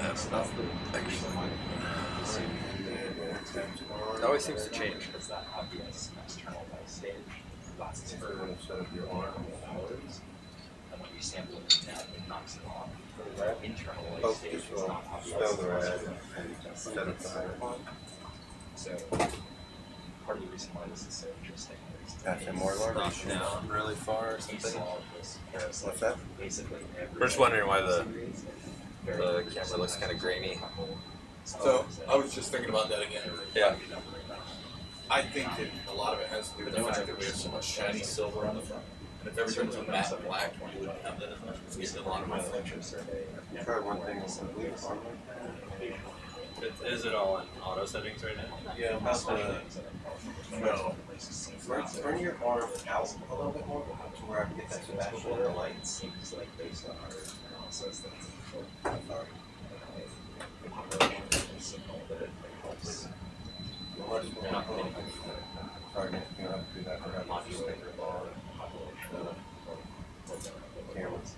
have enough, actually. It always seems to change. Because that obvious external stage lasts for your arm hours, and when you sample it down, it knocks it off. The internal stage is not obvious. So part of the reason why this is so interesting is Gotcha, more large down really far or something. What's that? Basically, we're just wondering why the camera looks kind of grainy. So I was just thinking about that again. Yeah. I think that a lot of it has to do with the fact that we have so much shiny silver on the front. And if everything was a matte black, you wouldn't have that as much. It's getting a lot of my reflection survey. Try one thing with some blue. Is it all in auto settings right now? Yeah, that's no. Bring your arm out a little bit more to where I can get that Sebastian in the light. Seems like based on our analysis that signal that it helps. They're not going to do that for modulate your cameras.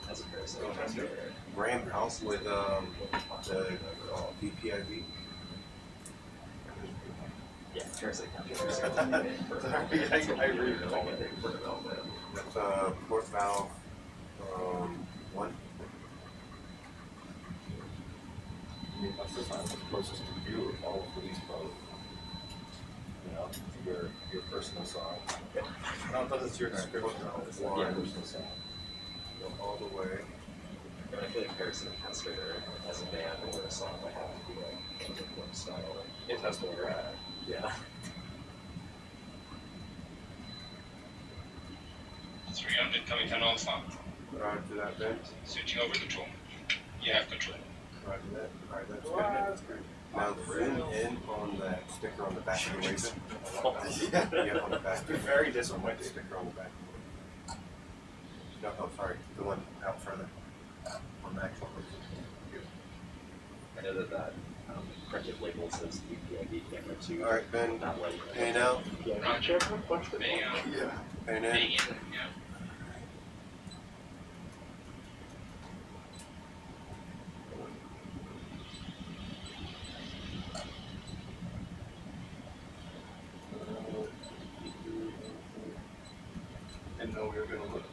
As a parasite. Graham House with the VPIV. Yeah, parasite country. I read it all. That's fourth valve 1. I mean, that's the time that's closest to you of all of these both. You know, your personal side. No, but it's your description. Yeah, personal side. Go all the way. But I feel like Parasite Castrator as a band or a song might have to be like Kingdom style. It has where you're at. Yeah. 300 coming to Alpha. Roger that, Ben. Switching over control. You have control. Roger that. Alright, that's good. Now zoom in on that sticker on the back of the razor. Yeah, on the back. Very disappointing. The sticker on the back. No, oh, sorry. The one out further. On the actual razor. I know that printed label says VPIV camera 2. Alright, Ben. Not like Pay now. Roger. Yeah. Pay in. Yeah. Didn't know we were going to look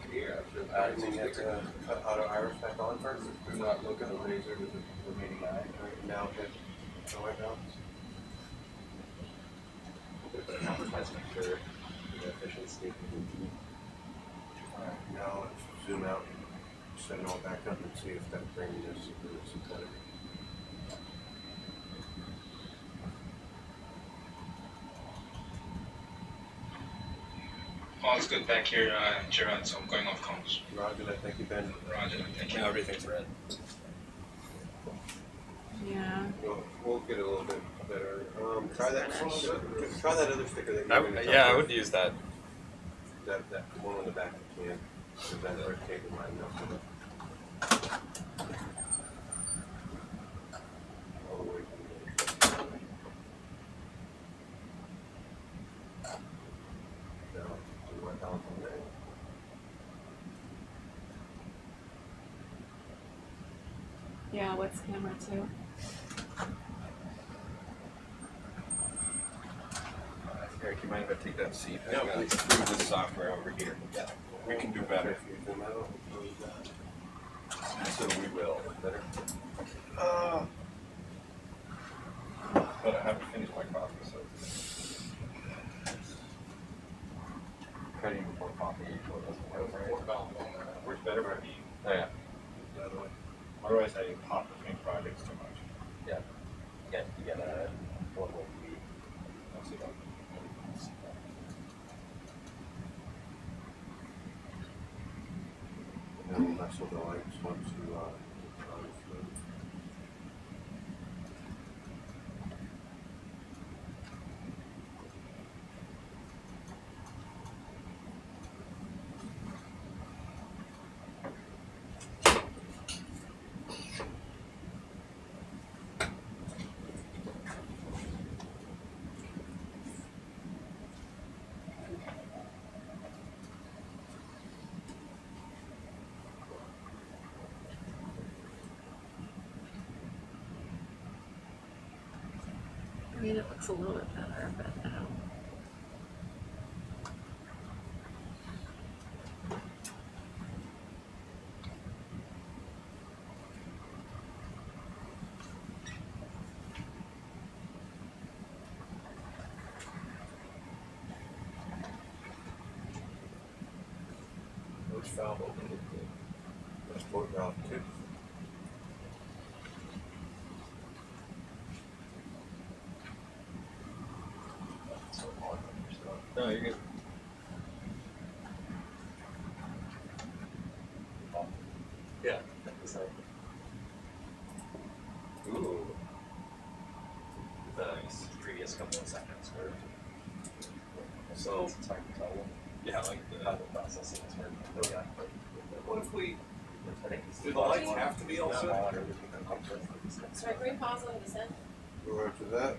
here after I think you have to cut auto iris back on first. Do not look at the laser with the remaining eye. Right, now hit the white balance. put an advertisement for the official statement. Alright, now let's zoom out, set it all back up and see if that frame is synthetic. All's good back here, Gerard, so I'm going off comms. Roger that, thank you, Ben. Roger, thank you. Now everything's red. Yeah. We'll get it a little bit better. Try that other sticker that you were Yeah, I would use that. That one on the back you can. Because that red cable might melt it. All the way to the now, do my balance on that. Yeah, what's camera 2? Eric, you mind if I take that seat? Yeah, I've got please. through this software over here. Yeah. We can do better. If you zoom out, close that. So we will. Better. But I haven't finished my coffee, so. Cutting before coffee usually doesn't work, right? Works better for me. Oh, yeah. The other way. Otherwise, I hop between projects too much. Yeah. You get a one more week. I'll see that. And then that's what the lights once you mean, it looks a little bit better, but I don't. Which valve opened it? That's port valve too. No, you're good. Yeah. Ooh. The previous couple of seconds were. So, It's hard to tell yeah, like how the. the processing is working. Oh, yeah. What if we. I think it's Do the lights have to be all set? Sorry, can we pause on descent? Go after that.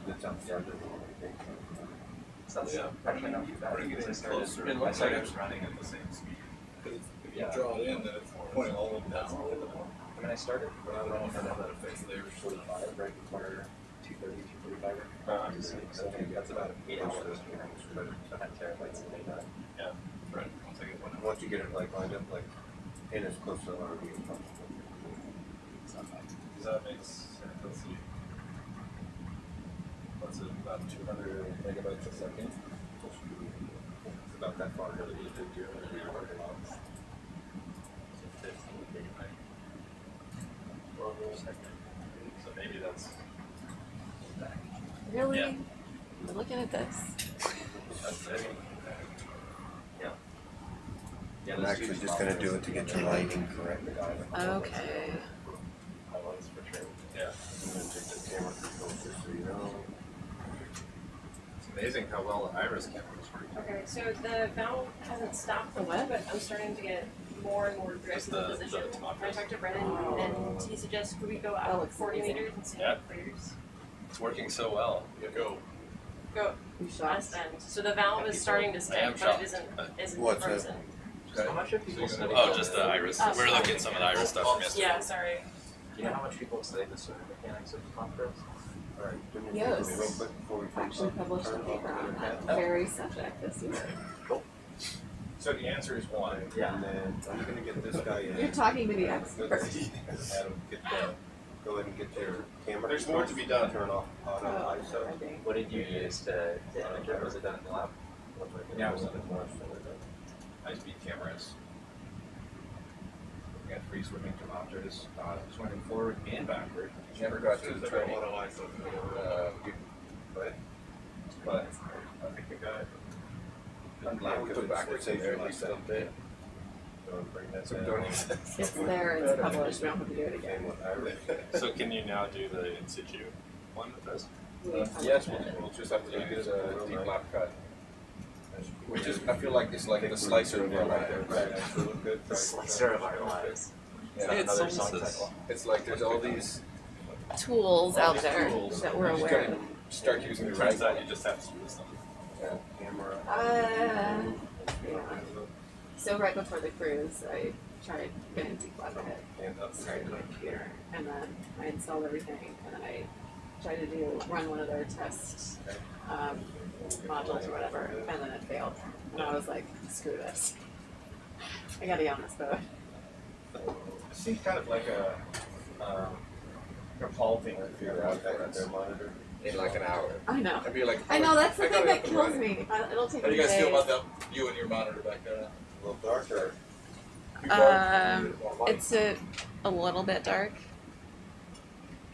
It's outside the So that's Yeah. actually not too bad. We're getting I started- closer. It I looks like started it's running at the same speed. If you Yeah. draw it in, then it's pointing all the way down. I mean, I started But I don't know how that affects theirs. 45 right before 2:30, 2:45. So I think that's about 8 hours. I had terabytes of data. Right. Once I get one. Once you get it like lined up, like in as close to the RV as possible. Does that make sense? Let's see. What's it, about 200 megabytes a second? It's about that far really easy to do. So maybe that's. Really? Yeah. We're looking at this. That's it. Yeah, I'm those actually two just gonna do it to get your lighting correct. Okay. highlights for sure. Yeah. I'm gonna take the camera closer so you know. It's amazing how well the iris cameras work. Okay, so the valve hasn't stopped The what? but I'm starting to get more and more drift in the position. I talked to Brennan and he suggests could we go That out looks 40 amazing. meters and see Yeah. if it clears. It's working so well. Go. Go You last shocked? end. So the valve is starting to I am stick, but shocked. it isn't What's that? frozen. How much have people studied? Oh, just the iris. Oh, We're looking at some of the iris stuff from yesterday. Yeah, sorry. Do you know how much people have studied the sort of mechanics of Cortes? Alright, do me a Yes. favor real quick before we Actually published a paper on that very subject this year. So the answer is one. Yeah. And then I'm gonna get this guy in. You're talking to the expert. Adam, get the, go ahead and get your camera. There's more to be done. Turn off auto Oh, ISO. I think. What did you use to image it? Was it done in the lab? Yeah, it was done in the lab. High-speed cameras. We got free swimming thermometers, swimming forward and backward. Never got to the training. But I think we got it. I'm glad we took backwards Saves there, you at least a like little bit. Don't bring that So down. don't It's there, it's published, we don't have to do it again. Same with iris. So can you now do the in situ one with us? Yes, we'll just have to use a deep lap cut. We just, I feel like it's like the slicer of our life. The slicer of our lives. Yeah. It's Another almost song this. title. It's like there's all these, Tools out there tools. that we're you just aware gotta of. start using the It right. turns out you just have to use them. Camera. Yeah. So right before the cruise, I tried getting deep lab it. And up. Started my computer, and then I installed everything, and then I tried to run one of their test modules or whatever, and then it failed. And I was like, screw this. I gotta get on this boat. It seems kind of like a Paul thing to figure out for us. Their monitor. In like an hour. I know. I'd be like, I know, that's the I thing gotta that have to kills run it. me. It'll take How do me you guys feel days. about that, you and your monitor back there? A little darker. It's a little bit dark.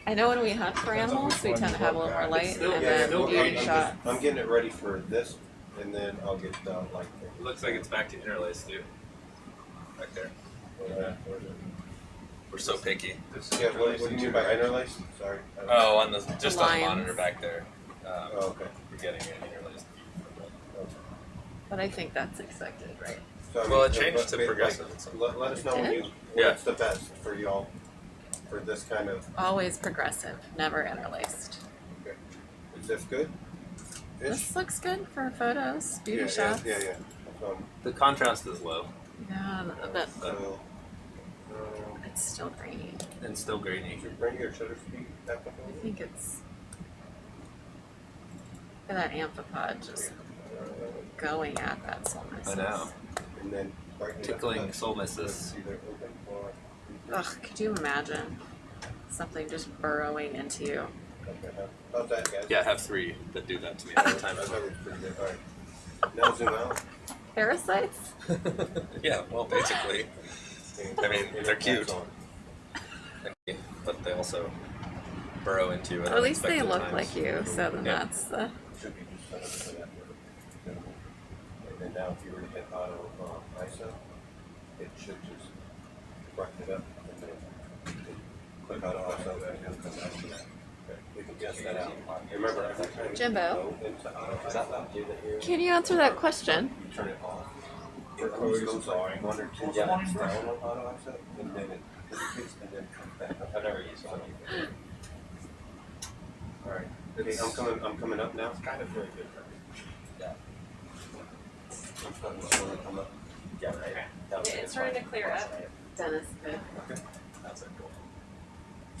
I know when we hunt for animals, we tend to have a little more light, and then beauty shots. I'm getting it ready for this, and then I'll get the light thing. It looks like it's back to interlace too. Back there. We're so picky. Yeah, what do you mean by interlace? Sorry. Oh, on the just on the lines. monitor back there. Oh, okay. We're getting it interlaced. But I think that's expected, right? So, I Well, mean, it changed but to like, progressive. Let us know when you, Yeah. what's the best for y'all, for this kind of, Always progressive, never interlaced. Is this good? This looks good for photos, beauty shots. Yeah. The contrast is low Yeah, but So, it's still grainy. and still grainy. should bring your shutter speed back up a I little. think it's for that amphipod just going at that soulmess. I know. And then brighten it up Tickling a bit. soul misses. Either open or Ugh, could you imagine something just burrowing into you? okay. How's that, guys? Yeah, I have 3 that do that to me all the time. That looks pretty good. All right. Now zoom out. Parasites? Yeah, well, basically. I mean, they're cute. But they also burrow into you at Or at least they unexpected look times. like you, so then Yeah. that's the. Should be just set up for that. And then now if you were to hit auto ISO, it should just brighten it up and then click auto ISO and it'll come back to that. Okay. We can test that out. Remember, every time you Jimbo. go into auto ISO, Can you answer that question? you turn it off. It always goes like 1 or 2 seconds down on auto ISO and then it hesitates and then comes back up. I've never used it. Alright. Okay, I'm coming up now. It's kind of really good for me. Yeah. I'm starting to slowly come up. Yeah, right. That was Yeah, a it's good starting one. to clear up. Dennis could. That's a cool.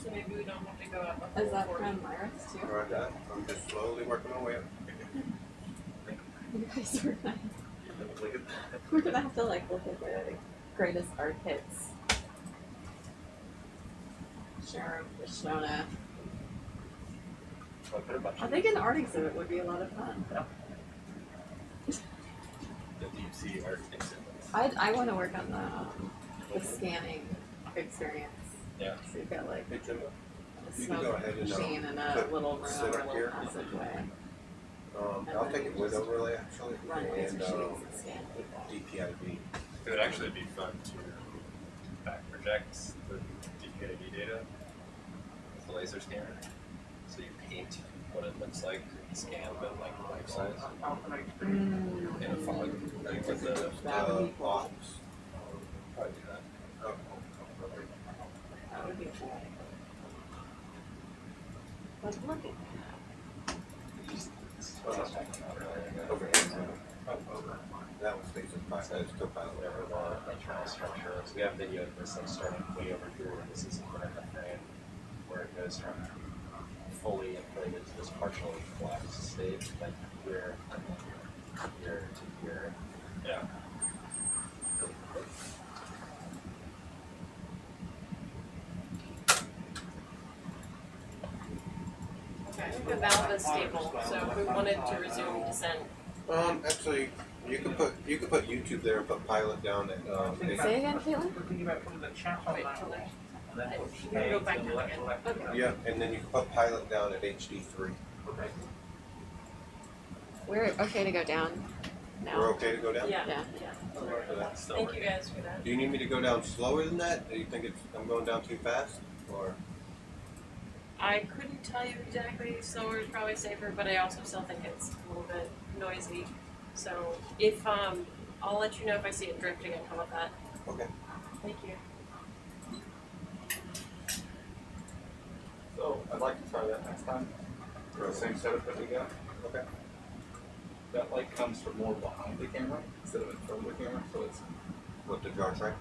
So maybe we don't have to go up the Is that whole from 40. Myra's too? Alright, that. I'm just slowly working my way up. You guys are nice. We're gonna have to like look at the greatest art hits. Sharon, Shona. So I put a bunch I of think an art exhibit would be a lot of fun. The deep sea art exhibits. I want to work on the scanning experience. Yeah. So you've got like Hey, Jimbo. a You can go smoke ahead and, machine and a put- little room sit or a up little here. passageway. I'll take it with overlay actually. Run laser And shoots and scan people. DPIV. It would actually be fun to back project the DPIV data with the laser scanner. So you paint what it looks like scanned at like life size in a fog. Like with the That would be cool. box. probably do that. Oh, That would be cool. But look at that. over here. That was Basin 5. That is co-pilot. whatever the internal structure is. We have video of this like starting way over here. This is one of the frame where it goes from fully inflated to this partially collapsed state, like here, here to here. Yeah. Okay, the valve is stable, so if we wanted to resume descent, Actually, you could put YouTube there and put pilot down at Say again, Caitlin? wait till there's, we go back down again. Okay. yeah, and then you can put pilot down at HD3. We're okay to go down now. We're okay to go down? Yeah, Yeah. yeah. Thank you guys for that. Do you need me to go down slower than that? Do you think I'm going down too fast? Or I couldn't tell you exactly, slower is probably safer, but I also still think it's a little bit noisy. So if, I'll let you know if I see it drifting and how about that. okay. Thank you. So I'd like to try that next time. For the same setup that we got. Okay. That light comes from more behind the camera instead of in front of the camera, so it's What the jar track?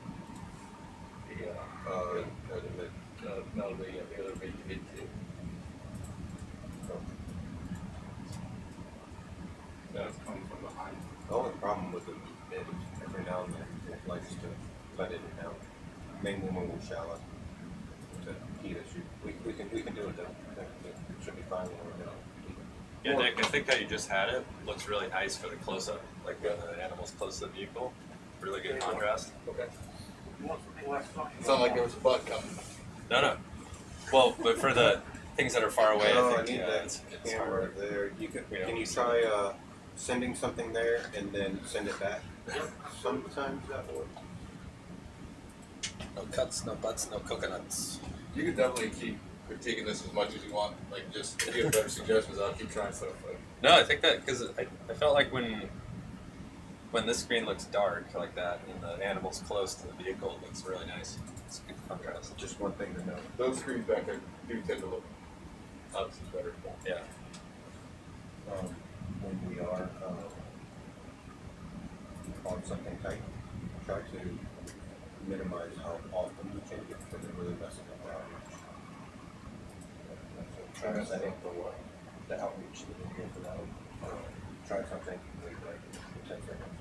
the Or the mid. no the other mid too. That's coming from behind. The only problem with the mid is every now and then it likes to let it down. Mainly when we're shallow. To heat issue. We can do it though. It should be fine when we're down. Yeah, Nick, I think how you just had it looks really nice for the close-up, like when the animal's close to the vehicle. Really good contrast. Okay. Sound like there was a bug coming. No. Well, but for the things that are far away, Oh, I I think need yeah, that it's camera hard. there. You could, We don't can you see try sending something there and then send it back? Sometimes that works. No cuts, no butts, no coconuts. You can definitely keep critiquing this as much as you want. Like, just if you have better suggestions, I'll keep trying stuff. But No, I think that because I felt like when this screen looks dark like that and the animal's close to the vehicle, it looks really nice. It's good contrast. Just one thing to know. those screens back there do tend to look obviously better. Yeah. when we are on something tight, try to minimize how often we change it because it really messes up our outreach. So try to set up the outreach that we get for that. Try something like 10 seconds.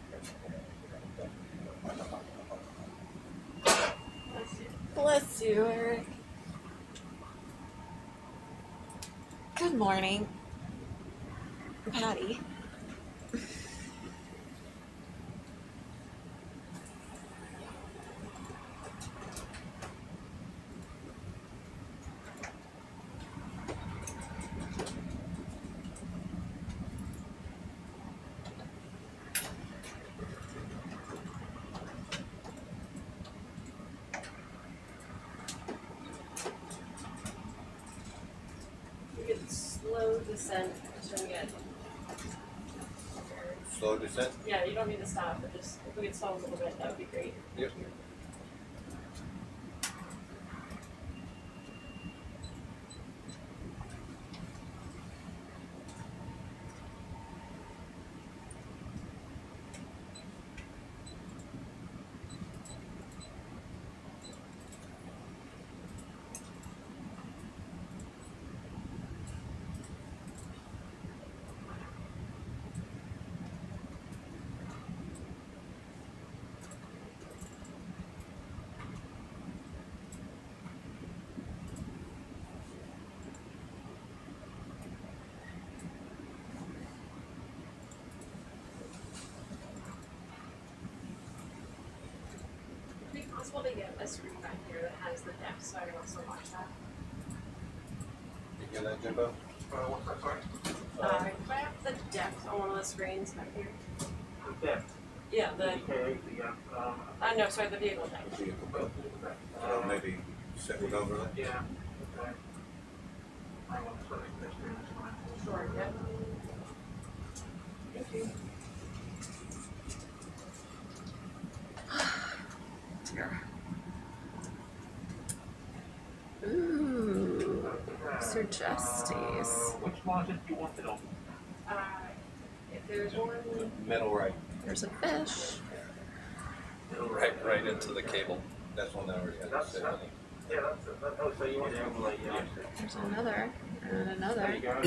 Bless you, Eric. Good morning, Patty. You could slow descent just when we get. Slow descent. Yeah, you don't need to stop, but just if we could slow a little bit, that would be great. Yep. Would it be possible to get a screen back here that has the depth so I can also watch that? You hear that, Jimbo? What's that, sorry? If I have the depth on one of the screens back here. The depth. Yeah, the, no, sorry, the vehicle depth. Vehicle build. Maybe set it over that. Yeah. Okay. Hang on, sorry, this screen is fine. Sure, yeah. Thank you. Ooh, Sir Justice. Which margin do you want it on? If there's one, Middle right. There's a fish. Right into the cable. That's one that we're That's, yeah, oh, so you want the overlay, yeah. There's another and There another. you go.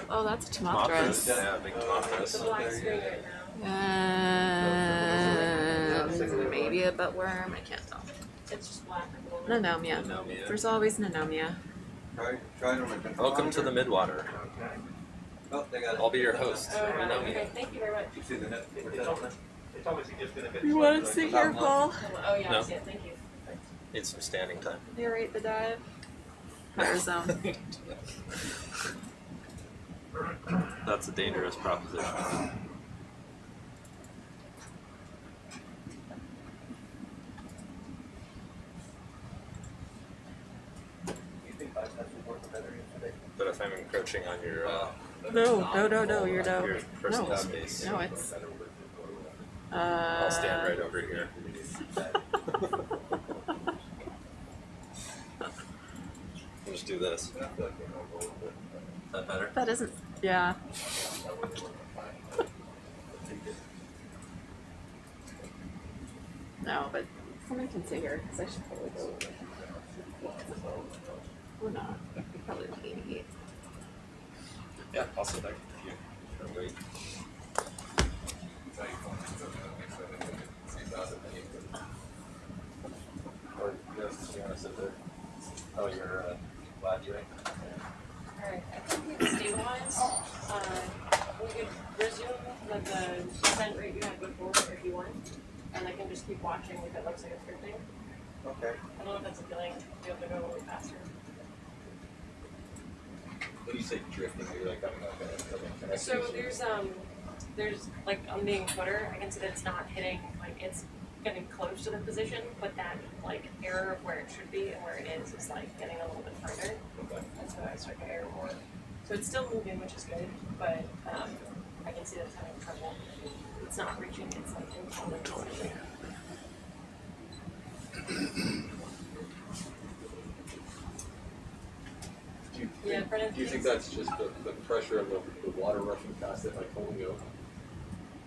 Oh, that's a Tomatras. Yeah, big it's Tomatras. a black screen right now. Maybe a buttworm. I can't tell. It's just black at the moment. Nanomia. Nanomia. There's always Nanomia. Try to make Welcome to the Midwater. Okay. Oh, they got it. I'll be your host. Oh, okay, Nanomia. thank you very much. You see the net? It's obviously just been a bit. You want to sit here, Paul? Oh, yeah, No. I see it, thank you. Need some standing time. Narrate the dive. Power zone. That's a dangerous proposition. You think bypass would work better yesterday? But if I'm encroaching on your No, you're your no. personal No. space, No, it's. I'll stand right over here. We'll just do this. Is that better? That isn't. Yeah. No, but someone can sit here because I should probably go. Or not. Probably don't need to eat. Yeah, I'll sit there. You can wait. Or yes, you want to sit there? Oh, you're glad you're in. Alright, I think we can stabilize. We could resume like the descent rate you had before if you want. And I can just keep watching if it looks like it's drifting. Okay. I don't know if that's appealing to be able to go a little faster. When you say drifting, you're like, I'm not gonna. So there's like on the encoder, I can see that it's not hitting, like it's getting close to the position, but that like error of where it should be and where it is like getting a little bit further. Okay. That's why I start to error more. So it's still moving, which is good, but I can see that it's having trouble. It's not reaching its like intended position. Do you Yeah, think different Do you think entities. that's just the pressure of the water rushing past it, like holding it open?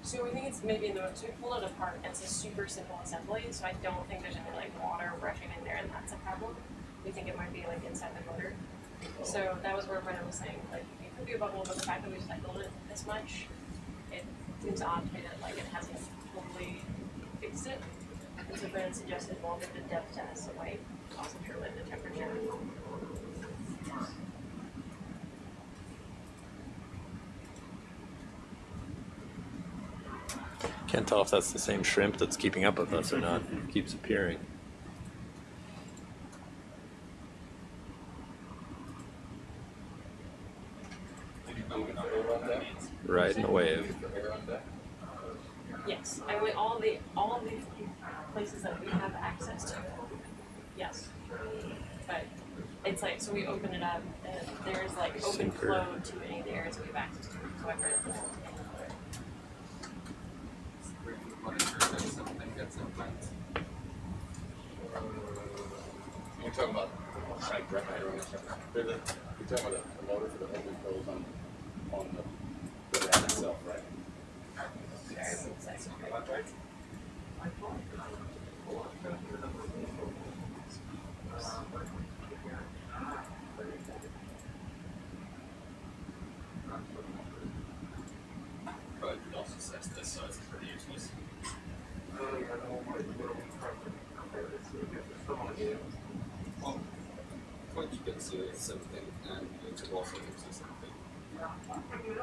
So we think it's maybe in the, so we pulled it apart, and it's a super simple assembly, so I don't think there's any like water rushing in there, and that's a problem. We think it might be like inside the motor. So that was where Brennan was saying, like, it could be a bubble, but the fact that we cycled it this much, it seems odd to me that like it hasn't totally fixed it. And so Brennan suggested, well, get the depth test, it might also correlate the temperature. Can't tell if that's the same shrimp that's keeping up with us or not. It keeps appearing. Right in the wave. Yes, I went all the places that we have access to. Yes, but it's like, so we open it up and there's like open Sinker. flow to any of the areas that we have access to. So I've read it. You're talking about like you're talking about the motor for the open close on the ram itself, right? But it also says this, so it's pretty useless. Well, what you can see is the same thing, and you can also see the same thing. I don't think it is.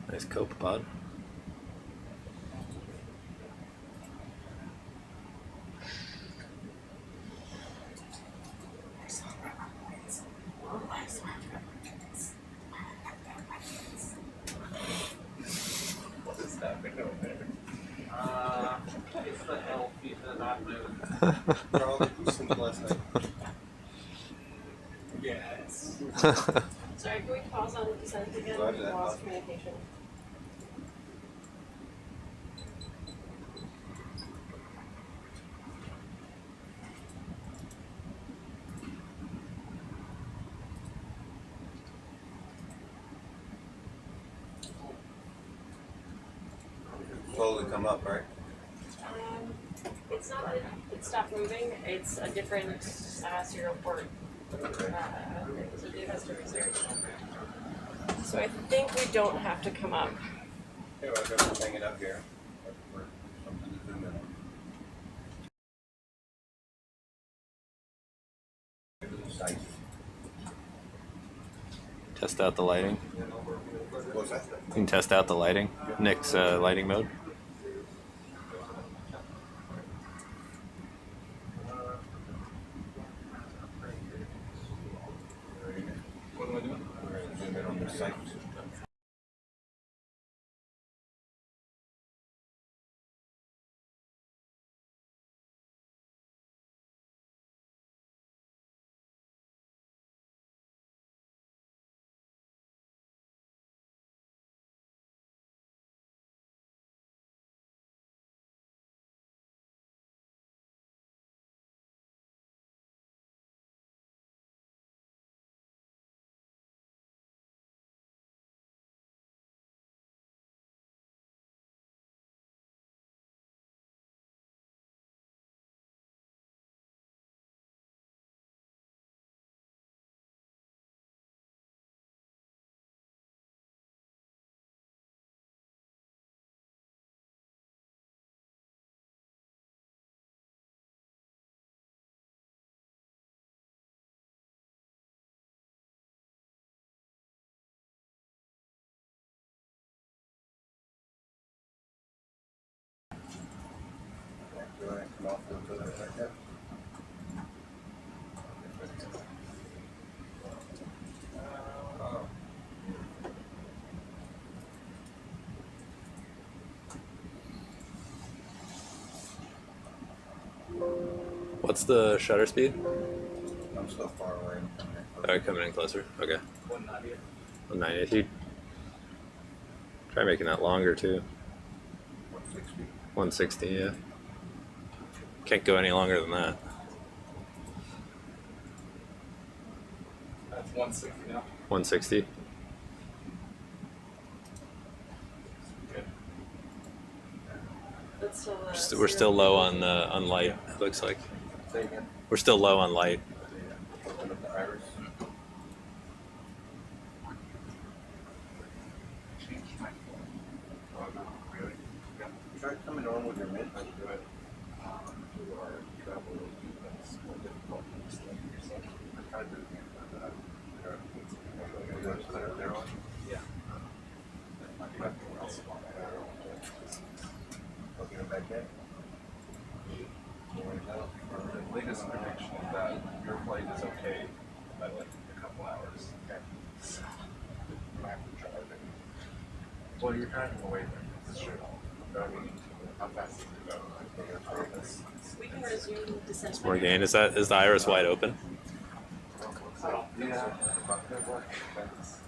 Nice copepod. What is happening over there? It's the elf, he's not moving. Carl, did you sleep last night? Yes. Sorry, can we pause on the descent again? Roger We that, lost pause. communication. Slowly come up, right? It's not that it stopped moving, it's a different serial port. So Dave has to research. So I think we don't have to come up. Here, I'll go hang it up here. For something to zoom in on. Maybe the size. Test out the lighting. What's that? You can test out the lighting. Nick's lighting mode. What am I doing? We're gonna zoom in on the sight. What's the shutter speed? I'm still far away. Alright, coming in closer. Okay. 190. 190. You try making that longer too. 160. 160, yeah. Can't go any longer than that. That's 160 now. 160. Good. That's still We're still low on light. It looks like Say again. we're still low on light. Open up the iris. Try coming on with your mid. Do it. Yeah. Looking back in. The latest prediction is that your flight is okay by like a couple hours. Okay. Well, you're driving away from it. It's true. Driving, how fast is it go? We can resume descent. More gain. Is the iris wide open? Yeah. Is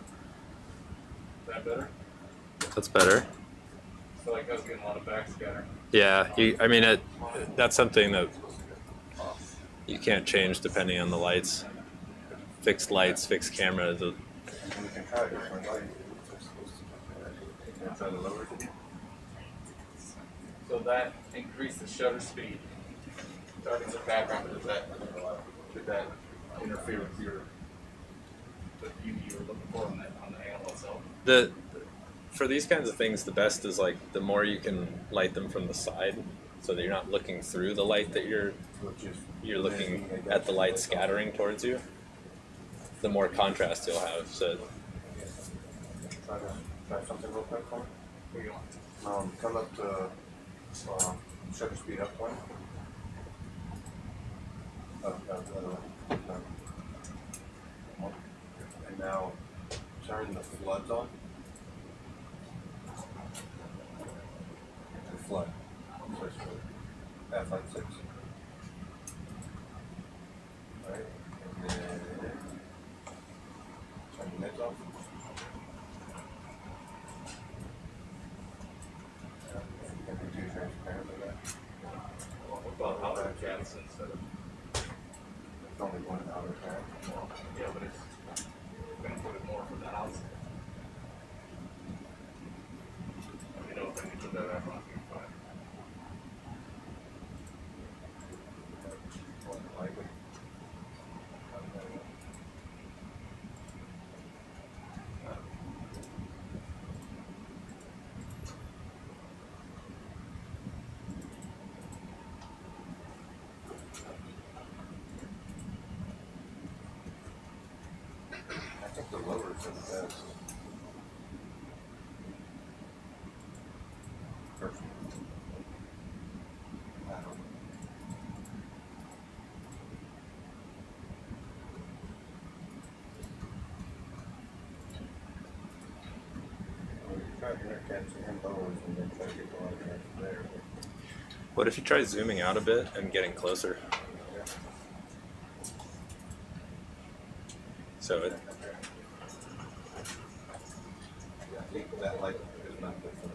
that better? That's better. So like I was getting a lot of backscatter. Yeah, that's something that you can't change depending on the lights. Fixed lights, fixed camera. We can try a different light. Try to lower it again. So that increased the shutter speed. Starting the background, did that interfere with the view you were looking for on the animal itself? For these kinds of things, the best is like the more you can light them from the side, so that you're not looking through the light that you're looking at the light scattering towards you. The more contrast you'll have. So Try something real quick for me. Come up to shutter speed up one. The other one. And now turn the floods on. The flood. F like 6. Alright. And then turn the mids off. Well, outer cats instead of, It's only one outer cat. yeah, but it's gonna put it more for the outside. You know, if I can put that back on, you're fine. I think the lowers are the best. Perfect. I don't know. Well, you try to intercats and lowers and then try to get the line from there. what if you try zooming out a bit and getting closer? So it, I think that light is not good for the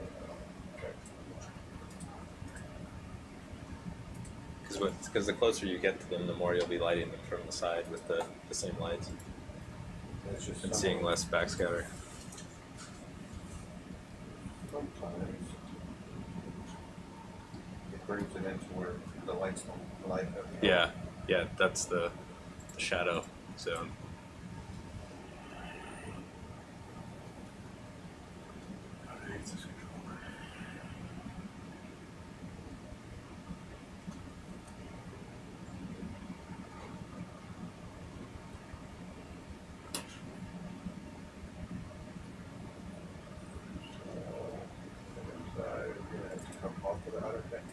because the closer you get to them, the more you'll be lighting them from the side with the same lights It's just and seeing less backscatter. sometimes it brings it into where the lights don't light up. Yeah, that's the shadow zone. You're gonna have to come off of the outer things.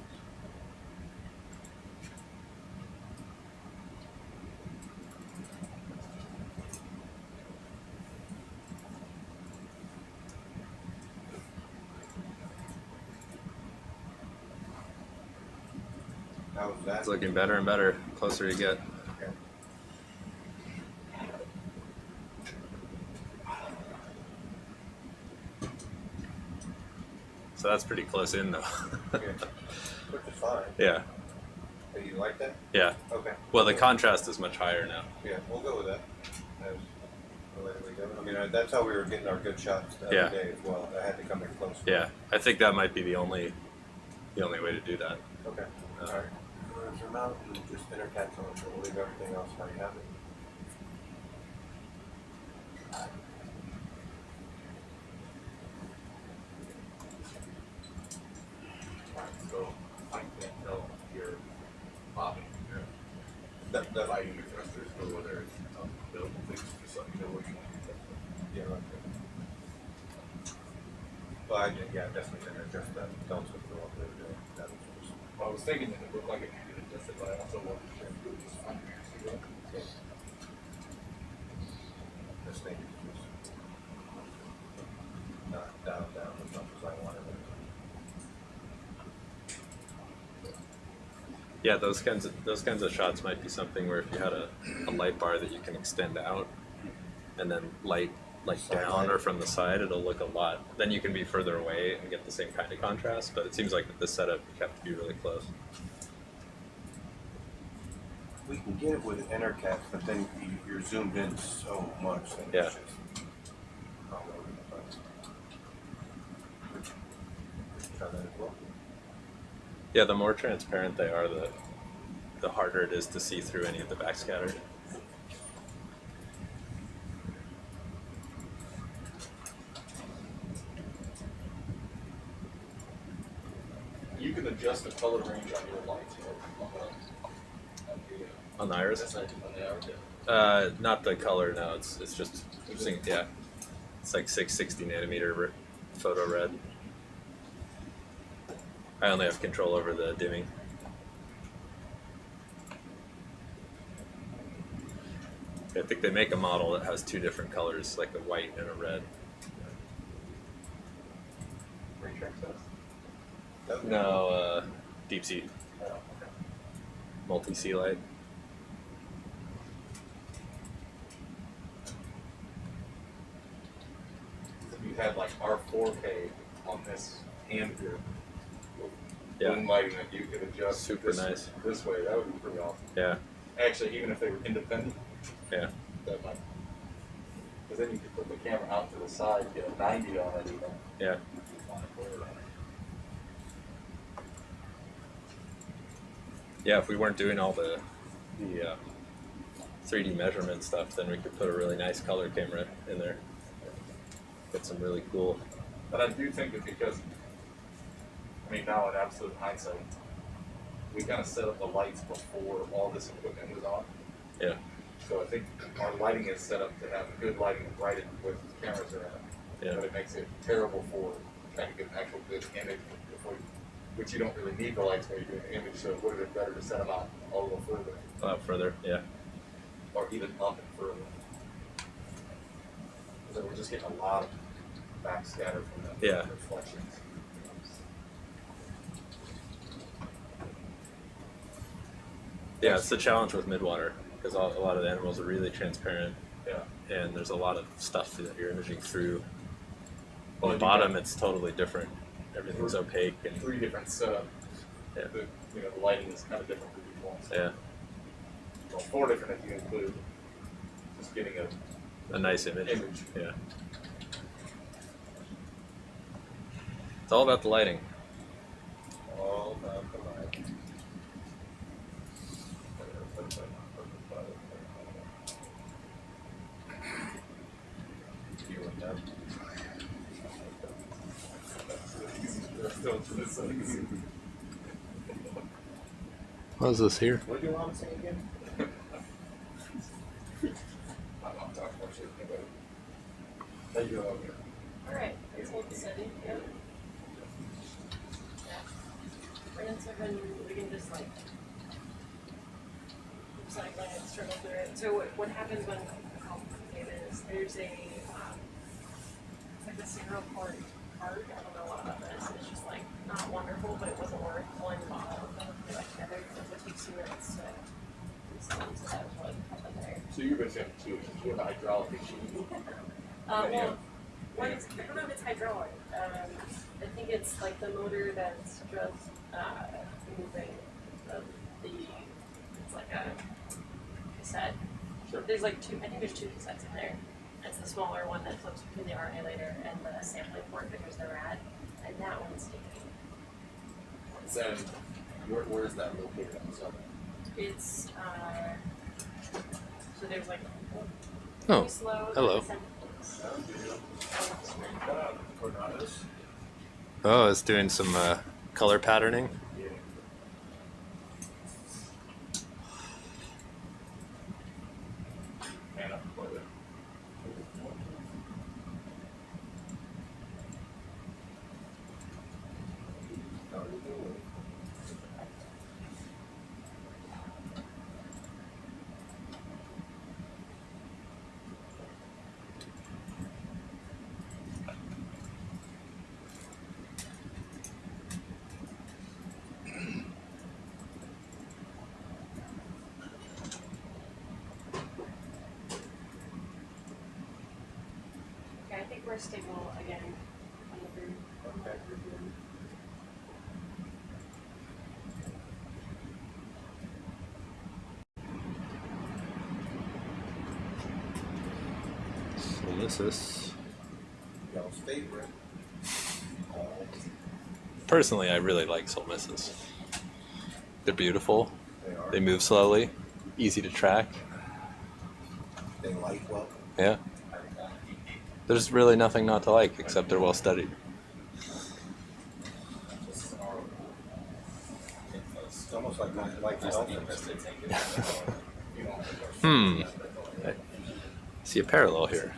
How's that? It's looking better and better closer you get. So that's pretty close in though. Okay. Which is fine. Yeah, Do you like that? yeah. Okay. Well, the contrast is much higher now. Yeah, we'll go with that. As the way we go. I mean, that's how we were getting our good shots the Yeah. other day as well. I had to come in close. Yeah, I think that might be the only way to do that. Okay. All right. Zoom out and just intercats on it. So we'll leave everything else how you have it. So I can't tell if you're bobbing. That lighting the thrusters go whether it's built things just let me know what you want. Yeah, right. Well, I did, yeah, definitely didn't adjust that. Don't switch the one there. That was just. Well, I was thinking that it looked like it could adjust it, but I also wanted to check it was fine. This thing is just not down as much as I wanted it. Yeah, those kinds of shots might be something where if you had a light bar that you can extend out and then light like Side down light. or from the side, it'll look a lot. Then you can be further away and get the same kind of contrast. But it seems like with this setup, you have to be really close. We can get it with intercats, but then you're zoomed in so much that Yeah. it's just all over the place. Try that as well. Yeah, the more transparent they are, the harder it is to see through any of the backscatter. You can adjust the color range on your lights. On the iris? That's not on the iris. Not the color. No, it's just yeah. It's like 660 nanometer photo red. I only have control over the dimming. I think they make a model that has two different colors, like a white and a red. No, deep sea, multi-sea light. If you had like R4K on this hand here, Yeah. boom lighting that you could adjust Super this, nice. this way, that would be pretty awesome. Yeah, Actually, even if they were independent, yeah, that might. Because then you could put the camera out to the side, get a 90 on it even. yeah. Yeah, if we weren't doing all the 3D measurement stuff, then we could put a really nice color camera in there. Get some really cool. But I do think that because, I mean, now in absolute hindsight, we kind of set up the lights before all this equipment was on. Yeah, So I think our lighting is set up to have good lighting right in with cameras around. yeah, But it makes it terrible for trying to get an actual good image before which you don't really need the lights when you're doing the image, so it would have been better to set them out a little further, a lot further. Yeah, or even up and further. Because then we're just getting a lot of backscatter from the Yeah. reflections. yeah. It's the challenge with Midwater because a lot of the animals are really transparent, Yeah. and there's a lot of stuff that you're imaging through. Well, On the you bottom, got it's totally different. Everything's opaque and 3 different setups. Yeah. The, the lighting is kind of different for each one. So, yeah, well, 4 different if you include just getting a nice image. image. Yeah, it's all about the lighting. All about the light. You and them. How's this here? What do you want to say again? I'm not talking more shit anybody. How you go over here? Alright, let's hold the setting, yeah. And so then we can just like struggle through it. So what happens when complicated is there's a it's like a serial port card. I don't know what about this. It's just like not wonderful, but it wasn't worth pulling the bottom. Like that. that's what takes 2 minutes to install, so that was what happened there. So you're basically have two issues. You have a hydraulic issue. Well, one is, I don't know if it's hydraulic. I think it's like the motor that's just moving it's like a cassette. Sure. There's like two, I think there's 2 cassettes in there. It's the smaller one that flips between the RNA and the sampling port that goes the rad, and that one's taking. Then, where is that located on the cell? It's so there's like Oh, base load, hello. ascending. Oh, it's doing some color patterning. Okay, I think we're stable again on the group. Okay. Solstice. Y'all's favorite. Personally, I really like Solstices. They're beautiful. They are. They move slowly, easy to track. They light well. Yeah. There's really nothing not to like except they're well studied. It's almost like dolphins. I see a parallel here.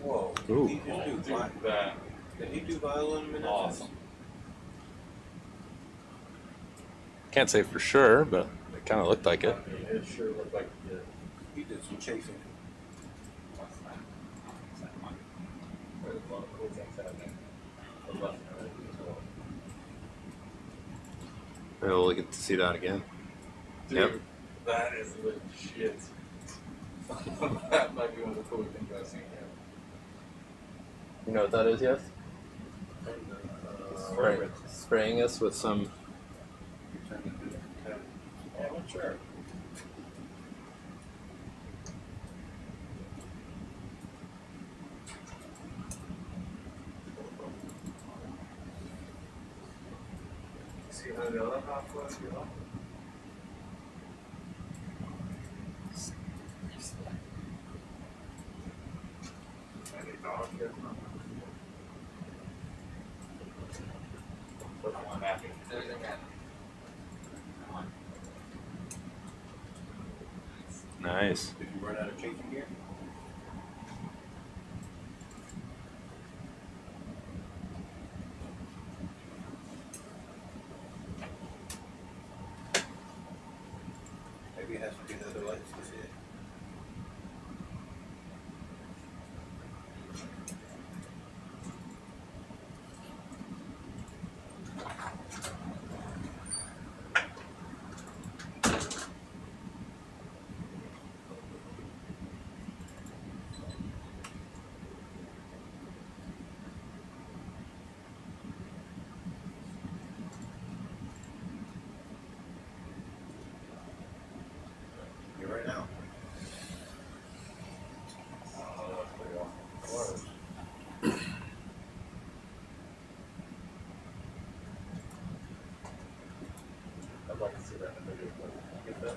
Whoa. Ooh. Did he just do Did he do bioluminescence? Awesome. Can't say for sure, but it kind of looked like it. It sure looked like He did some chasing. Maybe we'll get to see that again. Dude, Yep. that is legit. That might be one of the coolest things I've seen here. You know what that is, yes? Spraying us with some. Yeah, I'm sure. Nice. Did you run out of chafing gear? Maybe it has to be the other lights to see it. You're right now. I'd like to see that in the video. Get that?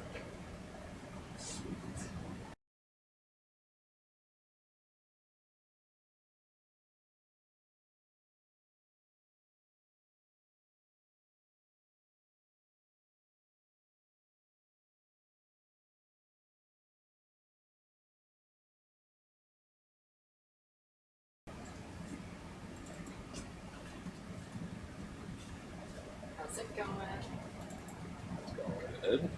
How's it going? Good.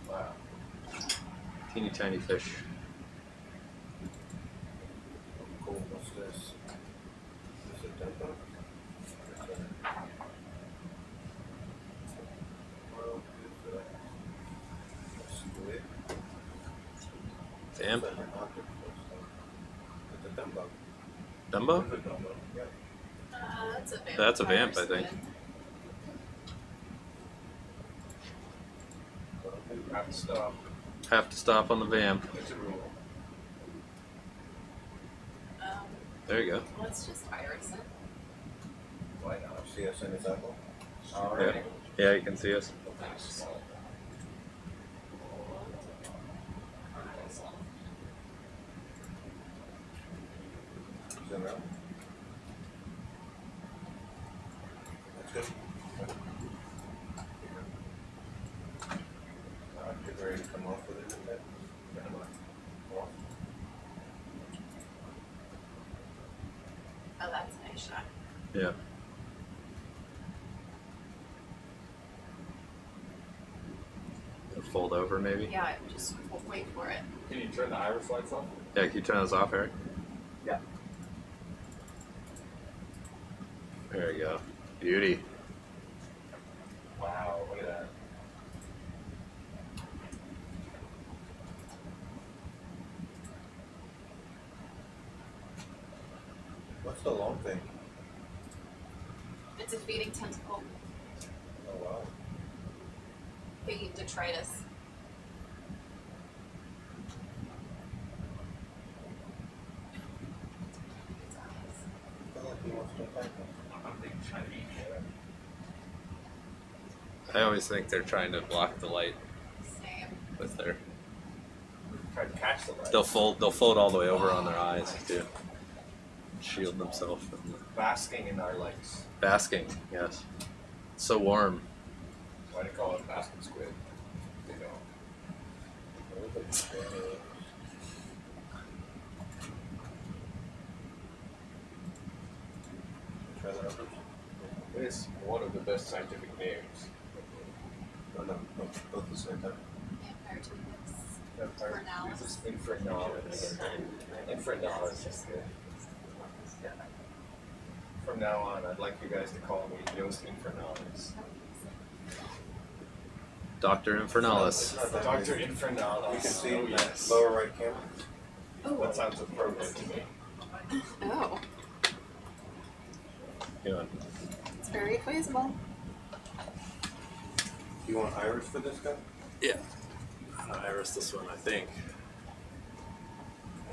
Wow. Teeny tiny fish. Cool, what's this? Is it dumbo? Well, it's squid. Vamp? It's an octopus. It's a dumbo. Dumbo? It's a dumbo, yeah. That's a vamp. That's a vamp, I think. Have to stop. Have to stop on the vamp. It's a rule. There you go. Let's just iris it. Why not? See us in his apple? Alright. Yeah, you can see us. Zoom out. That's good. Get ready to come off with it a bit. Off. Oh, that's a nice shot. Yeah. Fold over maybe? Yeah, just wait for it. Can you turn the iris lights off? Yeah, can you turn those off, Eric? Yeah. There you go. Beauty. Wow, look at that. What's the long thing? It's a feeding tentacle. Oh wow. Feeding detritus. I feel like he wants to attack us. I always think they're trying to block the light Same. with their. Try to catch the light. They'll fold all the way over on their eyes too. Shield themselves from the Basking in our lights. basking. Yes. So warm. Why do you call it basking squid? They don't. Try that over. It is one of the best scientific names. No, both at the same time. Infernalis. This is Infernalis. Infernalis is good. From now on, I'd like you guys to call me Yost Infernalis. Dr. Infernalis. Dr. Infernalis. You can see Oh, in yes. that lower right camera. That sounds appropriate to me. Oh, Yeah. it's very feasible. You want iris for this guy? Yeah. Iris this one, I think.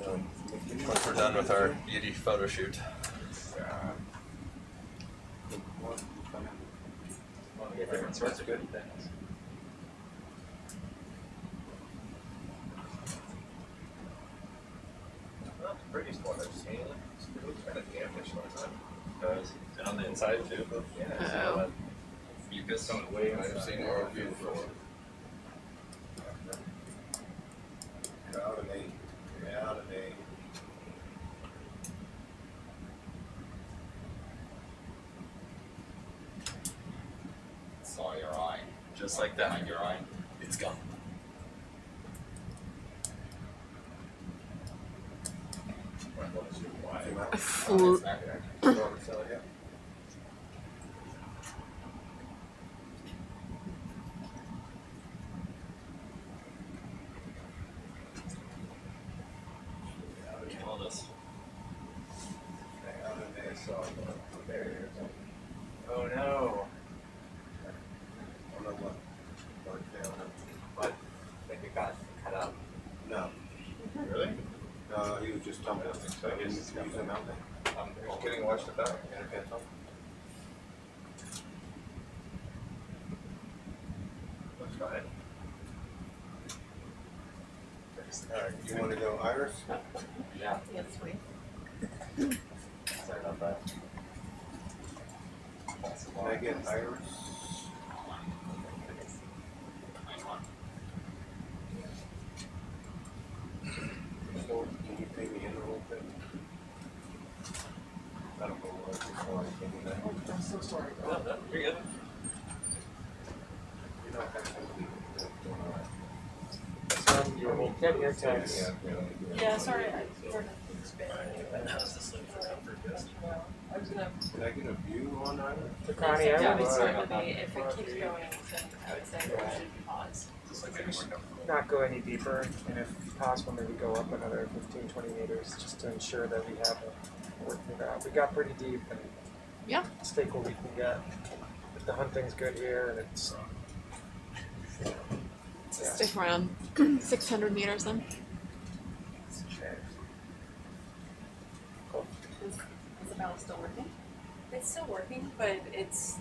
Um, Once we're done with our beauty photo shoot. Yeah. different sorts of good things. Not the prettiest one I've seen. It looks kind of dampish sometimes. Does. And on the inside too. Yeah, It's Uh-oh. all that mucus on the way I've inside. seen RV before. Get out of me. Get out of me. Saw your eye. Just like that. Behind your eye. It's gone. Came out. Fl- It's back there. Robert Sally, yeah. Killing us. Get out of me. There it is. Oh no. I don't know what. What down. But like it got cut up. No. Really? No, he was just tumbling. So I didn't use him out there. Just kidding, watch the back. Okay, so. Looks fine. Alright, you wanna go Iris? Yeah. Yes, we. Sorry about that. Megan, Iris? So, can you pay me in a little bit? I don't know what it's for, can you know? I'm so sorry. No, no, you're good. You don't have to be doing all right. You get your text. Yeah, sorry, I sort of I was gonna. Can I get a view on Iris? So Connie, I Yeah, would it's say certainly, if it keeps going, then I would say we should pause. not go any deeper, and if possible, maybe go up another 15, 20 meters, just to ensure that we have a working route. We got pretty deep, and Yeah. let's take what we can get. But the hunting's good here, and it's yeah. Stick around 600 meters then. Cool. Is the bell still working? It's still working, but it's,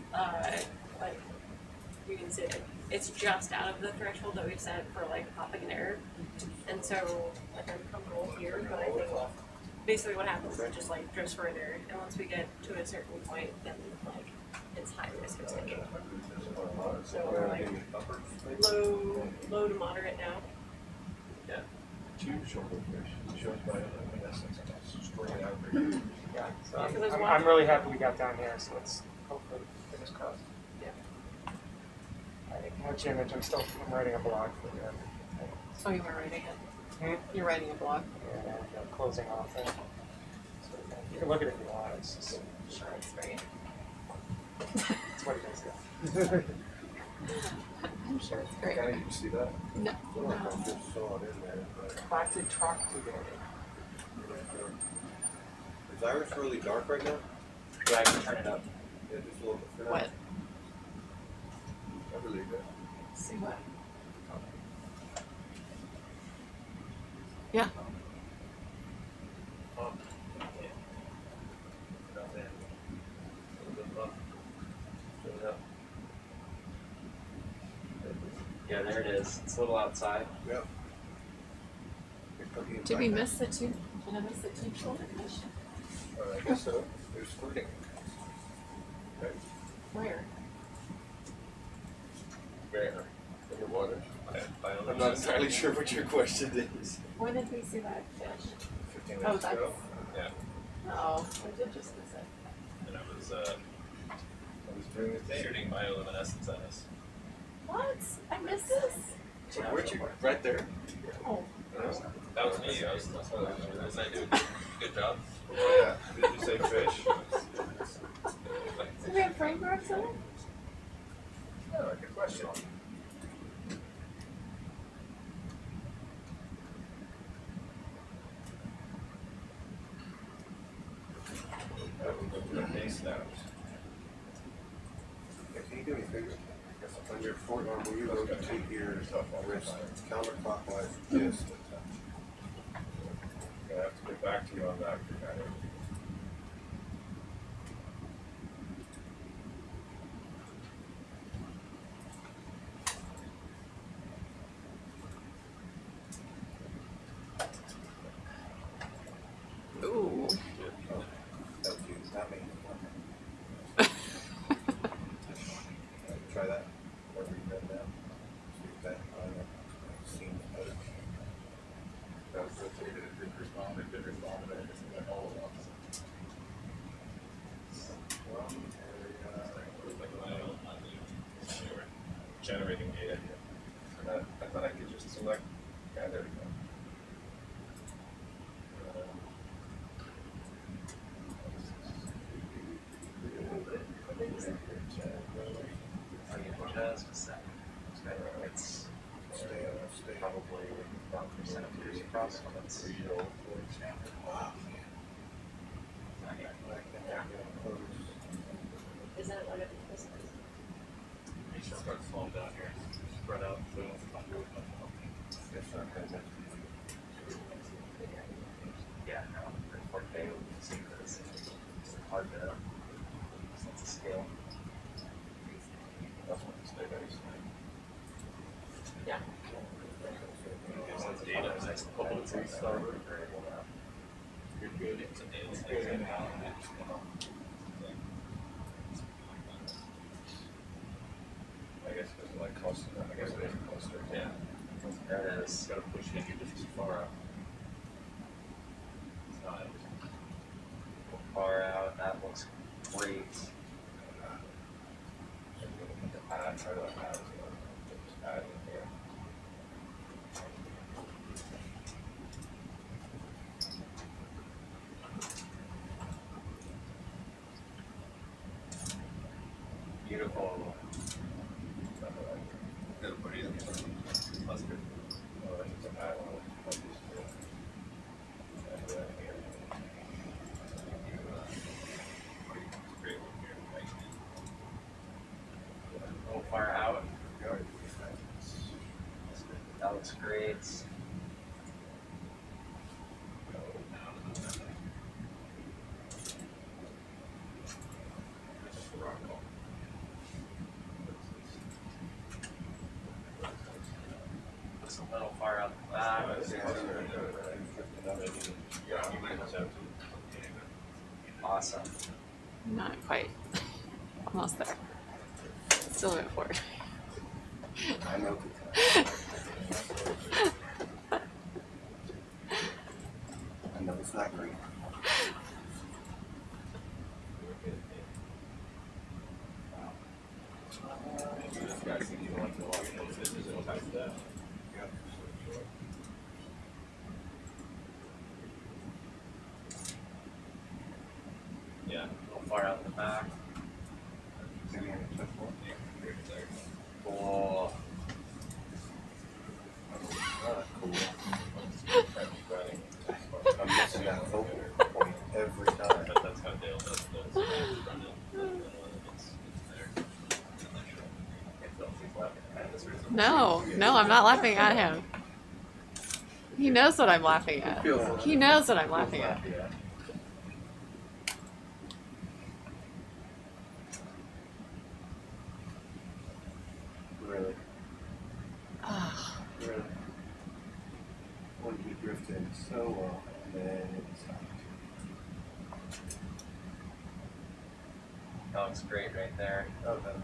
like, you can see it, it's just out of the threshold that we've set for like popping an error. And so, like, I'm comfortable here, but I think basically what happens is it just like drifts further, and once we get to a certain point, then like, it's high risk of sinking. So we're like low to moderate now. Two shoulder fish. Shows by luminescence. Straight out there. Yeah, so Yeah, 'cause there's I'm one- really happy we got down here, so let's hopefully fingers crossed. Yeah. Much image, I'm writing a blog for you. Oh, you were writing it. Hmm? You're writing a blog. And closing off it. So you can look at it if you want, it's just, Sure, it's great. it's what it is. I'm sure it's great. Did you see that? No. I feel like I just saw it in there, but. Classic truck today. Is Iris really dark right now? Yeah, I can turn it up. Yeah, just a little bit. for now. What? I believe it. See what? Yeah. Yeah, there it is. It's a little outside. Yep. Did we miss the two? Did I miss the two shoulder fish? I guess so. They're squirting. Where? Where? In the water? I'm not entirely sure what your question is. When did we see that fish? 15 Oh, minutes that's. ago. Yeah. Oh, I did just miss it. And I was doing the thing. Shooting bioluminescence at us. What? I missed this? Weren't you right there? Oh. That was me. Was I doing a good job? Yeah. Did you say fish? Do we have frame marks on it? Oh, good question. Base now. Can you do me a favor? On your forearm, will you rotate your wrist counterclockwise just? I'm gonna have to get back to you on that. It didn't respond, it didn't respond, but it just went all at once. Generating data. And I thought I could just select, yeah, there we go. Just a second. It's probably about centimeters across, so that's Is that like a business? You should start slowing down here, spread out, so it's not really much. yeah, no, for 4K we can see this. It's hard to sense the scale. That's what the state is. Yeah. Data, next couple of trees starboard. You're good. It's good in and out, and it's, you know. I guess it's like close to that. I guess it is close to it. Yeah. There it is. Gotta push in, you're just too far out. It's not. Far out, that looks great. Try to add as well. Just add in here. Beautiful. It'll put it in. That's good. Oh, I need to add one. I'll just do it. Add that here. Great one here. Thank you. A little far out. That looks great. It's a little far out the back. Awesome. Not quite. Almost there. Still moving forward. I know. I know it's not great. This guy seems to like to walk in, there's no type of that. Yeah, a little far out the back. Cool. I'm missing that focal point every time. But that's how Dale does those. No, I'm not laughing at him. He knows what I'm laughing at. He knows what I'm laughing at. Really. Ah, Really. When we drifted so well, and then it stopped. That looks great right there. Okay.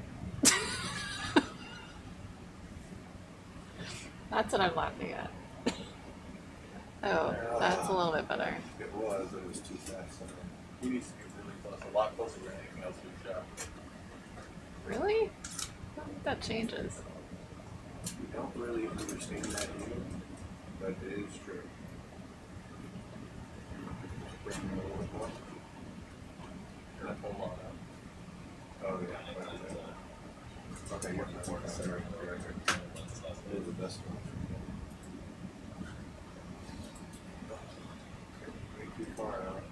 that's what I'm laughing at. Oh, that's a little bit better. It was, but it was too fast. He needs to be really close, a lot closer than anything else we've shot. Really? I don't think that changes. You don't really understand that either, but it is true. Bring me a little bit more. You're gonna pull on out. Oh, yeah. Okay, you're right. It is the best one. Way too far out.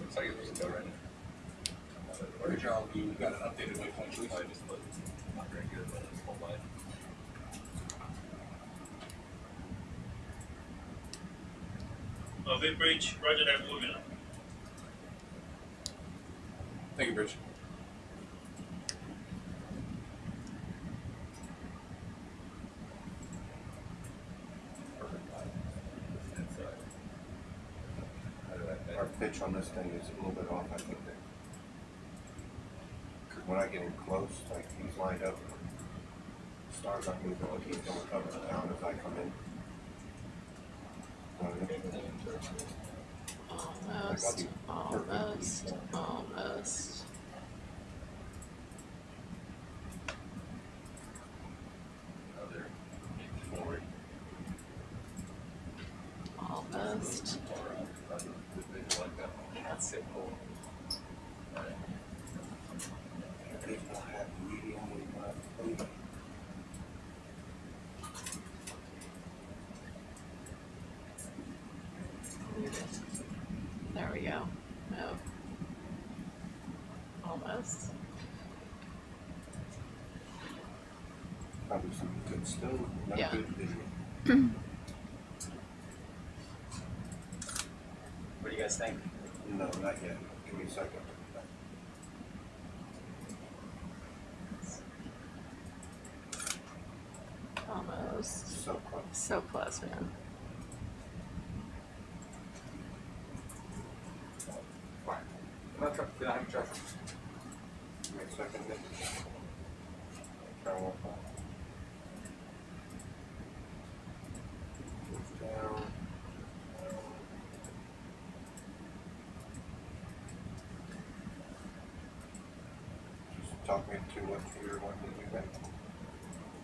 Looks like it was a go right now. Where's your RV? You got an updated waypoint, please? I just put, not very good, but it's whole life. RV Bridge, roger that, moving up. Thank you, Bridge. Our pitch on this thing is a little bit off, I think. Because when I get in close, like he's lined up Stars aren't moving, like he's gonna cover the town if I come in. Almost. Another forward. Almost. That's so cool. People have medium with There we go. No. Almost. probably some good still, not Yeah. good video. What do you guys think? No, not yet. Give me a second. Almost. So close. So close, man. Fine. I'm not trying, I haven't tried. Give me a second. Nick. Try one more. Move down. Just talk me to what you're wanting to do next.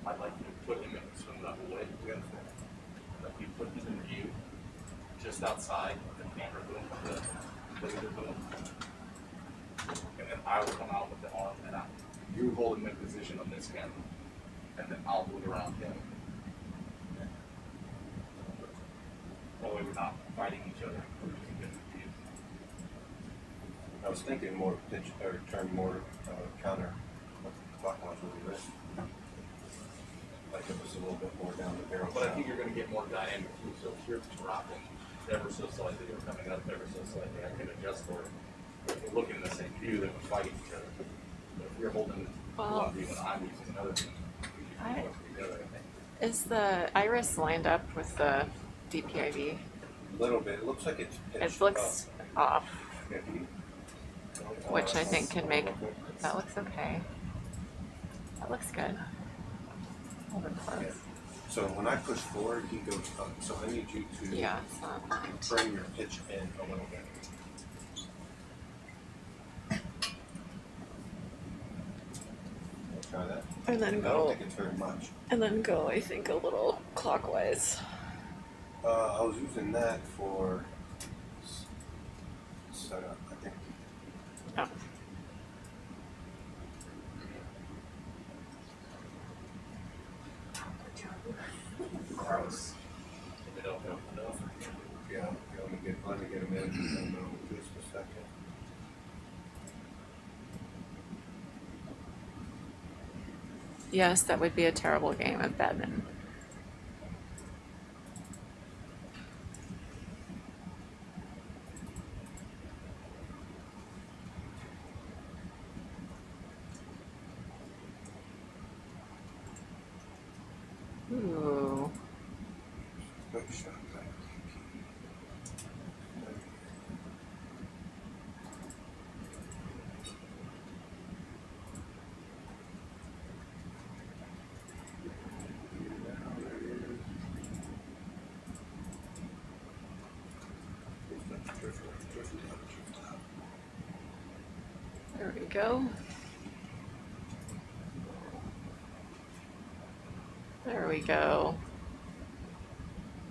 I'd like you to put him in some level way. Like you put him in view, just outside the camera boom, the laser boom. And then I will come out with the arm and you hold him in position on this camera. And then I'll move around him. That way we're not fighting each other. We're using different views. I was thinking more pitch or turn more counter clockwise with this. Like it was a little bit more down the barrel. But I think you're gonna get more dynamic too, so if you're dropping ever so slightly or coming up ever so slightly, I can adjust for it. If we're looking in the same view, then we're fighting each other. But if you're holding one view and I'm using another view, we can work together, I think. Is the iris lined up with the DPIV? A little bit. It looks like it's pitched It looks off, up. which I think can make, that looks okay. That looks good. Hold it close. So when I push forward, he goes up. So I need you to Yeah, it's not lined. bring your pitch in a little bit. Try that. And then I don't go, think it's very much. and then go, I think, a little clockwise. I was using that for setup, I think. Oh. Gross. If they don't know enough. Yeah, let me get him in. And just a second. Yes, that would be a terrible game of badminton. Ooh. Quick shot. There we go. There we go.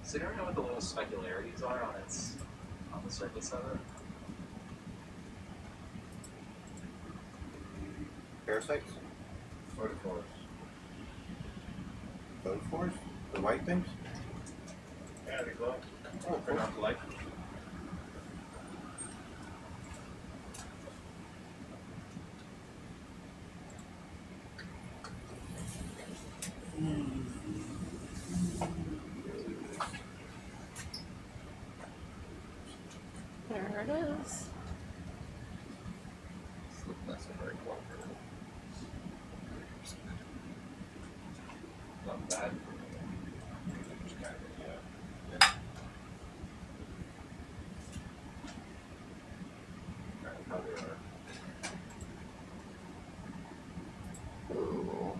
So do you know what the little specularities are on the surface of it? Parasites? Photophores. Photophores? The white things? Yeah, they glow. Turn off the light. There it is. That's a very cooperative. Not bad. Ooh.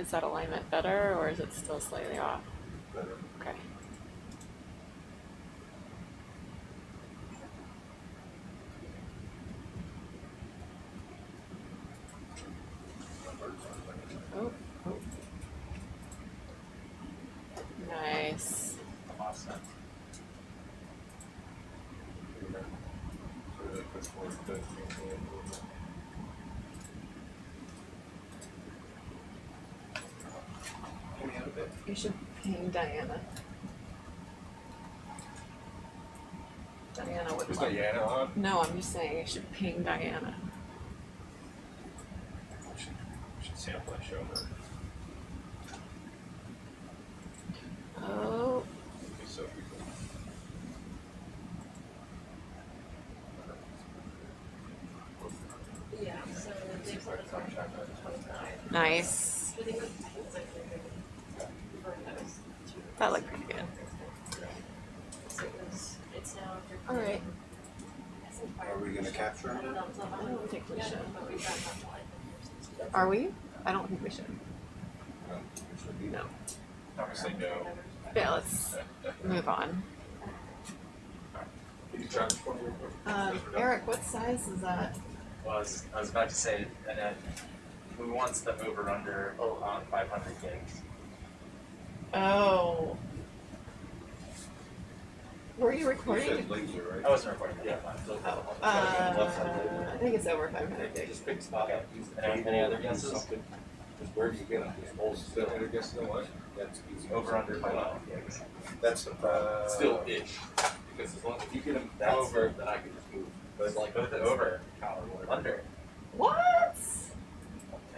Is that alignment better or is it still slightly off? Better. Okay. Oh, oh. Nice. Awesome. You should ping Diana. Diana would Is love it. Diana on? No, I'm just saying you should ping Diana. Should sample and show her. Oh, Okay, so we can. Yeah, so the days on the contract are 29. nice. I think it's like for those two. That looked pretty good. So it's now. All right. Are we gonna capture I them? don't think we should. But we've got enough light. Are we? I don't think we should. No. I'm gonna say no. Yeah, let's move on. Can you charge for me real quick? Eric, what size is that? Well, I was about to say, and then who wants the over under on 500 gigs? Oh. Were you You recording? said laser, right? I wasn't recording that. Oh, I think it's over 500 gigs. Just pick a spot. Okay. Any other guesses? Just where you get this whole Still, I guess no what? That's easy. Over under 500 gigs. That's the problem. Still ish, because as long as you get them That's- over, then I can just move. But it's like Both over. Under. What?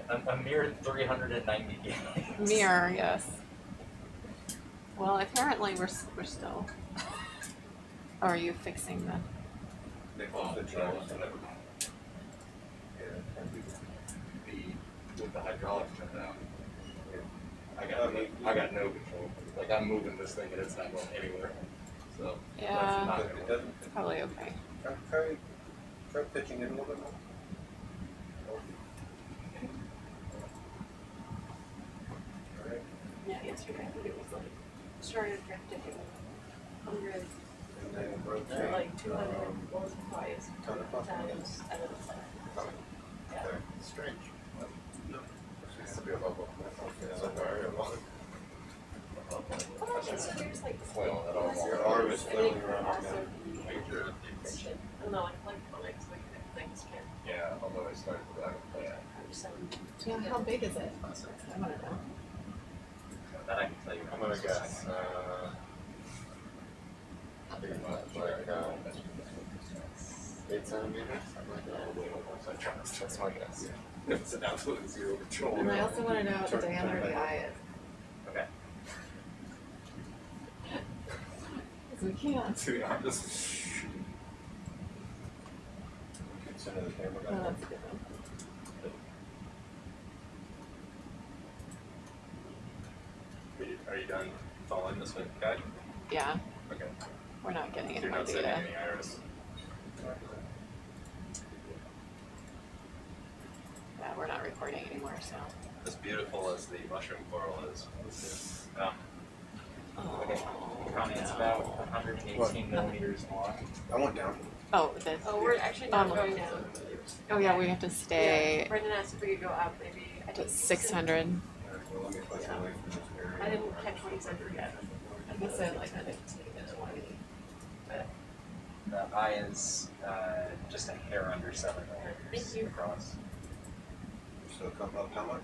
A mere 390 gigs. Mirror, yes. Well, apparently we're still. Oh, are you fixing the? They Oh, close the yeah, charge. so never mind. With the hydraulics turned down. I got no control. Like I'm moving this thing and it's not going anywhere. So Yeah. that's not But gonna it work. doesn't, Probably okay. try pitching it a little bit more. Alright, Yeah, yesterday it was like started drifting 100 and then rotate. like 200 once or twice. Ton of fun. Times out of the center. Yeah. Okay, strange. Seems to be a bubble. Okay, so variable. Oh, okay, so there's like Well, that all- Your arm is I flailing think around also again. the tension. I don't know, like phonics, like things can. Yeah, although I started with that. Yeah, how big is it? I want to know. That I can tell you. I'm gonna guess, pretty much like, 8 centimeters? That's my guess. It's an absolute zero control. And I also want to know what the diameter of the eye is. Okay. Because we can't. See, I'm just. Center the camera. Oh, that's a good one. Are you done following this with guide? Yeah, Okay. we're not getting So any you're more not setting data. any iris. Yeah, we're not recording anymore, so. As beautiful as the mushroom coral is. Okay. Connie, it's about 118 millimeters long. I went down. Oh, the. Oh, we're actually not Oh. going down. Oh yeah, we have to Yeah, stay Brendan asked if we could go up maybe. I to think 600. Alright, well, let me push away from this area. I didn't catch what he said yet. I guess I like 15 to 20. The eye is just a hair under 7 millimeters Thank you. across. So come up how much?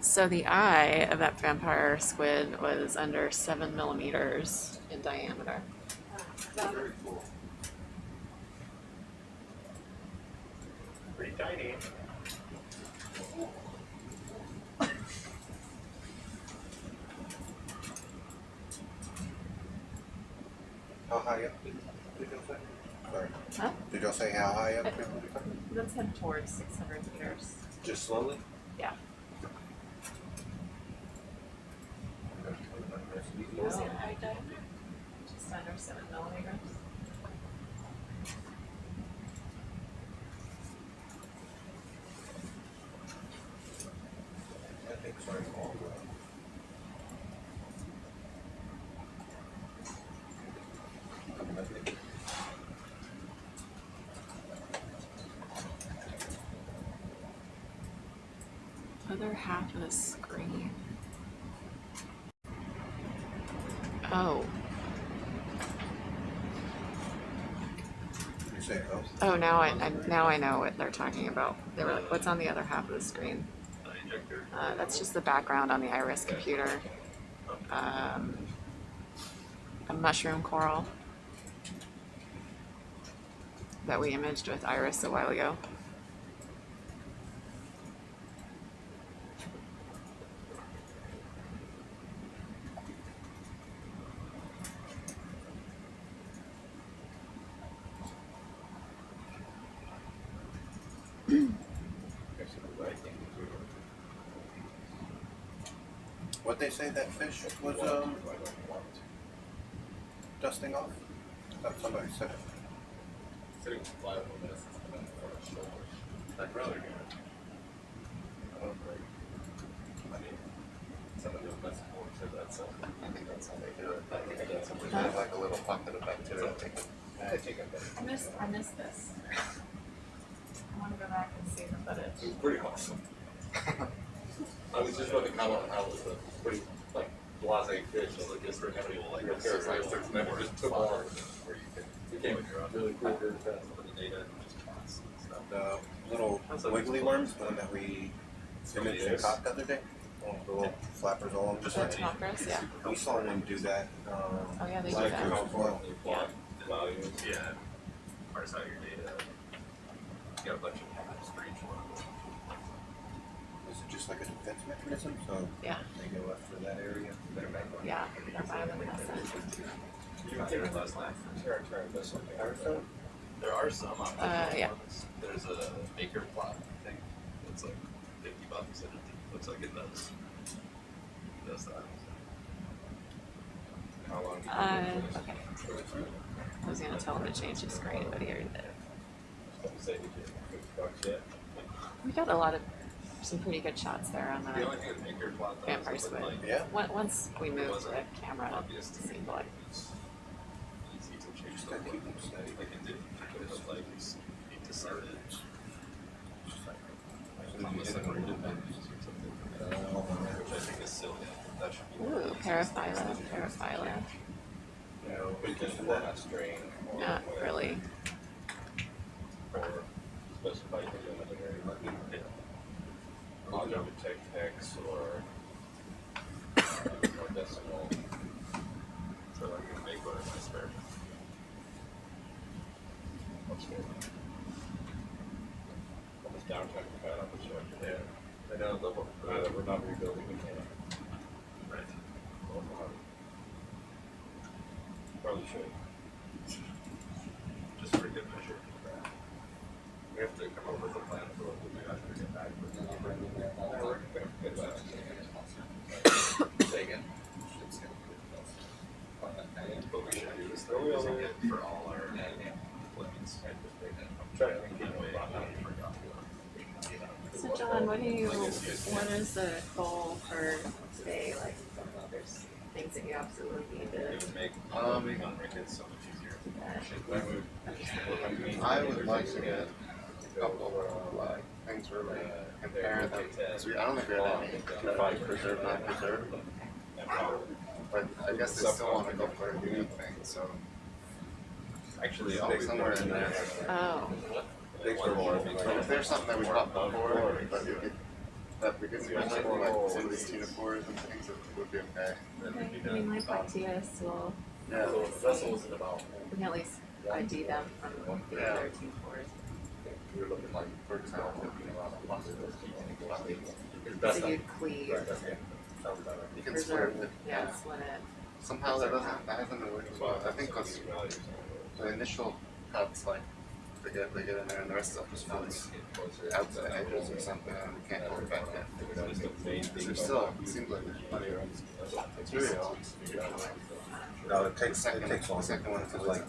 So the eye of that vampire squid was under 7 millimeters in diameter. Very cool. Pretty tiny. How high up did y'all say? Sorry. Huh? Did y'all say how high up? Let's head towards 600 meters. Just slowly? Yeah. What was the height diameter? Just under 7 millimeters. Other half of the screen. Oh. You say oh? Oh, now I know what they're talking about. They were like, "What's on the other half of the screen?" That's just the background on the Iris computer. A mushroom coral that we imaged with Iris a while ago. What they say that fish was dusting off? I thought somebody said it. Sitting flat on this, and then for a shoulder. Like really? I don't know. I mean, some of the best forms said that's how they do it. I think that's something There's like a little pocket of bacteria. I take it back. I missed this. I want to go back and see the footage. It was pretty awesome. I was just about to comment on how it was a pretty, like, blasé fish, so like, it's for kind of like a parasite, and then it just took on where you could, became really cool, very fast with the data, and just toss and stuff. The little wiggly worms, the one that we imaged and caught the other day. The little flappers all over. The toppers, yeah. We saw one do that. Oh yeah, they do last that. year as well. Yeah. Values, yeah. Parse out your data. You got a bunch of patterns for each one. Is it just like a defense mechanism? So Yeah. they go after that area. Better back on. Yeah, they're bioluminescent. You were there last night. Sure, this one. There are some on Yeah. There's a maker plot thing. It's like $50 and it looks like it does. It does that. How long? Okay. I was gonna tell him to change his screen, but he already did. Say we did $50 yet. We got some pretty good shots there on The the only thing with maker plot though vampire is it squid. like Yeah. Once we moved the camera, obvious it to me. seemed like It's easy to change Just the gotta keep them steady. like it did, but like it's need to start it. Almost like we're doing which I think is silly. That should be. ooh, paraphyla. You know, because of that strain or Not really. or specify auto detect X or decimal. So like you make what I spare. What's good? Almost downtime to cut up the show. Yeah. I know we're not rebuilding the camp. Right. Probably should. Just for good measure. We have to come up with a plan for what we do after we get back. Say again. What we should do is start using it for all our deployments. I'm trying to think of a way. So John, what is the goal for today? Like, there's things that you absolutely need It to. would make make it so much easier. I would like to get a couple of things where we compare them. Because I don't think we have any defined preserved, not preserved. But I guess they still want to go for a new thing, so Actually, something somewhere in there. Oh, If there's something that we caught before, but we didn't remember, like some of these ctenophores and things, it would be okay. okay. I mean, my Cortes will. Yeah. So the vessel wasn't about, We can at least ID them from the Yeah. 13 floors. we were looking like, for example, So you'd cleave, You can preserve, split it. yeah, split it. Somehow that hasn't been working well. I think because the initial cuts, like, they get in there and the rest of it just floats out to the edges or something and we can't hold it back in. There's still, it seems like it's really all. No, it The takes second one is like,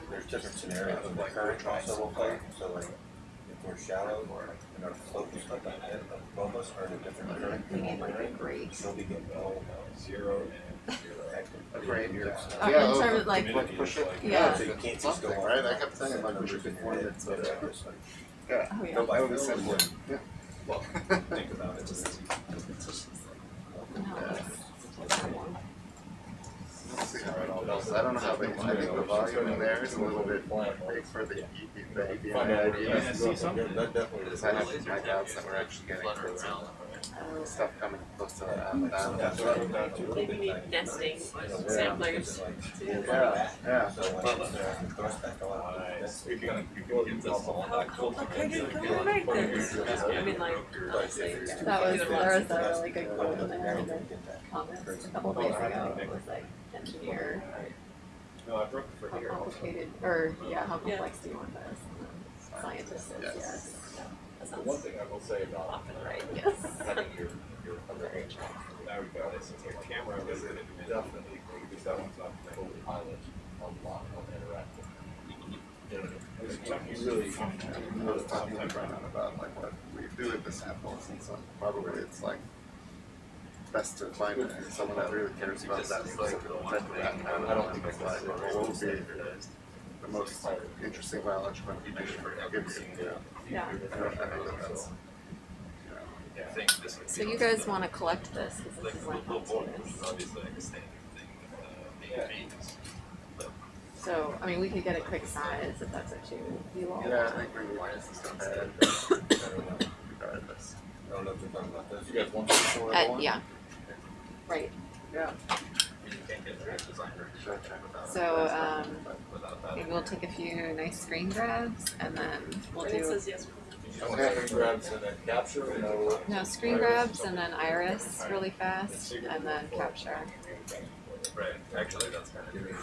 there's different scenarios. The current also will play. So like, we're shallow, and our slope is like that, above us are in a different current. We need like a grade. So we get all 0 and 0. A grade, years. In terms of like, like push it. Yeah. So you can't just Something, go right? I kept saying like we should conform it to. Yeah. oh yeah. Go by That would be feel. simple. Yeah. Well, think about it. Just and how it's that one. We'll see how it all goes. I don't know how big. I think the volume in there is a little bit big for the API idea. That definitely is. Because I have my doubts that we're actually getting towards stuff coming close to that. That's what I'm down to. Maybe need nesting samplers. Yeah, yeah. So when it's goes back a lot. Nice. You can get this all How complicated can we make this? I mean, like, honestly. That was, there was a really good quote in there in the comments a couple days ago. It was like, engineer, No, I broke it how for here. complicated, or yeah, how complex do you want this? And then scientist says yes. That The sounds one thing I will say about often right, yes. having your Very true. Now we've got this camera. is it definitely, because that one's not totally pilot, a lot of interactive. You know, you really, I was talking to Brennan about like what we do with the samples and so probably it's like best to find someone that really cares about that specific type of background. I don't think it's like what will be the most interesting biological information we're gives you. Yeah. I don't think that that's, you know, I think this would So you guys want to collect this, because this is my little home board is this. obviously like a standard thing with AVs. So, I mean, we could get a quick size if that's what you all yeah, I want. think we need this stuff ahead. Regardless. I don't know if you're talking about this. you guys want to show everyone? Yeah. Right. Yeah. You can't get the design Sure, check it out. So, without that. maybe we'll take a few nice screen grabs, and then we'll And it do, says yes. Okay, grabs and then capture, and then no, screen grabs, and then iris really fast, and then capture. Right, actually that's kind of good.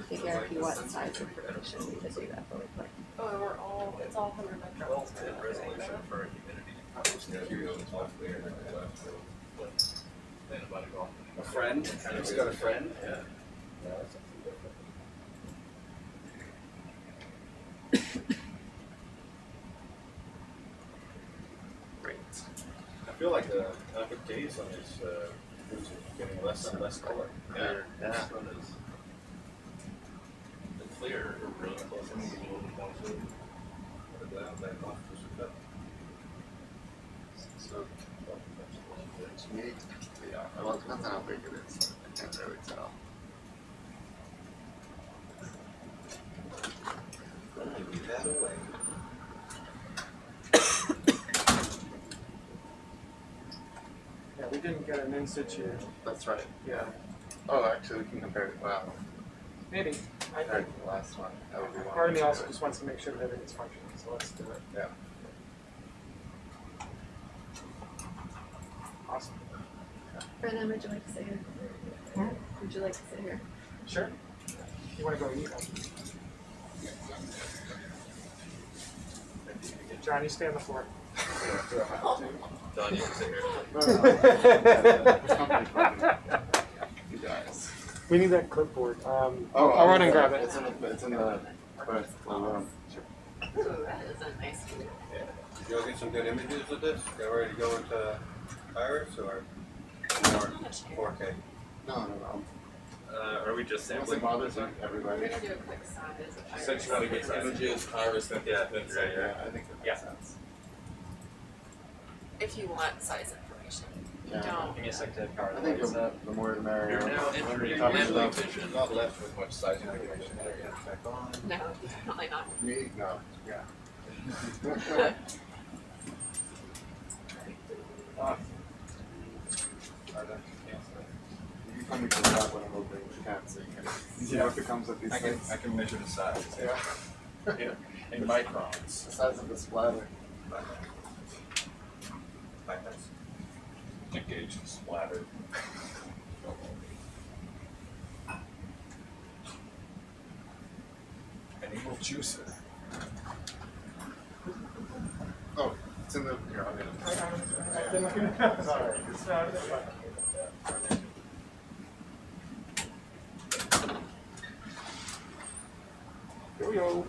Figure if you want size information, we could do that really quick. Oh, and we're all, it's all 100 Well, microns. good resolution for humidity. a friend, he's got a friend. Yeah. Great. I feel like the traffic days on this is getting less and less color. Yeah. This one is. The clear, really close, and a little bit more to. So, to me, yeah, well, it depends on how big it is. I can't really tell. Yeah, we didn't get an in situ. That's right. Yeah, Oh, actually, we can compare it. Wow. maybe. I Compared think to the last one. That would be one. part of me also just wants to make sure that everything's functioning, so let's do it. Yeah. Awesome. Brennan, would you like to sit here? Would you like to sit here? Sure. You want to go eat? John, you stay on the floor. Don, you can sit here. You guys. We need that clipboard. Oh, I'll run and grab it. It's in the first room. Ooh, that is a nice view. You'll get some good images of this? They're ready to go into iris or more 4K? No. Are we just Once it sampling? bothers We're everybody. gonna do a quick size. She said she wanted to get images, iris, then Yeah, then right, Yeah, I think that makes sense. If you want size information. You Yeah. don't. Give me a second to power I the think lights up. the more the merrier. You're now When entering we talk land about vision, not left with much size information. Back on. No, definitely not. me, no, yeah. You can come to the top when I'm open, you can't, so you can see what becomes of these things. I can measure the size. Yeah. In microns. The size of the splatter. To gauge the splatter. And he will juice it. Oh, it's in the, here, I'll get it. Sorry. It's not. Here we go.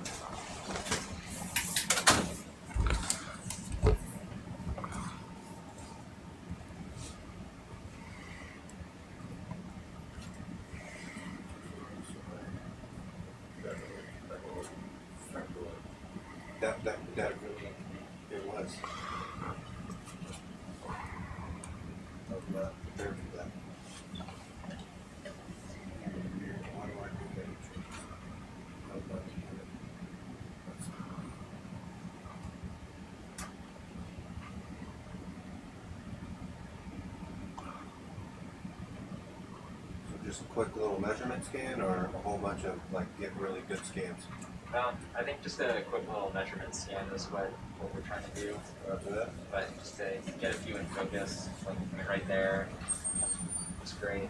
Just a quick little measurement scan, or a whole bunch of like get really good scans? I think just a quick little measurement scan is what we're trying to do. After that, But just to get a few in focus, like right there, it's great.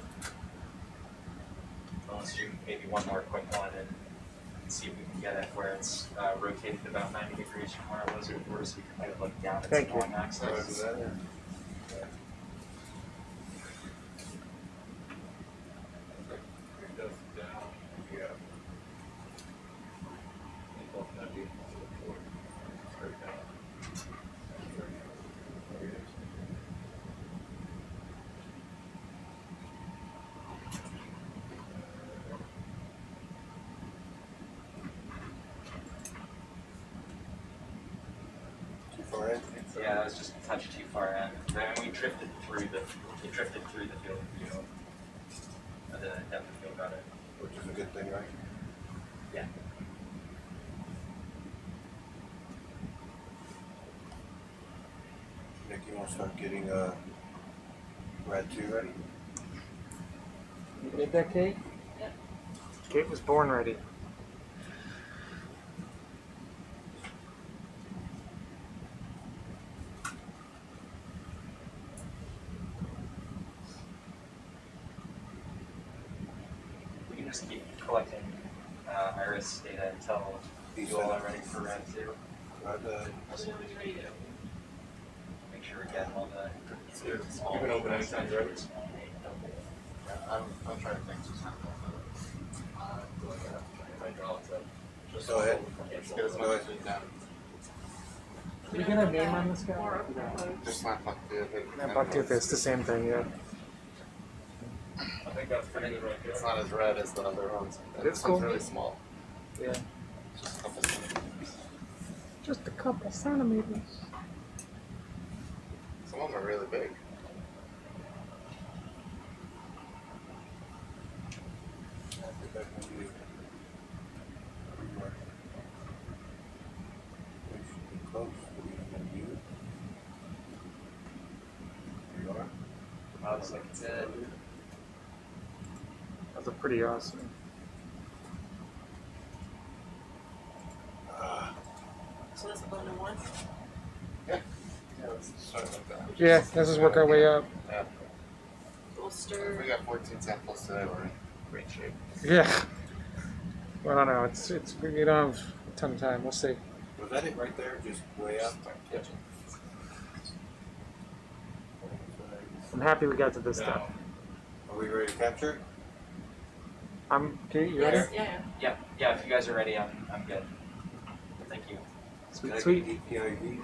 Let's do maybe one more quick one and see if we can get it where it's rotated about 90 degrees from where our lizard were, so we can kind of look down at Thank some you. long axis. too far in? Yeah, that was just a touch too far in. Then we drifted through the field of view. The depth of field got it. Which is a good thing, right? Yeah. Nick, you want to start getting Rad 2 ready? You made that, Kate? Yep. Kate was born ready. We can just keep collecting iris data until you all are ready for Red 2. Make sure we're getting all the You can open anytime, right? I'm trying to think. Just go ahead. Let's get as much as we can. Did we get a name on this guy? Just not fuck the Yeah, bucktooth, it's the same thing, yeah. I think that's pretty good right there. It's not as red as the other ones. It's This cool. one's really small. Yeah. Just a couple centimeters. Just a couple centimeters. Some of them are really big. looks like it's it. Those are pretty awesome. So that's a bone in one. Yeah, let's start like that. Yeah, let's just work our way up. Yeah. We'll stir. We got 14 samples today. We're in great shape. Yeah. Well, I don't know. It's we don't have a ton of time. We'll see. Was that it right there? Just way up? Yep. I'm happy we got to this No. stuff. Are we ready to capture it? Kate, you ready? Yes, yeah. Yeah, if you guys are ready, I'm good. Thank you. Sweet, sweet. DPIV.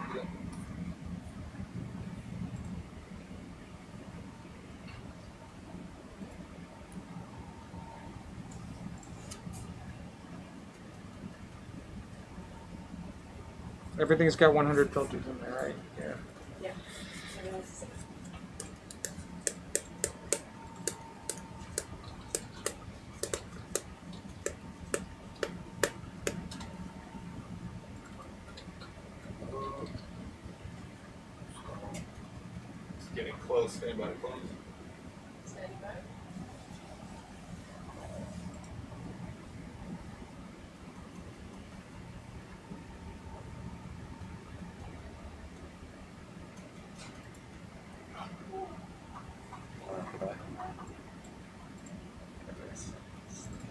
Everything's got 100 filters in there, right? Yeah. Yeah. Everyone's the same. It's getting close. Anybody close? Standing by.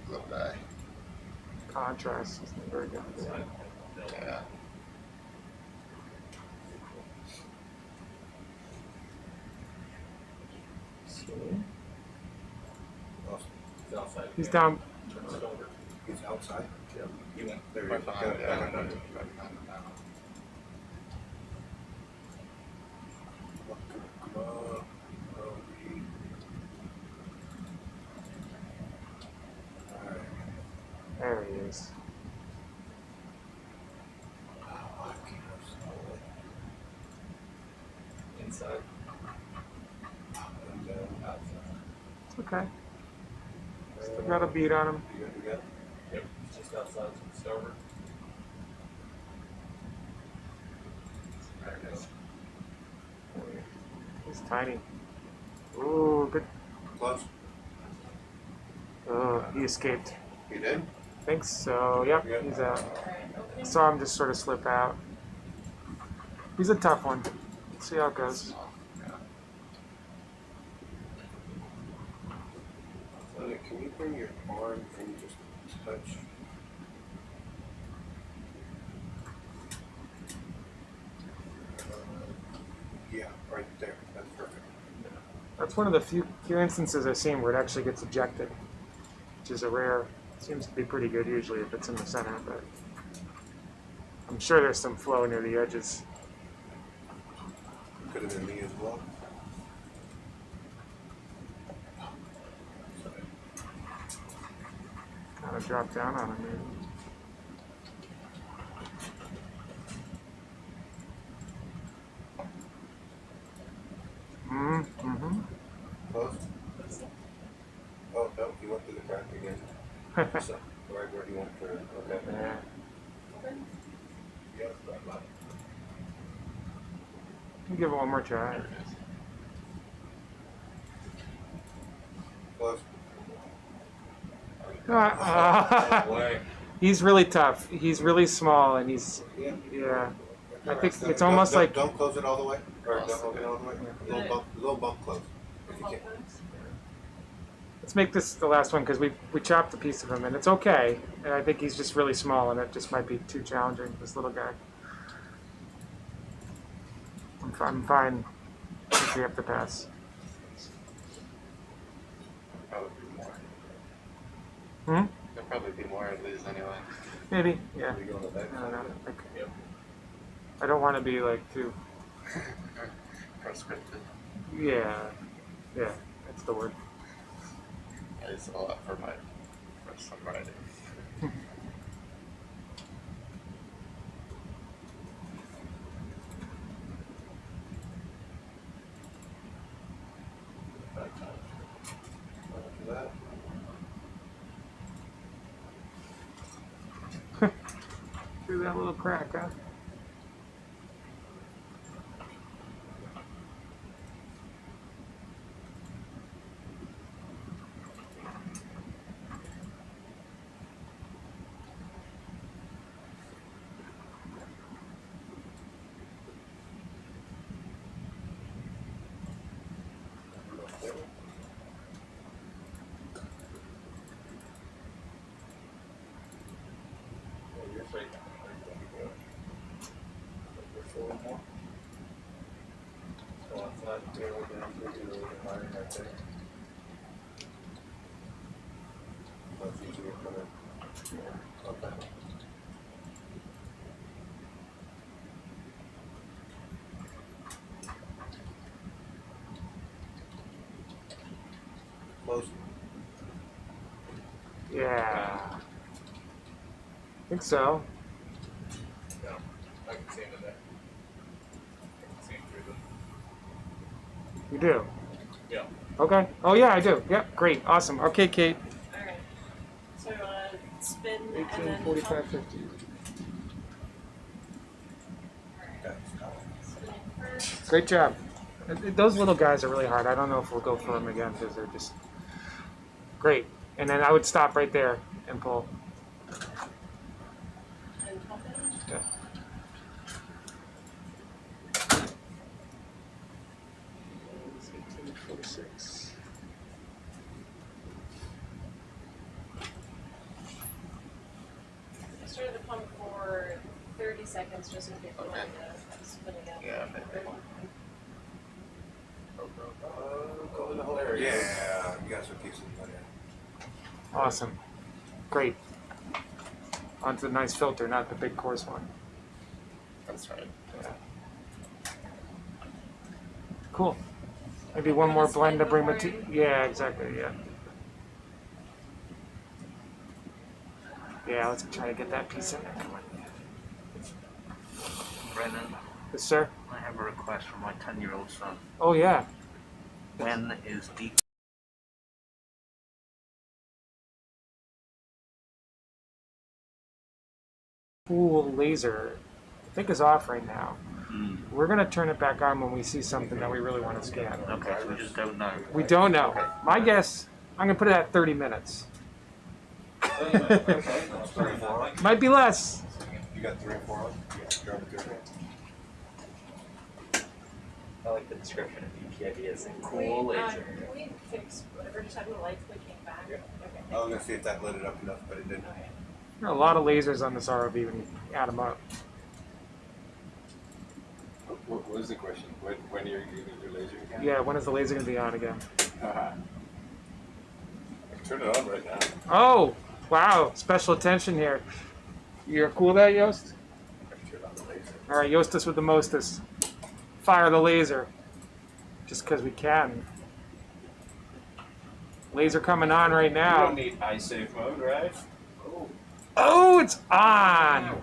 Little guy. Contrast is very good. Yeah. It's outside. He's down. He's outside. Yep. He went there. Right behind the Back mountain. under. Right behind the mountain. Come on. ROV. Alright. There he is. Inside. And outside. It's okay. Still got a beat on him. You got it? Yep. It's just outside some starboard. There it is. He's tiny. Ooh, good. Close. Oh, he escaped. You did? Thanks. So, yep, he's out. Saw him just sort of slip out. He's a tough one. Let's see how it goes. Can you bring your arm and just touch? Yeah, right there. That's perfect. That's one of the few instances I've seen where it actually gets ejected, which is a rare. Seems to be pretty good usually if it's in the center, but I'm sure there's some flow near the edges. Could have been me as well. Kind of drop down on him, maybe. Mm-hmm. Close? Oh, no, he went through the crack again. So, right where he went through. Okay. Yeah. Yeah, right by. Give it one more try. Close. He's really tough. He's really small, and he's Yeah. yeah. I think So it's almost like don't close it all the way, or don't open it all the way. Little bump close. If you can. let's make this the last one because we chopped a piece of him, and it's okay. And I think he's just really small, and it just might be too challenging. This little guy. I'm fine. I think we have to pass. Probably be more. Hmm? There'll probably be more of these anyway. Maybe. Yeah. We go on the back I don't know. side. Like, I don't want to be like too. Proscriptive. Yeah. Yeah. That's the word. It's a lot for my first time riding. After that. Through that little crack, huh? Close. Yeah. I think so. Yeah, I can see him in there. I can see him through them. You do? Yeah. Okay. Oh, yeah, I do. Yep. Great. Awesome. Okay, Kate. Alright. So spin and then 1845 50. spin first. Great job. Those little guys are really hard. I don't know if we'll go for them again because they're just great. And then I would stop right there and pull. And pump it. Yeah. It's 1846. I started the pump for 30 seconds just in case you wanted to spin again. Yeah, Go in the whole area. Yeah, you guys are decent. Awesome. Great. Onto the nice filter, not the big coarse one. That's right. Cool. Maybe one more blend to bring the yeah, exactly, yeah. Yeah, let's try to get that piece in there. Brennan, Yes, sir. I have a request from my 10-year-old son. Oh, yeah. When is deep Pool laser, I think, is off right now. Hmm. We're going to turn it back on when we see something that we really want to scan. Okay, so we just don't know. We don't know. My guess, I'm going to put it at 30 minutes. That's 3 and 4 on. Might be less. You got 3 and 4 on? Yeah, you're on the 3. I like the description of UPID as a Can cool we, laser. Can we fix whatever just happened to the lights when we came back? Yeah. Okay. I was gonna see if that lit it up enough, but it didn't. Okay. There are a lot of lasers on this ROV when you add them up. What was the question? When are you using your laser again? Yeah, when is the laser going to be on again? I can turn it on right now. Oh, wow. Special attention here. You're cool with that, Yost? I can turn on the laser. All right, Yostus with the mostest. Fire the laser. Just because we can. Laser coming on right You now. don't need eye safe mode, right? Oh, it's on!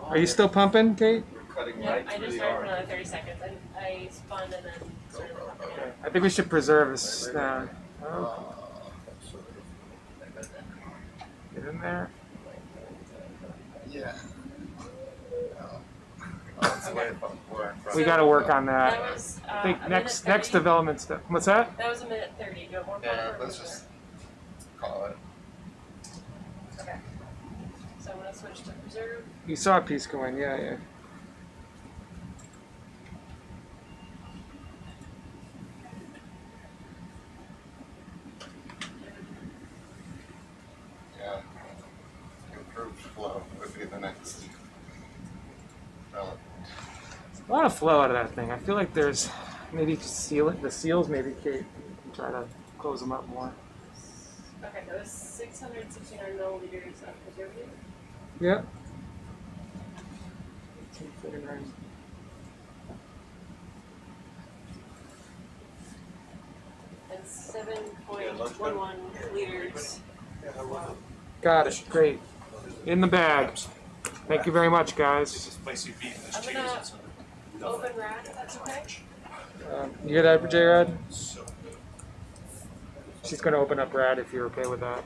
Are you still pumping, Kate? We're cutting Yeah, right I through just the started for arm. another 30 seconds. I spun and then started pumping it. I think we should preserve this. Oh, get in there. Yeah. We got to work on That that. was I think a next minute next 30. development step. What's that? That was a minute 30. Do you want more Yeah, pump or let's more? just call it. Okay. So I'm gonna switch to preserve. You saw a piece going. Yeah, yeah. Yeah. Improved flow would be the next relevant. A lot of flow out of that thing. I feel like there's maybe seal it. The seals, maybe Kate can try to close them up more. Okay, that was 669 milliliters of preservative. Yep. 1849. And 7.11 liters. Got it. Great. In the bag. Thank you very much, guys. I'm gonna open rack, if that's okay? You hear that, J-Rod? She's going to open up Rad if you're okay with that.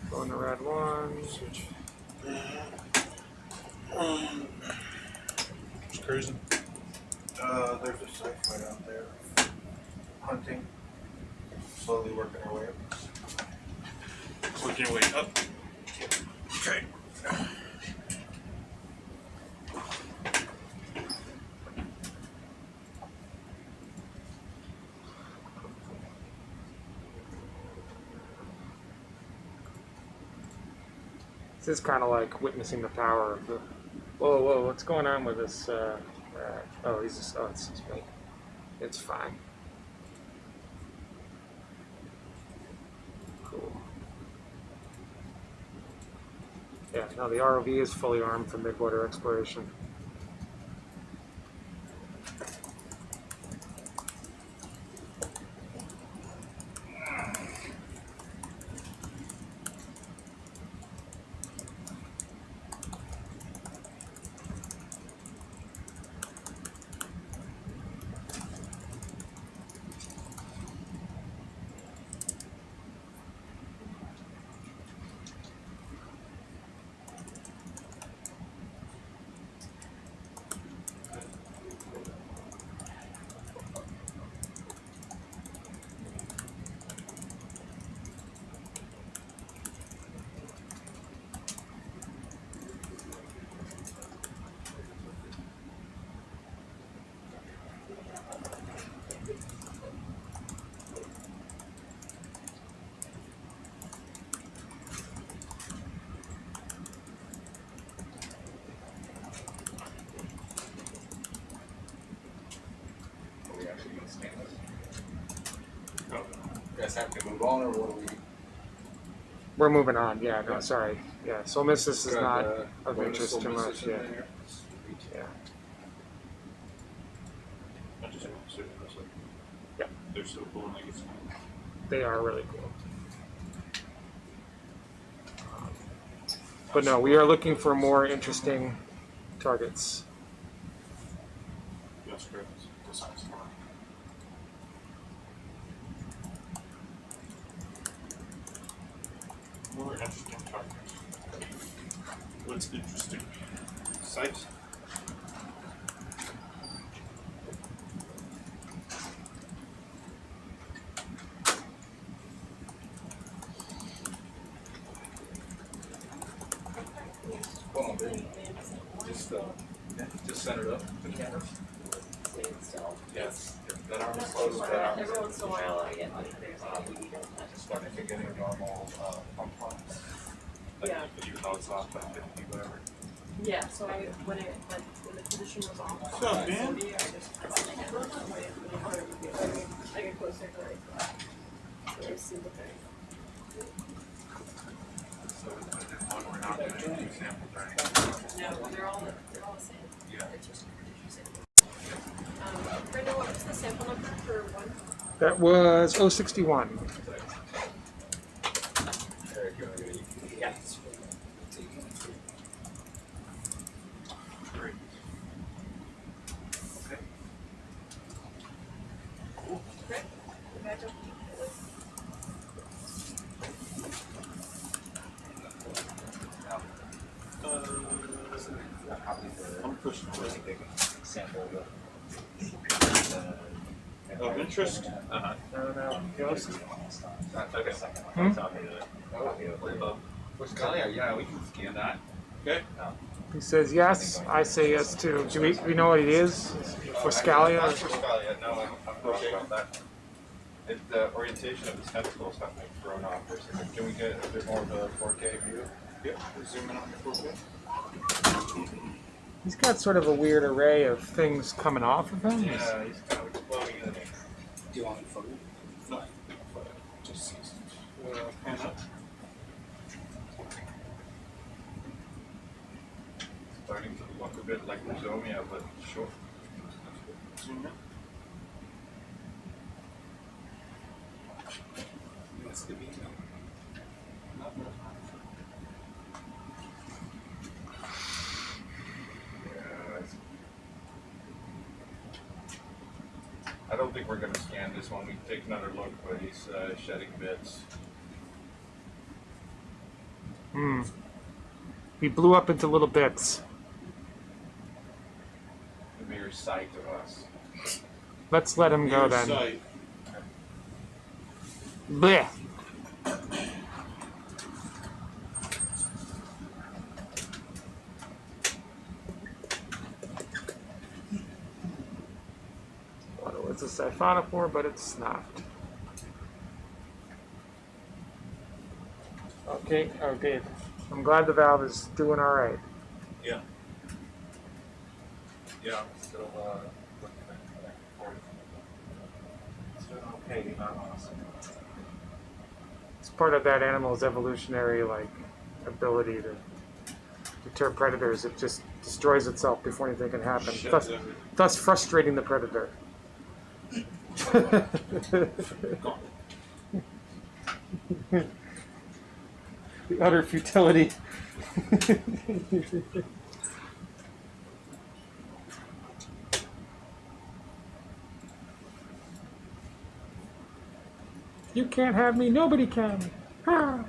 Go into Rad 1. Just cruising. There's a site right out there. Hunting. Slowly working our way up. Working your way up. Okay. This is kind of like witnessing the power of the. Whoa, whoa! What's going on with this? Oh, he's just. Oh, it's me. It's fine. Cool. Yeah. No, the ROV is fully armed for midwater exploration. You guys have to move on, or what do we? We're moving on. Yeah. No, sorry. Yeah. Solstice is Got, not bonus of interest too much. solstice in Yeah. there. Yeah. I just want to say this, like, Yeah. they're so cool and I get some. They are really cool. But no, we are looking for more interesting targets. That's great. This sounds fun. More interesting targets. What's interesting? Sites? still. Yes, that arm is That's close fine. down. Every once in a while I get like there's a DVD that Just starting to get a normal pump pumps. Like Yeah. you know it's off by 50, whatever. yeah, so when the condition was off What's up, man? 40, I just I get closer to like I see the thing. So one we're not doing two samples or anything. No, they're all the same. Yeah. It's just Brenda, what was the sample number for one? That was 061. Yeah. Great. Okay. Cool. Great. Imagine. I'm pushing for Really big sample of Of interest? No, Ghost. Okay. Hmm? For Scalia, yeah, we can scan that. Okay. He says yes. I say yes too. Do we know what it is? For Scalia? Not for Scalia, no, I'm okay with that. The orientation of his tentacles have been thrown off for a second. Can we get a bit more of a 4K view? Yep, zoom in on the 4K. He's got sort of a weird array of things coming off of him. Yeah, he's kind of exploding in the mix. Do you want a photo? No, just pan up. Starting to look a bit like Rhizomia, but short. Zoom in. That's the detail. Not much. I don't think we're going to scan this one. We can take another look, but he's shedding bits. He blew up into little bits. The mere sight of us. Let's let him go Near then. sight. Blech. It's a siphonophore, but it's not. Okay, okay. I'm glad the valve is doing all right. Yeah. Yeah, I'm still looking at that. It's doing okay, not awesome. It's part of that animal's evolutionary ability to deter predators. It just destroys itself before anything can happen, Sheds everything. thus frustrating the predator. The utter futility. You can't have me, nobody can. Ah.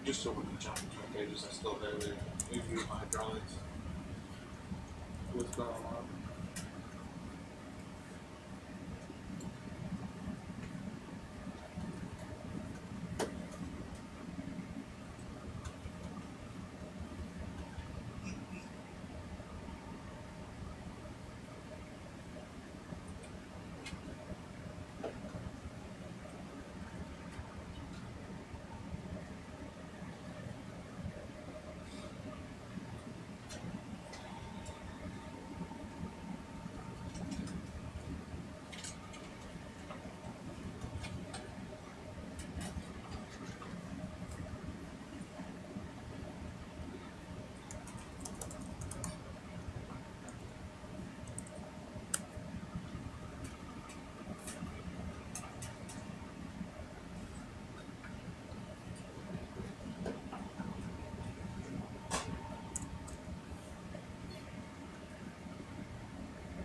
Just so we can jump between pages, I still have a review of my hydraulics. What's going on?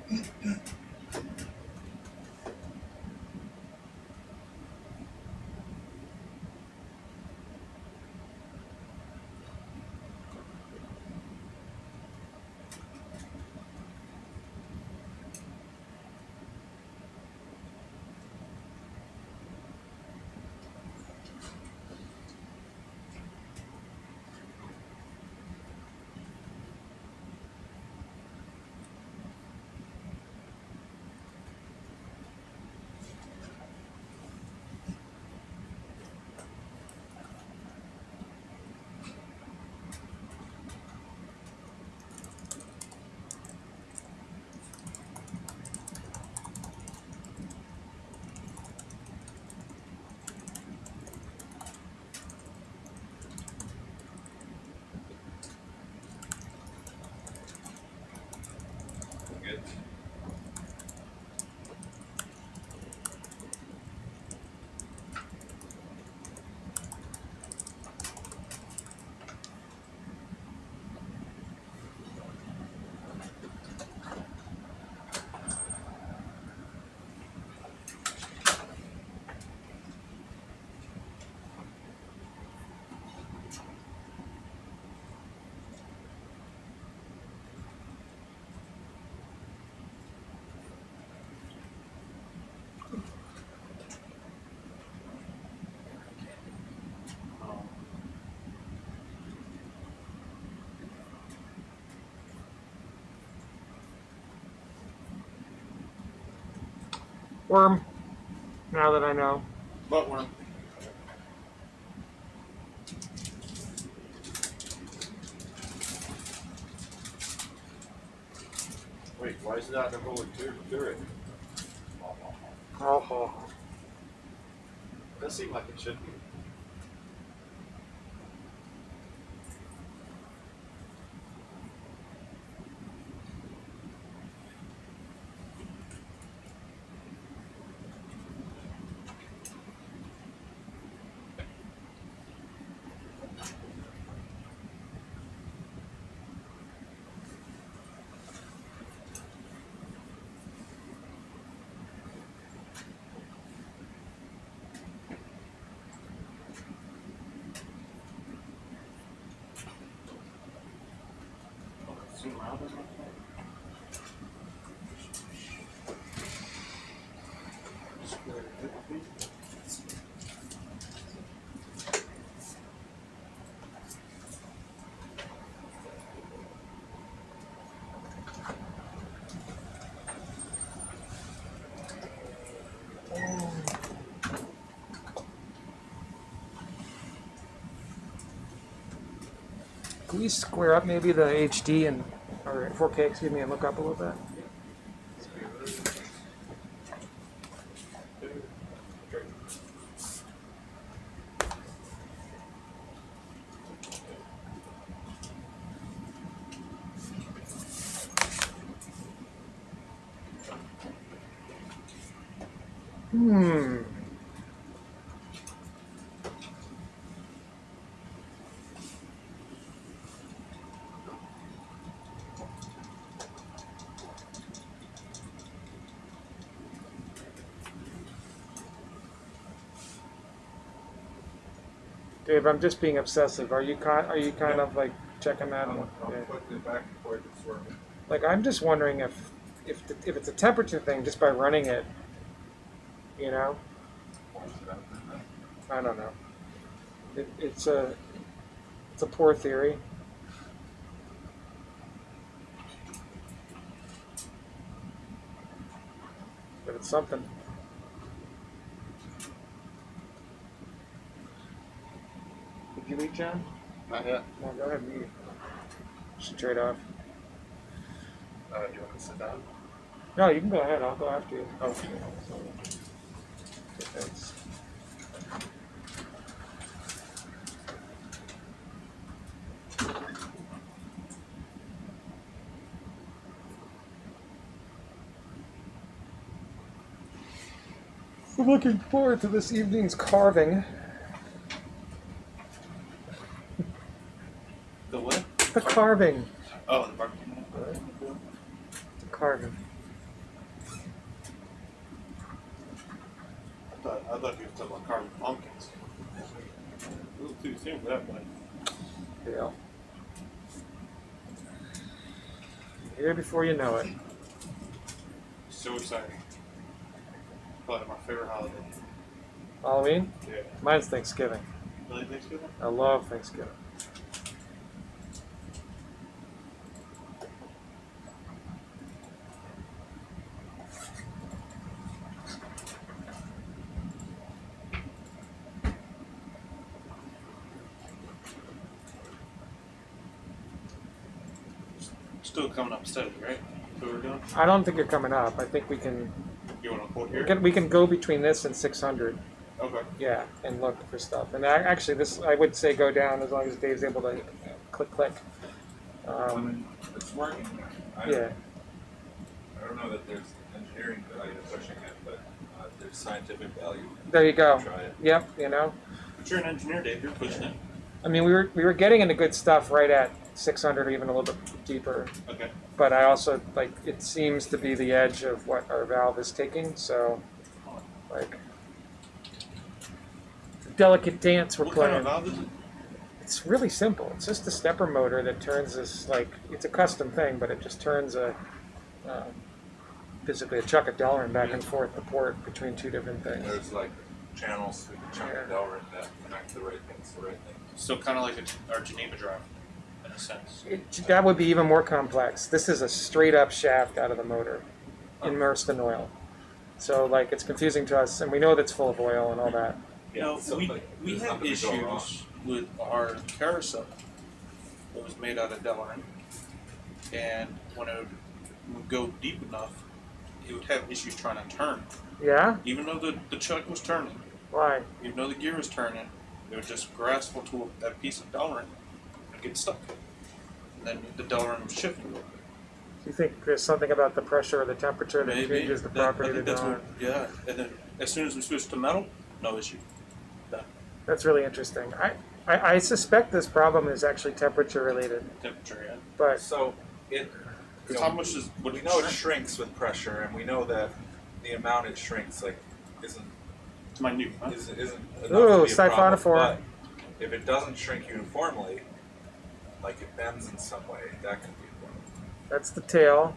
Good. Worm. Now that I know. But worm. Wait, why is it not going through it? Oh. Does seem like it should be. Zoom out as much. Can we square up maybe the HD and or 4K, excuse me, and look up a little bit? Dave, I'm just being obsessive. Are you kind of like checking that? I'm Yeah. putting it back and forth. It's working. Like I'm just wondering if it's a temperature thing just by running it, you know? I don't know. It's a poor theory. But it's something. Did you eat, John? Not yet. No, go ahead and eat. Should trade off. Do you want to sit down? No, you can go ahead. I'll go after you. Oh, okay. Thanks. I'm looking forward to this evening's carving. The what? The carving. Oh, the barbecue. The carving. thought you were talking about carving pumpkins. A little too soon for that, but Yeah. Here before you know it. so exciting. Probably my favorite holiday. Halloween? Yeah. Mine's Thanksgiving. Really Thanksgiving? I love Thanksgiving. Still coming up steady, right? That's what we're doing? I don't think you're coming up. I think we can You want to quote here? we can go between this and 600. Okay. Yeah, and look for stuff. And actually, this I would say go down as long as Dave's able to click. It's working. Yeah. I don't know that there's engineering value to pushing it, but there's scientific value. There you go. Try it. Yep. You know. But you're an engineer, Dave. You're pushing it. I mean, we were getting into good stuff right at 600 or even a little bit deeper. Okay. But I also like it seems to be the edge of what our valve is taking. So, like, it's a delicate dance we're What playing. kind of valve is it? It's really simple. It's just a stepper motor that turns this, like, it's a custom thing, but it just turns basically a chuck of Delrin back and forth the port between two different things. There's like channels through the chunk of Delrin that connect the right things to the right things. So kind of like our Geneva drive, in a sense. That would be even more complex. This is a straight up shaft out of the motor, immersed in oil. So, like, it's confusing to us, and we know that's full of oil and all that. You know, So, we like, had there's nothing to go wrong. issues with our carousel that was made out of Delrin, and when it would go deep enough, it would have issues trying to turn. Yeah? Even though the chuck was turning, Why? even though the gear was turning, it would just grasp onto that piece of Delrin and get stuck. And then the Delrin would shift a little bit. Do you think there's something about the pressure or the temperature that changes the property I of think the that's Delrin? what, yeah. And then as soon as we switched to metal, no issue. Done. That's really interesting. I suspect this problem is actually temperature related, Temperature, yeah. but So it. Because how much is what We know it shrinks with pressure, and we know that the amount it shrinks isn't It's minute, huh? enough Ooh, to be a problem. siphonophore. But if it doesn't shrink uniformly, like it bends in some way, that could be a problem. that's the tail.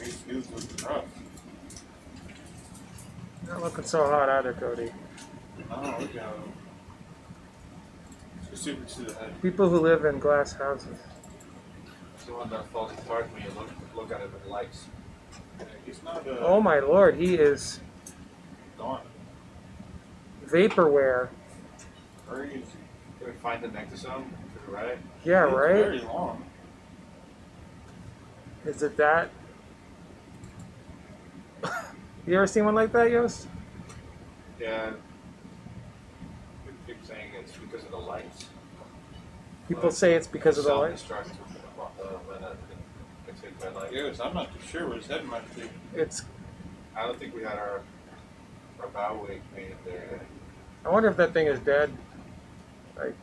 He's looking rough. Not looking so hot either, Cody. Oh, look at him. It's super to the head. People who live in glass houses. It's the one that falls apart when you look at it with lights. He's not Oh my lord, he is gone. vaporware. Crazy. Can we find the nectosome to the right? Yeah, It's right? very long. Is it that? You ever seen one like that, Yost? Yeah. We keep saying it's because of the lights. People say it's because of the light. Self-destruct when it gets hit by light. Yes, I'm not too sure what his head might be. It's. I don't think we had our bow wing painted there yet. I wonder if that thing is dead. Like,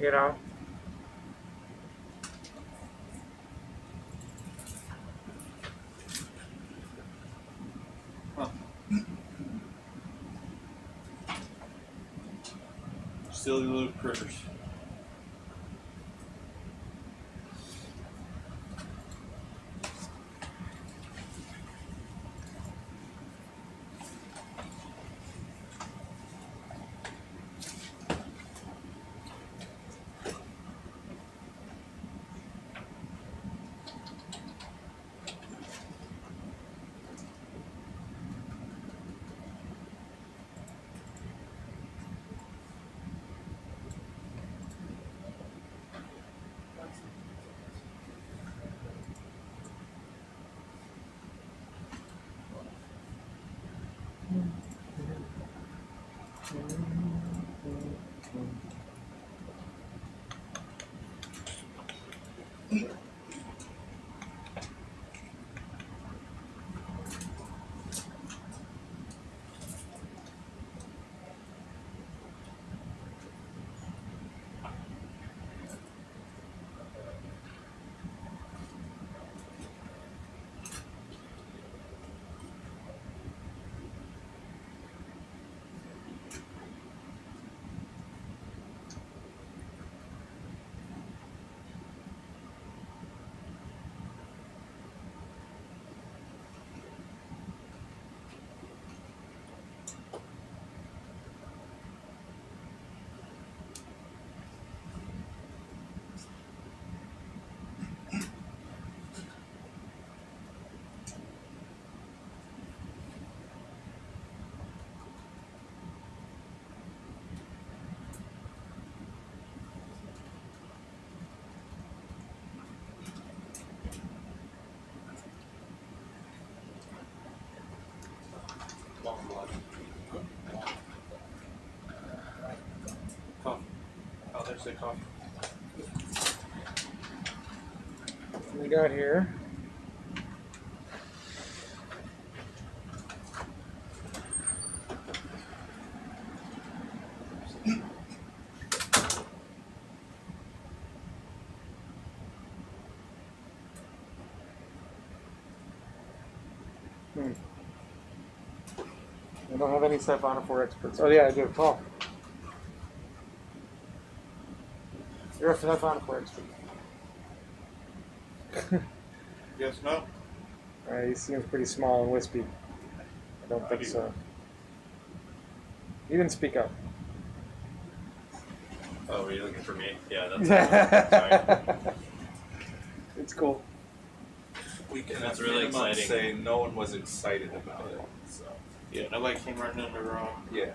you know. Silly little critters. Actually, coffee. What we got here? I don't have any Fathomnet experts. Oh yeah, I do. Paul. You're a Fathomnet expert. Yes, no? He seems pretty small and wispy. I don't think so. You didn't speak up. Oh, were you looking for me? Yeah, that's sorry. It's cool. We can That's at really minimum exciting. say no one was excited about it. So Yeah, nobody came running in the room. yeah.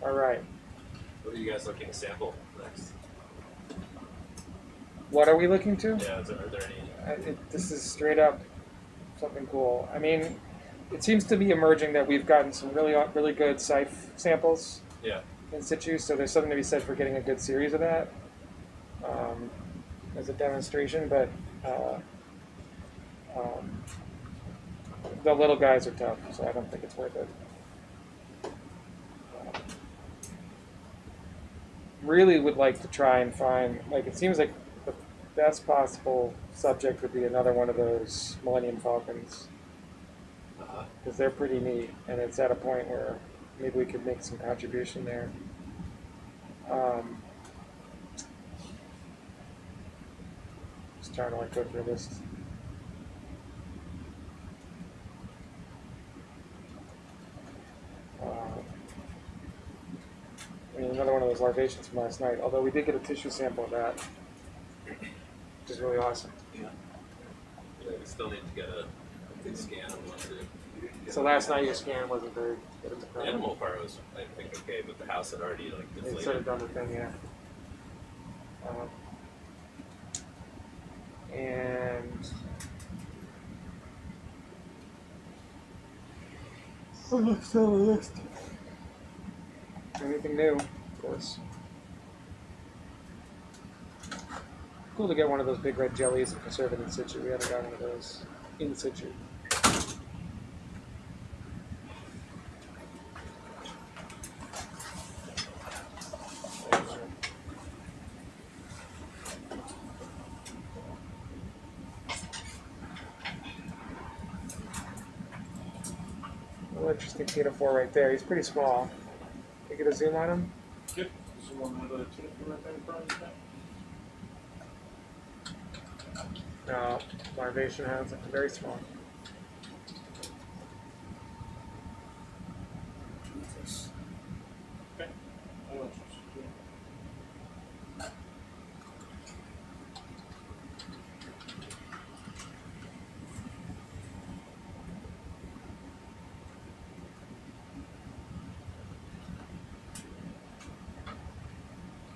All right. What are you guys looking to sample next? What are we looking to? Yeah, are there any? This is straight up something cool. I mean, it seems to be emerging that we've gotten some really good scythe samples Yeah. in situ, so there's something to be said for getting a good series of that as a demonstration, but the little guys are tough, so I don't think it's worth it. Really would like to try and find, like, it seems like the best possible subject would be another one of those Millennium Falcons, because they're pretty neat, and it's at a point where maybe we could make some contribution there. Just trying to like go through this. I mean, another one of those larvations from last night, although we did get a tissue sample of that, which is really awesome. Yeah, we still need to get a good scan of one too. So last night your scan wasn't very good at the The problem. animal part was, I think, okay, but the house had already like They sort of deflated. done the thing, yeah. And still a list. Anything new, of course. Cool to get one of those big red jellies and preserve it in situ. We haven't got one of those in situ. Oh, interesting Ctenophore right there. He's pretty small. Can you get a zoom on him? Yep. Is the one with the tuna right there in front of you? No, larvation hands, very small. Okay. I know what you're doing.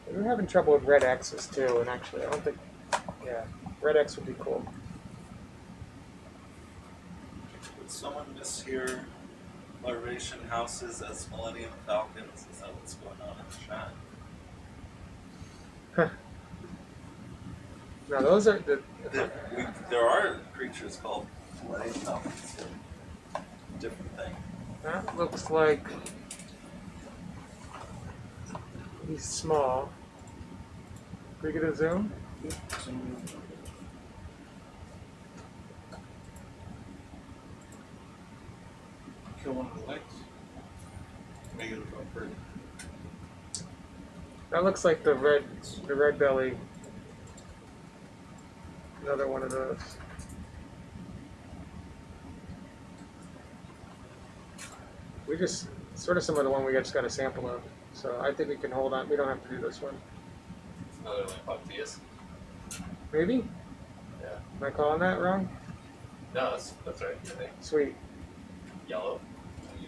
We were having trouble with red X's too, and actually, I don't think, yeah, red X would be cool. Would someone mishear larvation houses as Millennium Falcons? Is that what's going on in the chat? No, those are the. There are creatures called Millennium Falcons. Different thing. That looks like he's small. Can we get a zoom? Kill one of the legs. Make it look pretty. That looks like the red belly. Another one of those. We just sort of similar to one we just got a sample of. So I think we can hold on. We don't have to do this one. Another Lampoptius. Maybe? Yeah. Am I calling that wrong? No, that's right. I think Sweet. yellow.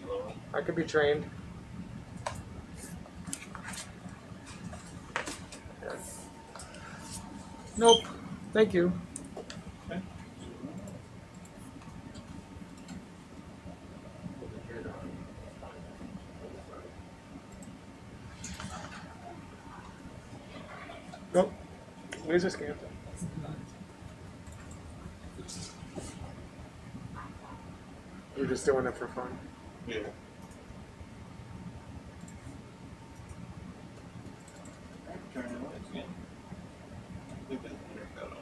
Yellow one. I could be trained. Nope. Thank you. Okay. Nope. Laser scan. We're just doing it for fun. Yeah. Turn it on again. Leave that haircut on.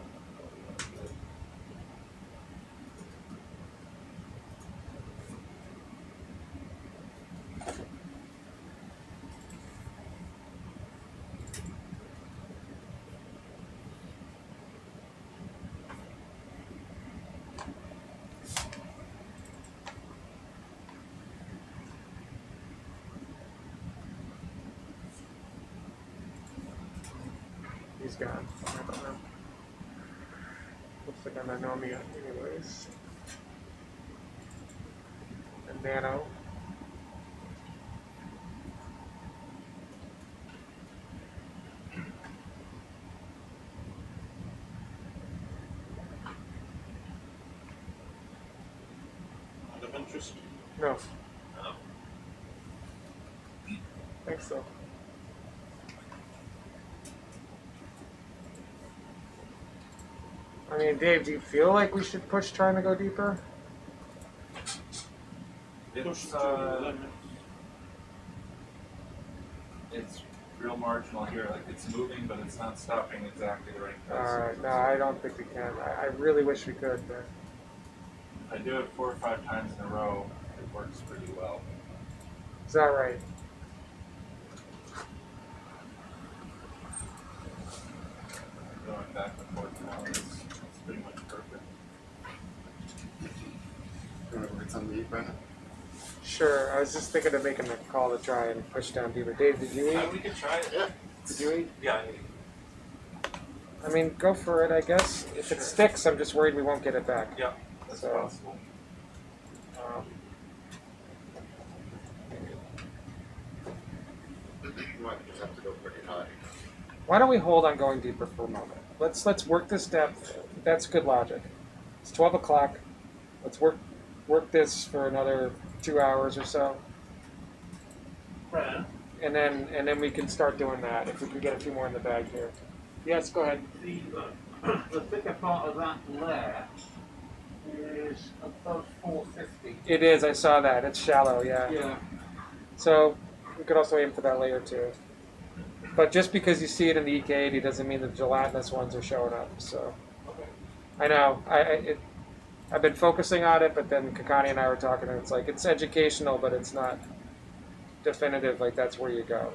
He's gone. I don't know. Looks like I'm not knowing me anyways. And Nano. Out of interest. No. Oh. Thanks so. I mean, Dave, do you feel like we should push trying to go deeper? It's it's real marginal here. Like it's moving, but it's not stopping exactly the right place. Alright, no, I don't think we can. I really wish we could, but If I do it 4 or 5 times in a row, it works pretty well. is that right? Going back and forth now, it's pretty much perfect. It's on the Brennan. Sure, I was just thinking of making a call to try and push down deeper. Dave, did you eat? We could try it. Yeah. Did you eat? Yeah. I mean, go for it, I guess. If it sticks, I'm just worried we won't get it back. Yeah, that's So, possible. You might just have to go pretty high. Why don't we hold on going deeper for a moment? Let's work this depth. That's good logic. It's 12 o'clock. Let's work this for another 2 hours or so. Brad, And then we can start doing that if we can get a few more in the bag here. Yes, go ahead. the thicker part of that layer is above 450. It is. I saw that. It's shallow. Yeah. Yeah. So we could also aim for that layer too. But just because you see it in the EK80 doesn't mean the gelatinous ones are showing up. So I know. I've been focusing on it, but then Kakani and I were talking, and it's like it's educational, but it's not definitive. Like that's where you go.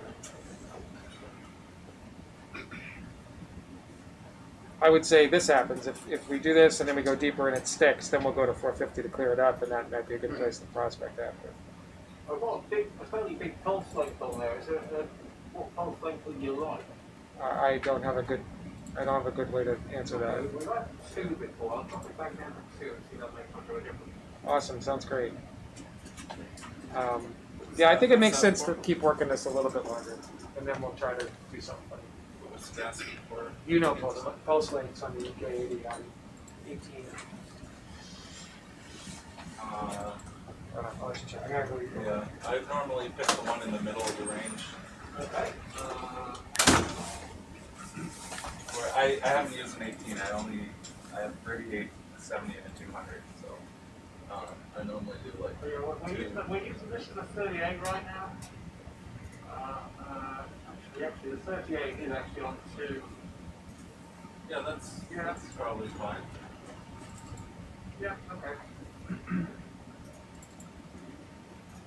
I would say this happens if we do this and then we go deeper and it sticks, then we'll go to 450 to clear it up, and that might be a good place to prospect after. I've got a fairly big pulse length on there. Is it what pulse length would you like? I don't have a good way to answer that. We've had 2 before. I'll drop it back down to 2 and see if that makes much of a difference. Awesome, sounds great. Yeah, I think it makes sense to keep working this a little bit longer, and then we'll try to do something funny. What was it asking for? You know pulse lengths on the EK80 on 18. I'll let you check. I gotta go eat. Yeah, I normally pick the one in the middle of the range. Okay. Where I haven't used an 18. I have 38, 70, and a 200. So I normally do like We're using this in the 38 right now. Actually, the 38 is actually on 2. Yeah, that's probably fine. Yeah, okay.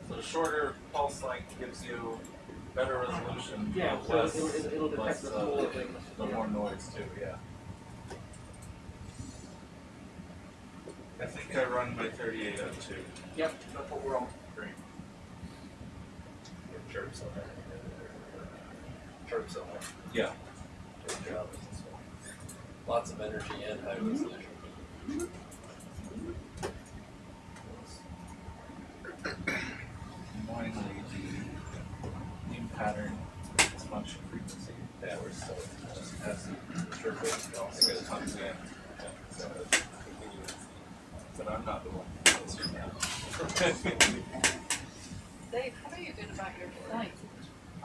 So shorter pulse length gives you better resolution. Yeah, but so less, it'll detect less, the smaller things. the more noise too. Yeah. I think I run by 38 out 2. Yep, that's what we're on. Great. Chirps on there. Chirps on there. Yeah. Good job. Lots of energy and high resolution. Annoyingly, the beam pattern is function frequency. Yeah, we're so Has chirping also goes tons in. So, but I'm not the one that's here now. Dave, how are you doing about your flight?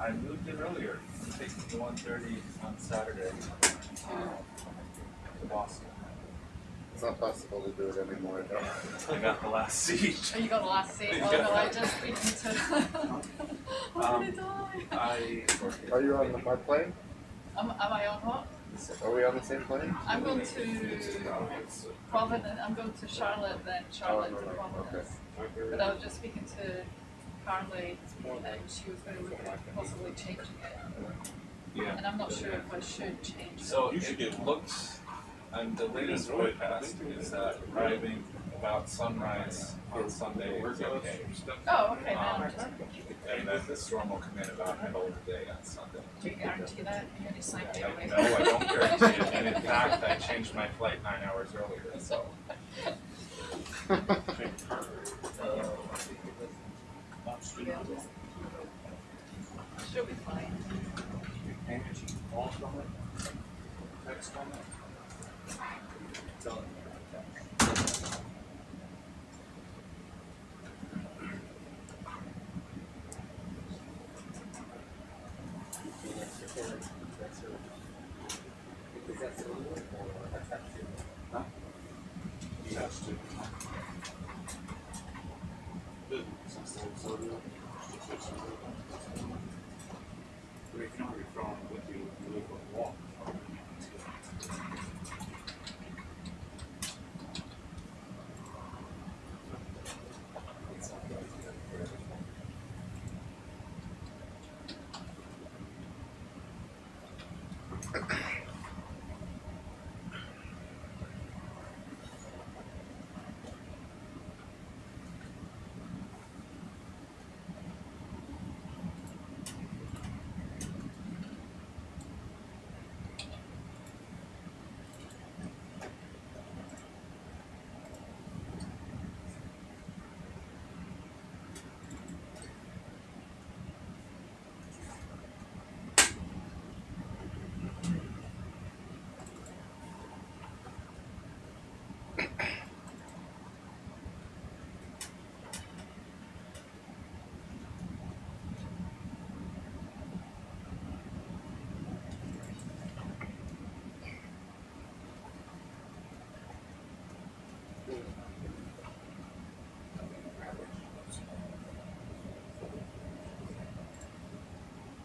I moved in earlier. It takes me to 1:30 on Saturday to Boston. It's not possible to do it anymore though. I got the last seat. Oh, you got the last seat? Oh no, I just beat into. I'm gonna die. Are you on my plane? Am I on what? Are we on the same plane? I'm going to Providence. I'm going to Charlotte, then Charlotte to Providence. But I was just speaking to Carly, and she was going to look at possibly changing it. Yeah. And I'm not sure if I should change it. So it looks, and the latest forecast is that arriving about sunrise on Sunday is okay. Oh, okay, then I'm just. And then the storm will come in about middle of the day on Sunday. Do you guarantee that? You only signed it away. No, I don't guarantee it. And in fact, I changed my flight 9 hours earlier, so. She'll be fine.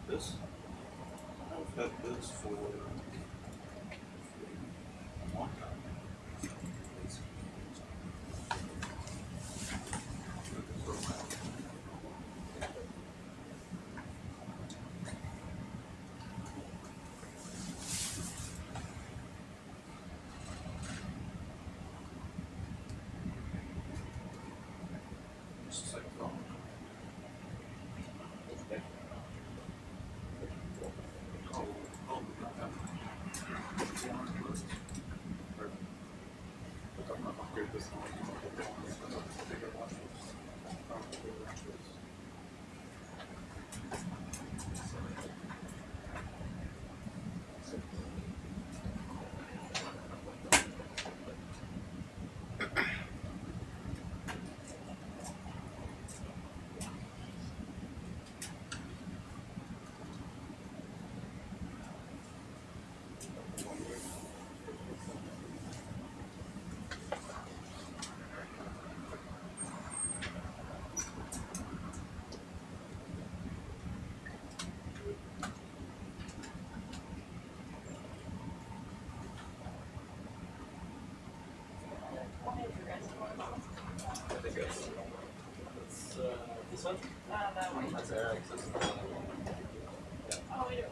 This? I've had this for a long time. It's just like a phone. I think it's this one? That one. That's Eric's. Oh, we do.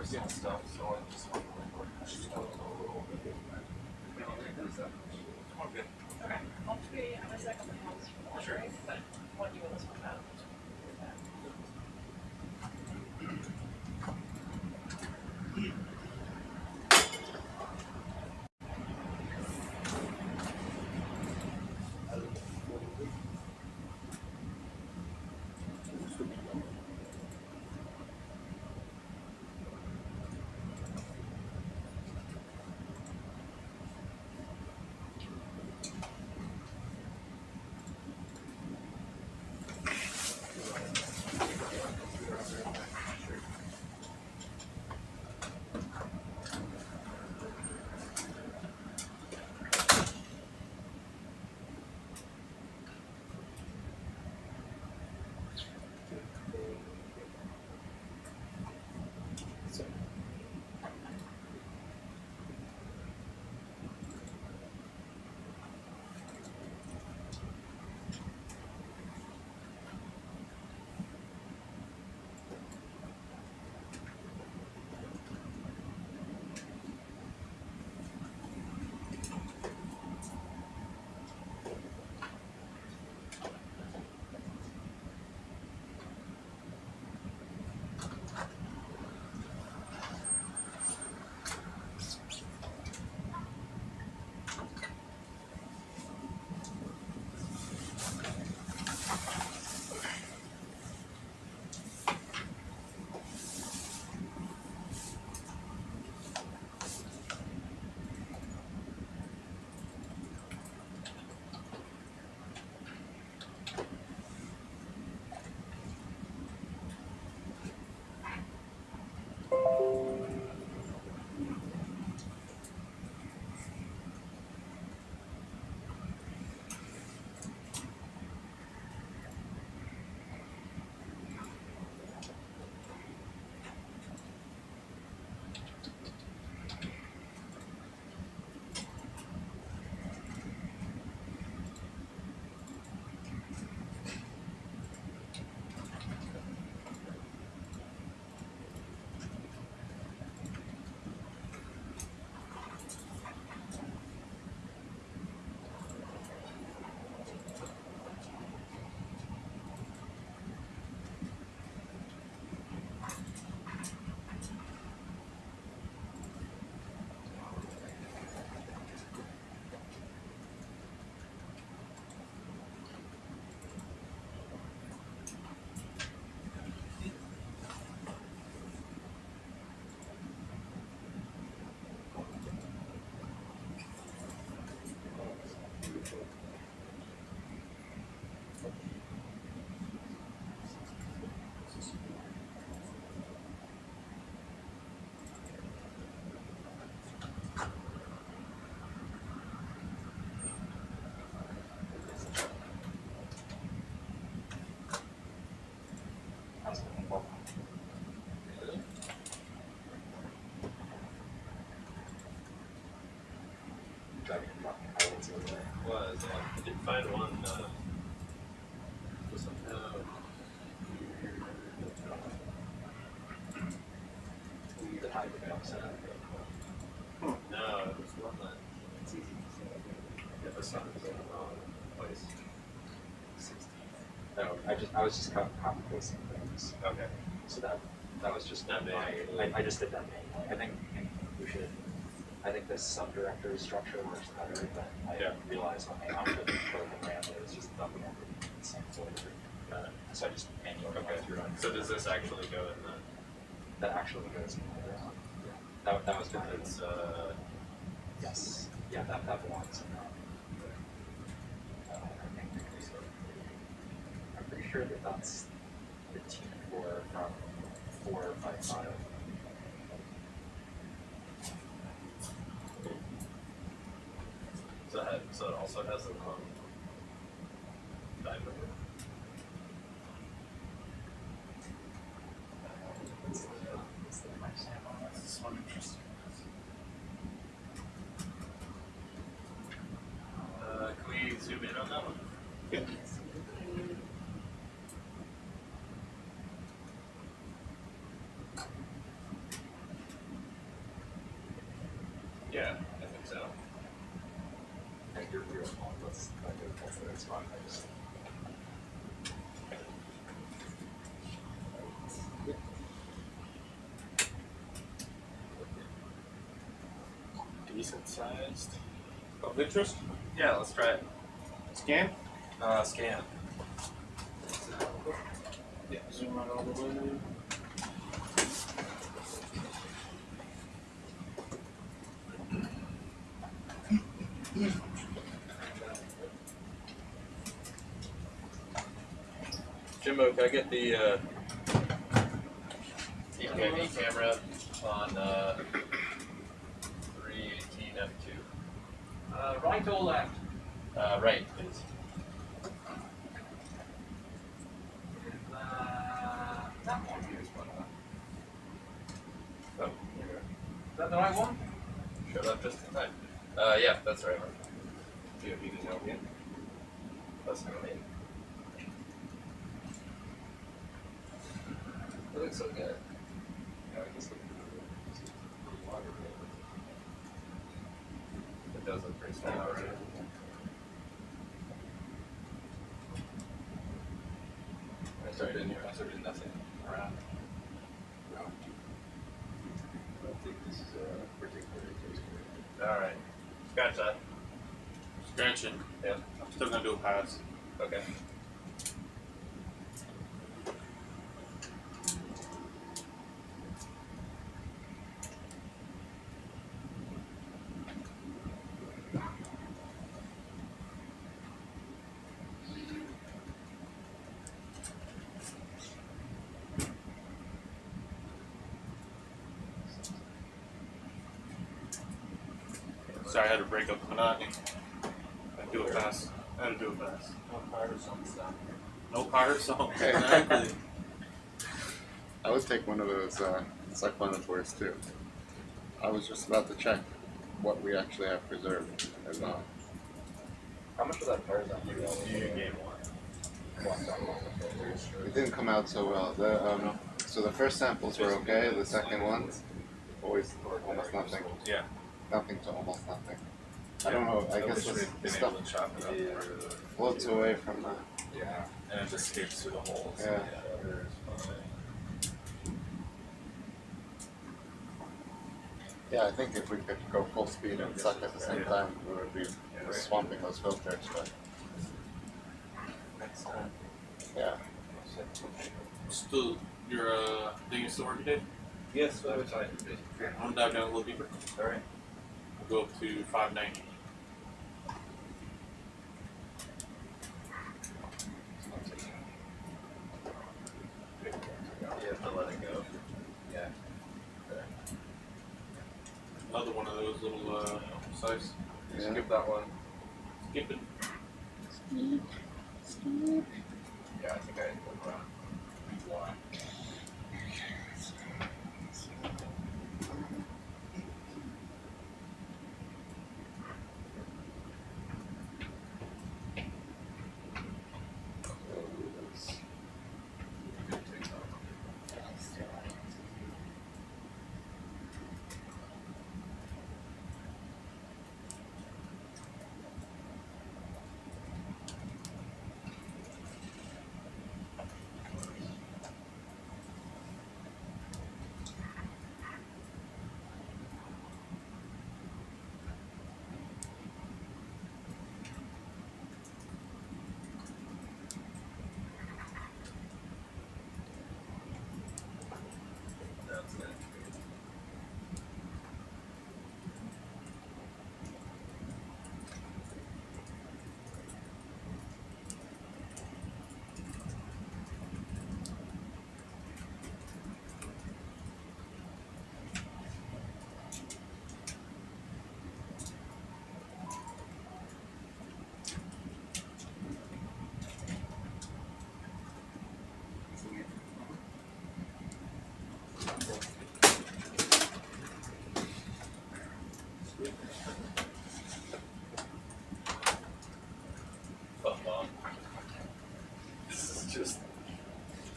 personal stuff, so I just want to just a little bit. Okay. I'll be, I'm gonna set up the house for the laundry, but when you want this one out. Was I did find one. The hybrid Basin. No, it was one that it's easy to see. Yeah, the sun is in the wrong place. 16. No, I was just copy pasting things. Okay. So that was just That I just did that manually. I think we should. I think this subdirectory structure works better, but I realized when I output the program it was just dumping everything in the same folder. So I just manually went through it. So does this actually go in the? That actually goes in there. That was good. It's Yes. Yeah, that belongs in there. I'm pretty sure that that's the T4 from 455. So it also has a diamond. This one interesting. Can we zoom in on that one? Yeah. That's not good. That's fine. I just. Decent sized. Of interest? Yeah, let's try it. Scan? Scan. Yeah, zoom out all the way. Jimbo, can I get the DPIV camera on 318 F2? Right or left? Right, please. That one. Oh, Is that the right one? showed up just in time. Yeah, that's the right one. DOV didn't know yet. That's not me. It looks so good. Yeah, I guess it does look pretty small already. I started nothing around. I don't think this is a particularly tasty. Alright. Scratch that. Scratching. Yeah. I'm still gonna do a pass. Okay. Sorry, I had to break up the monotony. I had to do a pass. I had to do a pass. No powder zone stuff. No powder song. Hey. Exactly. I would take one of those supplementors too. I was just about to check what we actually have preserved as well. How much of that powder zone do you guys You game one. It didn't come out so well. So the first samples were okay. The second ones, always almost nothing. Yeah. Nothing to almost nothing. I don't know. I guess we've the been stuff able to chop it up. floats away from the. Yeah, and it just escapes through the holes. Yeah. Yeah, I think if we could go full speed and suck at the same time, we would be swamping those filters. But yeah. Still, your thing is still working, Dave? Yes, I would try to be. I'm gonna dive down a little deeper. Alright. We'll go up to 590. You have to let it go. Yeah. Another one of those little size. Yeah. Skip that one. Skip it. Yeah, I think I look around. Why?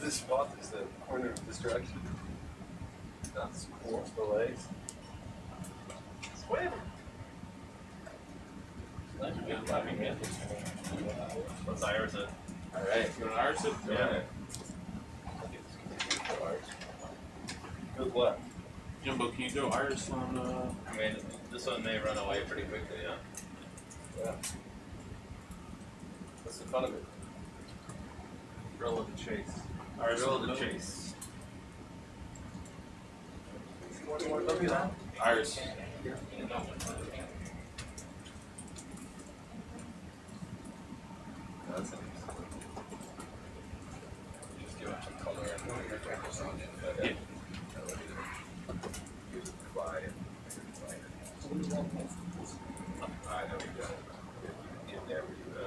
This spot is the corner of distraction. That's cool. The legs. Swim! Thank you, man. Laughing at. Let's iris it. Alright. You want to iris it? Yeah. With what? Jumbo, can you go iris on? I mean, this one may run away pretty quickly, yeah. Yeah. What's the fun of it? Thrill of the chase. Iris Thrill on of the the chase. Look at that. Iris. That's interesting. Just give it some color and Yeah. use it to fly and I know you go. In there where you go.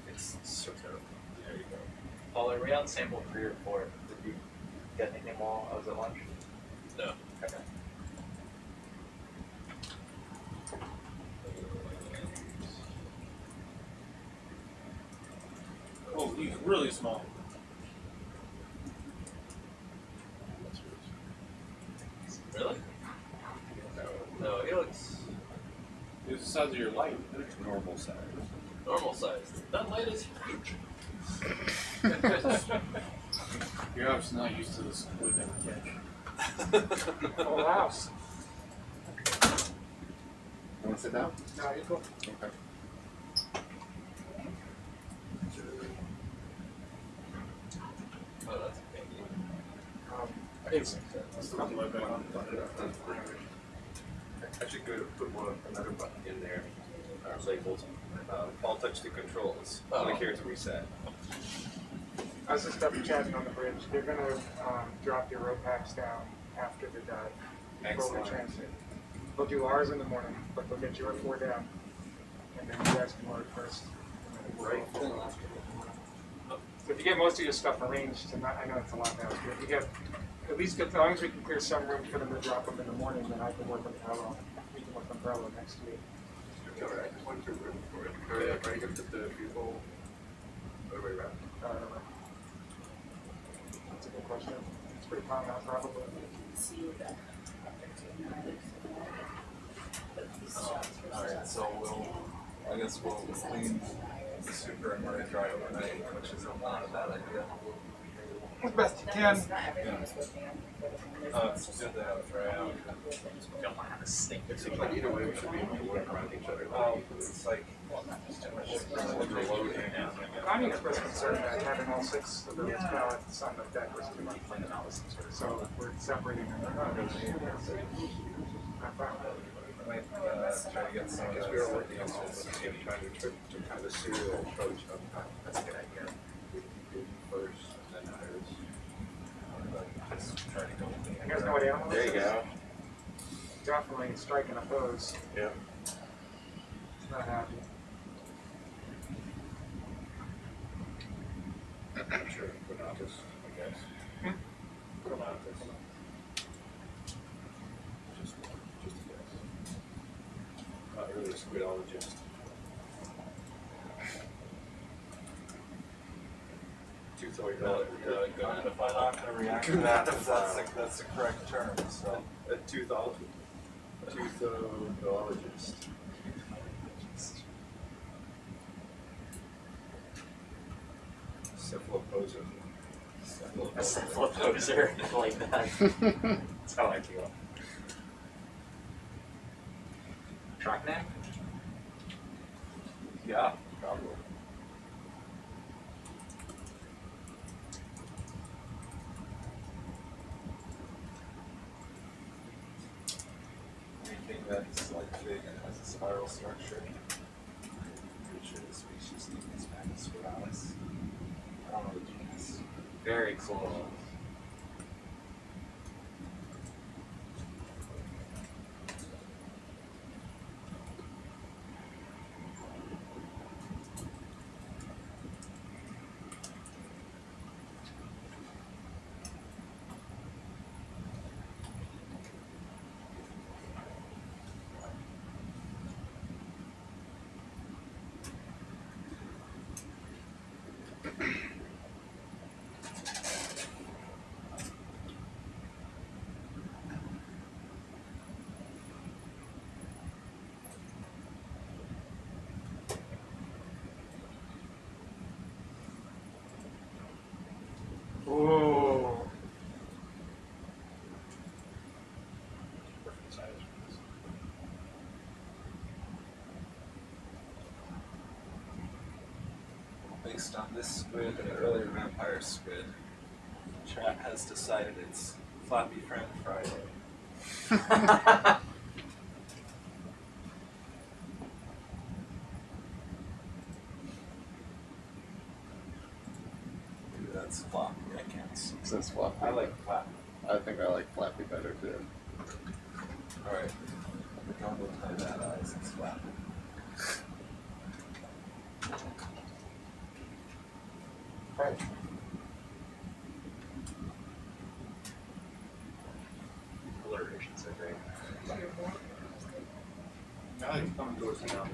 It's so terrible. There you go. Paul, are we on sample 3 or 4? Did you get anything while I was at lunch? No. Okay. Oh, he's really small. Really? No, he looks It's the size of your light. normal size. Normal size. That light is huge. You're obviously not used to this squid that we catch. Whole house. You want to sit down? No, you're cool. Okay. Oh, that's a big It's nothing like that. I should go put another button in there. Labeled. I'll touch the controls. Click here to reset. I was just up chatting on the bridge. They're gonna drop your rope packs down after the dive. Before we Excellent. transit. They'll do ours in the morning, but they'll get you at 4 down. And then you guys can load first. Right. So if you get most of your stuff arranged, and I know it's a lot now, but if you get, at least as long as we can clear some room for them to drop them in the morning, then I can work umbrella. We can work umbrella next week. Alright, just want your room for it. Alright, I'm ready to put the people other way around. That's a good question. It's pretty common, probably. Alright, so I guess we'll clean the super and let it dry overnight, which is not a bad idea. As best you can. It's good to have it dry out. Don't want to have a stink. It seems like either way we should be able to work around each other. It's like too much overloading. Connie expressed concern that having all 6 of those pallets on the deck was too much for analysis. So we're separating them. Not fine. I might try to get some of Because we were those. working on this, maybe trying to trip to kind of a serial approach of that's a good idea. We do first and then others. But just try to go. You guys know what animal There you this is? go. Definitely striking a pose. Yeah. Not happy. I'm sure Renatus, I guess. Renatus. Just a guess. Not really a squidologist. Two-throat going to find I'm not gonna react to that if that's the correct term, so. a toothologist. Cephaloposer. A cephaloposer, I like that. That's how I feel. Track neck? Yeah, probably. Anything that's like big and has a spiral structure. Pretty sure the species name is Spiralis. I don't know the genus. Very cool. based on this squid and an earlier vampire squid, chat has decided it's Flappy Friend Friday. Maybe that's floppy, I can't see. Since Flappy. I like Flappy. I think I like Flappy better too. Alright. Don't look my bad eyes, it's Flappy. Right. Colorations are great. Now he's coming towards me now.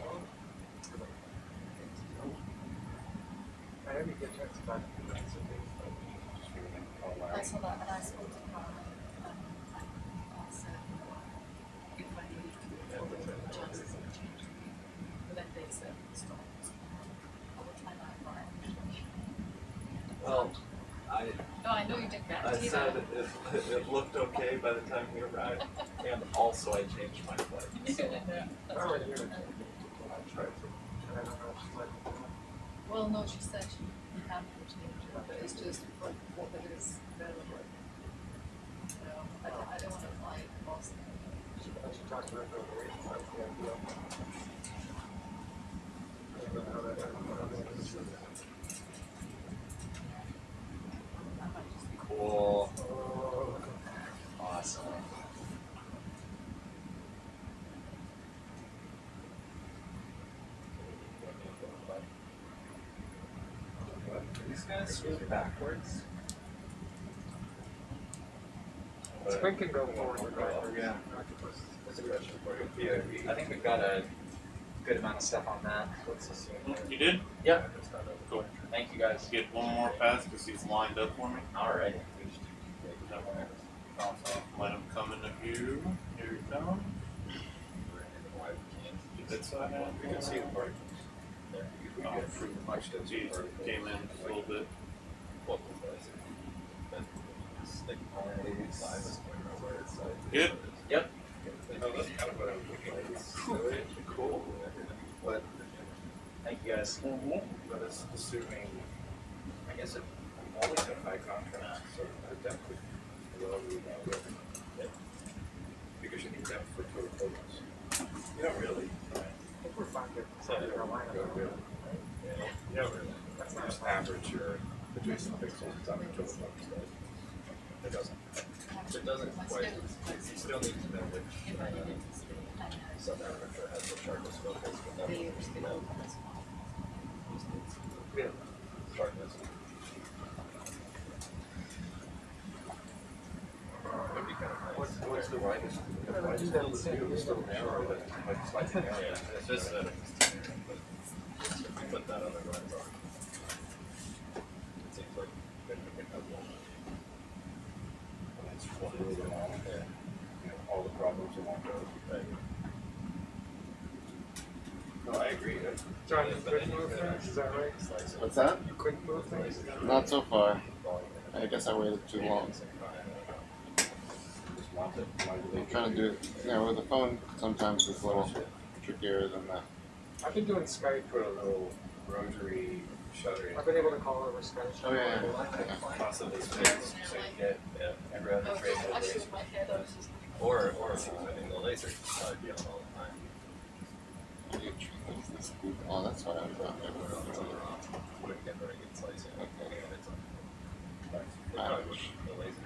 I didn't get a chance to talk to you. I saw that and I spoke to Carmen and I said, if I need to, what are the chances of changing? But then they said, stop. I will try that for Well, No, I know you didn't I guarantee said that. it looked okay by the time we arrived, and also I changed my flight. So Yeah, that's Oh, good. you're gonna I tried to. I don't know if she's like, Well, no, she said she can change it, but it's just what it is available. So I don't want to fly it to Boston. I should talk to her for the week. That's the idea. I don't know how that is. That might just be Cool. Oh, Awesome. These guys swim backwards. Squid can go forward or backwards. Yeah. That's a question for you. I think we've got a good amount of stuff on that. Let's assume. You did? Yep. Cool. Thank you guys. Get one more pass because he's lined up for me. Alright. Let him come into view. Here he comes. Get that side out. You can see the part. We get pretty much to He came in a little bit. Good. Yep. That's kind of what I'm looking at. Cool. But Thank you guys. But it's assuming, I guess it always have high contrast, so the depth would well be about it. Yeah. Because you need depth for total photos. You don't really. I think we're fine with South Carolina. You don't really. That's not just average your between some pixels on the total photos, right? It doesn't. It doesn't quite. You still need to know which South Africa has the sharpest focus, but then you know. Yeah. Sharpness. That'd be kind of nice. What's the widest? The widest is still narrow, but like slightly narrow. Yeah, it's just that put that other lens on. It seems like maybe we can have one. It's fluid and all, yeah. You know, all the problems in one go. Right. No, I agree. John, you couldn't move things, is that right? What's that? You couldn't move things? Not so far. I guess I waited too long. I'm trying to do it, with the phone sometimes it's a little trickier than that. I've been doing Skype. Put a little rotary shutter in. I've been able to call over Skype. Oh yeah. Possibly space, so you get every other trade with Actually, laser. with my head, I was just. Or I mean the laser can probably be on all the time. Oh, that's why I'm not. Wouldn't get very good slicing. Okay. Ouch. The laser.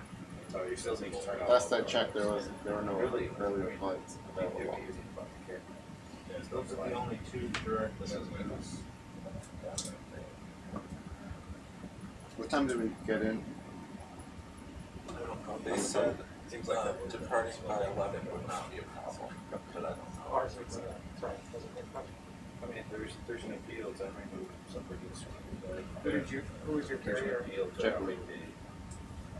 Oh, you still need to turn off. Last I checked, there were no earlier flights available. Yeah, those are the only two direct. This is Windows. What time did we get in? They said departing by 11 would not be a problem, but I don't know. Ours is, sorry, doesn't make much. I mean, there's no fields, I removed some producers. Who was your carrier? Jeopardy.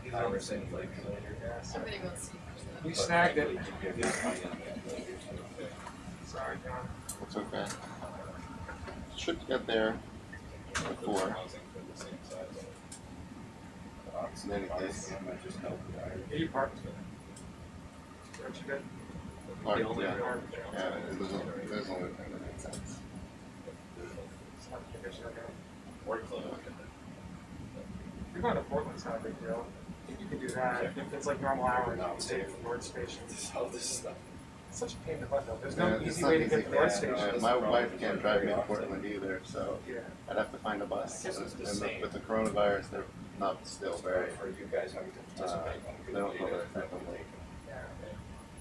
He's on the same like. I'm gonna go see. We snagged it. Sorry, John. It's okay. Should get there before. In any case. You parked. Aren't you good? Parked, yeah. Yeah, it was the only thing that made sense. It's not finished, okay. workload. If you're going to Portland, it's not a big deal. You can do that. If it's like normal hours, you can stay at the North Station. All this stuff. It's such a pain in the butt though. There's Yeah, no it's easy not way to easy. get to the North Station. My wife can't drive me to Portland either, so Yeah. I'd have to find a bus. I guess it's the And same. with the coronavirus, they're not still very. For you guys having to participate. They don't go very frequently. Yeah.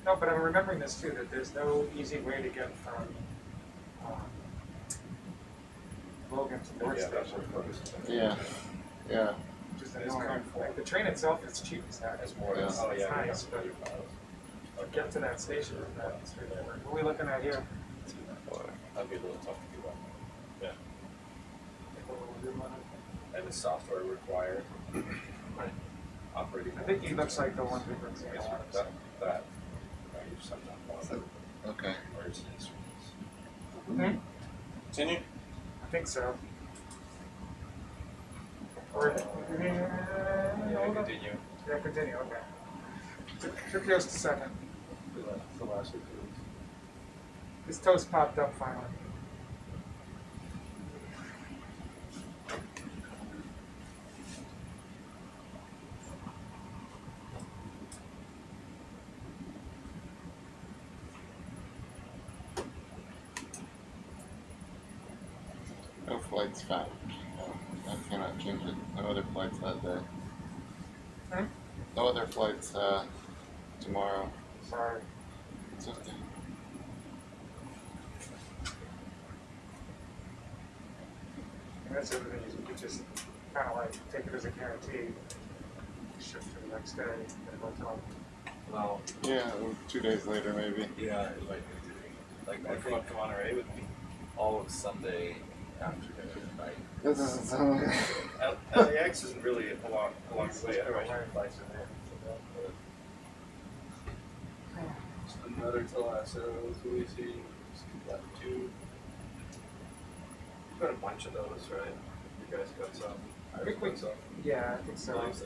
No, but I'm remembering this too, that there's no easy way to get from Logan to North Station, Yeah, yeah. which is annoying. Like the train itself is cheap as heck. It's more, Yeah. it's It's nice, but get to that station is not straightforward. What are we looking at here? that'd be a little tough to do. Yeah. I And the software required. Right. Operating. think he looks like the one who brings I in guess a lot of that, stuff. that, I use sometimes. Okay. Or it's instruments. Continue? I think so. Or, Yeah, continue. yeah, continue, okay. Took yours to second. The last week. His toast popped up finally. No flights found. I cannot change it. No other flights that day. Hmm? No other flights tomorrow. Sorry. It's okay. And that's the other thing is we could just kind of like take it as a guarantee. Shift to the next day and hotel. Well, Yeah, 2 days later maybe. yeah, it might be. Like, I come up to Monterey with me all of Sunday afternoon, night. This doesn't sound like LAX isn't really a long way. Otherwise, flights are there. Another Talasso, Louisi, got two. You've got a bunch of those, right? You guys got some. I think we, got some. yeah, I think so. Nice.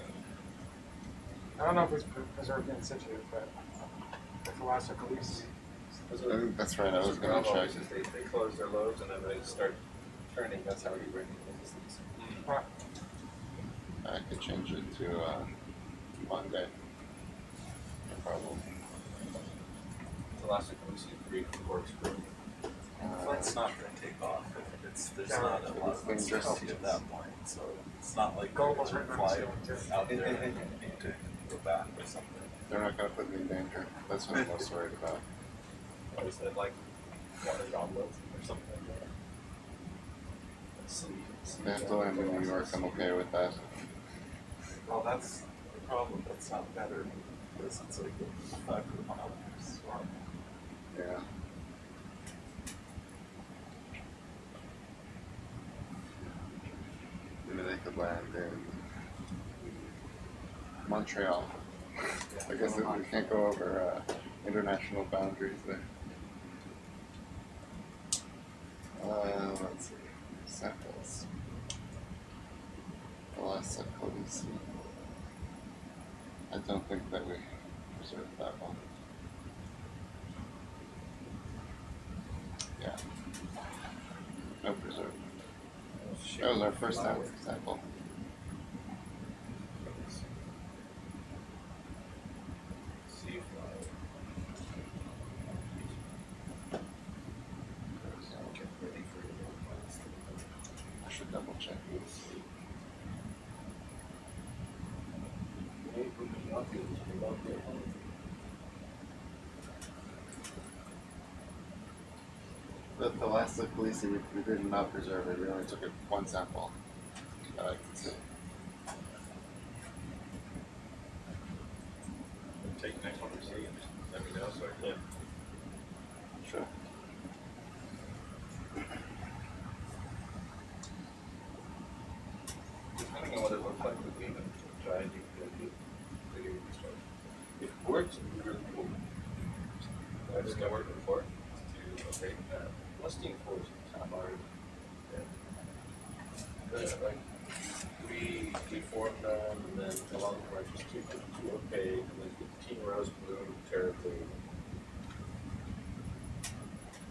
I don't know if it's preserved in situ, but the Philosopher Police. I think that's right. I was gonna check. They close their loads and then they start turning. That's how you bring these. I could change it to Monday. No problem. The last week we see 3 corkscrew. Flight's not going to take off. There's Yeah. not a lot of It's dangerous. uncertainty at that point, so it's not like Google's you written can on fly the ceiling, too. out there and need to go back or something. They're not gonna put me in danger. That's what I'm most worried about. Or is that like water goblets or something like that? They have to land in New York. I'm okay with that. Well, that's the problem. That's not better because it's like a 500 mile storm. Yeah. Maybe they could land in Montreal. I guess we can't go over international boundaries there. Let's see. Samples. Alaska Police. I don't think that we preserved that one. Yeah. No preserve. That was our first sample. Sea flower. Get ready for your ones. I should double check this. The last of police, we did not preserve it. We only took it one sample. That I can see. Take the next one we see and let me know so I can. Sure. Depending on what it looks like with being a giant, you can do video research. If it works, it'd be really cool. I discovered before to okay, listing force top art. Like we deformed them and then along the branches to opaque and then 15 rows blue, terra blue.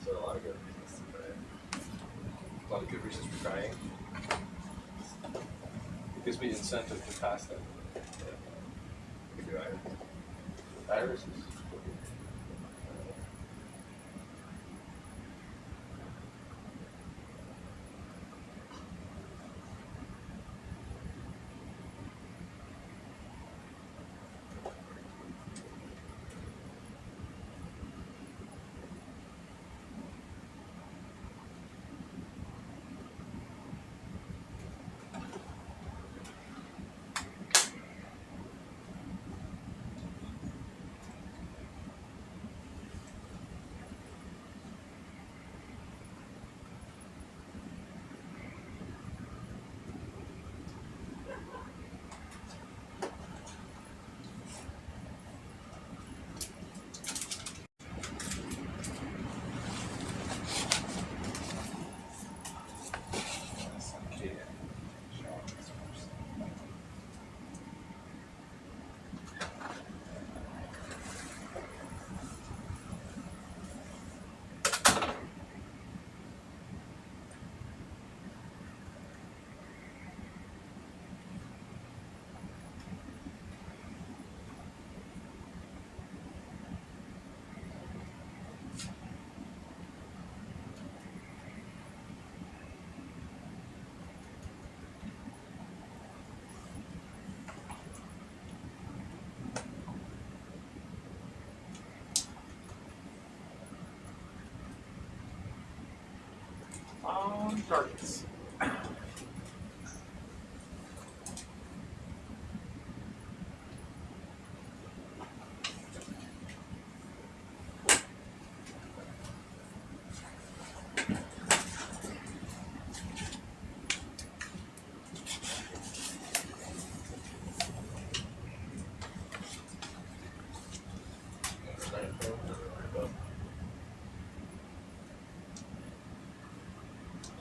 So a lot of good reasons to try. A lot of good reasons for trying. It gives me incentive to pass them. We do iris. Irises. On targets.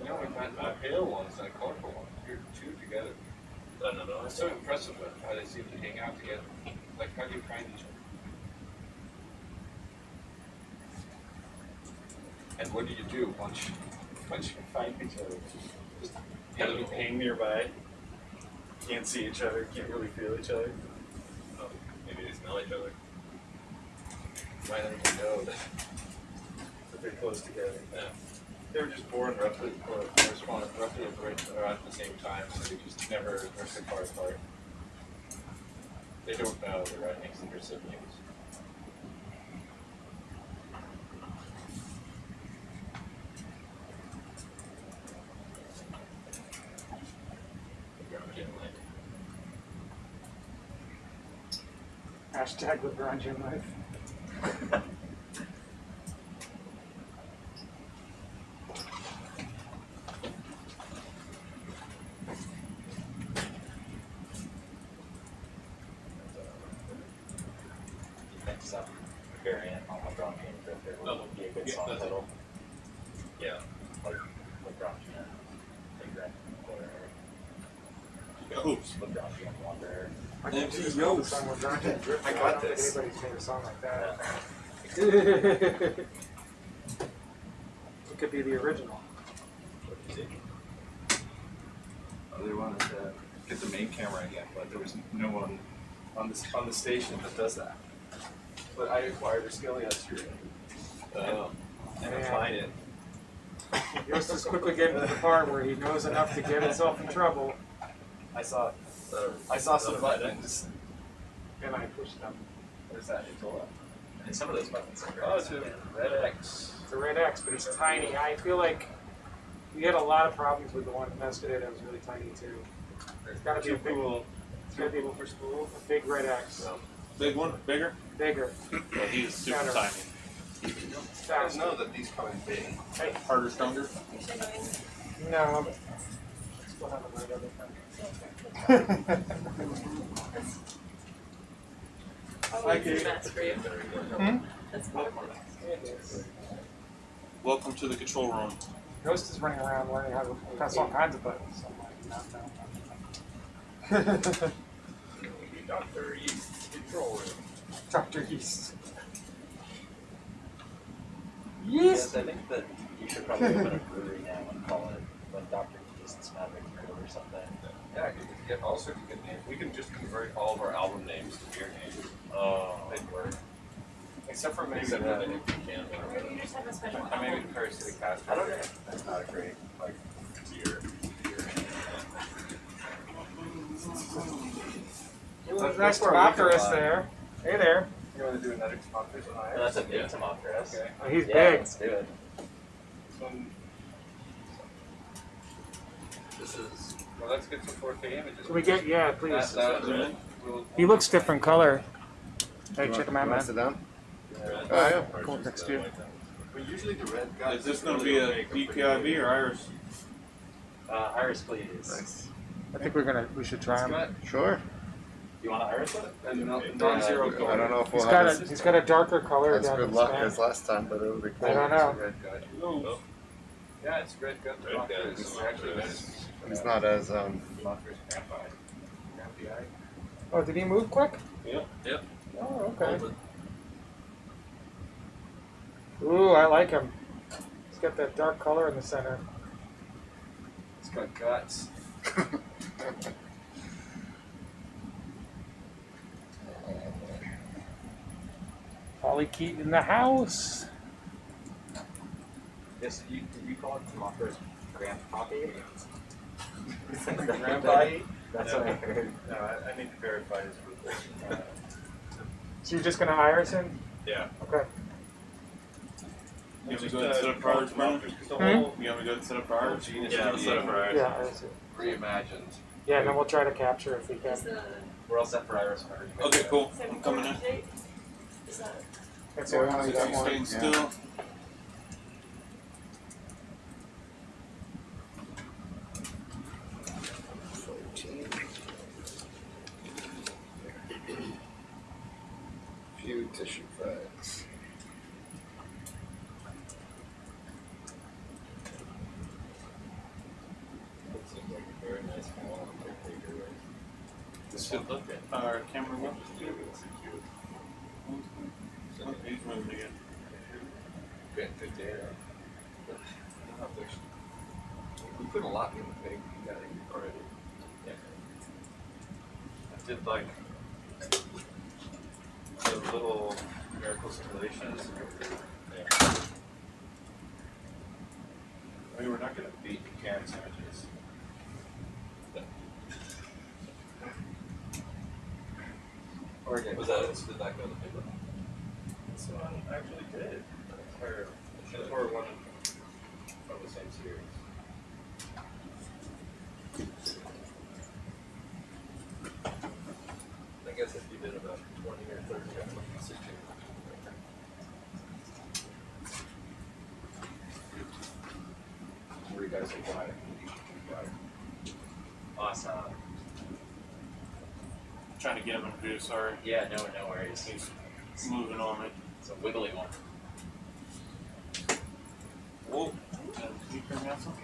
You know, we've had pale ones and colorful ones. You're two together. It's so impressive how they seem to hang out together. Like, how do you find each other? And what do you do once you find each other? Just You have to be paying nearby. Can't see each other, can't really feel each other. Maybe they smell each other. Why don't you know that But they're close together. yeah. They were just born roughly, or correspond roughly around the same time, so they just never are so far apart. They don't know they're right next to their siblings. Hashtag LeBron Jim life. Next up, variant on LeBron James if there would be a good song title. Yeah. Like LeBron James, Big Red, or Oops. LeBron James Wonder. I can just know the song LeBron James written. I but got don't think this. anybody's made a song like that. It could be the original. They wanted to get the main camera again, but there was no one on the station that does that. But I acquired a skill yesterday. And applied it. Yost is quickly getting to the part where he knows enough to get himself in trouble, I saw some buttons. and I pushed them. What is that? Itola? And some of those buttons are great. Oh, it's a red X. It's a red X, but it's tiny. I feel like we had a lot of problems with the one yesterday that was really tiny too. It's got to be a big, it's got to be for school. a big red X. Big one, bigger. Bigger. Well, he's super Better. tiny. I Faster. don't know that these come in big. Hey, Harder, stronger. no, but still have a red other Oh, it's a mess for you. That's probably Welcome to the control room. Ghost is running around learning how to press all kinds of buttons. So I'm like, not now. Dr. East control room. Dr. Yeast. Yes, I think that you should probably open a brewery now and call it like Dr. just smattering through or something. Yeah, also you can name, we can just convert all of our album names to your names. Oh. They'd work. Except for maybe Except for the, the new can. Or you just have a special I maybe album. Paris City Cast. I don't know. That's not a great, like, tier. Nice Tomocaris there. Hey there. You want to do another Tomocaris on No, that's a big Tomocaris. Okay. Oh, he's Yeah, big. let's do it. This one, This is. well, let's get some 4K images. Can we get, yeah, please. We'll, He looks different color. Hey, check him out, You want to man. sit down? red. Oh, yeah. Cool, next to you. But usually the red guys. Is this going to be a DPIV or Iris? Iris, please. Nice. I think we should try him. Sure. You want to Iris it? And non-zero I color. don't know if He's we'll got have he's got a darker color as down good his luck back. as last time, but it'll be cool. I don't know. It's a red guy. Oh. Yeah, it's red guy. Red guy. It's actually nice. He's not as Tomocaris grandpa. Grandpa. Oh, did he move quick? Yep. Yep. Oh, okay. Ooh, I like him. He's got that dark color in the center. It's got guts. Polly Keaton in the house. Yes, did you call it Tomocaris Grandpappy? Grandpa? That's what I heard. No, I need to verify his fruition. So you're just gonna iris him? Yeah. Okay. You want me to go ahead and set up for ours, Brandon? You want me to go ahead and set up for ours? Yeah, let's set up for ours. Yeah, iris it. Reimagined. Yeah, and then we'll try to capture if we can. Is the We're all set for Iris. Okay, cool. I'm coming in. date? Is that? That's all right. Is he staying still? Few tissue facts. It seems like a very nice wall on their paper, right? This should look at our camera one. He's moving again. Good data. We put a lot in the thing already. Yeah. I did like the little miracle simulations. Yeah. I mean, we're not going to beat Karen's images. Or did Was that, did that go to the paper? This one actually did. That's where one from the same series. I guess if you did about 20 or 30 of them, it's a Where you guys are quiet. Awesome. Trying to get him in view, sorry. Yeah, no worries. He's moving on it. It's a wiggly one. Whoa. Can you turn me out some?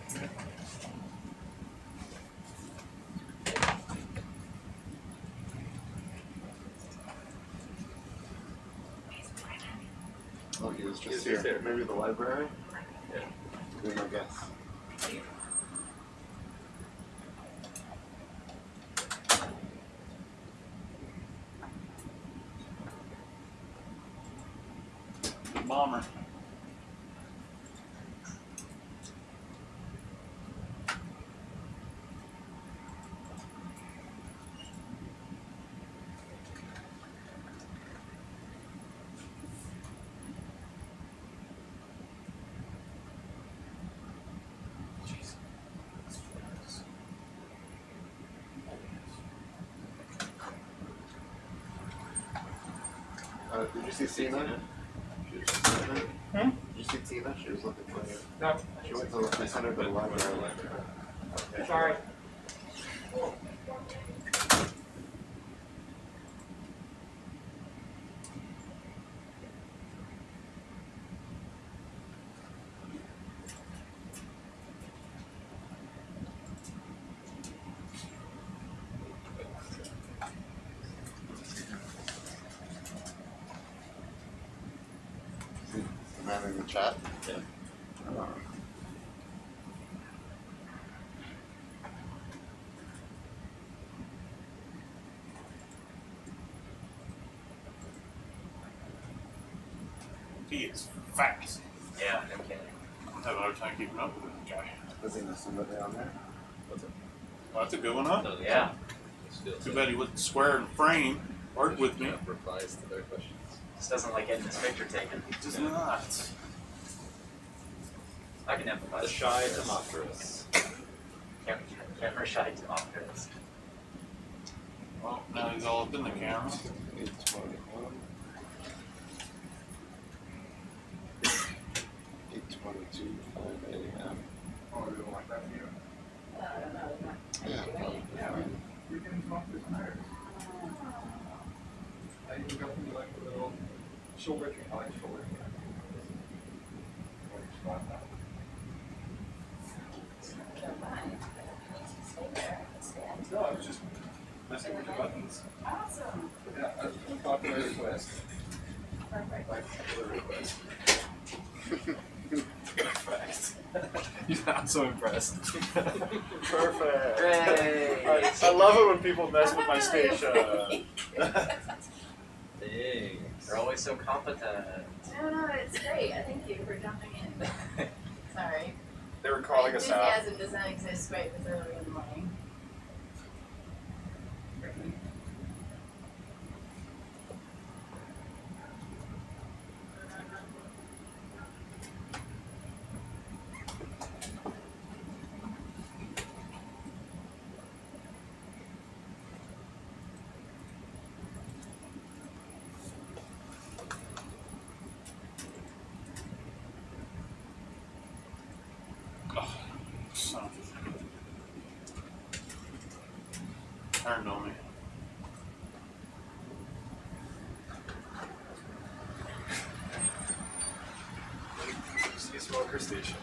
Oh, he was He was just just here. here. Maybe the library? Yeah. Be my guess. Bomber. Did you see Tina? Hmm? Did you see Tina? She was looking for you. No. She went to the center of the library. Sorry. The man in the chat. Yeah. He is fast. Yeah, no kidding. I'm having a hard time keeping up with this guy. Was he somebody on there? Well, that's a good one, huh? Yeah. Too bad he wasn't square in frame. Work with me. Replies to their questions. Just doesn't like getting his picture taken. Does not. I can empathize. The shy Democritus. Camera shy Democritus. Well, now he's all up in the camera. 821. 822. 589. Oh, we don't like that view. Yeah. We can come up with matters. I even got me like a little shoulder thing. I like shoulder thing. No, I was just messing with the buttons. Awesome. Yeah, that's a popular request. Perfect. Like popular request. He's not so impressed. Perfect. Hooray! I love it when people mess with my station. Thanks. They're always so competent. No, it's great. Thank you for jumping in. Sorry. They were calling us out. Enthusiasm does not exist quite this early in the morning. Son of a... Turned on me. Sea Smoker Station.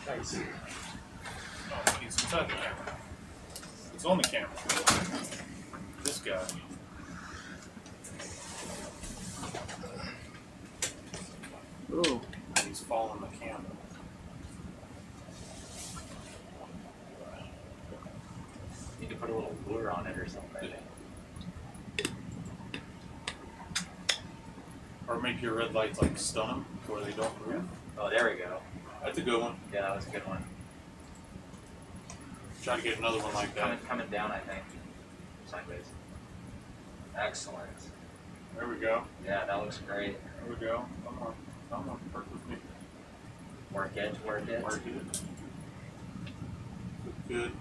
Nice. Oh, he's inside the camera. He's on the camera. This guy. Ooh. He's following the camera. Need to put a little lure on it or something. Or make your red lights like stun them where they don't move. Oh, there we go. That's a good one. Yeah, that was a good one. Try to get another one like that. Coming down, I think. Sideways. Excellent. There we go. Yeah, that looks great. There we go. Come on. Come on. Work with me. Work it, work it. Work it. Good.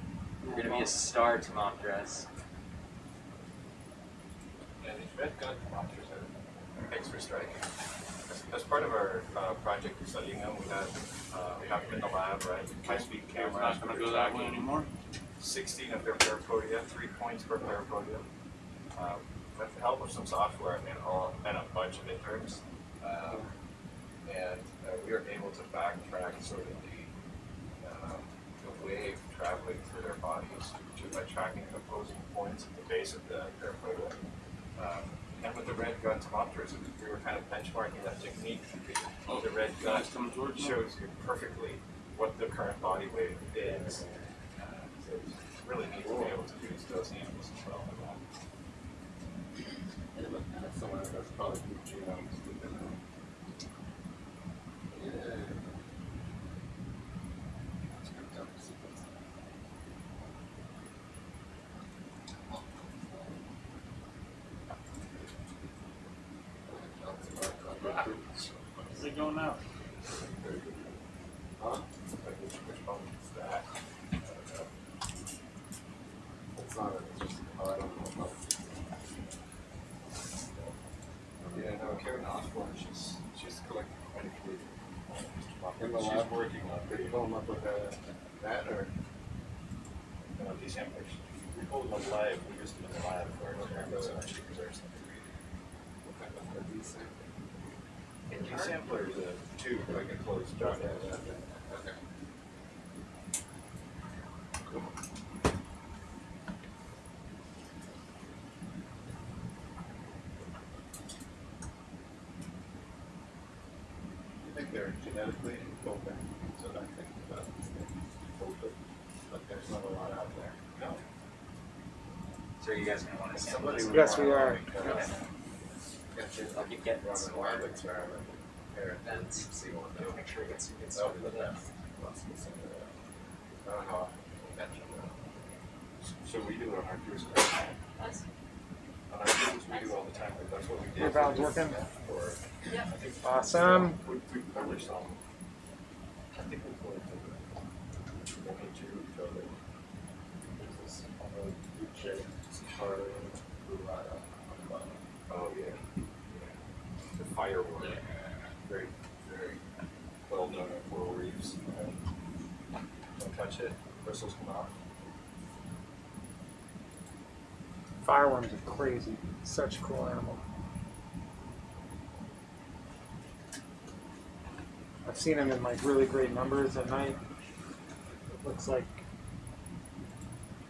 You're gonna be a star, Democritus. Yeah, these red gun monsters are. Thanks for striking. As part of our project for studying them, we have them in the lab, right? High-speed Camera's cameras. not going to go that way anymore. 16 of their parapodia, 3 points per parapodia. With the help of some software and a bunch of interns. We are able to backtrack sort of the wave traveling through their bodies by tracking opposing points at the base of the parapodia. And with the red gun Democritus, we were kind of benchmarking that technique. The red gun shows you perfectly what the current body weight is. So it's really neat to be able to use those animals as well. Someone that's probably genomes. Where's it going now? Huh? Which one is that? It's not, it's just, I don't know. Yeah, no, Karen Osborne, she's collecting quite a few. In the She's lab? working on Did you pull them up with that or? these samplers. We pulled them live, we used them in the lab for experiments and she preserves them. These samplers, two, like a closed jar. Okay. Cool. You think they're genetically open, so I think about open, but there's not a lot out there. No. So are you guys gonna want to sample this? Yes, we are. I'll keep getting some more experiment. And see what make sure it gets started with that. So we do it on our cruise. Us? On our cruises, we do all the time, like that's what we did. Your valve's working? Or, Yep. I think, Awesome. we published some. I think we put one or two, so that there's this on the UK, Charlie, oh yeah. The firework, very, very well known at coral reefs. Don't touch it, bristles come off. Fireworms are crazy. Such a cool animal. I've seen them in like really great numbers at night. It looks like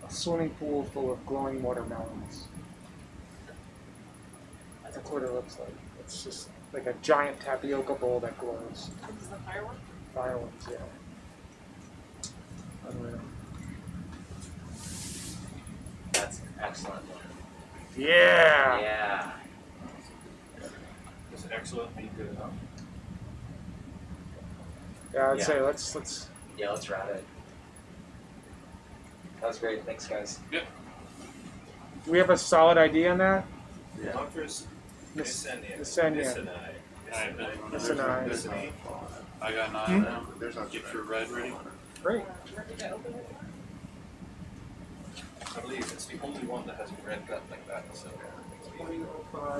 a swimming pool full of glowing watermelons. That's what it looks like. It's just like a giant tapioca bowl that glows. This is the firework? Fireworks, yeah. Unreal. That's excellent. Yeah! Yeah. Does excellent be good enough? Yeah, I'd Yeah. say let's Yeah, let's route it. That was great. Thanks, guys. we have a solid idea on that? Doctors, Miss Miss Enya. Miss and I. I got 9 Hmm? now. Get your red ready. Great. I believe it's the only one that has a red gut like that, so.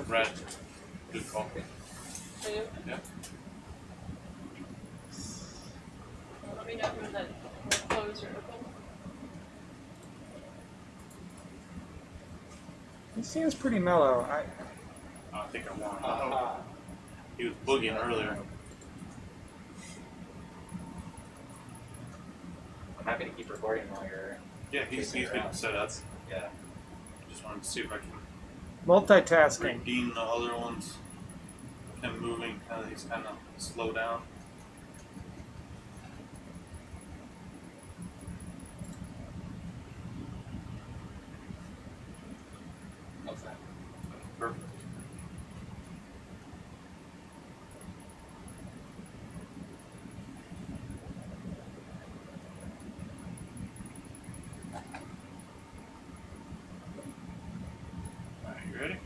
Red. Good call. Yeah. Let me know when the closed or open. He seems pretty mellow. I think I won. He was boogieing earlier. I'm happy to keep recording while you're. Yeah, he's been set up. Yeah. Just wanted to see if I can Multitasking. redeem the other ones. Him moving, he's kind of slow down. How's that? Perfect. Alright, you ready?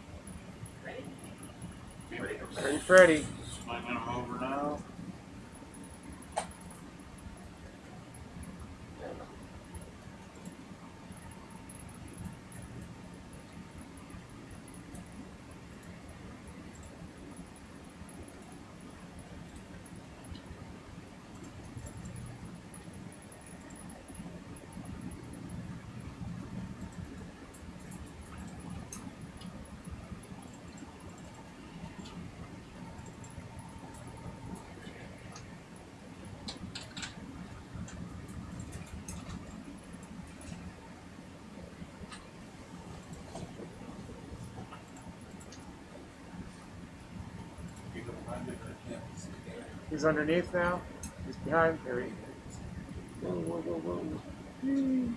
Ready, Freddy. Sliding them over now. He's underneath now. He's behind. There he is. Whoa, whoa, whoa, whoa.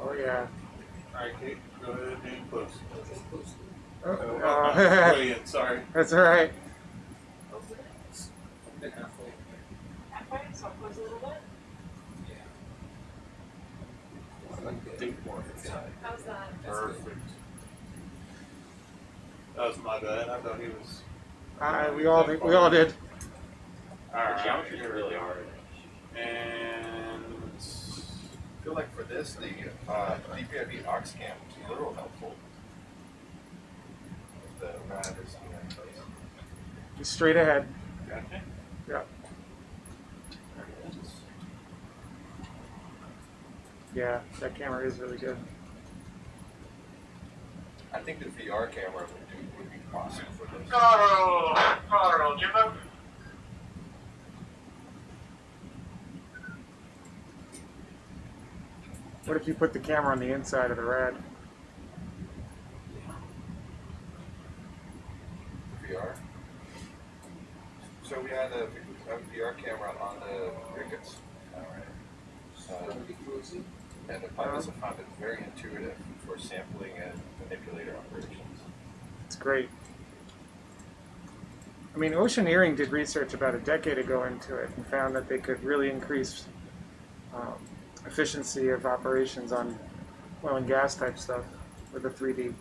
Oh yeah. Alright, Kate, go ahead and close. Oh, Brilliant, sorry. That's all right. Halfway, so I'll close a little bit. Think more inside. How's that? Perfect. That was my bad. I thought he was. We all did. Alright. The geometry is really hard. And I feel like for this, the DPIV aux cam is a little helpful. The rad is in place. Just straight ahead. gotcha. Yeah. Yeah, that camera is really good. I think the VR camera would be awesome for this. Carl, Jimbo. What if you put the camera on the inside of the rad? VR? VR camera on the crickets. And the pilots have found it very intuitive for sampling and manipulator operations. It's great. I mean, Oceaneering did research about a decade ago into it and found that they could really increase efficiency of operations on oil and gas type stuff with the 3D.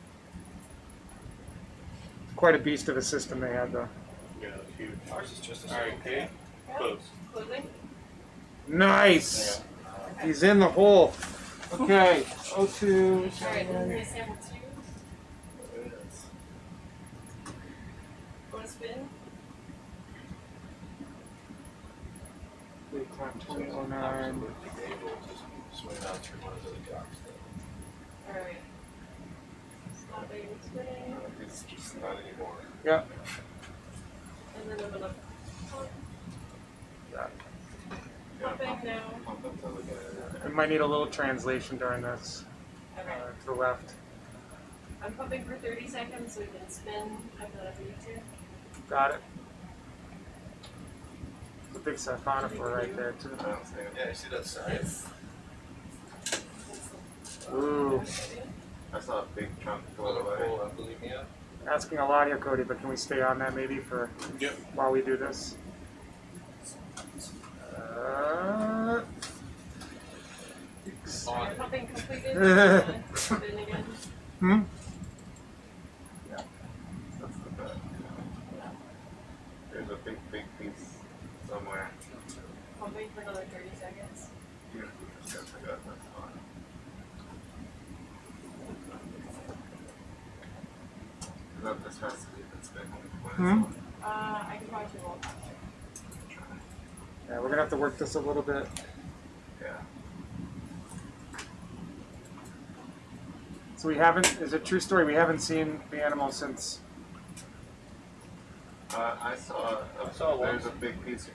Quite a beast of a system they had, though. Yeah, it's huge. Ours is just a All right, okay. Close. Closing? Nice! He's in the hole. Okay, O2. Alright, then we sample 2. Want to spin? Big time 2009. Absolutely able to swing out through one of those docks. Alright. Stopping spinning. It's just not anymore. Yep. And then I'm gonna pump. Yeah. Pumping now. Pump until we get it. We might need a little translation during this. Okay. To the left. I'm pumping for 30 seconds so we can spin after that YouTube. Got it. It's a big fauna right there, too. Yeah, you see that sign? Ooh. I saw a big chunk float away. Believe me. Asking a lot here, Cody, but can we stay on that maybe for while we do this? Pumping completed. Spin again. Hmm? Yeah. That's the best. There's a big piece somewhere. Pumping for another 30 seconds. Yeah, that's fine. This has to be the spin. I can probably do all that. Yeah, we're gonna have to work this a little bit. Yeah. So we haven't, is it a true story? We haven't seen the animal since. I saw there's a big piece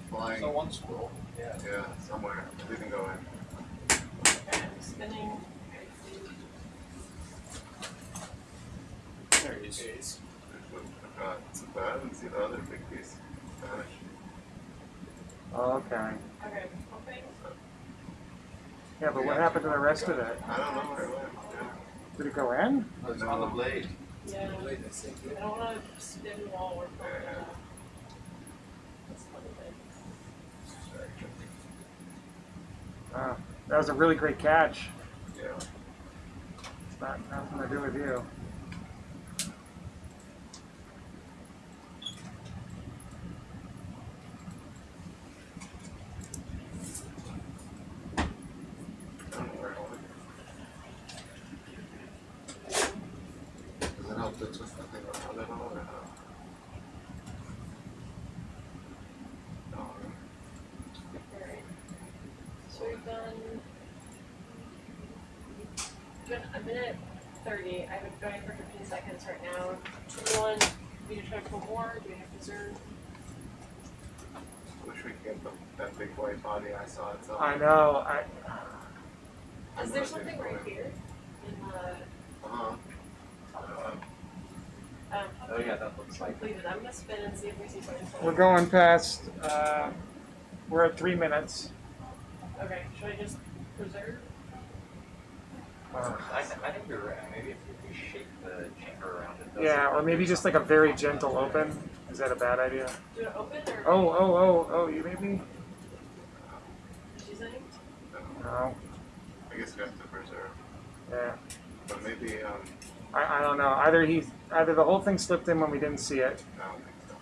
flying. So one squirrel. Yeah. Yeah, somewhere. It didn't go in. Okay, I'm spinning. There he is. But I didn't see the other big piece vanish. Okay. Okay, pumping. Yeah, but what happened to the rest of it? I don't know where it went. Did it go in? It's on the blade. Yeah. I don't want to spin while we're pumping. That's funny thing. That was a really great catch. Yeah. It's not nothing to do with you. Does it help to twist the thing around at all or not? No. Alright. So we've done a minute 30. I've been going for 15 seconds right now. 2 1. Do we try to pull more? Do we have reserve? Wish we could get that big white body I saw at some. I know. Is there something right here in the Oh yeah, that looks like completed? I'm gonna spin and see if we see something. We're going past. We're at 3 minutes. Okay, should I just preserve? I think you're right. Maybe if we shake the chamber around it. Yeah, or maybe just like a very gentle open. Is that a bad idea? Do it open or? Oh, you maybe? She's saying? No. I guess we have to preserve. Yeah. But maybe, I don't know. Either the whole thing slipped in when we didn't see it. I don't think so.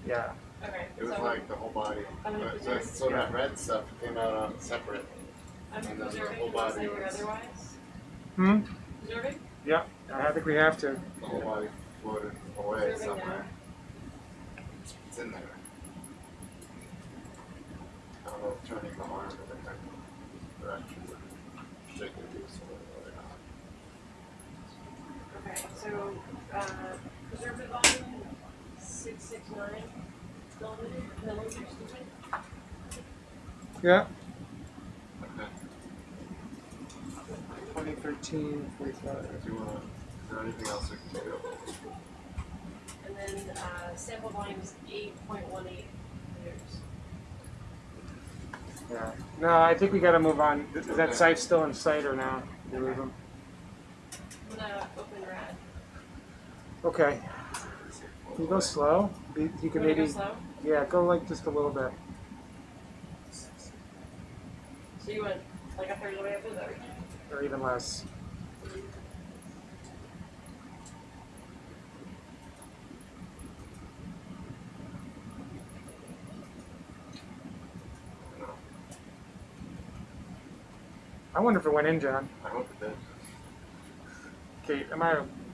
Yeah. Okay. It was so like the whole body. I'm gonna But preserve. so that red stuff came out on separate. I'm and then the preserving whole unless body they were was- otherwise. Preserving? Yeah. I think we have to. The whole body floated away Preserving somewhere. It's in there. I don't know if turning the arm in the correct direction would shake it loose or not. Okay, so preservative volume 669 milliliters. Excuse me. Yeah. Okay. 2013, 45. Do you wanna, is there anything else we can do? And then sample volume is 8.18 liters. Yeah. No, I think we got to move on. Is that site still in sight or now? You leave them? I'm gonna open rad. Okay. Can you go slow? You can You wanna maybe. go slow? Yeah, go like just a little bit. So you went like a third of the way up, is that right? Or even less. I wonder if it went in, John. I hope it did. Okay,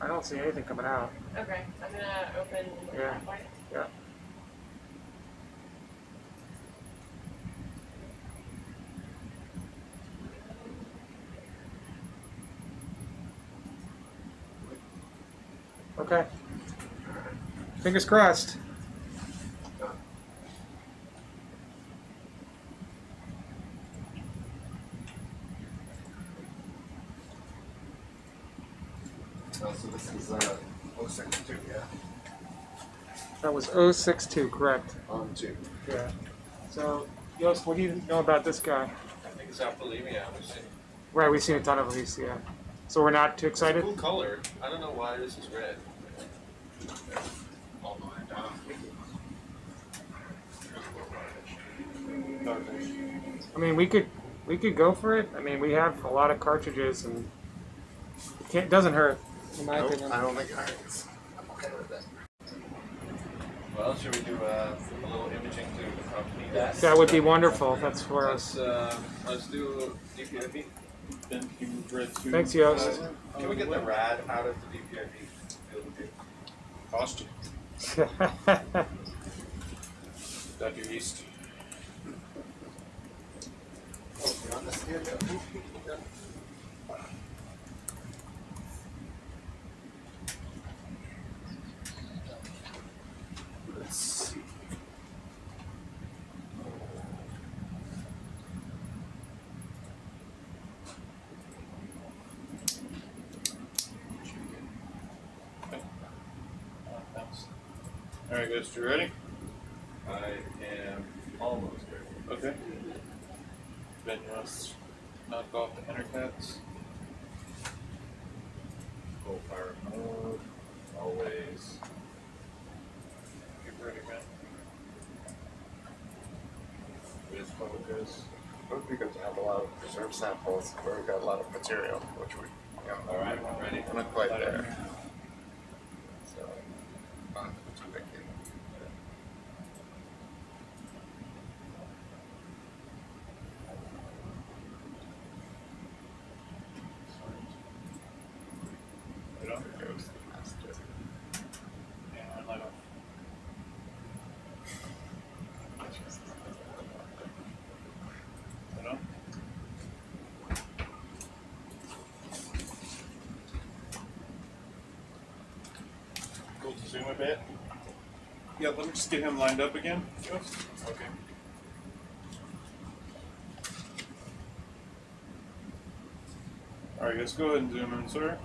I don't see anything coming out. Okay, I'm gonna open Yeah. that point. Yeah. Okay. Fingers crossed. Oh, so this is 062, yeah? That was 062, correct. On 2. Yeah. So, Yost, what do you know about this guy? I think it's Apollemia. We've seen Right, we've seen a ton of these, yeah. So we're not too it's a excited? cool color. I don't know why this is red. Oh my god. I mean, we could go for it. I mean, we have a lot of cartridges, and it doesn't hurt, in my Nope, opinion. I don't think it hurts. I'm okay with that. Well, should we do a little imaging to accompany that? That would be wonderful. That's for us. Let's do DPIV. Thanks, Yost. Can we get the rad out of the DPIV field of view? Cost you. Dr. East. Oh, you're on the scale, yeah. Let's see. All right, guys, you ready? I am almost ready. Okay. Ben, you want to knock off the intercats? Full fire mode. Always. Get ready, man. With focus. It would be good to have a lot of reserve samples where we've got a lot of material, which we, Alright, I'm ready. we're not quite there. So, not too big. Right on. And light off. Right on. Cool to zoom a bit. Yeah, let me just get him lined up again. Just. Okay. Alright, let's go ahead and zoom in, sir.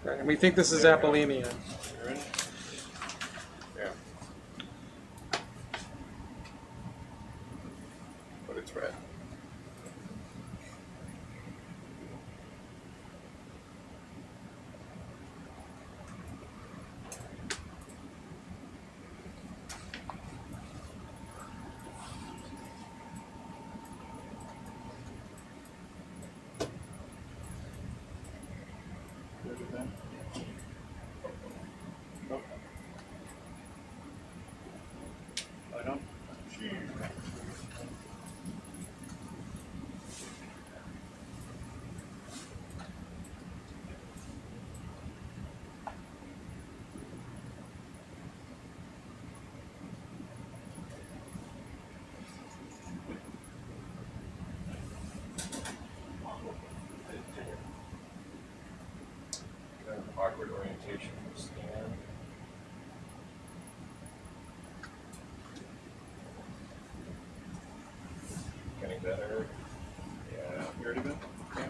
Right, and we think this is Apollemia. You ready? Yeah. But it's red. Good with that. Nope. Light on. Awkward orientation for scan. Getting better. Yeah. You ready, Ben? Yeah.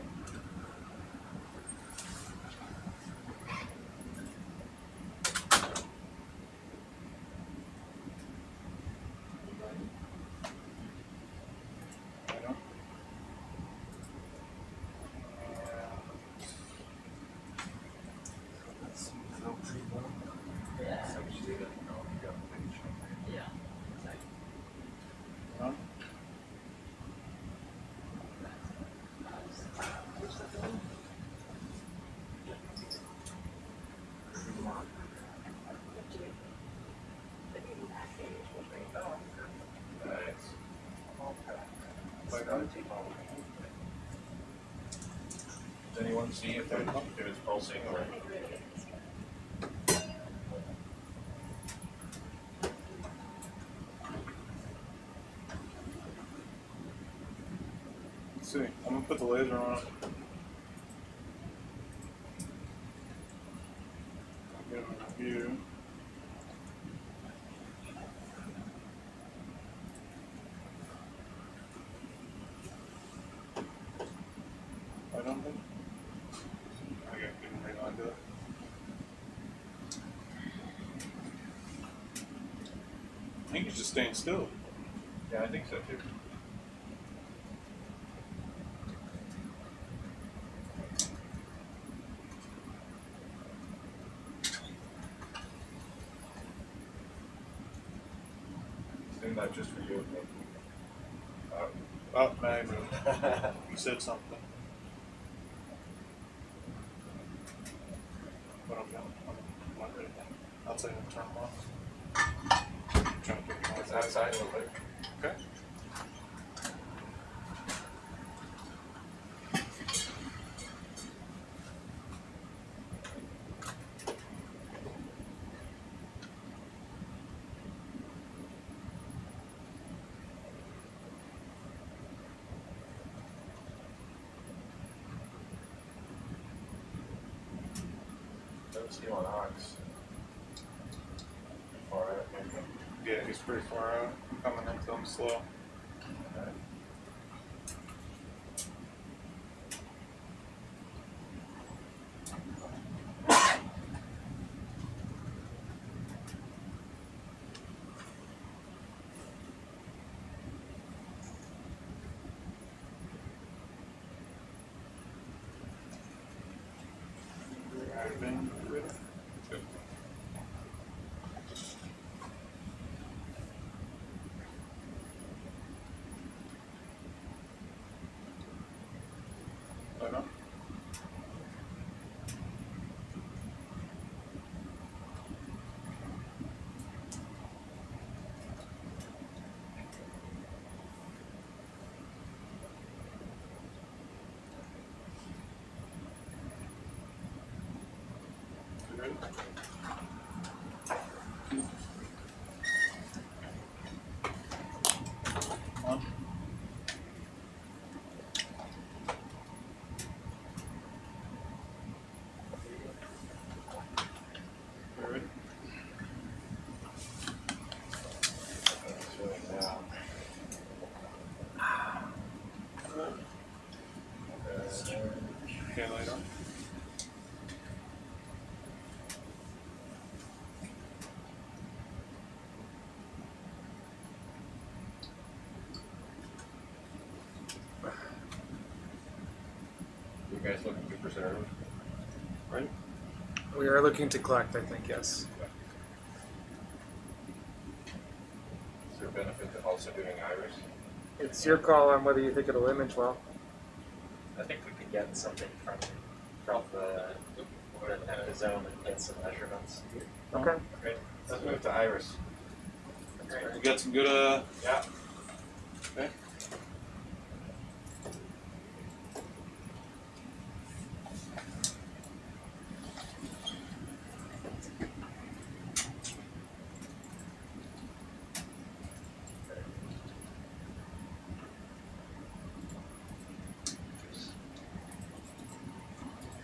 Does anyone see if it's pulsing or? Let's see, I'm gonna put the laser on it. Get a view. I don't think. I got good ring onto it. I think he's just staying still. Yeah, I think so too. Doing that just for you. Oh, maybe. You said something. But I'm not ready. I'll say turn them off. I'm trying to get the It's noise out. outside a little bit. Okay. Don't see him on Ox. Far out, maybe. Yeah, he's pretty far out. I'm coming into him slow. Okay. Driving. Good. I know. You ready? On. You ready? It's really down. Okay, light on. You guys looking to preserve? Right? We are looking to collect, I think, yes. Is there a benefit to also doing iris? It's your call on whether you think it'll image well. I think we could get something from the zone and get some measurements. Okay. Okay, let's move to iris. We got some good, Yeah. okay.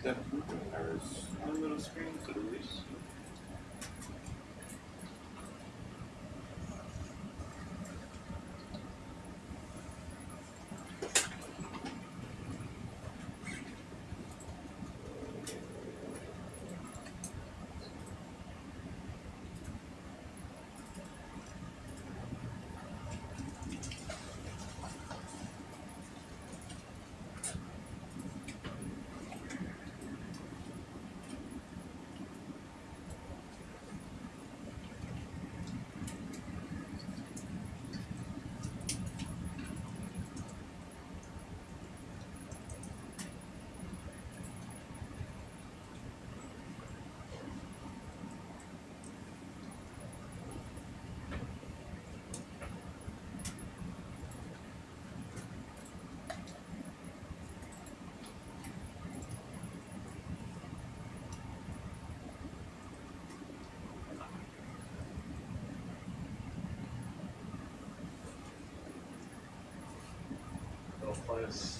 Then there's one little screen to the release. close.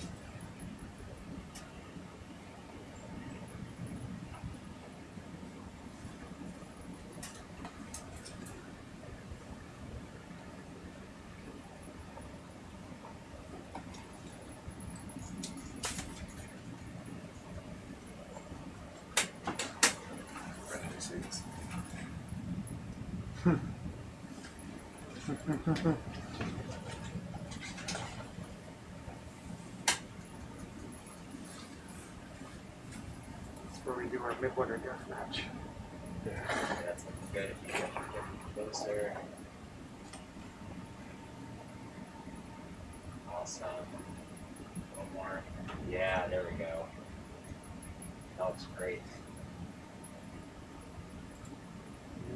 That's where we do our Midwater death match. That's good if you get closer. Awesome. One more. Yeah, there we go. That looks great.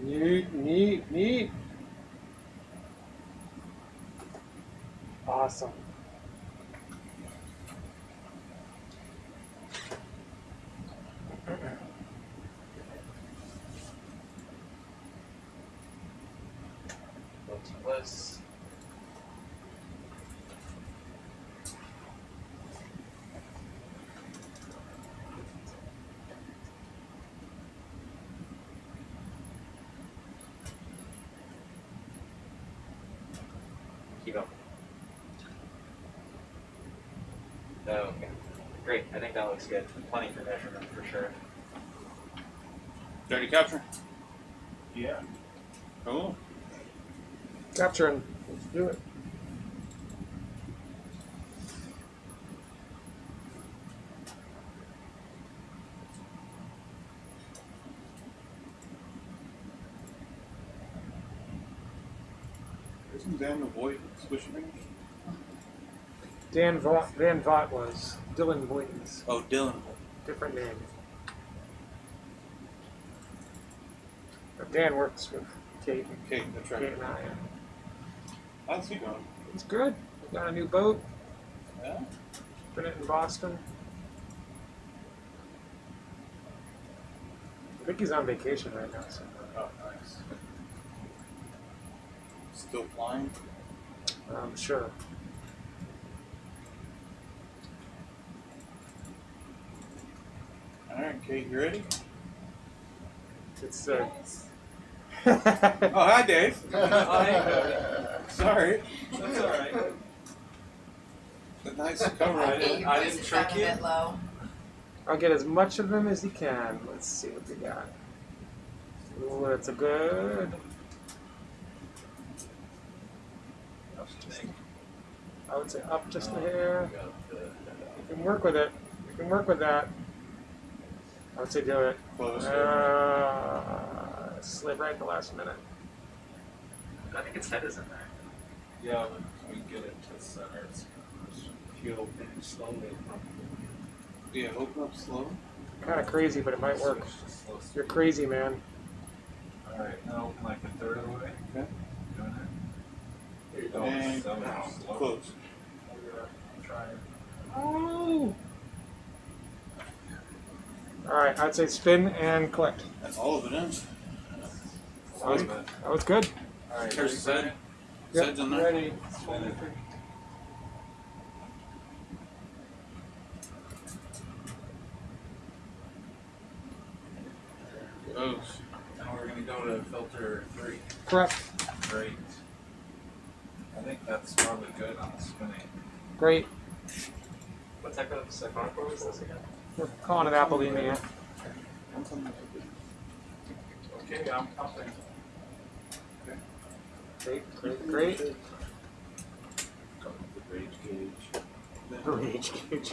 Neat, neat, neat. Awesome. Looks close. Keep up. Okay. Great. I think that looks good. Plenty for measurement for sure. Ready to capture? Yeah. Cool. Capturing. Let's do it. Isn't Dan the boy swishing? Van Vaught was Dylan Boyton's. Oh, Dylan. Different name. But Dan works with Kate. Kate, that's right. Kate and I. How's he going? He's good. We got a new boat. Yeah. Been it in Boston. I think he's on vacation right now. So. Oh, nice. Still flying? I'm sure. All right, Kate, you ready? It's Oh, hi, Dave. Sorry. That's all right. A nice cover. I didn't trick you. I'll get as much of them as you can. Let's see what we got. Ooh, that's a good. I would say up just a hair. You can work with it. You can work with that. I would say do it. Slip right at the last minute. I think its head is in there. Yeah, when we get it to the center, it's if you open it slowly. Yeah, open up slow. Kind of crazy, but it might work. You're crazy, man. All right, now open like a third of the way. Okay. Doing it. There you go. And Somehow. close. Try it. Oh. All right, I'd say spin and collect. That's all of it in. That was good. All right, Here's the Zed. Yep, Zed's in there. ready. Spin it. Goes. Now we're gonna go to filter 3. Correct. Great. I think that's probably good on spinning. Great. What type of Falkor was this again? We're calling it Applebee's. Okay, I'm pumping. Great, great, great. Go with the rage gauge. Rage gauge.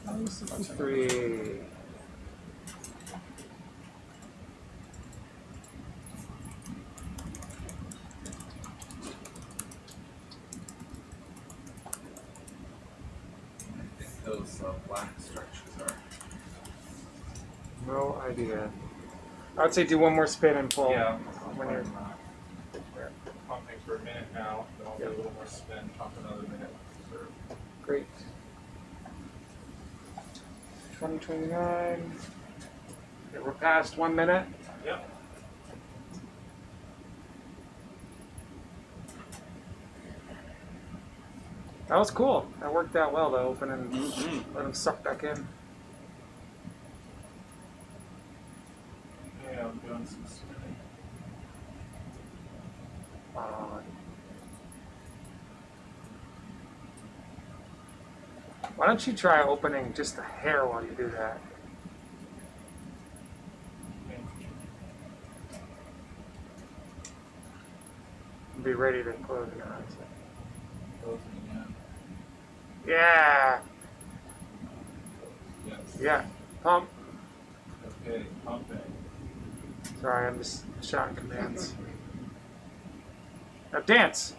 Oh, 63. Those black structures are. No idea. I'd say do one more spin and pull. Yeah, When you're, we're pumping for a minute now, then I'll do a little more spin, pump another minute. great. 2029. Okay, we're past 1 minute. Yep. That was cool. That worked out well, though, open and let him suck back in. Yeah, I'm doing some spinning. Why don't you try opening just a hair while you do that? And be ready to close your eyes. Closing again. Yeah. Yes. Yeah. Pump. Okay, pumping. Sorry, I'm just shouting commands. Now dance.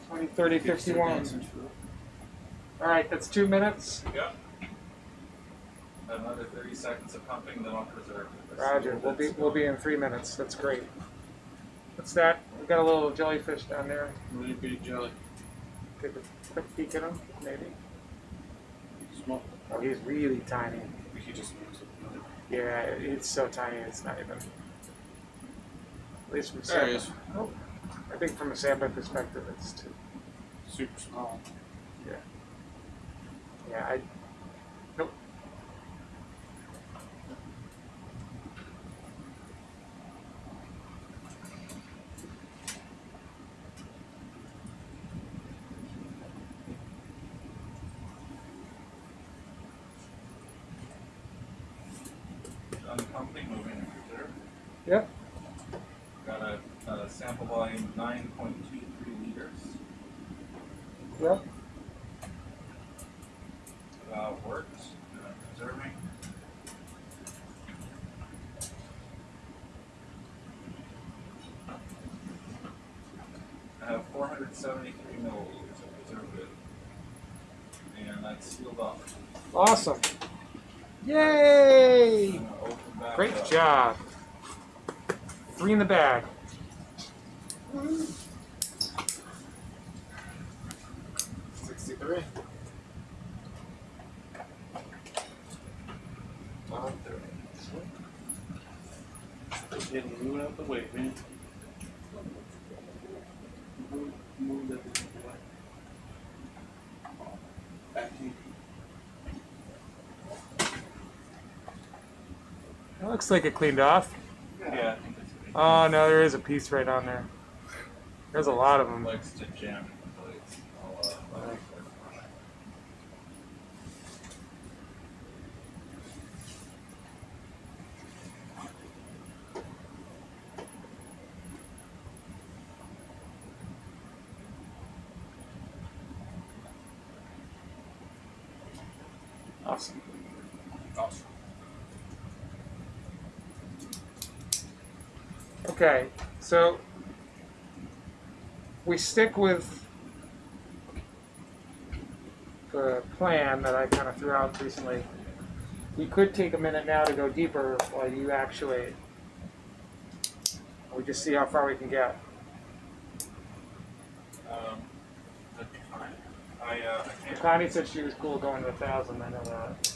20, 30, 51. All right, that's 2 minutes. Yep. Another 30 seconds of pumping, then I'll preserve it. Roger. We'll be in 3 minutes. That's great. What's that? We got a little jellyfish down there. Really big jelly. Take a quick peek at him, maybe. Small. Oh, he's really tiny. He just moves it. Yeah, it's so tiny. It's not even. At least from There he sample. is. Oh, I think from a sampling perspective, it's too. Super small. Yeah. Yeah. Nope. On the pumping, moving and preserve. Yep. Got a sample volume of 9.23 liters. Yep. Worked. Preserving. I have 473 milliliters of preservative. And that's sealed off. Awesome. Yay! I'm gonna open back Great up. job. 3 in the bag. 63. Getting moving out the way, man. Move that way. Back in. It looks like it cleaned off. Yeah, I think it's pretty Oh no, there is a piece right on there. There's a lot of them. likes to jam in the plates. I'll Awesome. Awesome. Okay, so we stick with the plan that I kind of threw out recently. We could take a minute now to go deeper while you actuate. We just see how far we can get. That's fine. I can't. Connie said she was cool going to 1,000. I know that.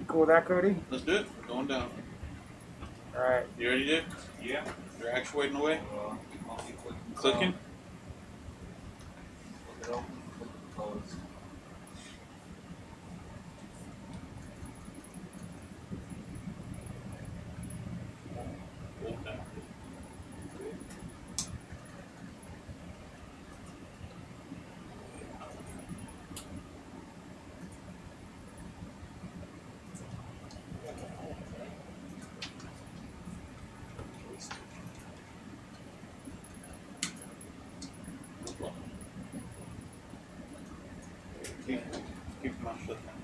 You cool with that, Cody? Let's do it. We're going down. All right. You ready, Dick? Yeah. You're actuating away? I'll keep clicking. Clicking? Flip it open, flip it closed. Hold down. Keep my foot down.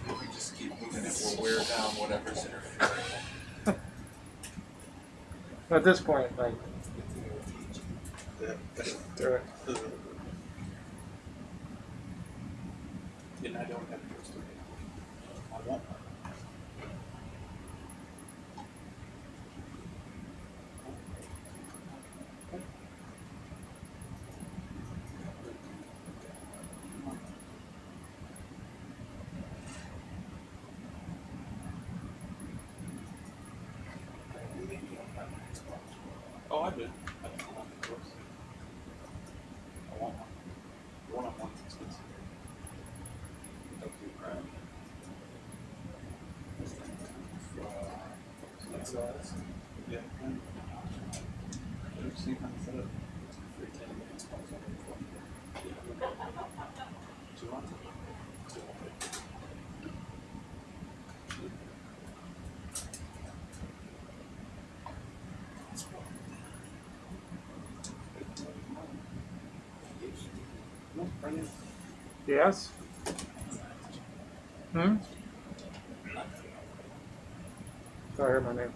If we just keep moving it, we'll wear down whatever's interfering. At this point, like, Yeah. do it. And I don't have to do it. I won't. size. Yeah. See how it's set up. Do you want it? Yes? Hmm? Oh, I heard my name.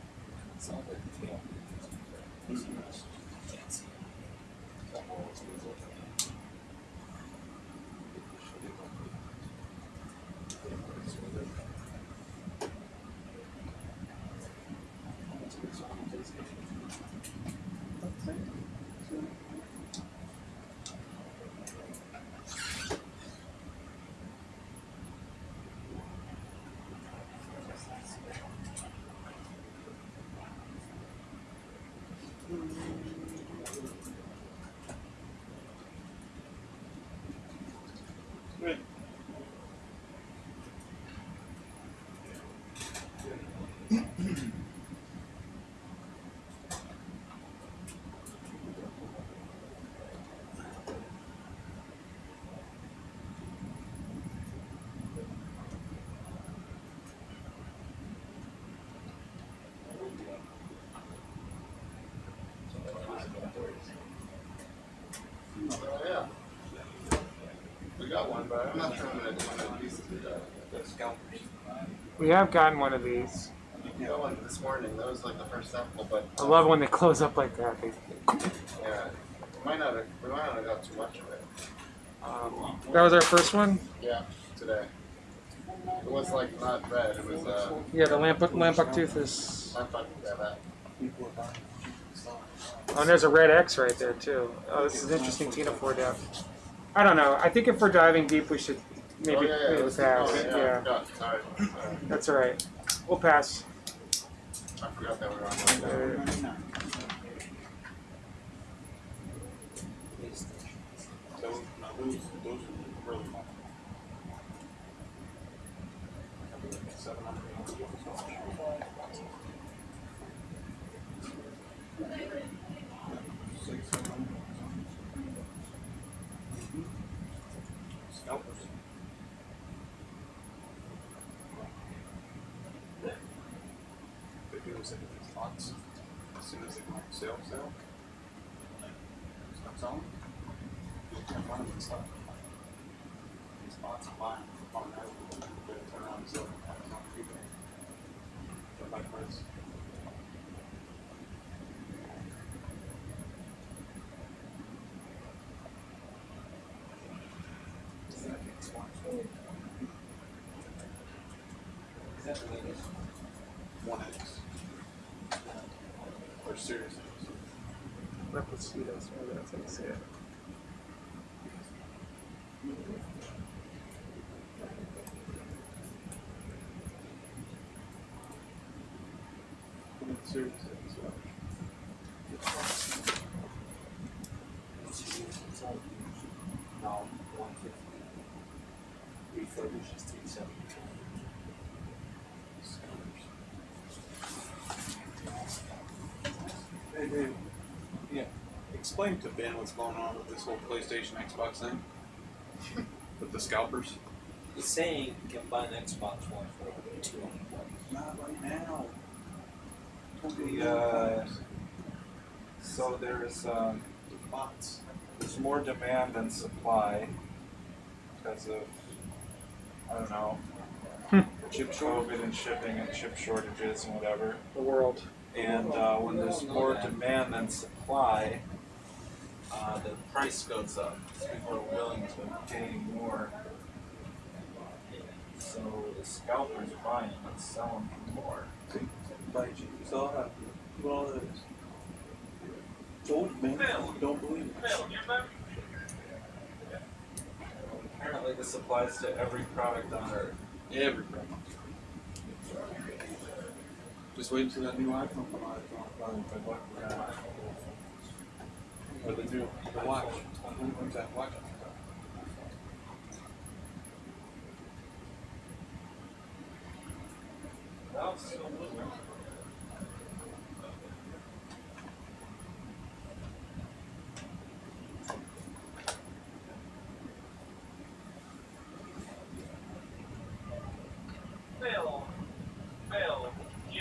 Oh, yeah. We got one, but I'm not sure when the pieces we got. The scalpers. We have gotten one of these. We got one this morning. That was like the first sample, but I love when they close up like that. yeah, we might not have got too much of it. That was our first one? Yeah, today. It was like not red. It was Yeah, the lampuck tooth is. yeah, that. Oh, and there's a red X right there too. Oh, this is interesting ctenophore depth. I don't know. I think if we're diving deep, we should maybe pass. Yeah. Sorry. That's all right. We'll pass. I forgot that we were on. Those are really long. 700. Scalpers. They do this in these lots. As soon as they come up sale. Stop selling. You can't find them in stock. These lots of mine on that. They turn around and sell them. It's not cheap. They're by price. Is that the latest? 1X. Or serious. Replicetus, maybe that's how you say it. Serious. No, 150. Refurbished is 370. Hey, Dave. Yeah. Explain to Ben what's going on with this whole PlayStation Xbox thing. With the scalpers. He's saying you can buy an Xbox One for $200. Not right now. So there's bots. there's more demand than supply because of, I don't know, chip COVID and shipping and chip shortages and whatever. The world. And when there's more demand than supply, the price goes up. People are willing to pay more. So the scalpers buy them and sell them for more. Bite you. So happy. Well, it is. Told man, don't believe it. Apparently this applies to every product on Earth. Every product. Just wait until that new iPhone comes out. Or the new watch. When's that watch?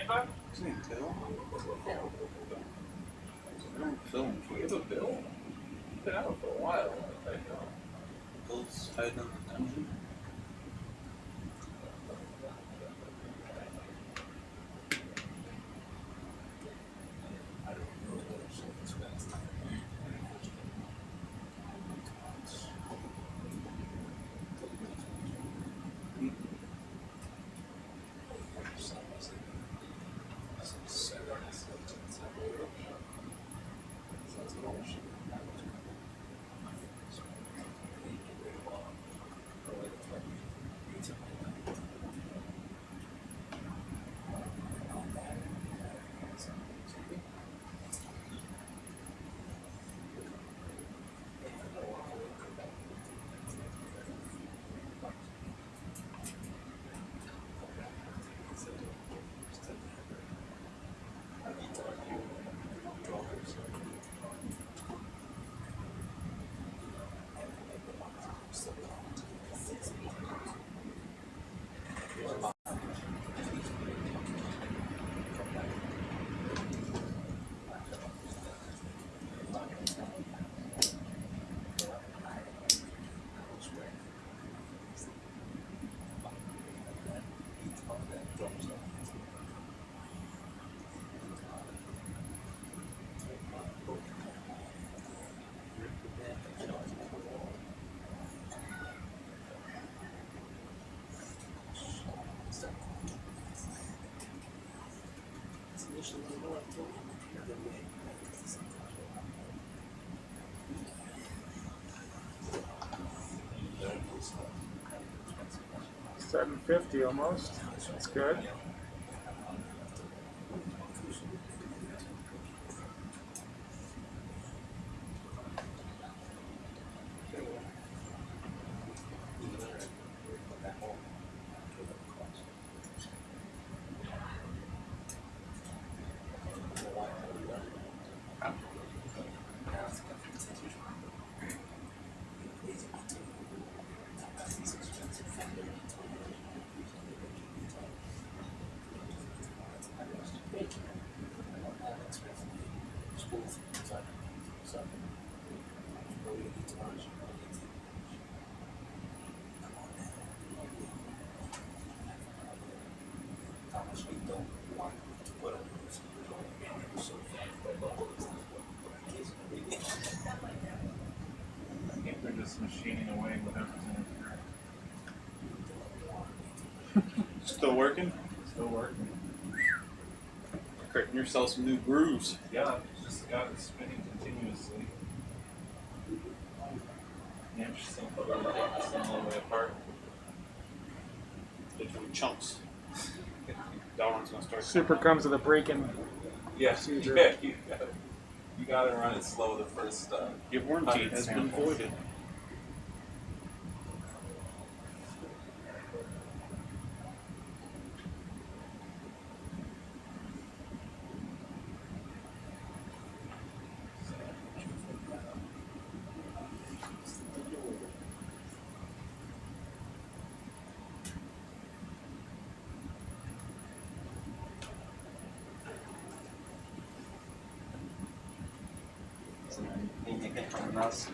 25? His name Bill? Bill. I don't film. We have a bill. It's been out for a while. I think. Bill's hiding in the dungeon. $750 almost. That's good. I think they're just machining away whatever's in it. Still working? Still working. Creating yourself some new grooves. Yeah, it's just got it spinning continuously. Yeah, interesting. Probably take this thing all the way apart. They're doing chunks. That one's gonna start. Super comes with a break-in Yeah, procedure. yeah, you gotta run it slow the first. Your warranty has been voided. Anything from us?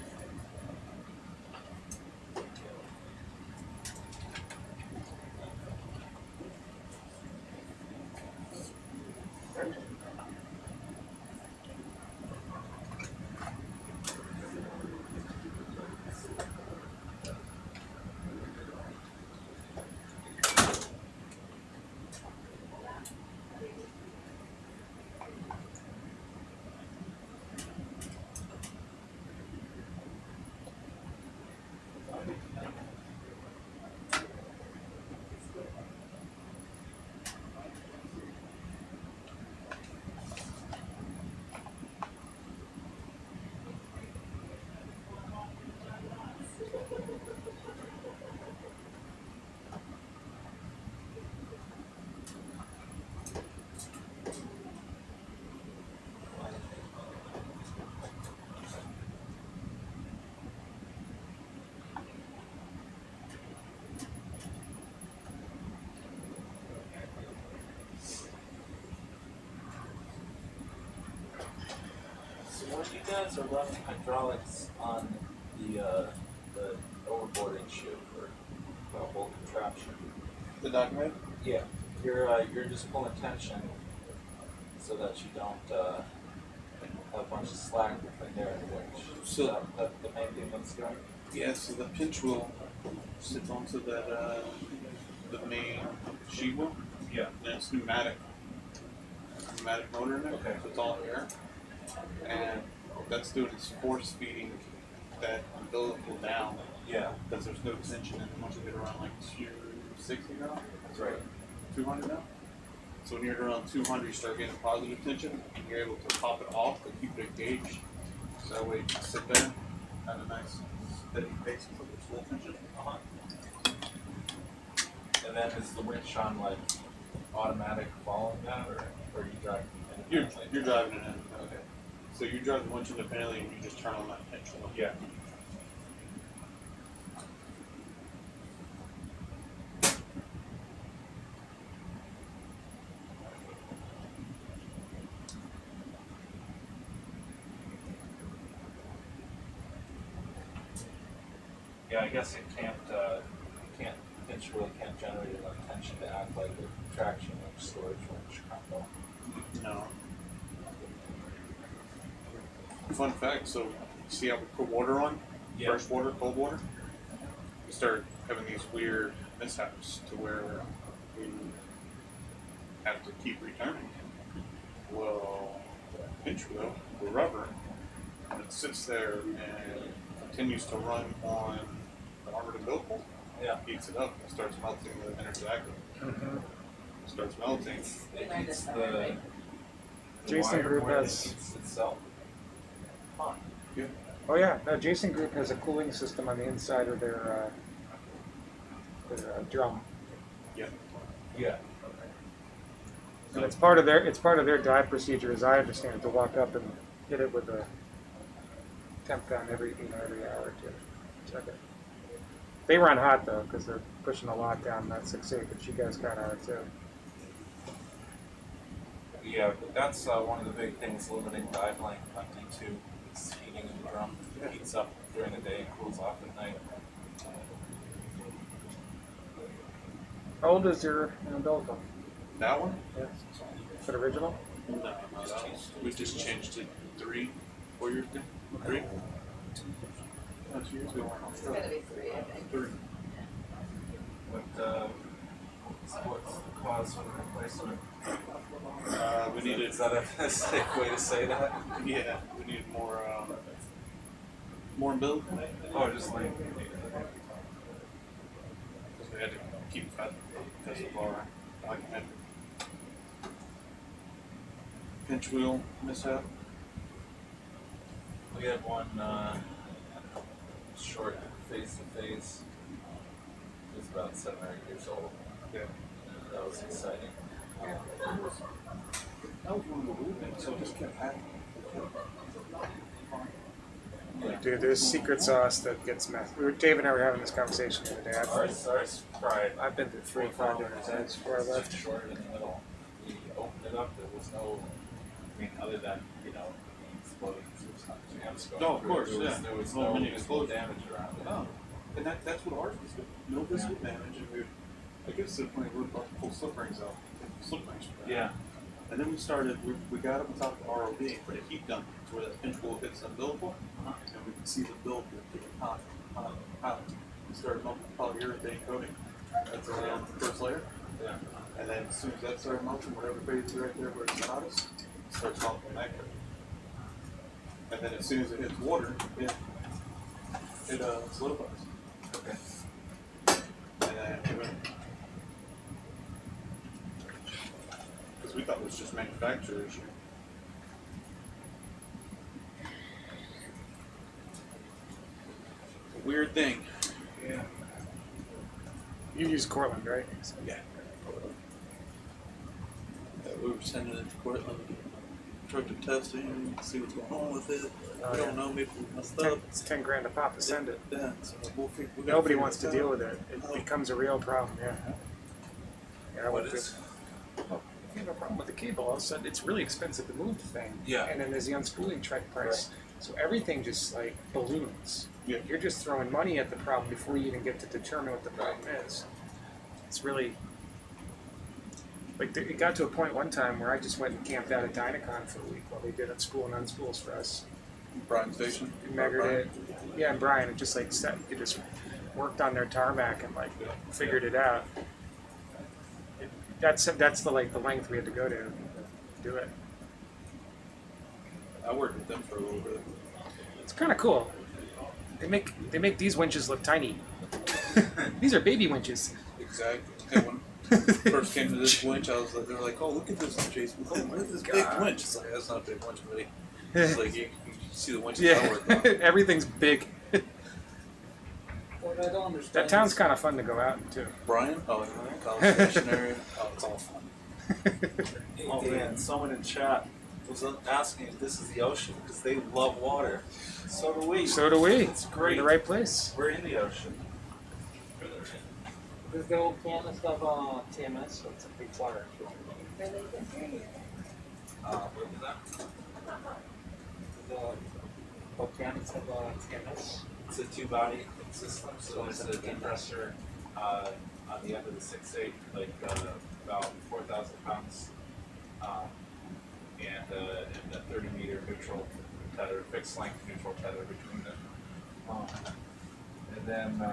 guys are running hydraulics on the overboarding chute for the whole contraption? The document? Yeah. You're just pulling tension so that you don't have a bunch of slack between there and the winch. So that's the main thing that's going. yeah, so the pinch wheel sits onto that the main sheet wheel. Yeah. And it's pneumatic motor in it. Okay. So it's all air. And what that's doing is force feeding that umbilical down. Yeah. Because there's no tension in it once you get around like 260 now. That's right. 200 now. So when you're around 200, you start getting positive tension, and you're able to pop it off but keep it engaged. So that way you can sit there at a nice steady pace until there's full tension. Uh-huh. And then is the winch on like automatic following that, or are you driving independently? You're driving it in. Okay. So you drive the winch independently and you just turn on that tension. Yeah. Yeah, I guess it can't pinch wheel can't generate enough tension to act like a traction winch, storage winch combo. No. Fun fact, so you see how we put water on? Yeah. Fresh water, cold water? We start having these weird mishaps to where we have to keep returning. Well, the pinch wheel, the rubber, when it sits there and continues to run on the armored umbilical, heats it up and starts melting the inner jacket. Mm-hmm. Starts melting. It heats the Jason wire Group more than it has. heats itself. Huh. Yeah. Oh yeah, no. Jason Group has a cooling system on the inside of their drum, Yeah. Yeah. and it's part of their dive procedure, as I understand it, to walk up and hit it with a temp gun every hour or two. Check it. They run hot though because they're pushing a lot down that 6.8, but you guys kind of are too. Yeah, but that's one of the big things limiting dive length on D2 is heating in the drum. It heats up during the day and cools off at night. How old is your umbilical? That one? Yeah. Is it original? No, that was, we just changed it 4 years ago. 3? No, 2 years ago. It's gotta be 3, I think. 3. What's the cause for the replacement? We needed. Is that a sick way to say that? Yeah, we needed more umbilical. Oh, just like. Because we had to keep fat because of our document. Pinch wheel mishap. We had one short face to face. It was about 7 or 8 years old. Yeah. That was exciting. That was one of the weird things, so it just kept happening. Dude, there's secret sauce that gets messed. Dave and I were having this conversation the other day. Ours fried. I've been through 3 5 different times before I left. Short in the middle. We opened it up. There was no. I mean, other than the exploding jams going Oh, of through, course, there was, yeah. There was No no mini visible explosion. damage around it. Oh, and that's what ours was good. No visible damage, and I guess to the point where we brought the full slip rings out. Slip rings for that. Yeah. And then we got up on top of the ROV, put a heat gun to where that pinch wheel hits the umbilical, and we could see the umbilical getting hot. We started melting polyurethane coating. That's around the first layer. Yeah. And then as soon as that started melting, whatever phase is right there where it's hottest, it starts melting negative. And then as soon as it hits water, it solidifies. Okay. And then it went. Because we thought it was just manufacturer issue. A weird thing. Yeah. You use Cortland, right? Yeah. We were sending it to Portland, truck to testing, see what's going on with it. We don't know, maybe we messed up. It's 10 grand a pop to send it. Yeah, so we gotta Nobody figure wants to this deal out. with it. It becomes a real problem. Yeah. Yeah. What with is? Well, you have a problem with the cable. All of a sudden, it's really expensive to move the thing. Yeah. And then there's the unspooling check price. So everything just like balloons. Yeah. You're just throwing money at the problem before you even get to determine what the problem is. It's really like it got to a point one time where I just went and camped out at Dynacon for a week while they did unspool and unspools for us. Bryan Station. Measured it. Yeah, and Brian, it just like it just worked on their tarmac and like figured it out. That's the like the length we had to go to do it. I worked with them for a little bit. It's kind of cool. They make these winches look tiny. These are baby winches. Exactly. And when first came to this winch, I was like, they were like, "Oh, look at this, Jason! Oh, look at this big winch." It's like that's not a big winch, buddy. It's like you see the winches I work on. Everything's big. What I don't understand. That town's kind of fun to go out to. Brian? Oh, College Station area. Oh, it's all fun. Oh man, someone in chat was asking if this is the ocean because they love water. So do we. So do we. It's We're great. in the right place. We're in the ocean. This is the old campus of TMS, so it's a big water. What was that? The old campus of TMS. It's a two-body system, so there's a compressor on the end of the 6.8, like about 4,000 pounds, and a 30-meter neutral tether, fixed length neutral tether between them. And then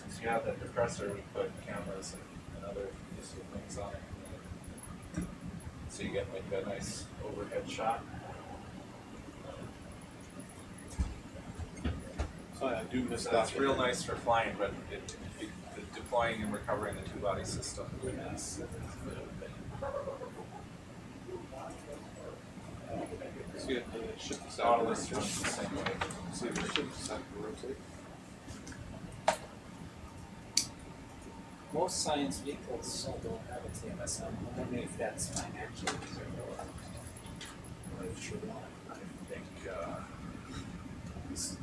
since you have that compressor, we put cameras and other useful things on it, so you get like a nice overhead shot. So I do miss So that. it's real nice for flying, but deploying and recovering the two-body system is. So you have to shift this out. Nautilus runs the same way. So you have to shift this out to rotate. Most science vehicles don't have a TMS. I'm wondering if that's financial or I should not. I think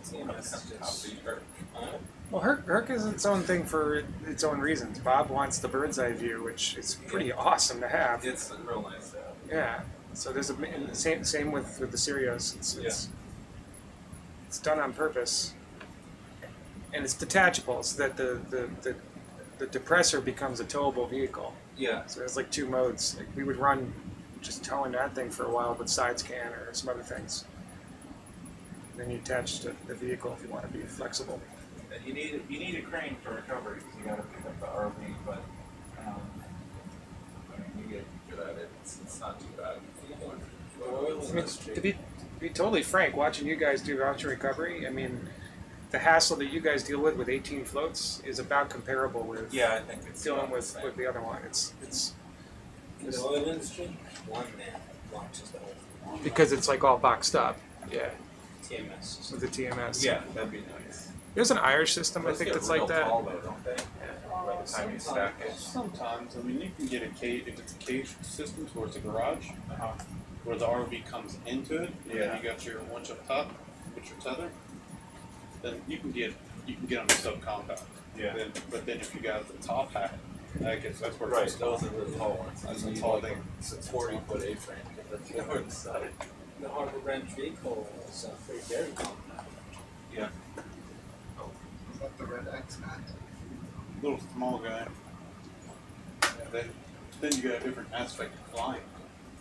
TMS is just. Well, Herc is its own thing for its own reasons. Bob wants the bird's eye view, which is pretty awesome to have. It's real nice. Yeah. So there's a same with the Sirius. It's done on purpose, and it's detachable so that the depressor becomes a towable vehicle. Yeah. So there's like two modes. Like we would run just towing that thing for a while with side scan or some other things. Then you attach to the vehicle if you want to be flexible. And you need a crane for recovery because you got to pick up the RV, but I mean, you get good at it. It's not too bad. I mean, to be totally frank, watching you guys do launch and recovery, I mean, the hassle that you guys deal with 18 floats is about comparable with I think it's dealing with the other one. It's In the oil industry, one man launches the whole thing. because it's like all boxed up. Yeah, TMS. with the TMS. Yeah, that'd be nice. There's an Irish system, I Those think, get that's like real that. tall, though, don't they? By the time you stack it. Sometimes, I mean, you can get a cage, if it's a cage system towards a garage, where the RV comes into it, and then you got your winch up top with your tether, then you can get on the subcompact. Yeah. But then if you got the top hat, I guess that's where Right, it's those are the tall ones. That's You a need tall like thing. a 40-foot A-frame to get the other side. The Harbor Branch vehicle is very compact. Yeah. Is that the red X guy? Little small guy. Yeah, then you got a different aspect of flying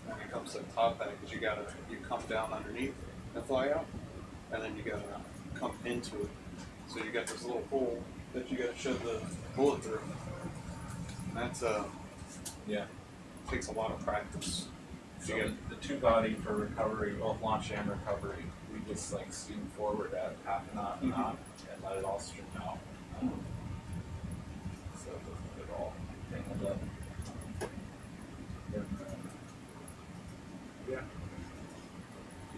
when it comes to the top hat, because you come down underneath and fly out, and then you gotta come into it. So you got this little hole that you gotta shove the bullet through. And that's takes a lot of practice. So you get the two-body for recovery, well, launch and recovery. We just like steam forward at half a knot and let it all stream out. So it doesn't get all tangled up.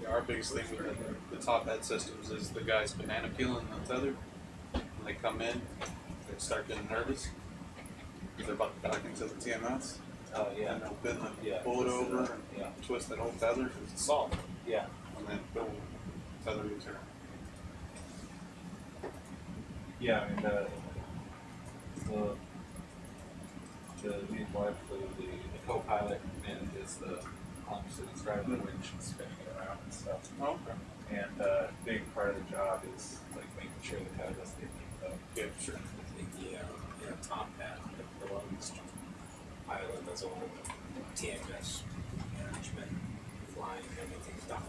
Yeah, our biggest thing with the top hat systems is the guys banana peeling the tether. When they come in, they start getting nervous because they're about to back into the TMS. Oh yeah. And they'll bend the Yeah, bullet twist it over up, and twist that whole tether because it's soft. Yeah. And then boom, tether return. Yeah, I mean the lead wife, the co-pilot, and is the humps that he's driving the winch and spinning it around and stuff. Oh, okay. And a big part of the job is like making sure the pad doesn't get kicked up. Yeah, sure. The top hat that belongs to island as all the TMS management, flying, everything's done.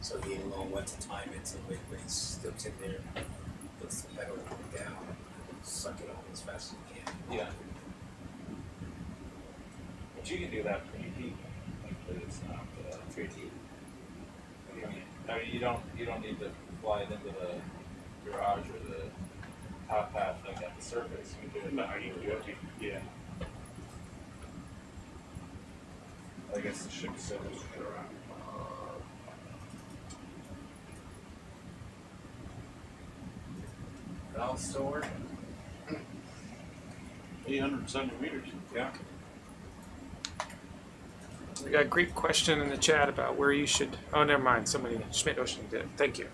So he will know when to time it, so when he slips in there, puts the pedal down, suck it on as fast as he can. Yeah. But you can do that pretty deep. Like, it's not pretty deep. I mean, you don't need to fly it into the garage or the top half like at the surface. You can do it. No, you do it. Yeah. I guess the ship said it was around. Valve still working? 870 meters. Yeah. We got a great question in the chat about where you should. Oh, never mind. Somebody, Schmidt Ocean did. Thank you.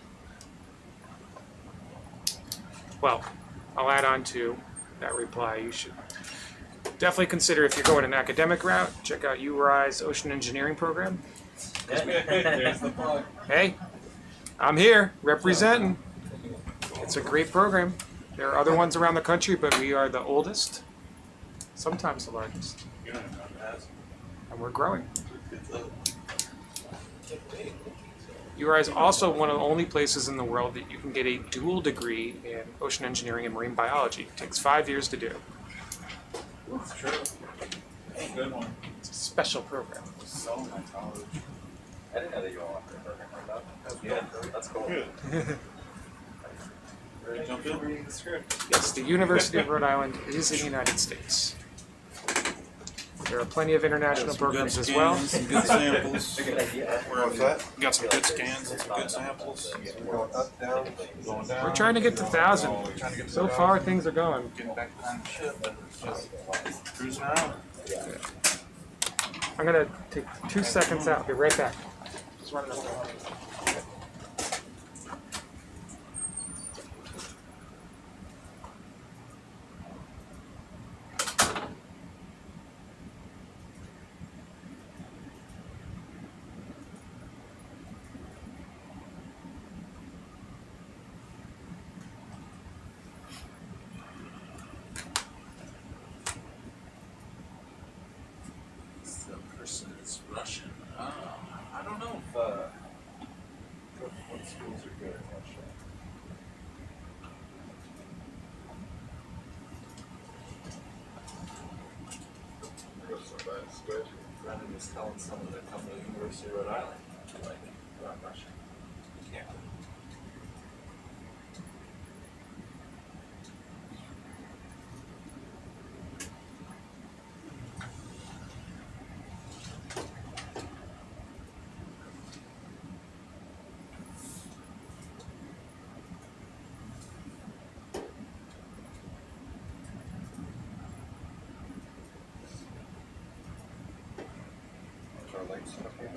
Well, I'll add on to that reply. You should definitely consider, if you're going an academic route, check out URI's Ocean Engineering program. There's the plug. Hey, I'm here representing. It's a great program. There are other ones around the country, but we are the oldest, sometimes the largest, You don't know that. and we're growing. URI is also one of the only places in the world that you can get a dual degree in ocean engineering and marine biology. It takes 5 years to do. That's true. Good one. It's a special program. So my college. I didn't know that you all offered a program like that. Yeah, that's cool. Good. Ready to Jump in? reading the script. Yes, the University of Rhode Island is in the United States. There are plenty of international programs as well. Some good samples. Good idea. What's that? Got some good scans and some good samples. Going up, down? Going down. We're trying to get to 1,000. We're trying to get to So 1,000. far, things are going. Getting back behind the ship. Just cruising around. I'm gonna take 2 seconds out. Be right back. Just running up there. The person is Russian. I don't know. What schools are good in Russia? Brendan was telling someone that come to the University of Rhode Island, like, about Russia. Yeah. What's our link set up here?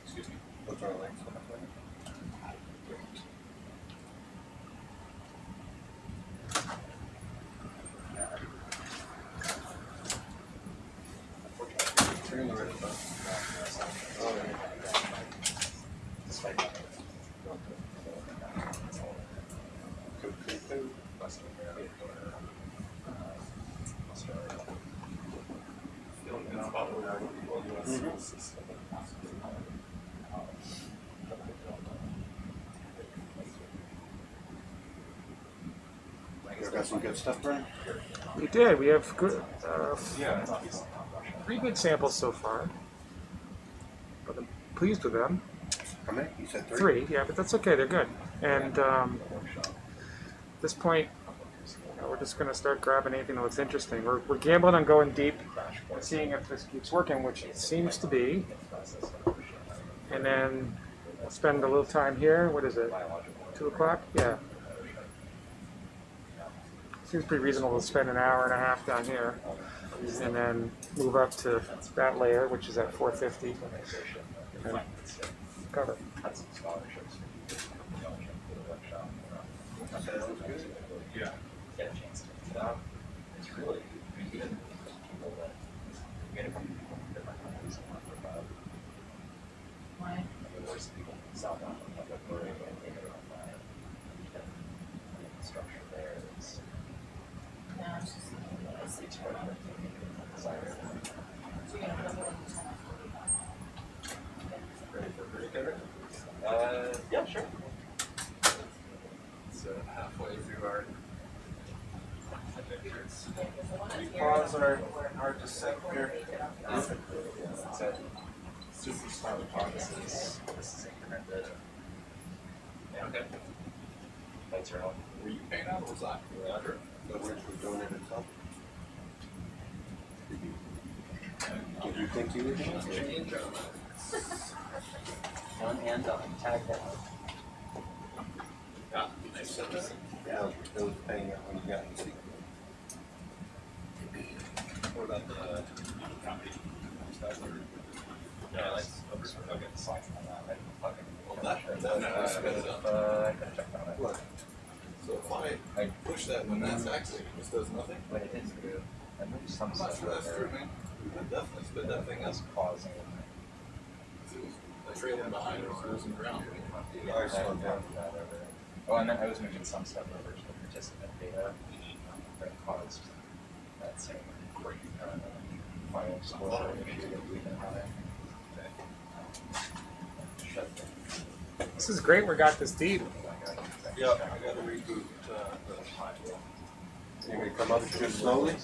Excuse me. What's our link set up here? Turn the red button. Oh, yeah. You got some good stuff, Brian? We did. We have good, Yeah, it's obviously. 3 good samples so far. But I'm pleased with them. How many? You said 3? 3, yeah, but that's okay. They're good. And at this point, we're just going to start grabbing anything that looks interesting. We're gambling on going deep and seeing if this keeps working, which it seems to be. And then we'll spend a little time here. What is it? 2 o'clock? Yeah. Seems pretty reasonable to spend an hour and a half down here. And then move up to that layer, which is at 450. And cover. Yeah. Get a chance to pick it up. It's really even people that get it from different countries and work about. Why? The worst people We pause our descent here. It's a super smart hypothesis. This is incremented. Yeah. Okay. Lights are on. Were you paying out or was I? We're under. The words were doing it itself. Did you think you were doing it? On and on. Tag that. Yeah, nice sentence. Yeah, it was paying it when you got in the seat. What about the copy? Yeah, let's I'll get the slide on that. I didn't fucking. Well, that spins up. I gotta check on it. What? So if I push that when that's active, it just does nothing? But it is good. I moved some I'm not stuff sure that's over. true, man. That definitely spit that thing up. That's pausing. The trailing behind it was losing ground. Yeah, I slowed down for that over. Oh, and then I was moving some stuff over to the participant data that caused that same final score issue that we've been having. Shut down. This is great. We got this deep. Yeah, I gotta reboot the module. You gonna come up just slowly?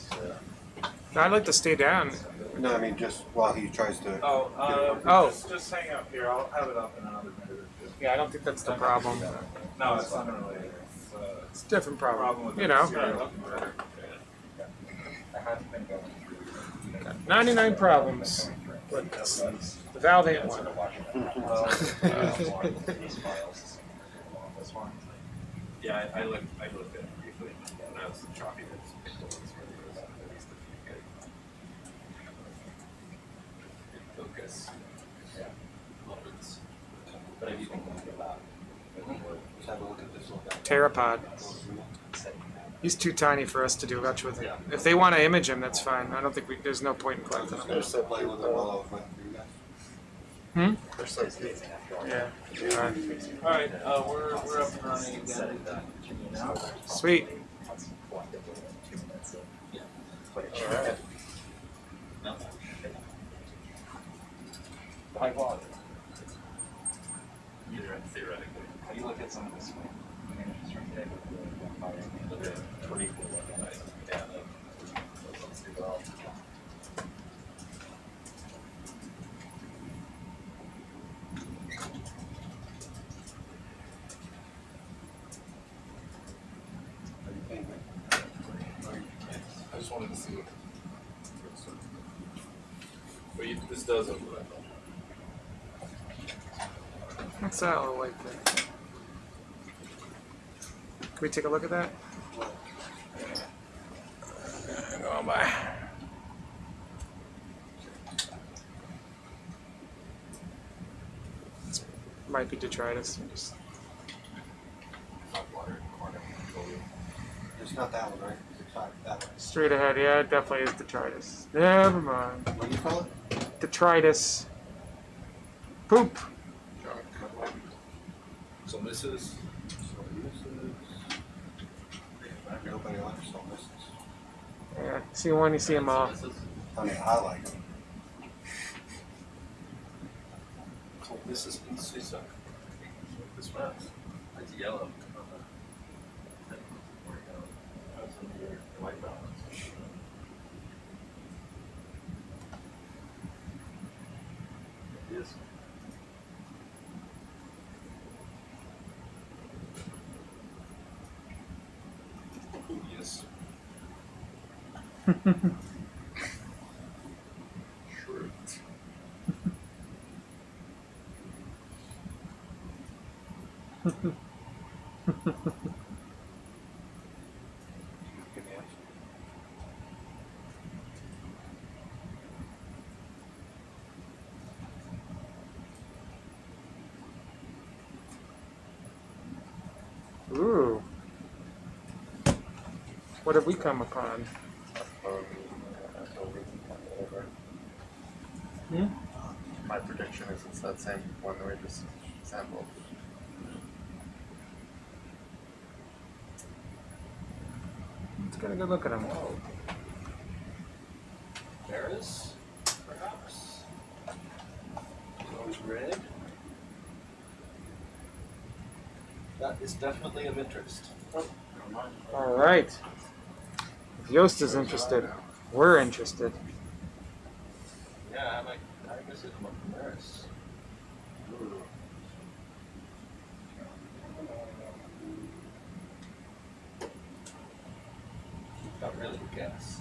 I'd like to stay down. No, I mean just while he tries to. Oh. Just hang out here. I'll have it up in another minute or two. Yeah, I don't think that's the problem. No, it's unrelated. It's a different problem. with You the know, serial. I haven't been going through. 99 problems. But the valve ain't one. This one. Yeah, I looked at it briefly when I was chopping it. Focus. Yeah. Moments. But if you think about Let's have a look at this one. Pterapod. He's too tiny for us to do much with him. If they want to image him, that's fine. I don't think there's no point in I was collecting just him. gonna sit play with it while I was waiting for you guys. Hmm? They're so cute. Yeah. Alright, we're up and running again. Sweet. Alright. High quality. Theoretically. How do you look at some of this images from today with the fire? Pretty cool. Yeah, that looks pretty well. I just wanted to see what. But this does open it up. What's that look like there? Can we take a look at that? Go on by. This might be detritus. Just It's not that one, right? It's not that one. straight ahead, yeah, it definitely is detritus. Never mind. What do you call it? Detritus. Poop. So misses. Nobody likes so misses. Yeah, see one, you see them all. I mean, I like them. So this is Susa. This one. It's yellow. That's your white balance. It is. Yes. Sure. Ooh. What have we come upon? Hmm? My prediction is it's that same one that we just sampled. Let's get a good look at him. Varus, perhaps. Those red. That is definitely of interest. All right. Yost is interested. We're interested. Yeah, I guess it's much worse. Not really a guess.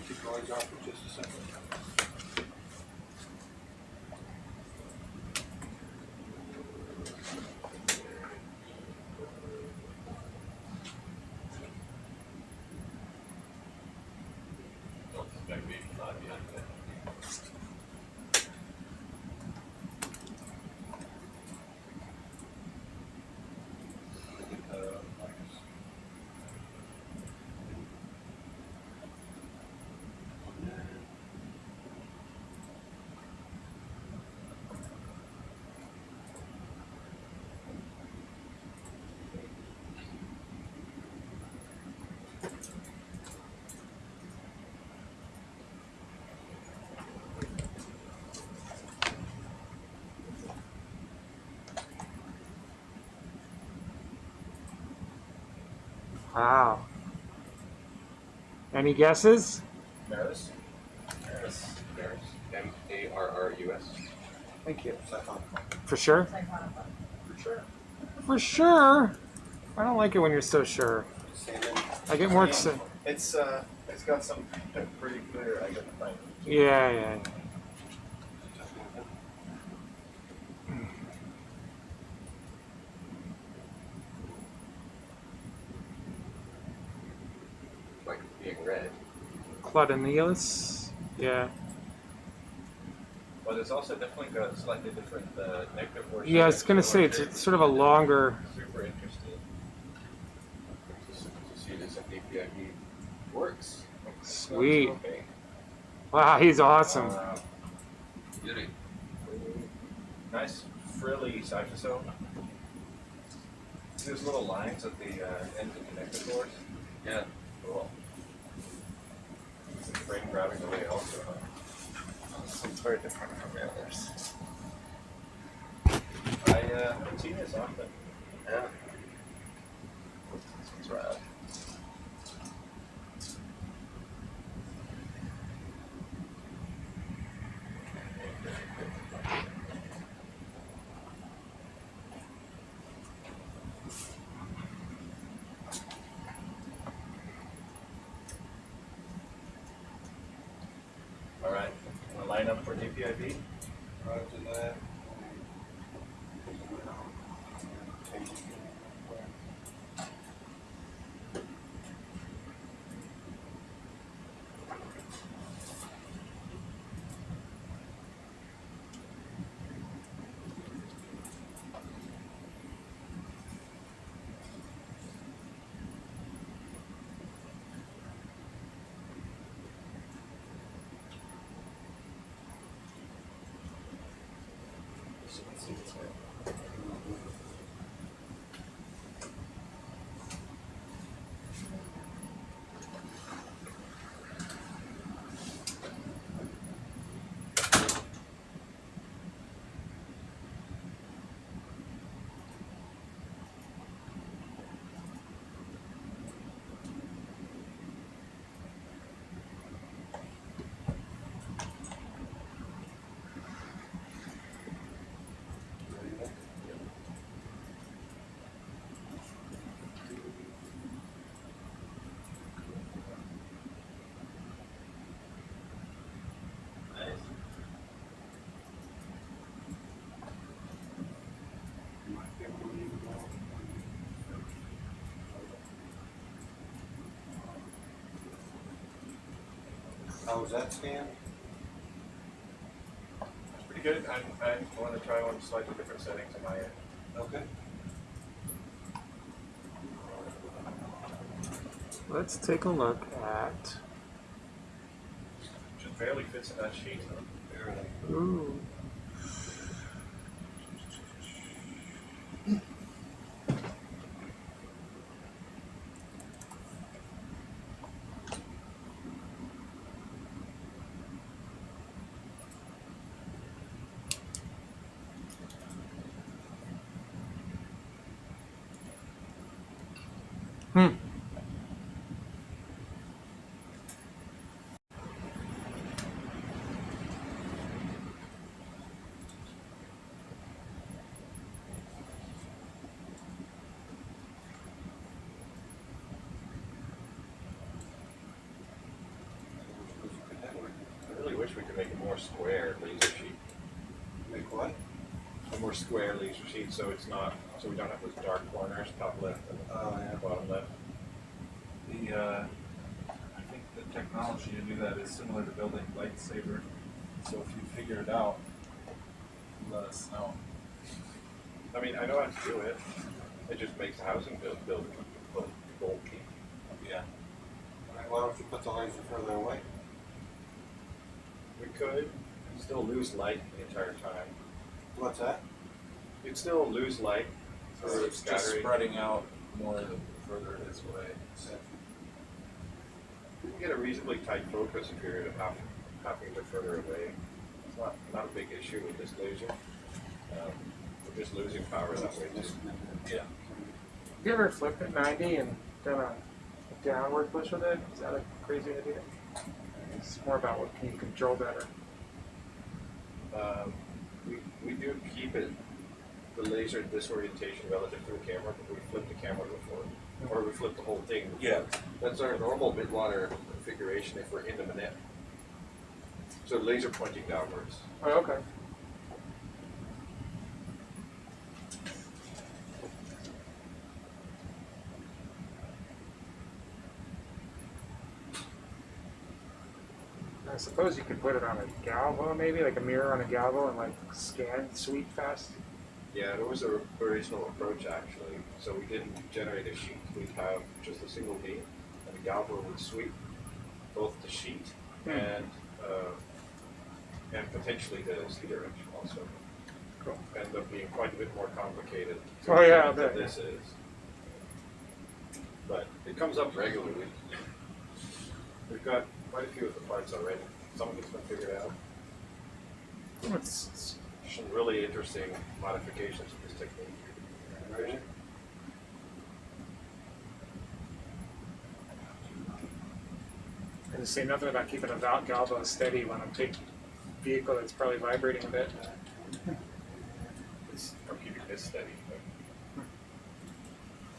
Keep the lights off for just a second. Wow. Any guesses? Maris? Maris. Marrus. Thank you. Siphon. For sure? For sure. For sure. I don't like it when you're so sure. Salmon. I get more excited. It's got some pretty clear identifying. Yeah, yeah. Like being red. Claudanilus? Yeah. But it's also definitely got a slightly different negative portion. Yeah, I was going to say, it's sort of a longer... Super interesting. To see this at APIB works. Sweet. Wow, he's awesome. Beauty. Nice frilly cytosome. See those little lines at the end of the connector doors? Yeah. Cool. Some frame grabbing away also. It's very different from the others. I haven't seen this often. Yeah. This one's rad. Alright, wanna line up for DPIB? Right to that. How was that scan? Pretty good. I want to try one slightly different settings on my end. Okay. let's take a look at. Just barely fits in that sheet. Ooh. I really wish we could make a more square laser sheet. Make what? A more square laser sheet, so it's not, so we don't have those dark corners, top left and bottom left. I think the technology to do that is similar to building lightsaber. So if you figure it out, let us know. I mean, I know how to do it. It just makes the housing build bulky. Yeah. Why don't you put the laser further away? We could still lose light the entire time. What's that? You'd still lose light So for it's just scattering. spreading out more the further it is away. You can get a reasonably tight focus if you're half a bit further away. It's not a big issue with this laser. We're just losing power that way too. Yeah. Have you ever flipped at 90 and done a downward push with it? Is that a crazy idea? It's more about what can you control better. We do keep it, the laser disorientation relative to the camera, but we flipped the camera before. Or we flipped the whole thing before. Yeah. That's our normal Midwater configuration if we're in the minute. So laser pointing downwards. Oh, okay. I suppose you could put it on a galvo, maybe like a mirror on a galvo, and like scan sweep fast. Yeah, there was a original approach actually. So we didn't generate a sheet. We'd have just a single beam, and the galvo would sweep both the sheet and potentially the cedar edge also. Cool. End up being quite a bit more complicated. Oh, yeah, I than bet. this is. But it comes up regularly. We've got quite a few of the parts already. Some of it's been figured out. It's Some really interesting modifications of this technique. Right. I just say nothing about keeping a galvo steady when I'm taking a vehicle that's probably vibrating a bit. Or keeping this steady, but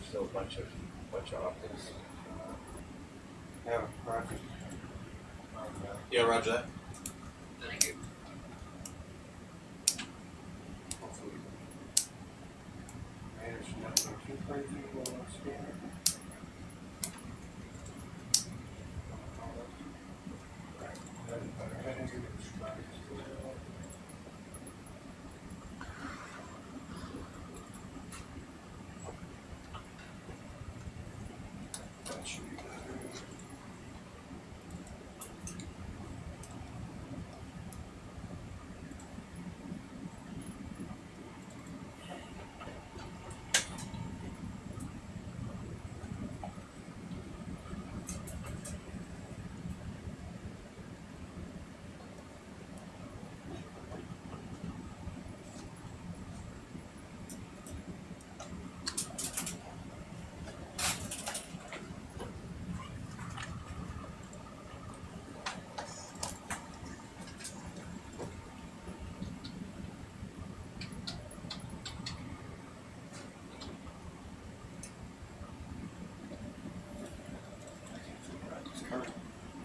still a bunch of optics. Yeah, Roger. Yeah, roger that. Thank you. Hopefully, manage nothing too crazy while I'm scanning.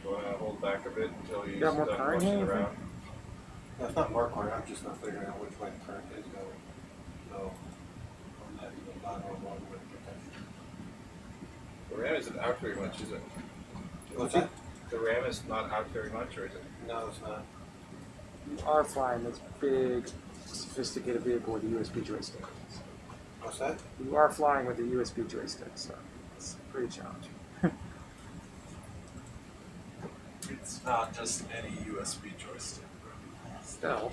Do you want to hold back a bit until you got more stop current pushing here, you around? No, it's not mark order, I'm just not figuring out which way the current is going. So, on that, even not on one with protection. The RAM isn't out very much, is it? What's that? The RAM is not out very much, or is it? No, it's not. You are flying this big, sophisticated vehicle with a USB joystick. What's that? You are flying with a USB joystick, so it's pretty challenging. It's not just any USB joystick. Still.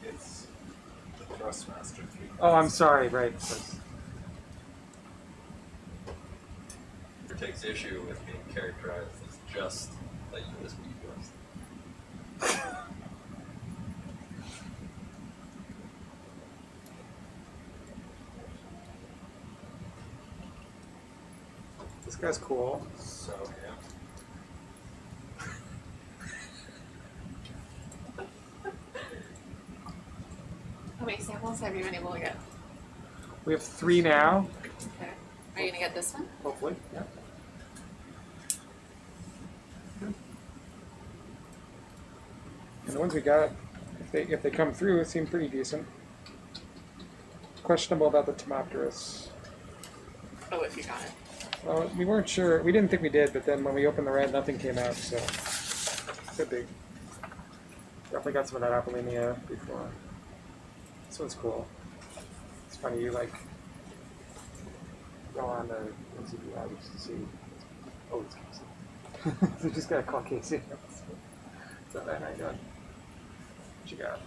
It's the Thrustmaster 3. Oh, I'm sorry. Right. It takes issue with being characterized as just a USB joystick. This guy's cool. So, yeah. How many samples have you been able to get? We have 3 now. Okay. Are you gonna get this one? Hopefully. Yeah. And the ones we got, if they come through, seem pretty decent. Questionable about the Tomopterus. Oh, if you got it. Well, we weren't sure. We didn't think we did, but then when we opened the red, nothing came out, so could be. Definitely got some of that Apollinaria before. This one's cool. It's funny, you like go on the NCBI just to see. Oh, it's Casey. So just gotta call Casey. So then I got what you got.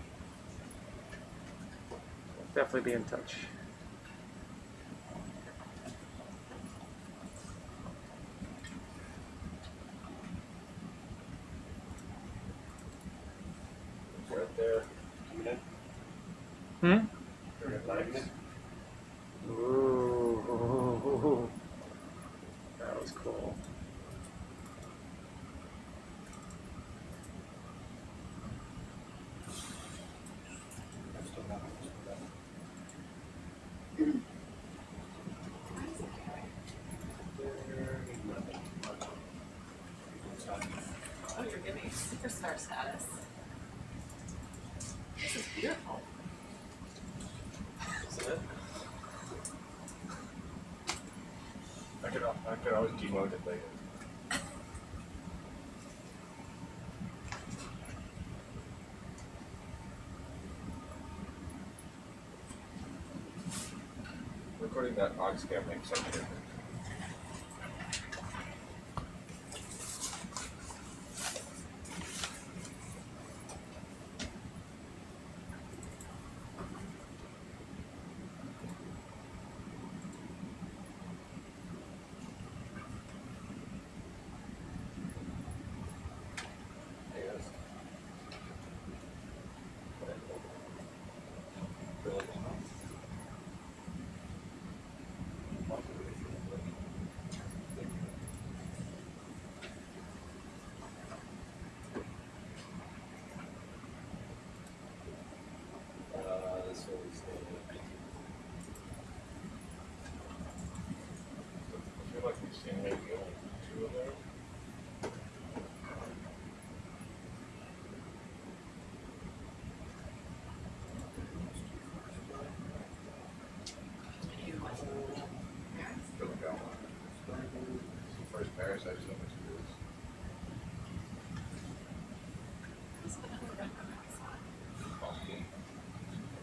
Definitely be in touch. Right there. Hmm? They're inviting it. Ooh. That was cool. Oh, you're giving superstar status. This is beautiful. Isn't it? I could always demote it later. Recording that aux cam makes such a difference. This one's I feel like we've seen maybe only 2 of those. Still got one. First parasite so much good.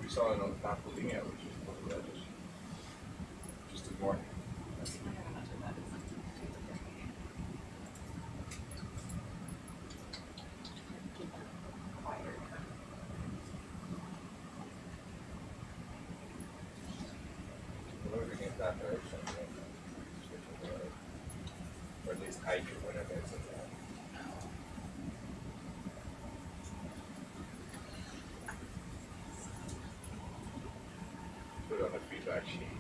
We saw it on Fathomnet, which is what I just ignore it. We're moving in that direction, or at least hike or whatever it's in that. Put it on the feedback sheet.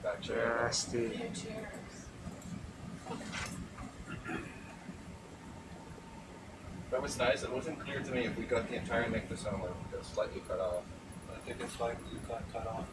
That chair. Nasty. That was nice. It wasn't clear to me if we got the entire microphone or if it got slightly cut off. I think it's like you got cut off.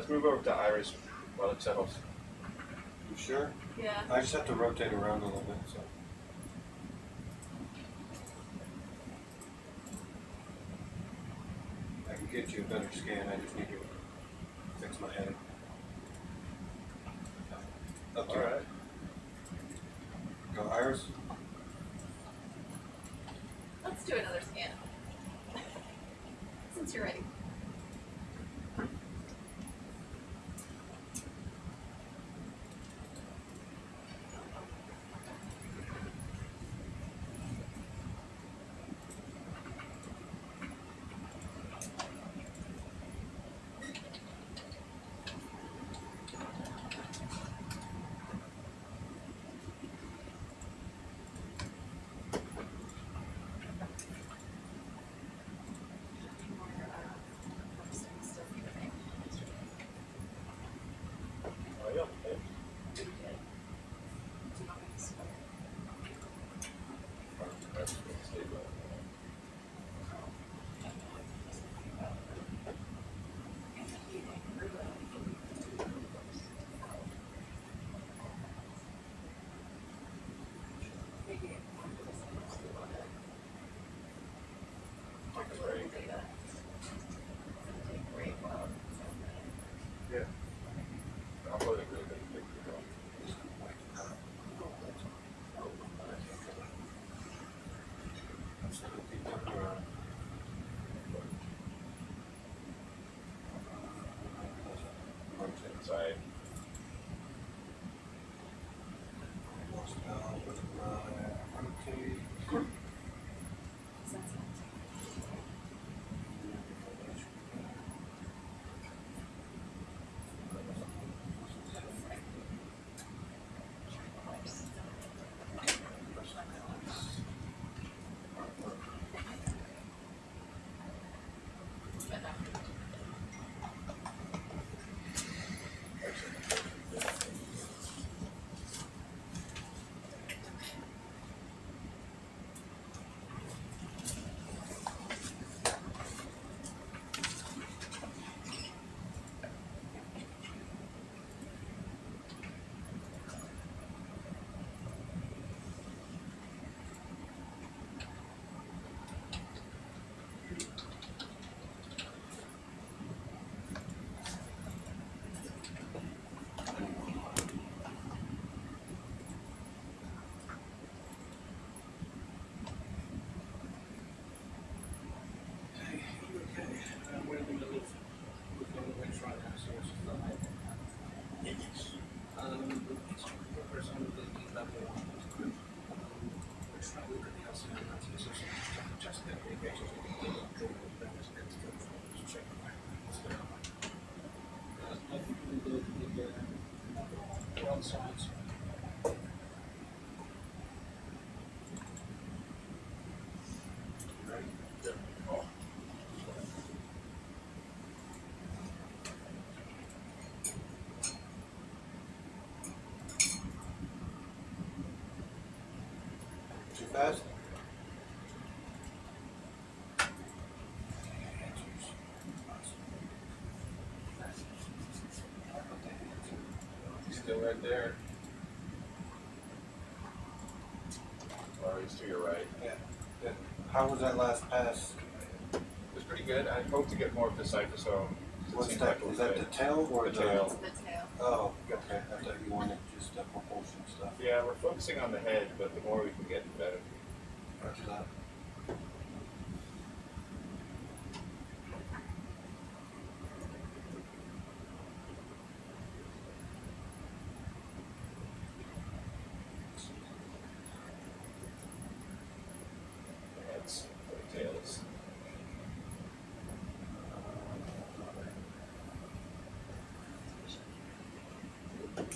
Let's move over to Iris while it settles. You sure? Yeah. I just have to rotate around a little bit, so. I can get you a better scan, I just need to fix my head. Up to Alright. Go Iris. Let's do another scan. Since you're ready. Oh, yeah. Okay. Yeah. I'll put it really big. Inside. Too fast? He's still right there. Or he's to your right. Yeah. How was that last pass? It was pretty good. I hope to get more of the cyphosome. What's that? Is that the tail or The tail. The tail. Oh, okay. I thought you wanted just the propulsion stuff. Yeah, we're focusing on the head, but the more we can get, the better. Roger that. The heads, the tails.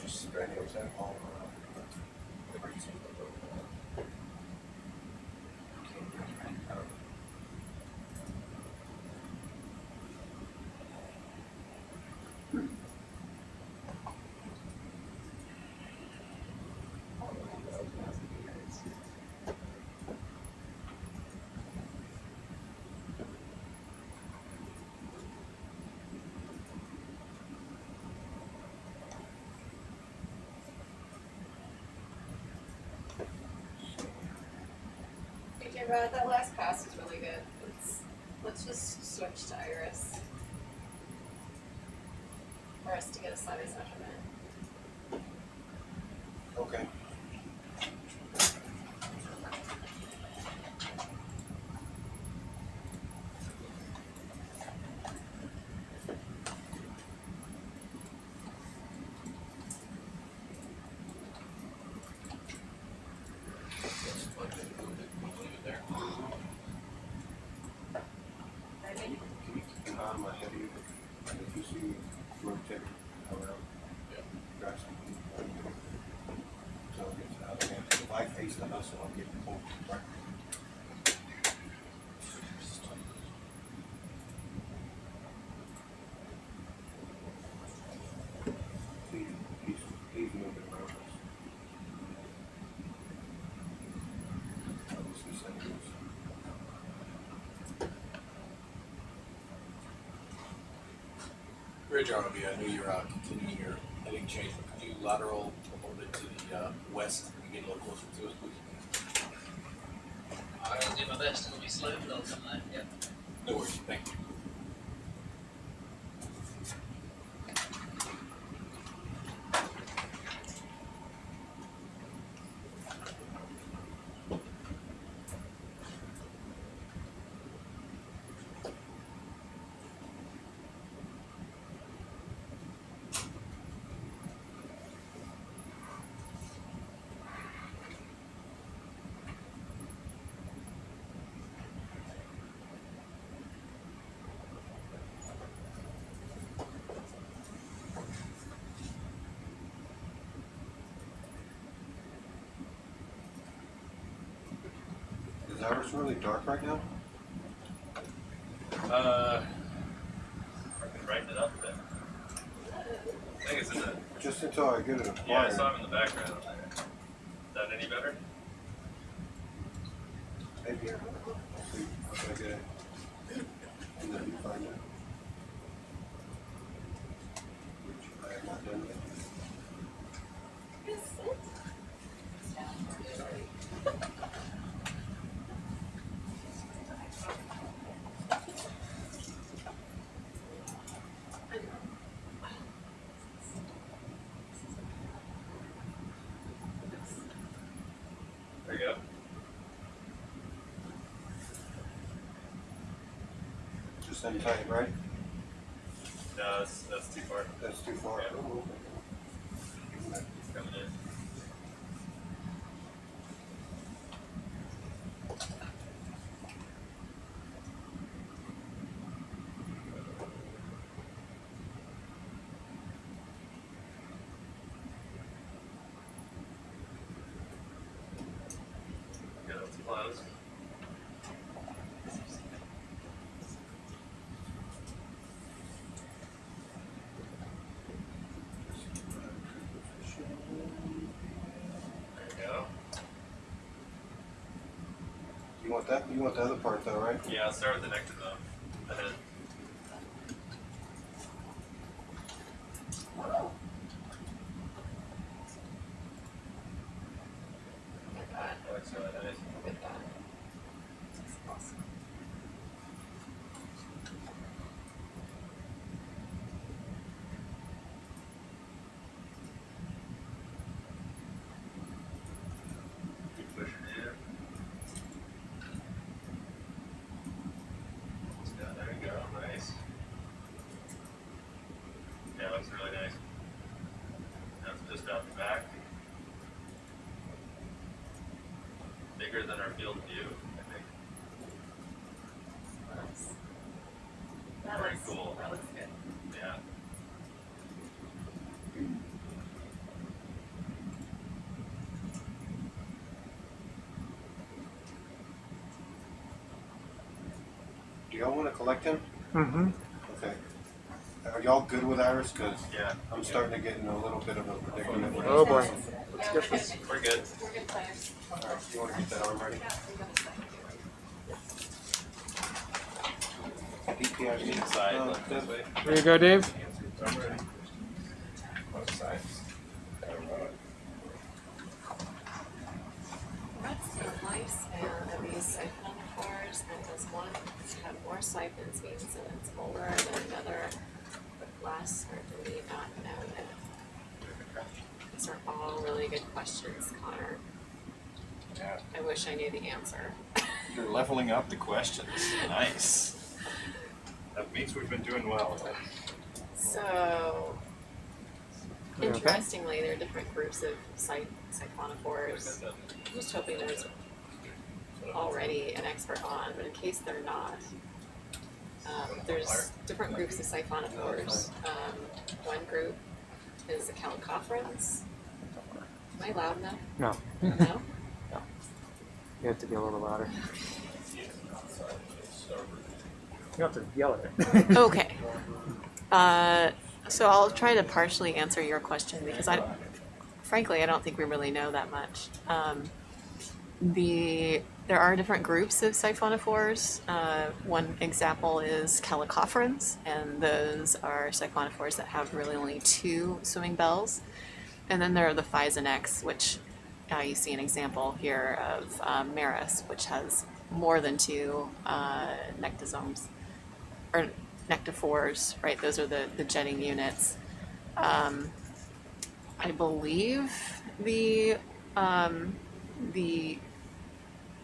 Just spread it all around. too bad. That last pass was really good. Let's just switch to Iris for us to get a size measurement. Okay. If you see rotate around, drive something. So it gets out of hand. If I face the hustle, I'll get pulled right. He's moving around us. Obviously, settings. Bridge ROV, I know you're continuing your heading change, but could you lateral a little bit to the west and get a little closer to us, please? I'll do my best. It'll be slow, but I'll come there. Yeah. No worries. Thank you. Is ours really dark right now? I can brighten it up a bit. I think it's in the. Just until I get it apart. Yeah, I saw him in the background. Is that any better? Maybe. I'll see. I'll get it. And then you find it. Which I have not done yet. There you go. Just send tight, right? No, that's too far. That's too far. Yeah. Oh, okay. It's coming in. Yeah, that's close. There you go. You want that? You want the other part though, right? Yeah, I'll start with the neck to the head. That looks really nice. Keep pushing in. Yeah, there you go. Nice. Yeah, looks really nice. That's just out the back. Bigger than our field view, I think. That Very looks cool. That looks good. Yeah. Do y'all want to collect him? Mm-hmm. Okay. Are y'all good with Iris? Because Yeah. I'm starting to get in a little bit of a predicament. with Oh this. boy. Yeah, Let's get we're this. good. We're good. We're good players. All right, you want to get that arm ready? Yeah, we're gonna sign it. DPIG. Inside, look this way. There you go, Dave. I'm ready. Both sides. That's so nice, and these I has one had more siphons means that it's older than another with less, or do we not know that? These are all really good questions, Connor. Yeah. I wish I knew the answer. You're leveling up the questions. Nice. That means we've been doing well. So, interestingly, there are different groups of siphonophores. I'm just hoping there's already an expert on, but in case they're not, there's different groups of siphonophores. One group is the calicophrans. Am I loud enough? No. No? You have to be a little louder. You have to yell at it. Okay. So I'll try to partially answer your question because frankly, I don't think we really know that much. There are different groups of siphonophores. One example is calicophrans, and those are siphonophores that have really only 2 swimming bells. And then there are the Physonects, which you see an example here of Maris, which has more than 2 nectosomes, or nectophores, right? Those are the jetting units. I believe the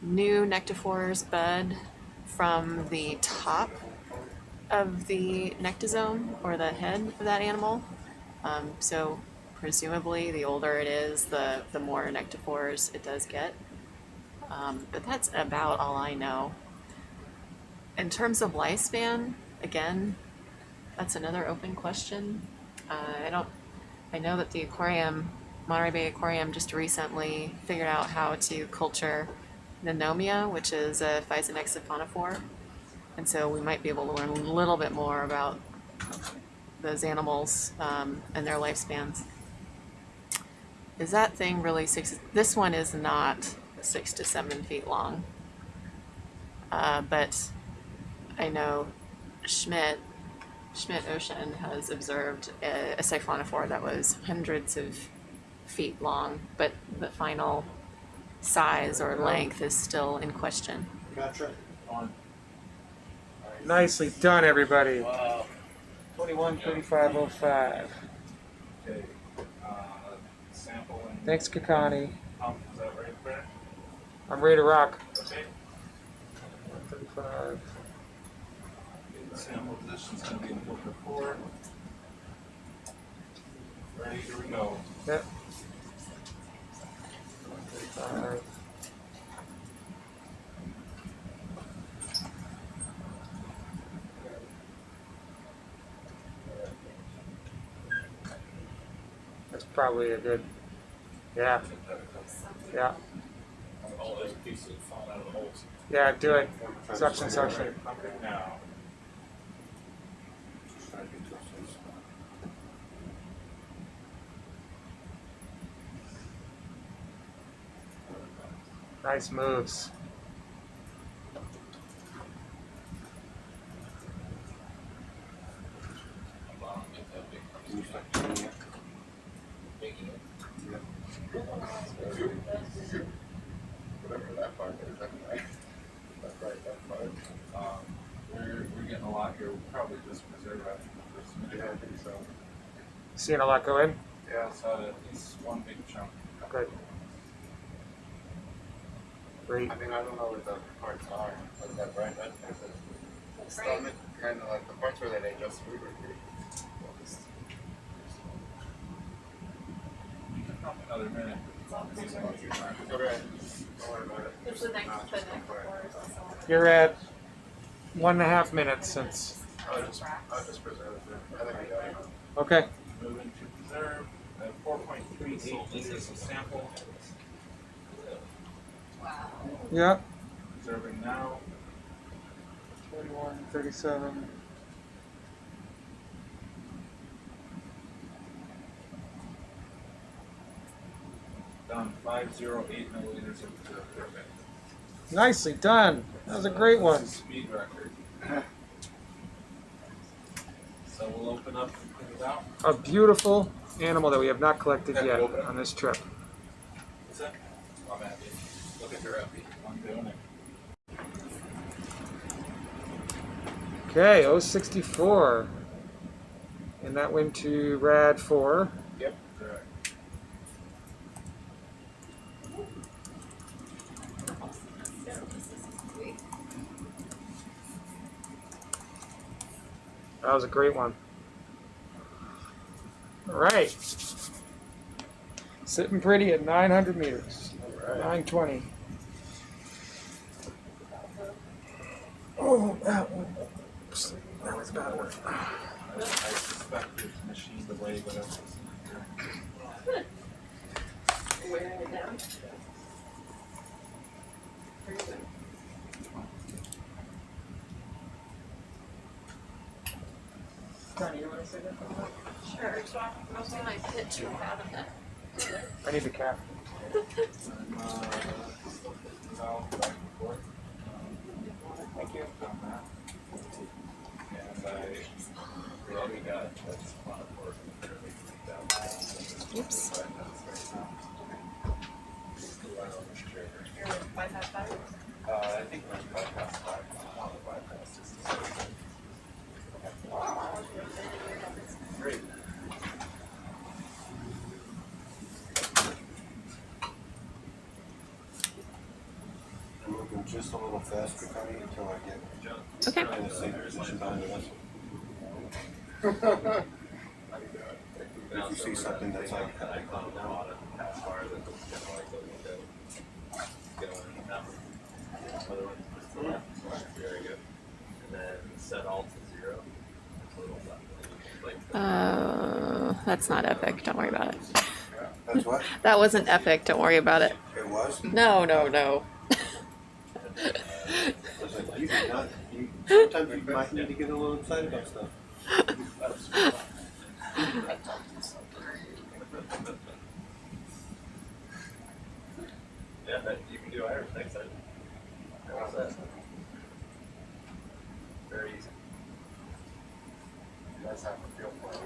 new nectophores bud from the top of the nectosome, or the head of that animal. So presumably the older it is, the more nectophores it does get. But that's about all I know. In terms of lifespan, again, that's another open question. I know that the aquarium, Monterey Bay Aquarium, just recently figured out how to culture Nanomia, which is a Physonex siphonophore. And so we might be able to learn a little bit more about those animals and their lifespans. Is that thing really this one is not 6 to 7 feet long. But I know Schmidt Ocean has observed a siphonophore that was hundreds of feet long, but the final size or length is still in question. Gotcha. On. Nicely done, everybody. Wow. 21:35:05. Okay. Sample and. Thanks, Kakani. Is that right, Brent? I'm ready to rock. Okay. 135. The sample position's going to be in filter 4. Ready? Here we go. Yep. 135. That's probably a good. Yeah. Yeah. All those pieces fall out of the holes. Yeah, do it. Suction. Now. Nice moves. Whatever that part is, that's right. That's right, that part. We're getting a lot here. We'll probably just preserve after the first minute. Yeah, I think so. Seeing a lot go in? Yeah, it's at least one big chunk. Good. Great. I mean, I don't know what the parts are. Like that bright red part. The stomach, kind of like the parts where they digest food are pretty. Another minute. Go ahead. Don't worry about it. There's the nectophores also. You're at 1.5 minutes since. I'll just preserve it. I think we got it. Okay. Moving to preserve. 4.38 liters of sample. Wow. Yeah. Preserving now. 21:37. Done. 508 milliliters of preserved turbate. Nicely done. That was a great one. Speed record. So we'll open up and put it out. A beautiful animal that we have not collected yet on this trip. What's that? I'm happy. Look at your happy. I'm doing it. Okay, 064. And that went to Rad 4. Yep, correct. That was a great one. All right. Sitting pretty at 900 meters. All right. 920. Oh, that one. Oops, that was a bad one. I suspect it's machined away, but it's Wearing it down. Johnny, you want to say that? Sure, so I'll do my pitch for FathomNet. I need the cap. no, back and forth. Thank you. On that. And we already got that's one of course. Oops. You're bypass battery? I think we're bypass 5. On the bypass. Great. I'm moving just a little faster, Connie, until I get Okay. in the same position behind the vessel. If you see something that's like Very good. And then set all to 0. That's not epic. Don't worry about it. That's what? That wasn't epic. Don't worry about it. It was? No. I was like, you did not. Sometimes you might need to get a little excited about stuff. Yeah, but you can do Irish next time. How's that? Very easy. You guys have a feel for it.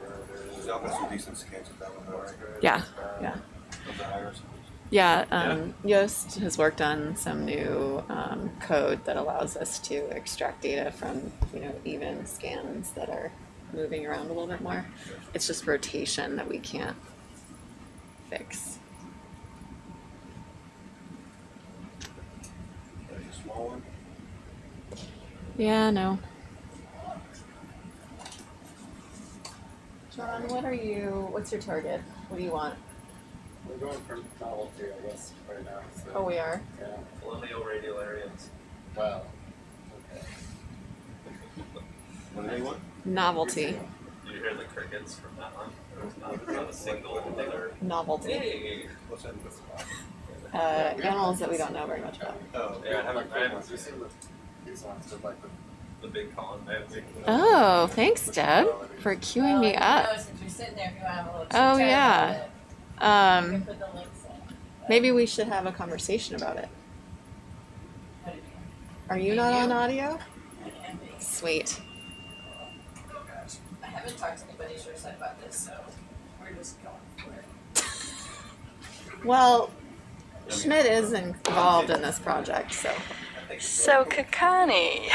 Y'all got some decent scans with that one, right? Yeah. Of the iris. Yeah, Yoast has worked on some new code that allows us to extract data from, even scans that are moving around a little bit more. It's just rotation that we can't fix. There's a small one. Yeah, no. John, what's your target? What do you want? We're going for novelty, I guess, right now. So, Oh, we are? Yeah. Colonial radial areas. Wow. Okay. What do they want? Novelty. Do you hear the crickets from that one? There's not a single other. Novelty. Hey! What's that? Animals that we don't know very much about. Oh, Yeah, I haven't Have you seen these ones with like the big con. I haven't seen Oh, thanks, Deb, for queuing me up. Oh, yeah. Maybe we should have a conversation about it. Are you not on audio? Sweet. I haven't talked to anybody sure side about this, so we're just going for it. Well, Schmidt is involved in this project, so. So, Kakani,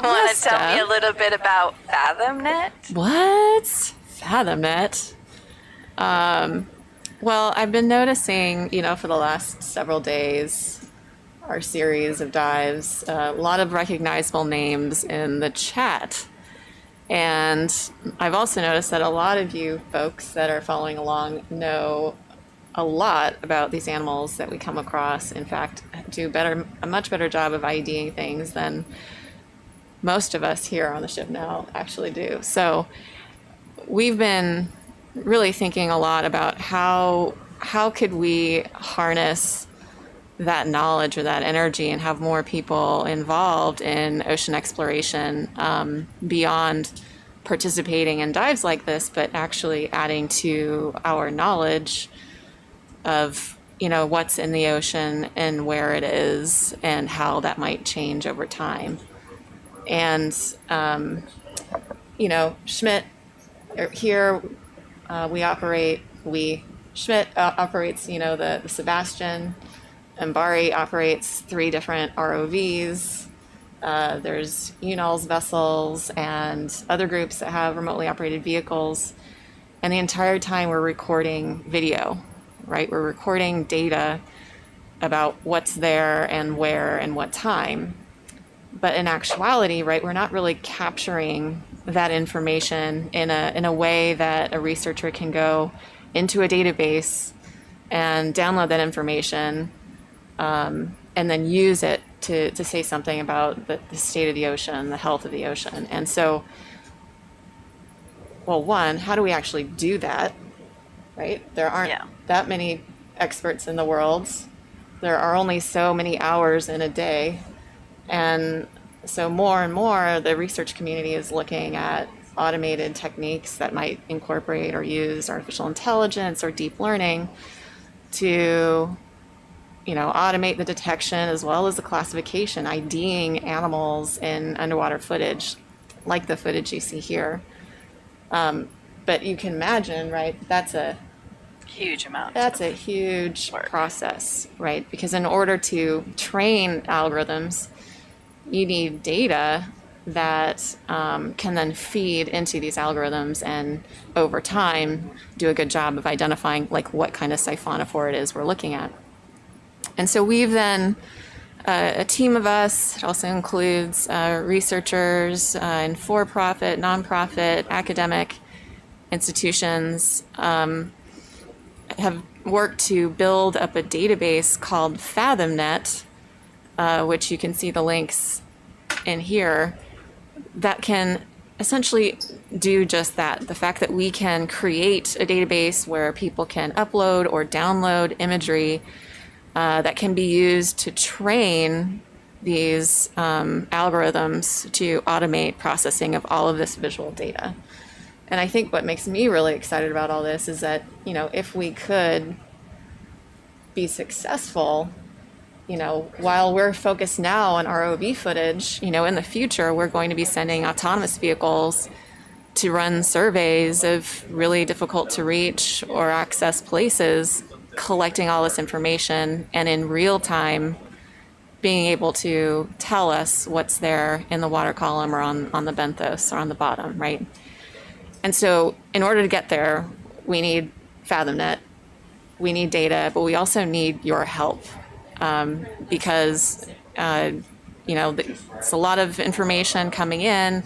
want to tell me a little bit about FathomNet? What? FathomNet? Well, I've been noticing, for the last several days, our series of dives, a lot of recognizable names in the chat. And I've also noticed that a lot of you folks that are following along know a lot about these animals that we come across. In fact, do a much better job of IDing things than most of us here on the ship now actually do. So we've been really thinking a lot about how could we harness that knowledge or that energy and have more people involved in ocean exploration beyond participating in dives like this, but actually adding to our knowledge of what's in the ocean and where it is and how that might change over time. And Schmidt here Schmidt operates the Sebastian, and Bari operates 3 different ROVs. there's UNOLS vessels and other groups that have remotely operated vehicles. And the entire time we're recording video, right? We're recording data about what's there and where and what time. But in actuality, right, we're not really capturing that information in a way that a researcher can go into a database and download that information and then use it to say something about the state of the ocean, the health of the ocean. And so, well, one, how do we actually do that, right? There aren't that many experts in the world. There are only so many hours in a day. And so more and more, the research community is looking at automated techniques that might incorporate or use artificial intelligence or deep learning to, automate the detection as well as the classification, IDing animals in underwater footage, like the footage you see here. But you can imagine, right, that's a huge amount. That's a huge process, right? Because in order to train algorithms, you need data that can then feed into these algorithms and over time do a good job of identifying like what kind of siphonophore it is we're looking at. And so we've then, a team of us, it also includes researchers and for-profit, nonprofit, academic institutions, have worked to build up a database called FathomNet, which you can see the links in here, that can essentially do just that. The fact that we can create a database where people can upload or download imagery that can be used to train these algorithms to automate processing of all of this visual data. And I think what makes me really excited about all this is that, if we could be successful, while we're focused now on ROV footage, in the future, we're going to be sending autonomous vehicles to run surveys of really difficult to reach or access places, collecting all this information and in real time being able to tell us what's there in the water column or on the benthos or on the bottom, right? And so in order to get there, we need FathomNet, we need data, but we also need your help because, it's a lot of information coming in,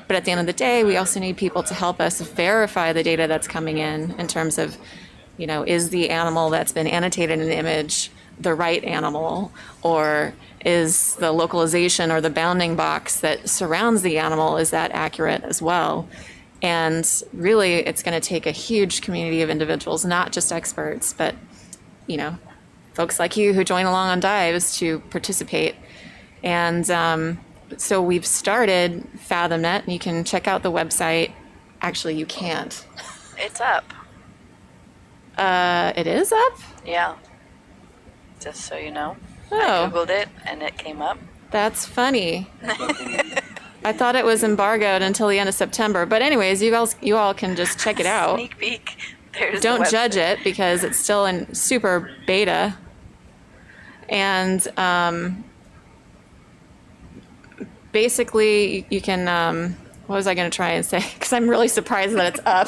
but at the end of the day, we also need people to help us verify the data that's coming in terms of, is the animal that's been annotated in the image the right animal, or is the localization or the bounding box that surrounds the animal, is that accurate as well? And really, it's going to take a huge community of individuals, not just experts, but, folks like you who join along on dives to participate. And so we've started FathomNet, and you can check out the website. Actually, you can't. It's up. It is up? Yeah. Just so you know. Oh. I Googled it, and it came up. That's funny. I thought it was embargoed until the end of September. But anyways, you all can just check it out. Sneak peek. There's Don't the judge website. it because it's still in super beta. And basically, you can, what was I going to try and say? Because I'm really surprised that it's up.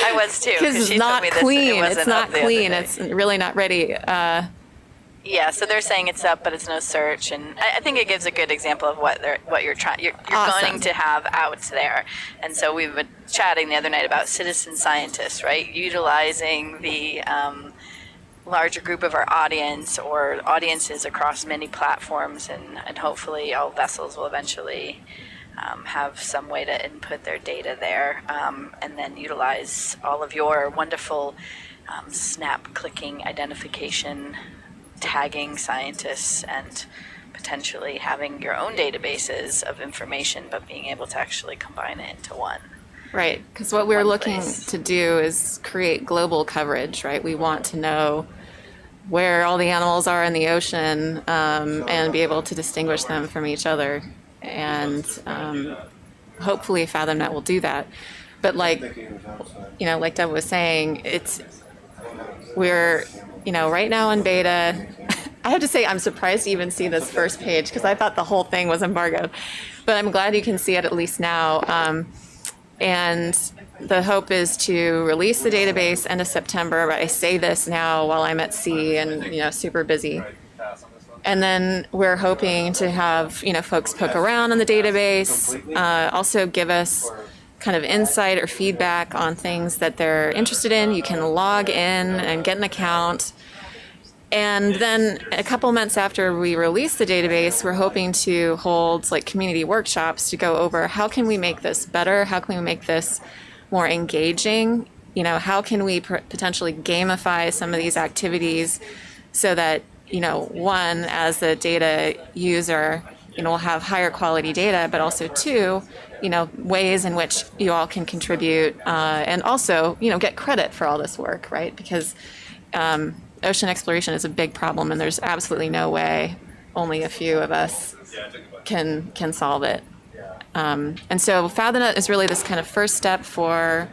I was too. Because it's not clean. It's not clean. Day. It's really not ready. Yeah, so they're saying it's up, but it's no search, and I think it gives a good example of what you're trying. You're Awesome. going to have out there, and so we've been chatting the other night about citizen scientists, right? Utilizing the larger group of our audience or audiences across many platforms, and hopefully all vessels will eventually have some way to input their data there, and then utilize all of your wonderful snap clicking identification, tagging scientists, and potentially having your own databases of information, but being able to actually combine it into one. Right, because what we're looking to do is create global coverage, right? We want to know where all the animals are in the ocean and be able to distinguish them from each other. And hopefully FathomNet will do that. But like Deb was saying, we're right now in beta. I have to say, I'm surprised to even see this first page because I thought the whole thing was embargoed. But I'm glad you can see it at least now. And the hope is to release the database end of September. But I say this now while I'm at sea and, super busy. And then we're hoping to have, folks poke around on the database, also give us kind of insight or feedback on things that they're interested in. You can log in and get an account. And then a couple months after we release the database, we're hoping to hold like community workshops to go over how can we make this better? How can we make this more engaging? How can we potentially gamify some of these activities so that, one, as the data user, we'll have higher quality data, but also two, ways in which you all can contribute and also, get credit for all this work, right? Because ocean exploration is a big problem, and there's absolutely no way only a few of us can solve it. And so FathomNet is really this kind of first step for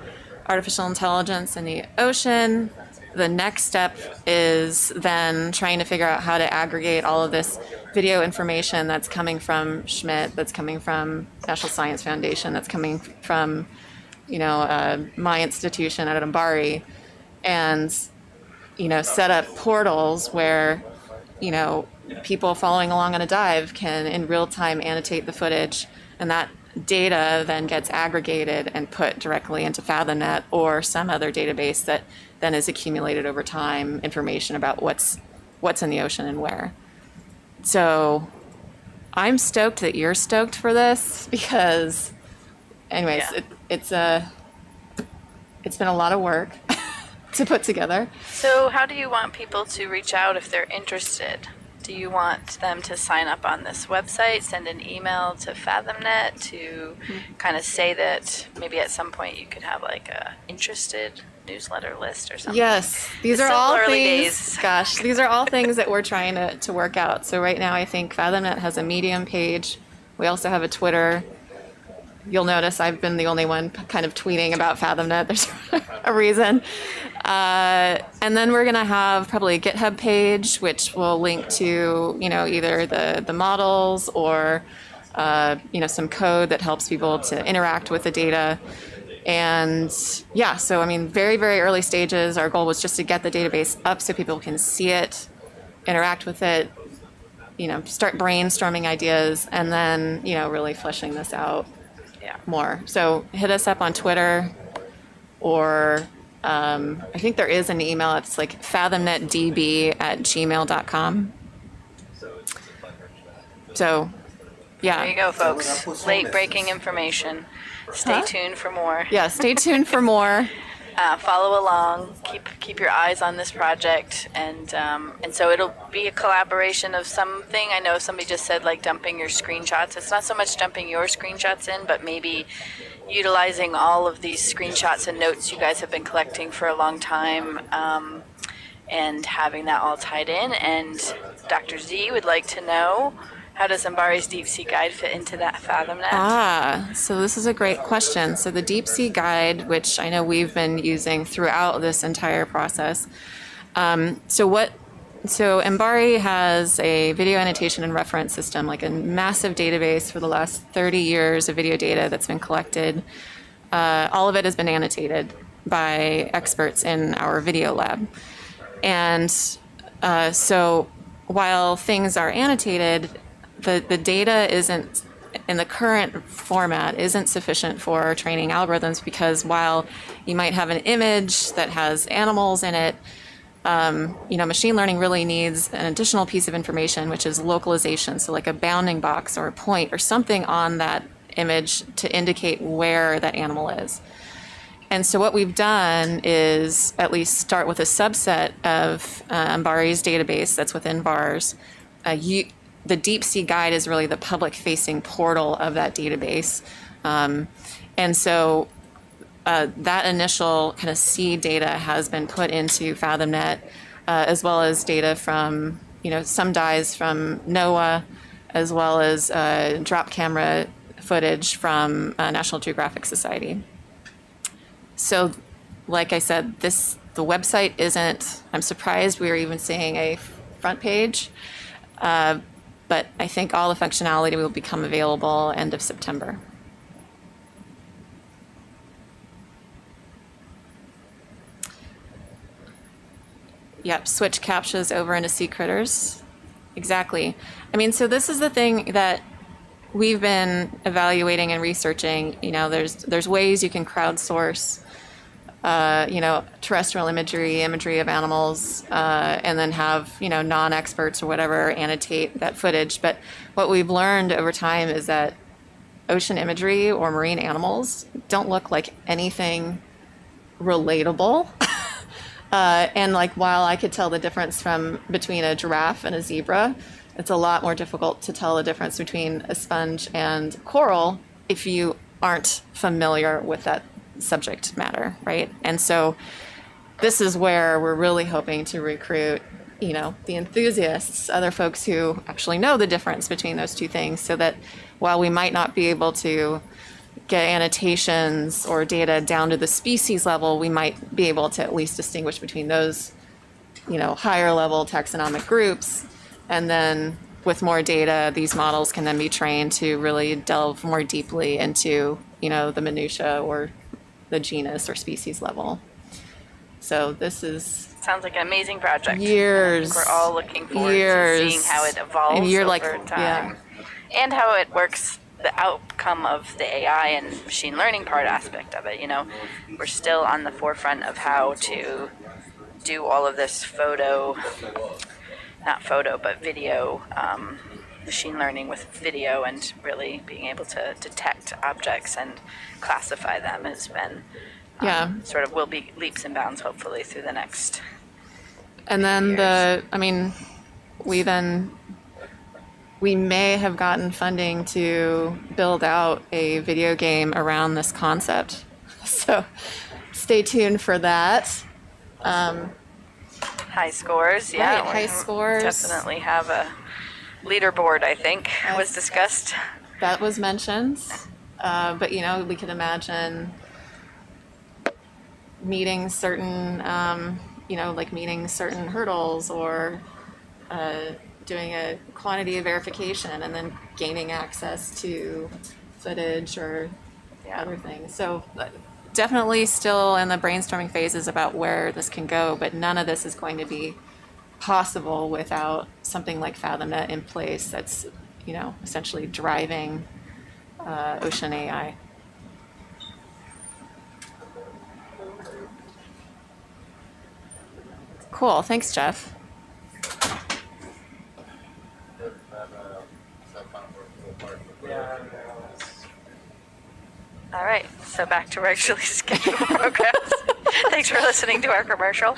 artificial intelligence in the ocean. The next step is then trying to figure out how to aggregate all of this video information that's coming from Schmidt, that's coming from National Science Foundation, that's coming from, my institution at MBARI, and set up portals where, people following along on a dive can in real time annotate the footage, and that data then gets aggregated and put directly into FathomNet or some other database that then is accumulated over time, information about what's in the ocean and where. So I'm stoked that you're stoked for this because, anyways, it's been a lot of work to put together. So how do you want people to reach out if they're interested? Do you want them to sign up on this website, send an email to FathomNet to kind of say that maybe at some point you could have like a interested newsletter list or something? Yes, these It's are all still early things. days. Gosh, these are all things that we're trying to work out. So right now, I think FathomNet has a Medium page. We also have a Twitter. You'll notice I've been the only one kind of tweeting about FathomNet. There's a reason. And then we're going to have probably a GitHub page, which will link to, either the models or, some code that helps people to interact with the data. And yeah, so I mean, very, very early stages. Our goal was just to get the database up so people can see it, interact with it, start brainstorming ideas, and then, really fleshing this out more. So hit us up on Twitter, or I think there is an email. It's like fathomnetdb@gmail.com. So, yeah. There you go, folks. Late breaking information. Stay tuned for more. Yeah, stay tuned for more. Follow along. Keep your eyes on this project, and so it'll be a collaboration of something. I know somebody just said like dumping your screenshots. It's not so much dumping your screenshots in, but maybe utilizing all of these screenshots and notes you guys have been collecting for a long time, and having that all tied in. And Dr. Z would like to know, how does MBARI's Deep Sea Guide fit into that FathomNet? So this is a great question. So the Deep Sea Guide, which I know we've been using throughout this entire process. So MBARI has a video annotation and reference system, like a massive database for the last 30 years of video data that's been collected. All of it has been annotated by experts in our video lab. And so while things are annotated, the data isn't, in the current format, isn't sufficient for training algorithms, because while you might have an image that has animals in it, machine learning really needs an additional piece of information, which is localization. So like a bounding box or a point or something on that image to indicate where that animal is. And so what we've done is at least start with a subset of MBARI's database that's within VARS. The Deep Sea Guide is really the public-facing portal of that database. And so that initial kind of seed data has been put into FathomNet, as well as data from, some dives from NOAA, as well as drop camera footage from National Geographic Society. So, like I said, the website isn't, I'm surprised we were even seeing a front page. But I think all the functionality will become available end of September. Yep, switch CAPTCHAs over into sea critters. Exactly. I mean, so this is the thing that we've been evaluating and researching. You know, there's ways you can crowdsource, you know, terrestrial imagery of animals, and then have, you know, non-experts or whatever annotate that footage. But what we've learned over time is that ocean imagery or marine animals don't look like anything relatable. And like, while I could tell the difference between a giraffe and a zebra, it's a lot more difficult to tell the difference between a sponge and coral if you aren't familiar with that subject matter, right? And so this is where we're really hoping to recruit, you know, the enthusiasts, other folks who actually know the difference between those two things, so that while we might not be able to get annotations or data down to the species level, we might be able to at least distinguish between those, you know, higher level taxonomic groups. And then with more data, these models can then be trained to really delve more deeply into, you know, the minutia or the genus or species level. So this is Sounds like an amazing project. Years. I think we're all looking forward to seeing how it evolves And you're over like, time. And how it works, the outcome of the AI and machine learning part aspect of it. You know, we're still on the forefront of how to do all of this video, machine learning with video, and really being able to detect objects and classify them has been sort of will be leaps and bounds hopefully through the next. And then we may have gotten funding to build out a video game around this concept. So stay tuned for that. High scores, yeah. Right, high scores. Definitely have a leaderboard, I think, was discussed. That was mentioned. But, you know, we could imagine meeting certain, meeting certain hurdles, or doing a quantity of verification and then gaining access to footage or other things. So definitely still in the brainstorming phases about where this can go, but none of this is going to be possible without something like FathomNet in place that's, you know, essentially driving ocean AI. Cool, thanks, Jeff. All right, so back to regularly scheduled programs. Thanks for listening to our commercial.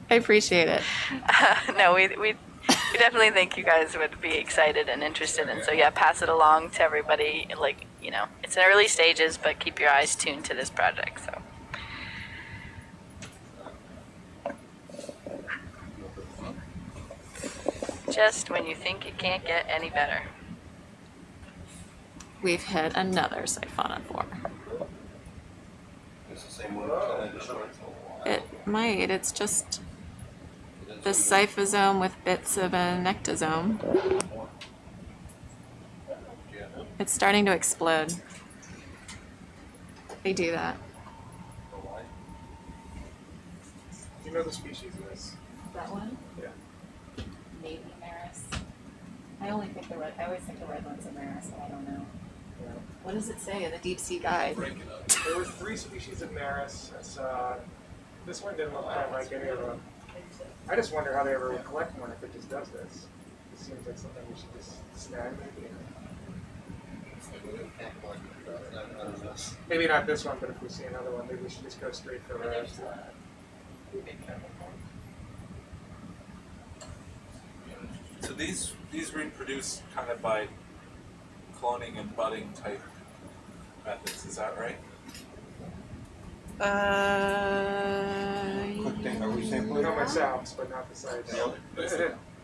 I appreciate it. No, we definitely think you guys would be excited and interested, and so yeah, pass it along to everybody. Like, you know, it's in early stages, but keep your eyes tuned to this project. So. Just when you think it can't get any better. We've hit another siphonophore. It's the same one. It might. It's just the scyphosome with bits of a nectosome. It's starting to explode. They do that. Do you know the species of this? That one? Yeah. Maybe Maris. I always think the red one's a Maris, but I don't know. Yeah. What does it say in the deep sea guide? There were 3 species of Maris. This one didn't look quite like any of them. I just wonder how they ever would collect one if it just does this. It seems like something we should just snag. Maybe not this one, but if we see another one, maybe we should just go straight for the rest. So these reproduce kind of by cloning and budding type methods, is that right? Quick thing, are we saying I know myself, but not the sites.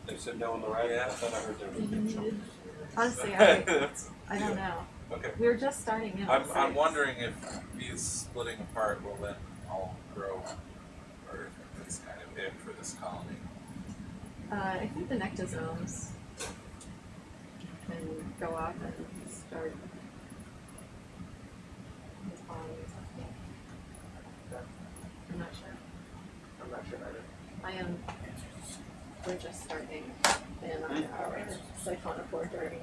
They said no on the right. I thought I heard there was a big chunk. Honestly, I don't know. Okay. We were just starting in. I'm wondering if these splitting apart will then all grow, or if it's kind of big for this colony? I think the nectosomes can go up and start with colonies, I think. I'm not sure. I'm not sure either. We're just starting in our siphonophore journey.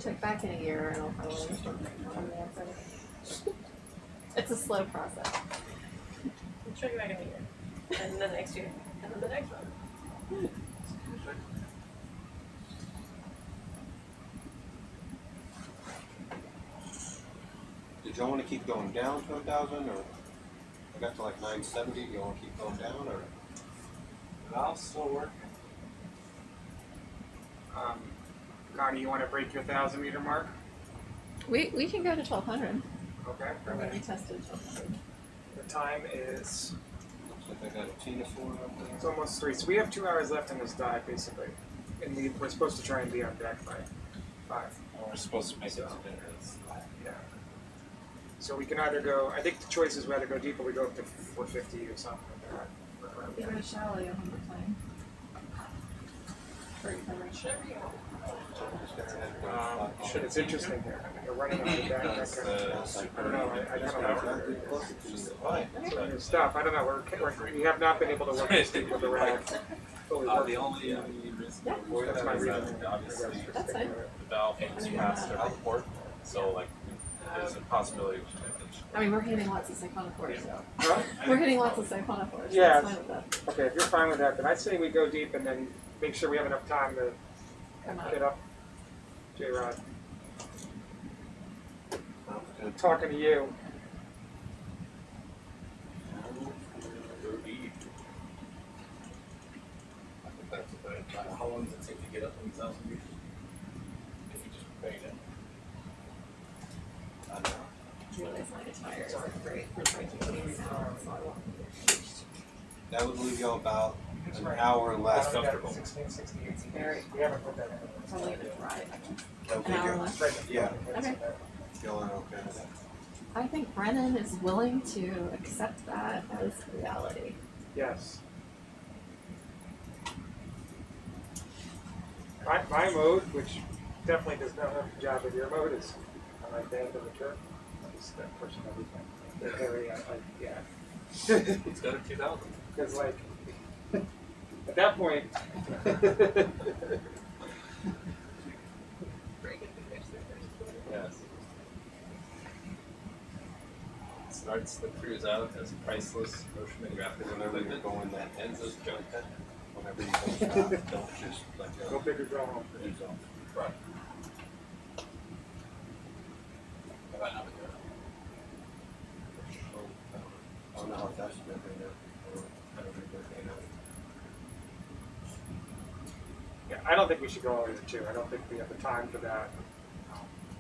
Check back in a year and I'll probably on the answer. It's a slow process. We'll check it back in a year. And then the next year. And then the next one. Did y'all want to keep going down to 1,000, or I got to like 970? You want to keep going down, or? Valve's still working. Connie, you want to break your 1,000 meter mark? We can go to 1,200. Okay. When we tested 1,200. The time is, Looks like I got a Tina 4 up there. it's almost 3. So we have 2 hours left in this dive, basically. And we're supposed to try and be on deck by 5. Well, we're supposed to make it to dinner. Yeah. So we can either go, I think the choice is we either go deep or we go up to 450 or something like that. If you go shallow, you'll have more time. For recovery. Shit, it's interesting here. We're running on the deck. I don't know. I don't know. New stuff. I don't know. We have not been able to work this deep with the raft. Fully work. The only reason to avoid That's that my is reason. that obviously That's fine. the valve is past every port, so like there's a possibility of damage. I mean, we're hitting lots of siphonophores, so. Huh? We're hitting lots of siphonophores. So Yeah. it's fine with that. Okay, if you're fine with that, then I'd say we go deep and then make sure we have enough time to Come on. get up. J-Rod. Talking to you. I think that's about it. How long does it take to get up 1,000 meters? If you just bang it. I don't know. Realize my tires are great for breaking things down, so I want That would leave y'all about an hour left. Comfortable. 1668. Very. We haven't put that in. probably gonna drive. Okay, An hour good. left? Yeah. Okay. Y'all are okay with that? I think Brennan is willing to accept that as reality. Yes. My mode, which definitely does not have a job with your mode, is I like the end of the trip. Just pushing everything. They're very, yeah. Let's go to 2,000. Because, like, at that point, Yes. Starts the cruise out as priceless oceanographic Whenever you're equipment. going that Ends as junk pen. whenever you go stop, don't just let go. go big or go home. Right. Have I not been doing I don't know how fast you're going to I don't think they're going Yeah, I don't think we should go all the way to 2. I don't think we have the time for that.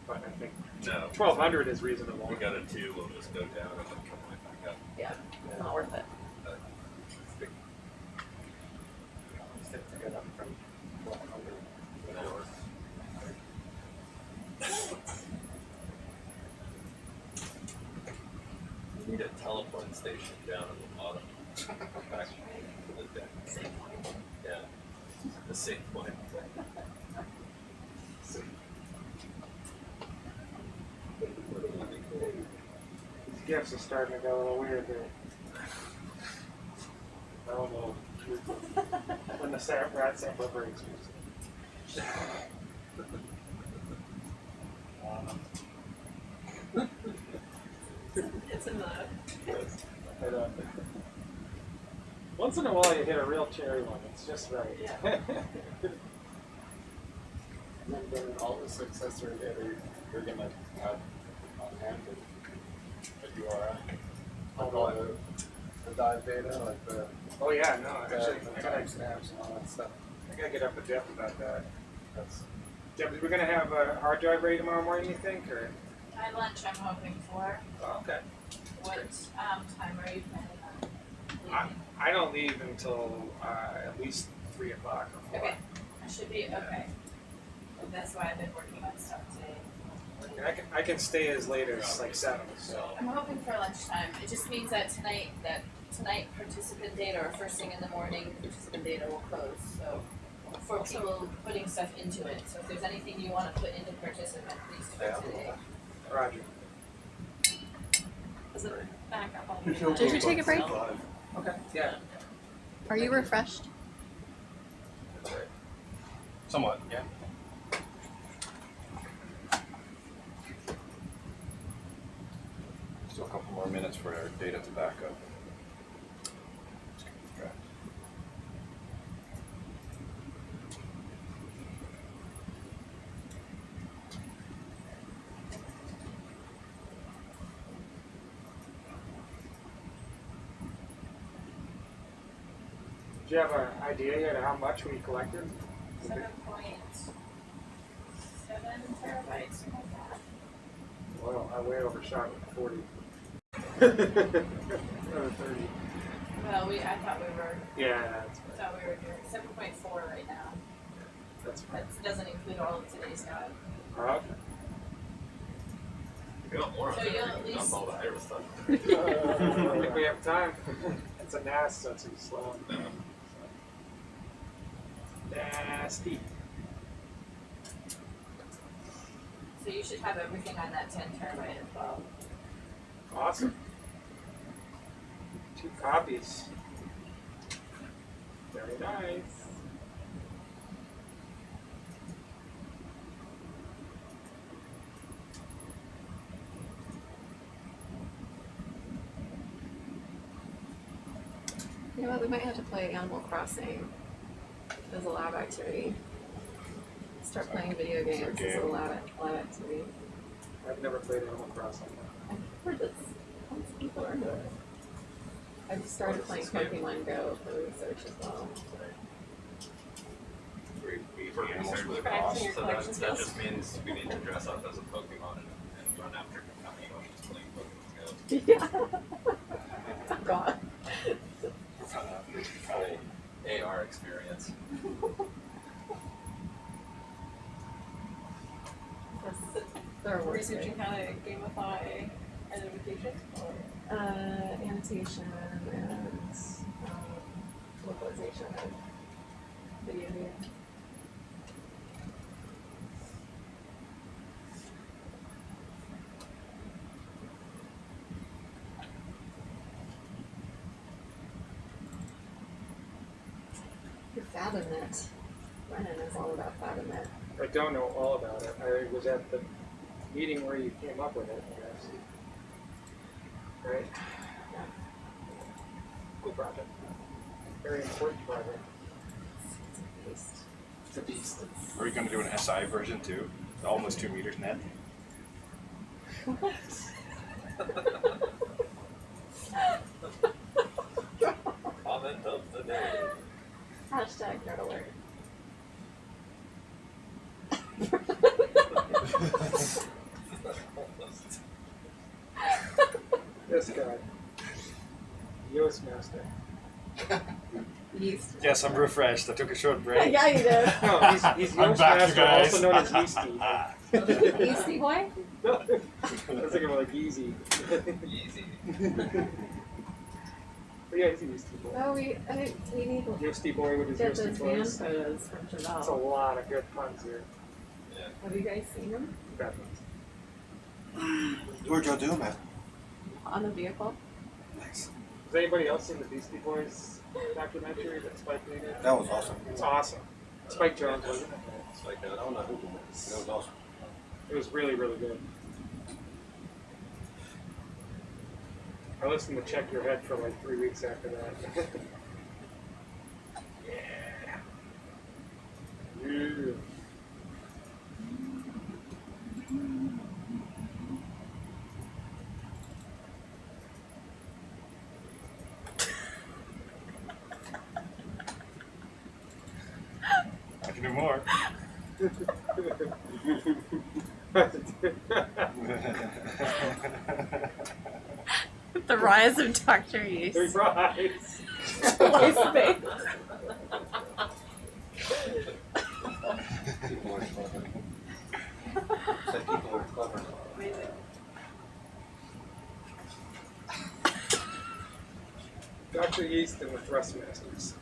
But I think No. 1,200 is reasonable. We got a 2, we'll just go down and then come right back up. Yeah, it's not worth it. Get up from 1,200. We need a teleport station down at the bottom. Back to the deck. Yeah. The safe point. These gifts are starting to go a little weird here. I don't know. When the rat sample breaks. It's in the. But, once in a while you hit a real cherry one. It's just right. Yeah. And then all the successor data you're going to have on hand at URI. All the dive data, like the Oh yeah, no, actually, I gotta, time snaps and all that stuff. I gotta get up with Jeff about that. Jeff, we're gonna have a hard drive ready tomorrow morning, you think, or? By lunch, I'm hoping for. Oh, okay. What time are you planning on? I don't leave until at least 3 o'clock or 4. Okay, I should be okay. That's why I've been working on stuff today. I can stay as late as like 7. So. I'm hoping for lunchtime. It just means that tonight participant data or first thing in the morning participant data will close. So for people putting stuff into it. So if there's anything you want to put into participant, please do it today. Roger. Is it back up on Did you take a break? Okay. Yeah. Are you refreshed? Somewhat, yeah. Still a couple more minutes for our data to back up. Do you have an idea yet of how much we collected? 7.7 terabytes. Well, I way overshot with 40. Another 30. Well, I thought we were. Yeah, that's I thought we were doing 7.4 right now. That's fine. That doesn't include all of today's data. Okay. We got more So on you'll there. at Dump least- all the Iowa stuff. If we have time. It's a NAS, so it's slow. Nasty. So you should have everything on that 10 terabyte as well. Awesome. 2 copies. Very nice. You know, we might have to play Animal Crossing as a lab activity. Start playing video games as a lab activity. I've never played Animal Crossing. I've heard that tons of people are into it. I've started playing Pokemon Go for research as well. For research, Practicing your so collection that skills. just means we need to dress up as a Pokemon and run after Pokemon playing Pokemon Go. Yeah. God. Full AR experience. They're worth Researching it. how to gamify identification or Annotation and localization of video data. Your FathomNet. Brennan is all about FathomNet. I don't know all about it. I was at the meeting where you came up with it, I guess. Right? Cool project. Very important project. It's a beast. Are we going to do an SI version too? Almost 2 meters net. What? Comment of the day. Hashtag nerd alert. This guy. Yoast Master. Yeast. Yes, I'm refreshed. I took a short break. Yeah, you did. No, he's I'm Yoast back, you Master, guys. also known as Yeasty. Yeasty boy? I was thinking of like Yeezy. Easy. But yeah, he's a Yeasty boy. Oh, we need to Yeasty boy with his get Yeasty those band boys. photos from That's a Chevelle. lot of good puns here. Have you guys seen them Bad puns. Where'd y'all do them at? on the vehicle? Nice. Has anybody else seen the Beastie Boys documentary that Spike made? That was awesome. It's awesome. Spike Jones, wasn't it? It's like, I don't know who did it. It was awesome. It was really, really good. I listened to Check Your Head for like 3 weeks after that. Yeah. I can do more. The rise of Dr. Yeast. The rise. Life space. People were clever. Said people were clever. Thrustmasters.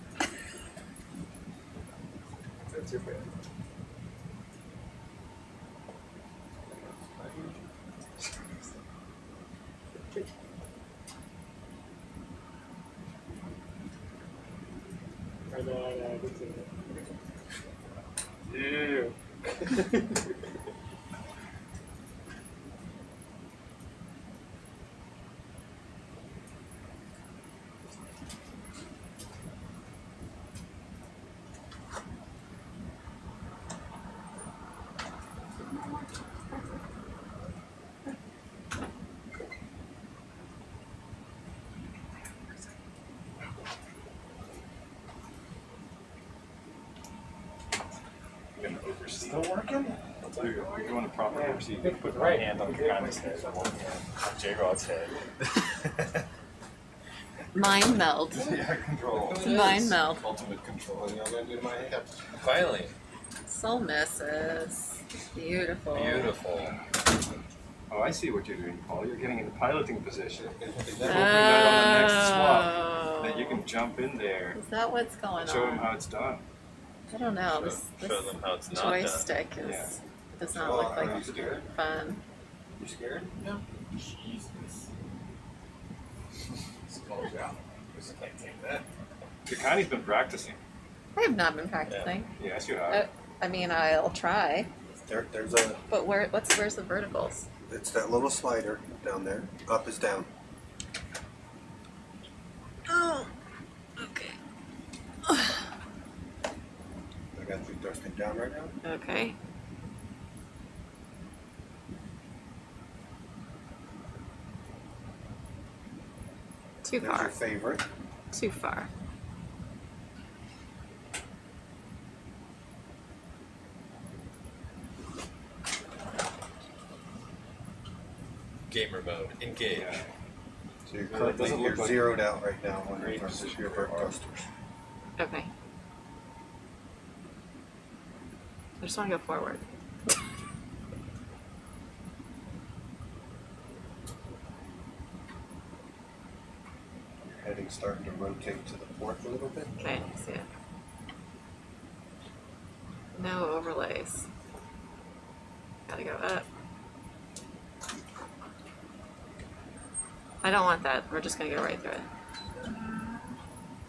That's too bad. Yeah. Still working? You're doing a proper oversee. You put right hand on the guy's head, one hand on J-Rod's head. Mind meld. Yeah, control. Mind meld. Ultimate control. You know what I'm gonna do to my head? Finally. Soul misses. Beautiful. Beautiful. Oh, I see what you're doing, Paul. You're getting in the piloting position. Hoping that on the next swap, that you can jump in there. Is that what's going and show them on? how it's done. I don't know. Show- This show them how it's not done. joystick is Yeah. does not Oh, look are like you scared? fun. You scared? No. Jesus. Skulls out. Just can't take that. Kakani's been practicing. I have not been practicing. Yes, you have. I mean, I'll try. There's a. But where's the verticals? It's that little slider down there. Up is down. Oh. Okay. I got you thrusting down right now. Okay. Too There's far. your favorite. Too far. Gamer mode. Engage. Yeah. So you're Well, it currently doesn't you're look like zeroed out right now on great your position your for vert our- thrusters. Okay. I just want to go forward. Your heading's starting to rotate to the port a little bit. Okay, I see it. No overlays. Gotta go up. I don't want that. We're just gonna go right through it.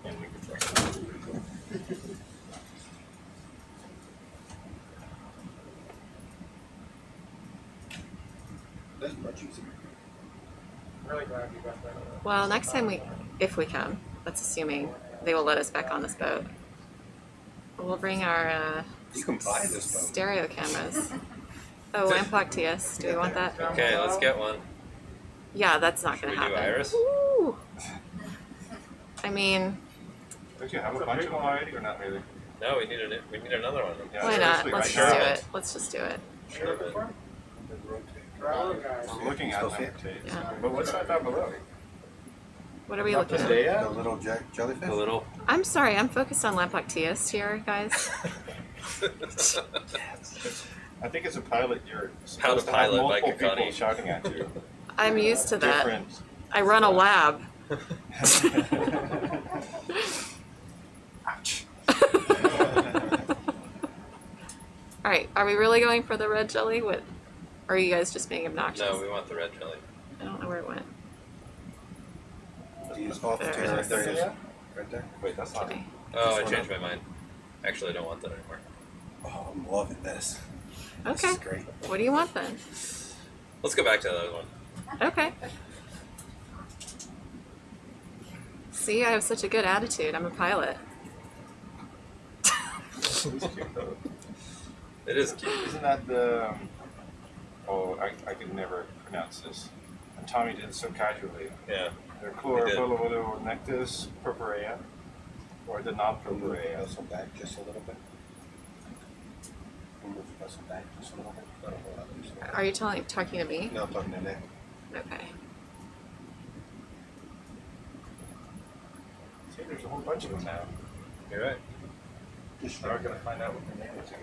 And we can thrust. That's much easier. Really glad you got that. Well, next time if we can, that's assuming they will let us back on this boat. We'll bring our You can buy this boat. stereo cameras. Oh, Lamp TS. Do we want that? Okay, let's get one. Yeah, that's not Should gonna we do happen. Iris? Ooh. I mean, Don't you have a bunch of them already, or not really? No, we need another one. Yeah, why not? seriously, Let's right just do now. it. Let's just do it. Sure of it. I'm looking at Still them. see it? Yeah. But what's that down below? What are we looking at? The little jellyfish. A little. I'm sorry, I'm focused on Lamp TS here, guys. I think as a pilot, you're How to supposed to have pilot by multiple people Kakani. shouting at you. I'm used to that. Different. I run a lab. Ouch. All right, are we really going for the red jelly? What? Or are you guys just being obnoxious? No, we want the red jelly. I don't know where it went. He's off the There tail. it Right there. is. He is. Right there. Wait, that's not. Okay. Oh, I one changed my mind. Actually, I don't want that anymore. Oh, I'm loving this. This Okay. is great. What do you want then? Let's go back to the other one. Okay. See, I have such a good attitude. I'm a pilot. It's cute though. It is cute. Isn't that the? Oh, I could never pronounce this. And Tommy did it so casually. Yeah. The He did. Chlorophyllonectus purpurea, or the non-purpurea. Vessel back just a little bit. Move the vessel back just a little bit. That'll hold up just a little Are you talking to me? bit. No, I'm talking to Nick. Okay. See, there's a whole bunch of them now. You're right. Now we're gonna find out what the name is again.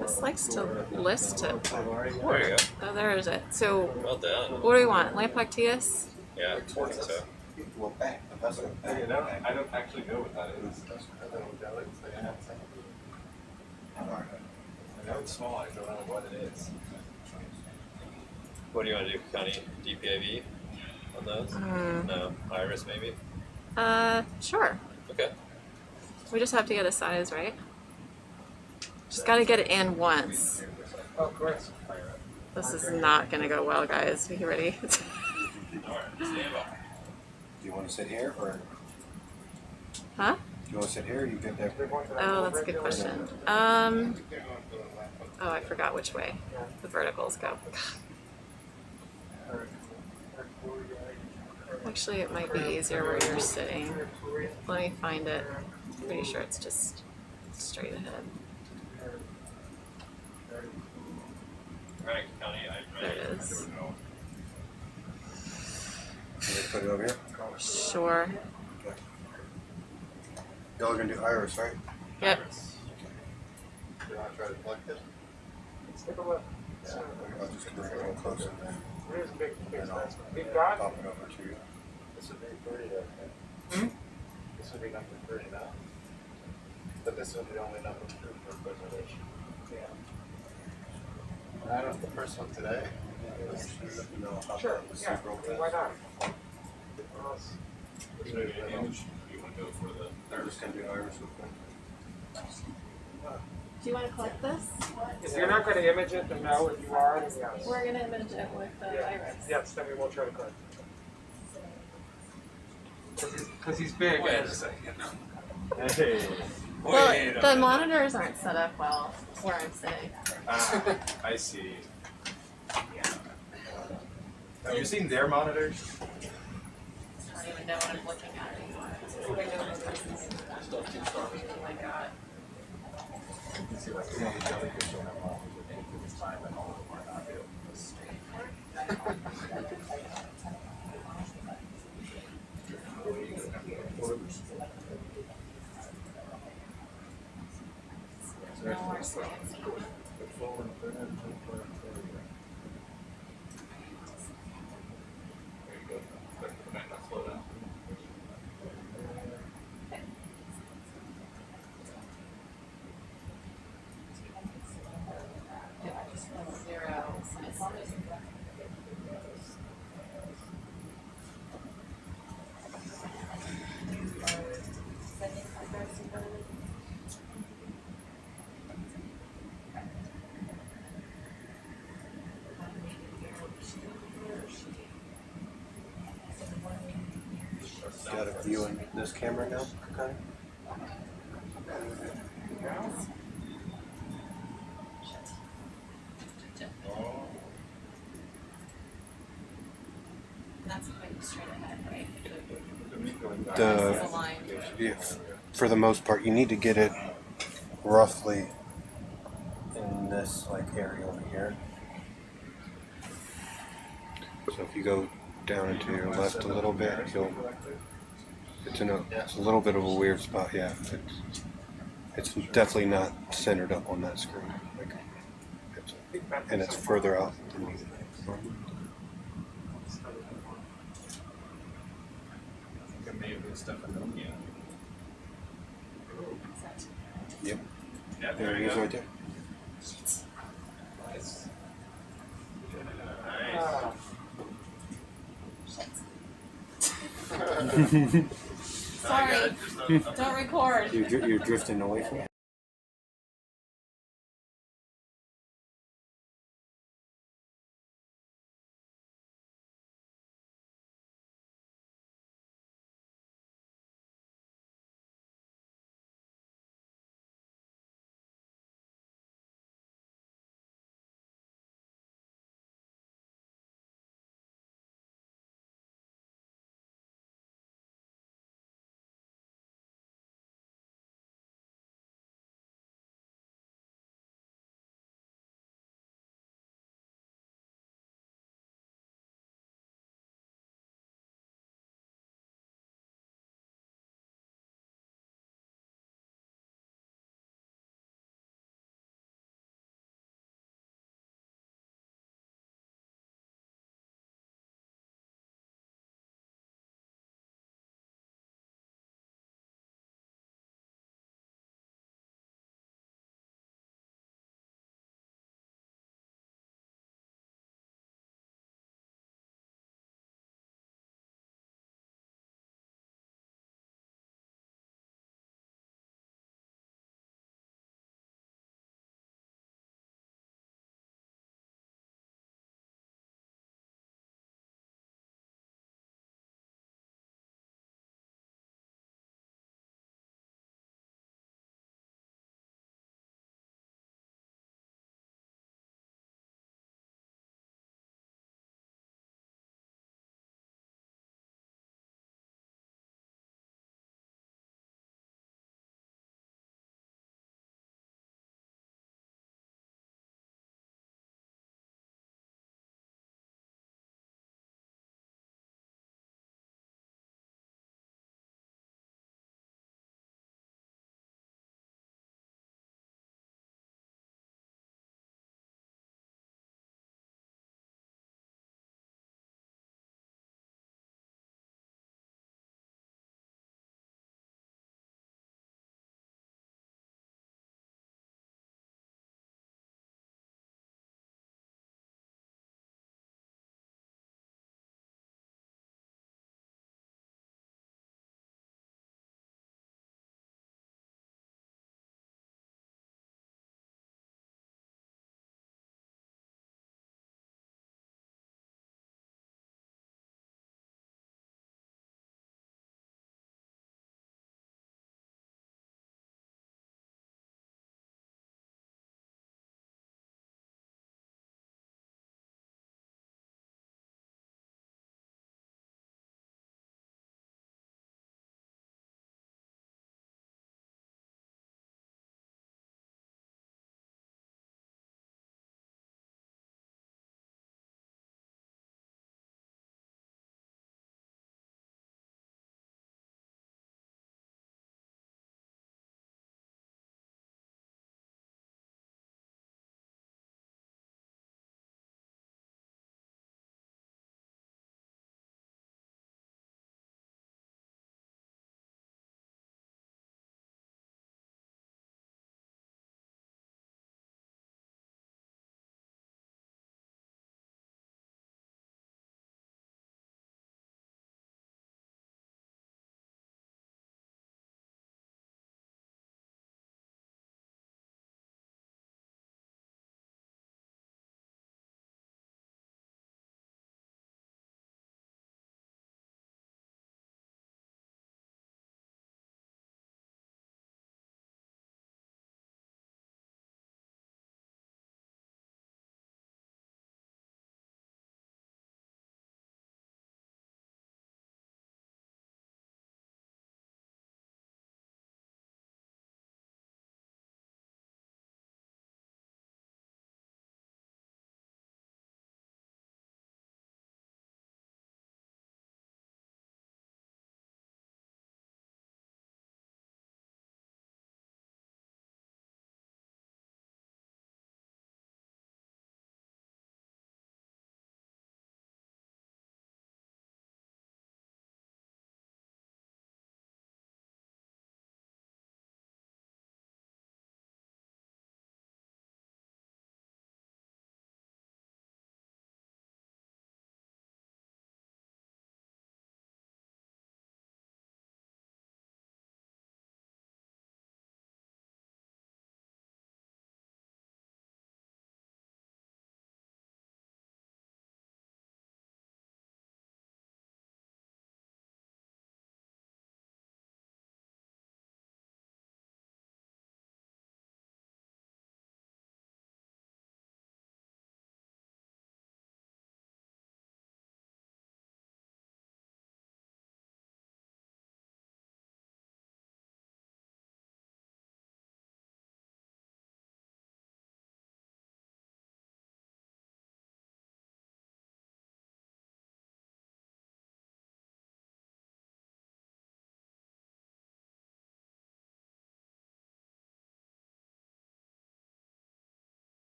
This likes to list it. There you go. Oh, there is it. So, Well done. what do we want? Lamp TS? Yeah, I think so. Well, back. The That's what I don't actually know what that is. I know it's small, I don't know what it is. What do you want to do, Connie? DPIV on those? No. Iris maybe? Sure. Okay. We just have to get a size, right? Just gotta get it in once. Oh, of course. This is not gonna go well, guys. Be ready. Do you want to sit here or? Huh? Do you want to sit here or you get there? Oh, that's a good question. Oh, I forgot which way the verticals go. Actually, it might be easier where you're sitting. Let me find it. Pretty sure it's just straight ahead. Right, County, There it is. Can we put it over here? Sure. Okay. Y'all are gonna do iris, right? Yep. Do you want to try to collect it? Let's take a look. Yeah. I'll just bring it a little closer. It is a big And I'll space. We've got. pop it over to you. This would be 30 though. Hmm? This would be number 30 now. But this would be only number 2 for preservation. Yeah. I don't know, the first one today. Sure. Yeah. Why not? What else? So maybe an image, you want to go for the I'm just gonna do iris real quick. Do you want to collect this? If you're not going to image it, then no. If you are, then yes. We're gonna image it with the iris. Yes, then we will try to collect it. Because he's big. Wait a second. Hey. Well, the monitors aren't set up well where I'm sitting. I see. Have you seen their monitors? I don't even know what I'm looking at anymore. Oh my god. You can see like the jellyfish on that model at this time and all of them are not able No more science. Zero science. Got a view in this camera now, okay? That's quite straight ahead, right? The, yeah, for the most part, you need to get it roughly in this like area over here. So if you go down into your left a little bit, it's a little bit of a weird spot. Yeah, it's definitely not centered up on that screen. And it's further out than you. Yep. Yeah, There he is right there. Nice. Sorry. Don't record. You're drifting away from it.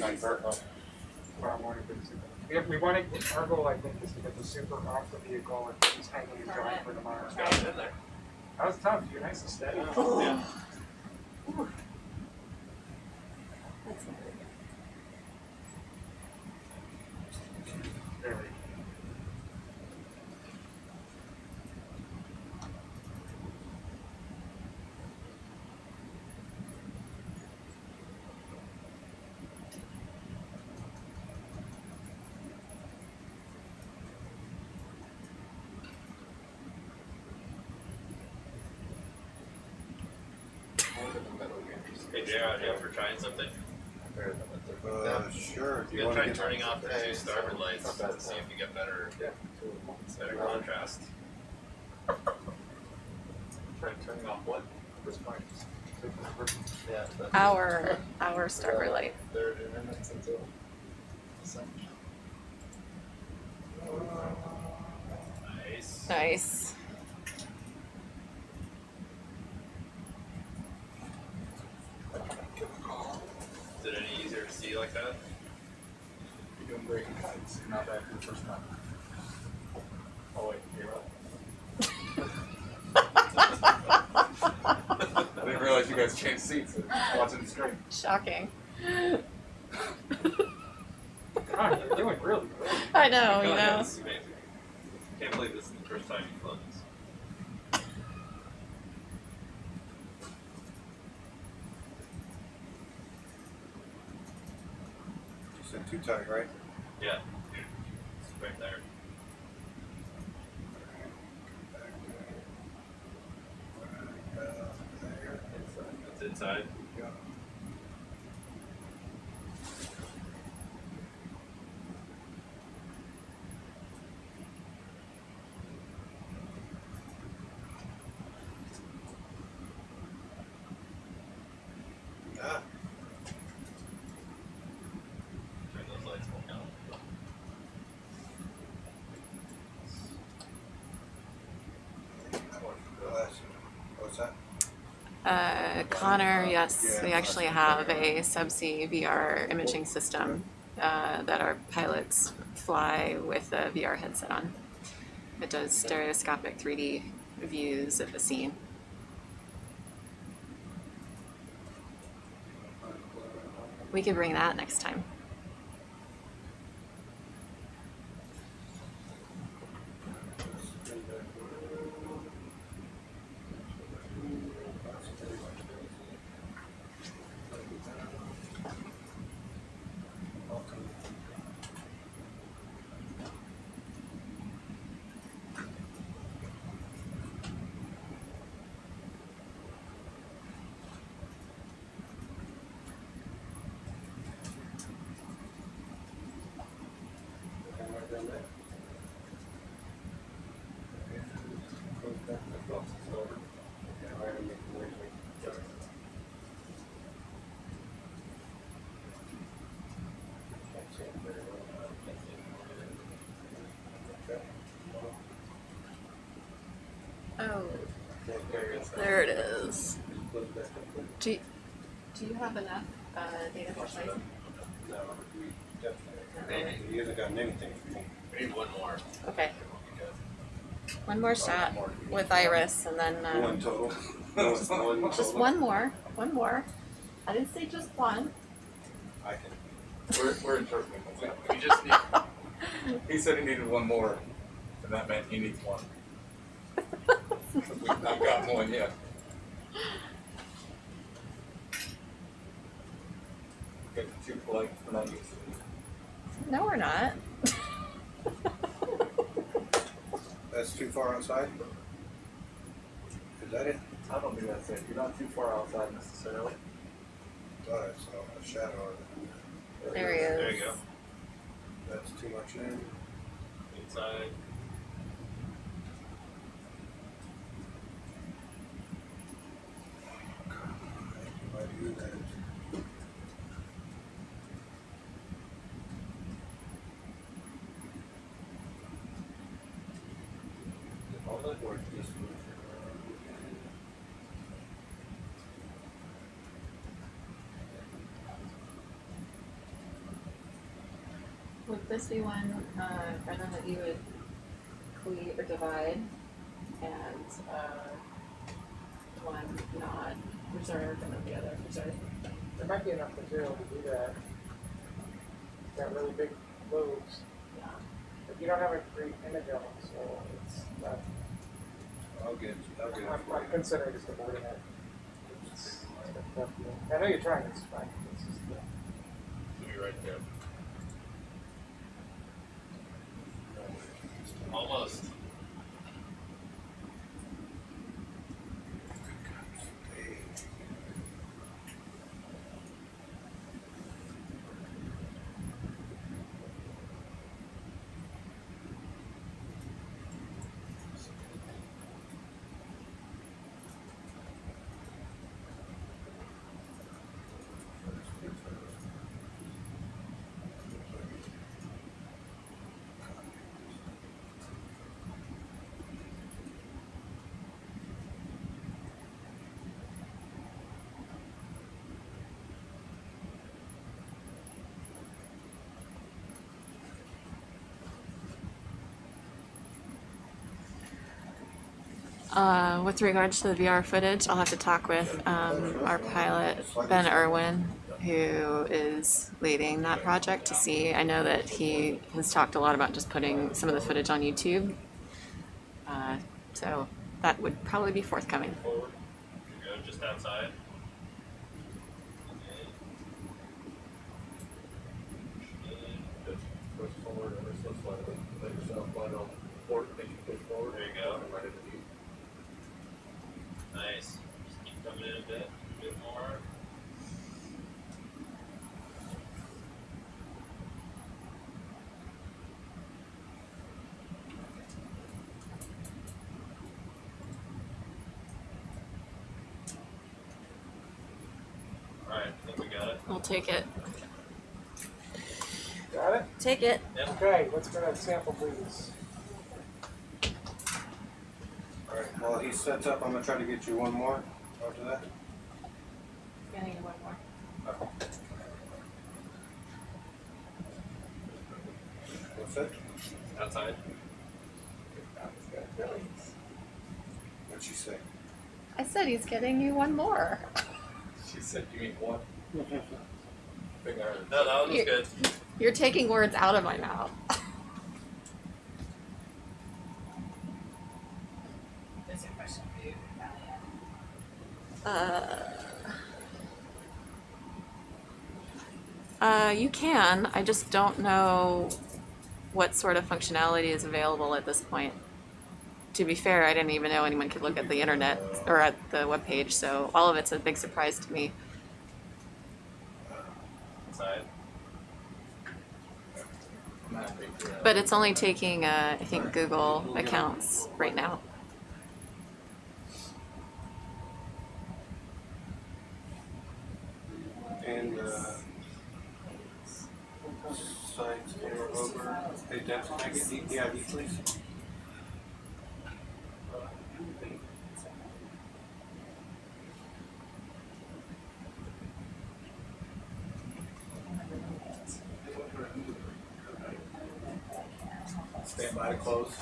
Tomorrow morning for the super. We want to, our goal I think is to get the super off the vehicle and he's hanging and drying for tomorrow. Got it in there. That was tough, you're nice and steady. Yeah. There we go. Hey, JR, you up for trying something? Sure. Do You you gotta want try to get turning off the two starboard lights and see if you get better contrast. Try turning off what? This point. Yeah. Our starboard light. 30 minutes until sunshine. Nice. Nice. Is it any easier to see like that? You're doing great. It's not bad for the first time. Oh wait, you're up. I didn't realize you guys changed seats and watching the screen. Shocking. God, you're doing really good. I know, Oh, you yeah, know. this is amazing. Can't believe this is the first time you've flown this. You said too tight, right? Yeah. It's right there. It's inside. Ah. Turn those lights back on. What's that? Connor, yes, we actually have a subsea VR imaging system that our pilots fly with a VR headset on. It does stereoscopic 3D views of the scene. We could bring that next time. Oh, there it is. Do you have enough data for sight? No, we definitely. You hasn't gotten anything from me. We need one more. Okay. One more shot with Iris, and then One total. No, it's one just total. one more. One more. I didn't say just one. I can. We're interpreting what's happening. We just need. He said he needed one more, and that meant he needs one. We've not gotten one yet. Get too polite for not using it. No, we're not. That's too far outside? Is that it? I don't think that's it. You're not too far outside necessarily. Oh, it's a shadow. There he is. There you go. That's too much in. Inside. Why do you do that? All that work is would this be one, Brendan, that you would cleave or divide, and one not reserved and then the other reserved? There might be enough material to do that. Got really big lobes. Yeah. But you don't have a great image of them, so it's not. I'll get I'm considering just avoiding it. I know you're trying, it's fine. It's just, Should be right there. Almost. With regards to the VR footage, I'll have to talk with our pilot, Ben Irwin, who is leading that project to see. I know that he has talked a lot about just putting some of the footage on YouTube. So that would probably be forthcoming. Forward. Go just outside. Push forward, ever so slightly. Let yourself flat on port, make you push forward. There you go. Right into view. Nice. Just keep coming in a bit more. Alright, I think we got it. We'll take it. got it? Take it. Yep. Okay, let's go to sample, please. Alright, while he sets up, I'm gonna try to get you one more after that. Yeah, I need one more. What's that? Outside. What'd she say? I said he's getting you one more. She said, you mean what? Big iron. No, that one was good. You're taking words out of my mouth. There's a question for you, You can. I just don't know what sort of functionality is available at this point. To be fair, I didn't even know anyone could look at the internet or at the webpage, so all of it's a big surprise to me. Outside. But it's only taking, I think, Google accounts right now. And sides camera over. Hey, Dennis, can I get DPID, please? Stand by to close.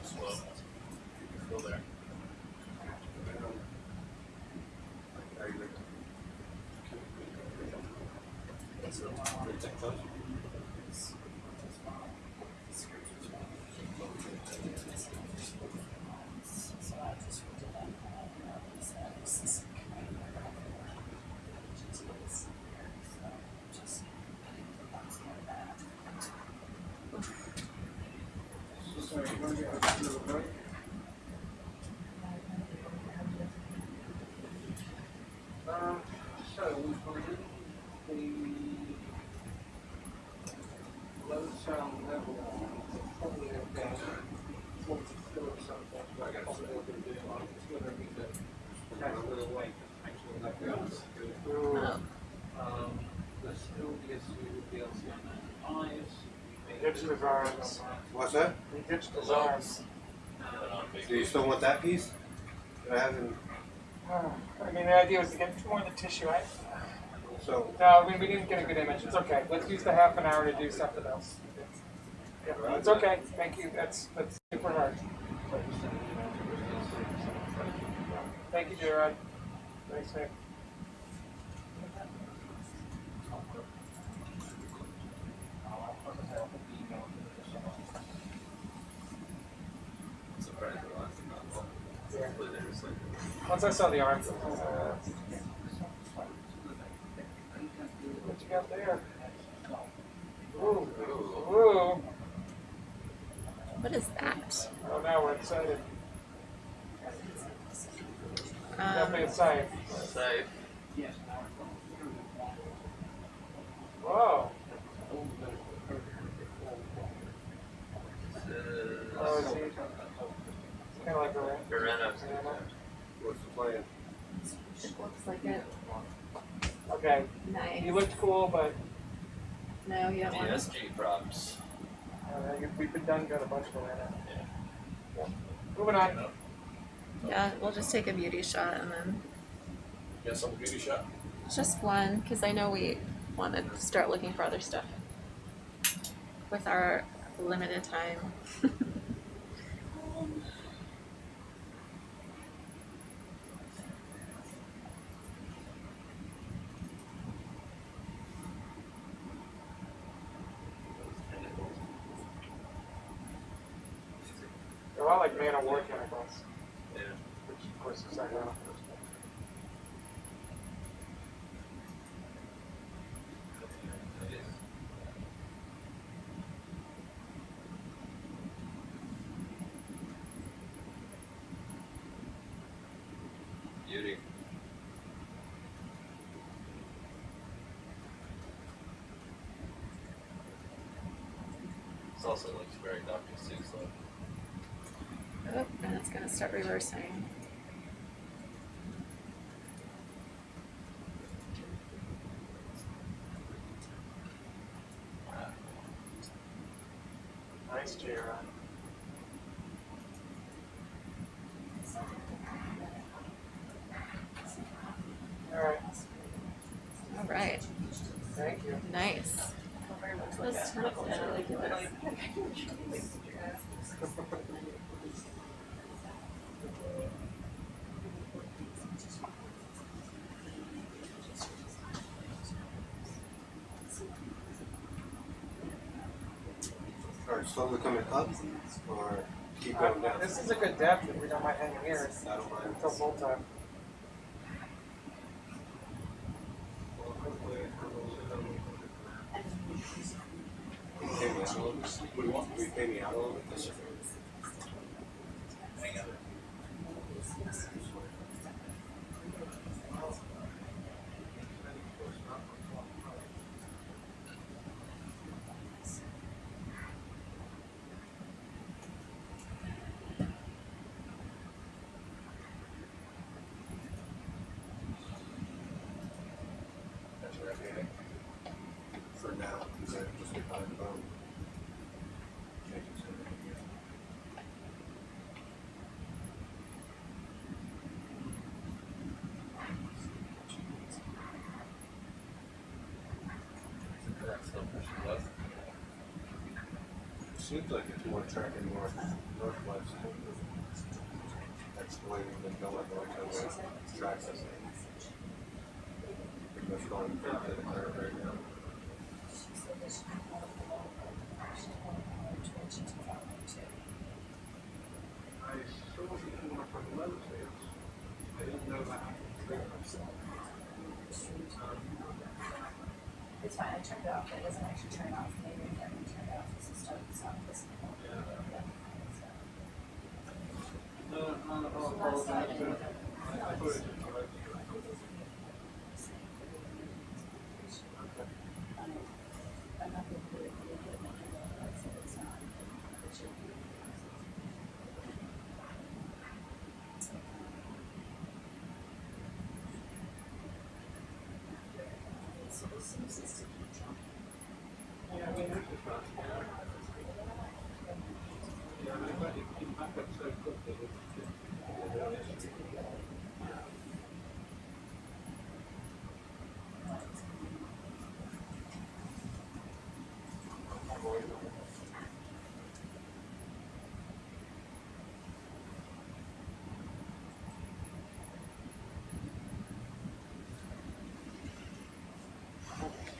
Slow. Still there. So we believe the low sound level probably about 42 or something. Like possibly going to be like 200 meter. That's a little weight. The still DSU eyes. He ditched his arms. What's that? He ditched his arms. Do you still want that piece? That I haven't. I mean, the idea was to get more of the tissue. So. No, I mean, we didn't get a good image. It's okay. Let's use the half an hour to do something else. Yeah, it's okay. Thank you. That's super hard. Thank you, Gerard. Thanks, Nick. Once I saw the arms, what you got there? Ooh, ooh. What is that? Oh, now we're excited. Definitely a safe. Safe. Whoa. Oh, is he? It's kind of like a Verena. What's the plan? It looks like it. Okay. Nice. He looked cool, but No, you don't want to. DSG props. we've been done got a bunch of Atlanta. Yeah. Moving on. Yeah, we'll just take a beauty shot and then You got some beauty shot? just one, because I know we want to start looking for other stuff with our limited time. They're all like man of war chemicals, Yeah. which of course is ironic. Beauty. This also looks very Dr. Seuss like. Oh, and it's going to start reversing. Nice, J-Rod. All right. All right. Thank you. Nice. Those tentacles are ridiculous. Or slowly coming up, or keep going down? This is a good depth if we don't mind hanging here. I don't mind. Until full time. Can you pay me out a little bit? What do you want? Will you pay me out a little bit? Yes, sir. Hang on. For now, because I just get by the phone. Can't just go right here. Seems like it's more tracking northwest. That's the way we've been going, tracks us. Pretty much going to the curve right now. I saw it come up on the website. I didn't know that. It's fine, I turned it off, but it doesn't actually turn off, maybe I can turn it off, because it starts off this.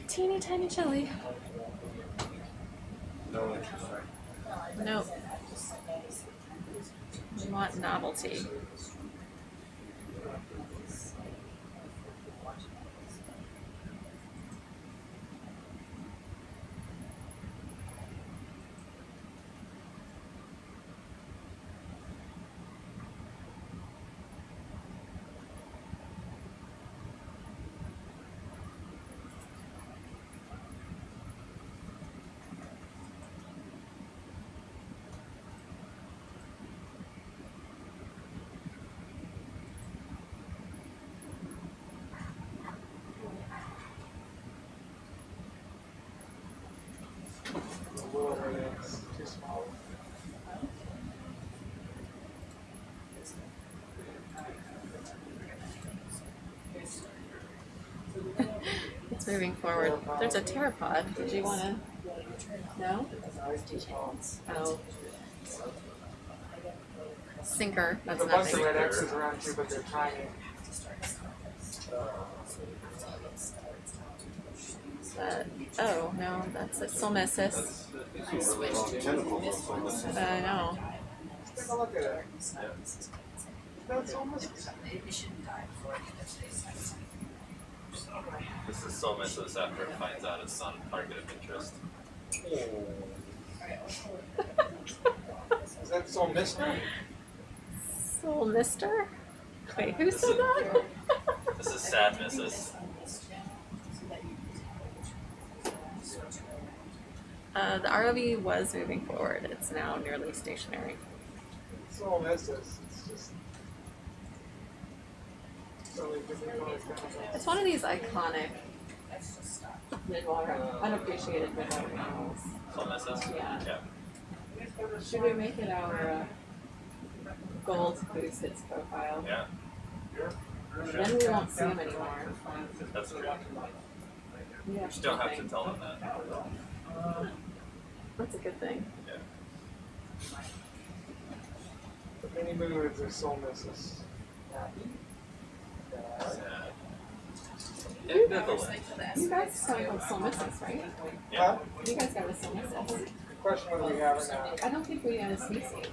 Teeny tiny chili. No interest, right? Nope. We want novelty. A little bit, it's too small. It's moving forward. There's a pteropod. Did you want to? No? Oh. Sinker. That's There's a bunch of nothing. red X's around too, but they're tiny. Oh no, that's a solmissus. I know. Take a look at it. That's almost. This is solmissus after it finds out it's not a target of interest. Is that so mister? Solmister? Wait, who said that? This is sad missus. The ROV was moving forward. It's now nearly stationary. So misses. It's just. Really different colors. It's one of these iconic midwater, unappreciated midwater animals. Solmissus? Yeah. Should we make it our gold boost its profile? Yeah. Then we won't see them anymore. That's true. Yeah, You still have to tell them that. That's a good thing. Yeah. The many moods are soul misses. Sad. Ambivalent. You guys got a solmissus, right? Yeah. You guys got a solmissus. Good question whether we have or not. I don't think we have a species.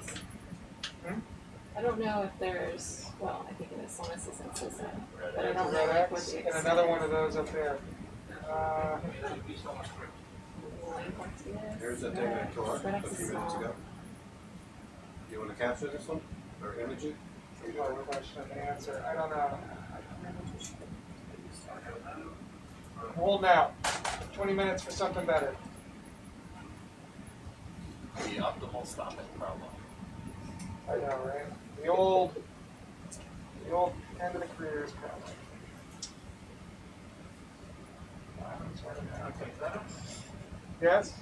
I don't know if there's, well, I think it is solmissus and sissa, but I don't know Red like what X the and another one of those up there. Here's that thing I tore up a few minutes ago. You want to capture this one or image it? You know the question and the answer. I don't know. Hold out. 20 minutes for something better. The optimal stopping problem. I know, right? The old end of the careers problem. Yes?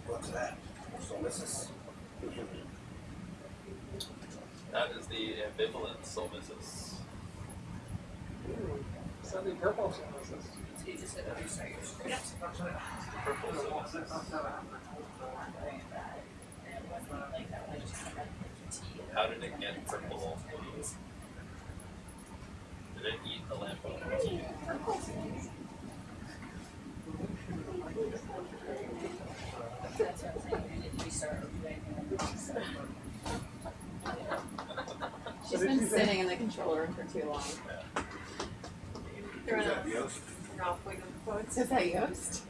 What's that? Solmissus? That is the ambivalent solmissus. Sunday purple solmissus. Purple solmissus. How did it get purple? Did it eat the lamp of tea? She's been sitting in the control room for too long. Is that Yost? Is that Yost?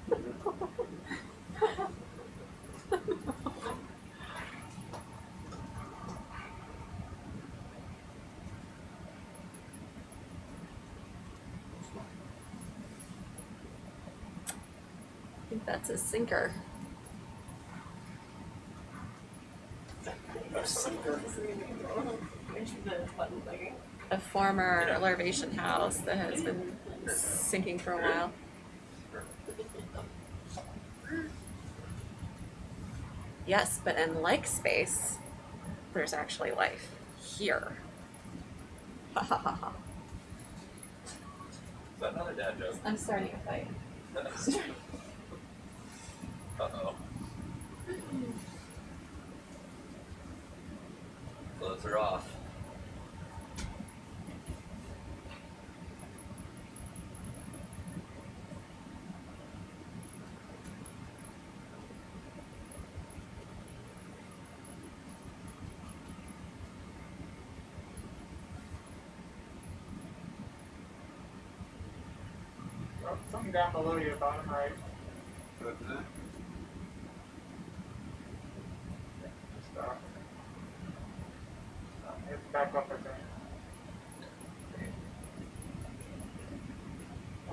I think that's a sinker. A sinker? a former larvation house that has been sinking for a while. Yes, but in like space, there's actually life here. Ha ha ha ha. Is that another dad joke? I'm starting a fight. Uh-oh. Clothes are off. Oh, something down below you, bottom right. Stop. It's back up again.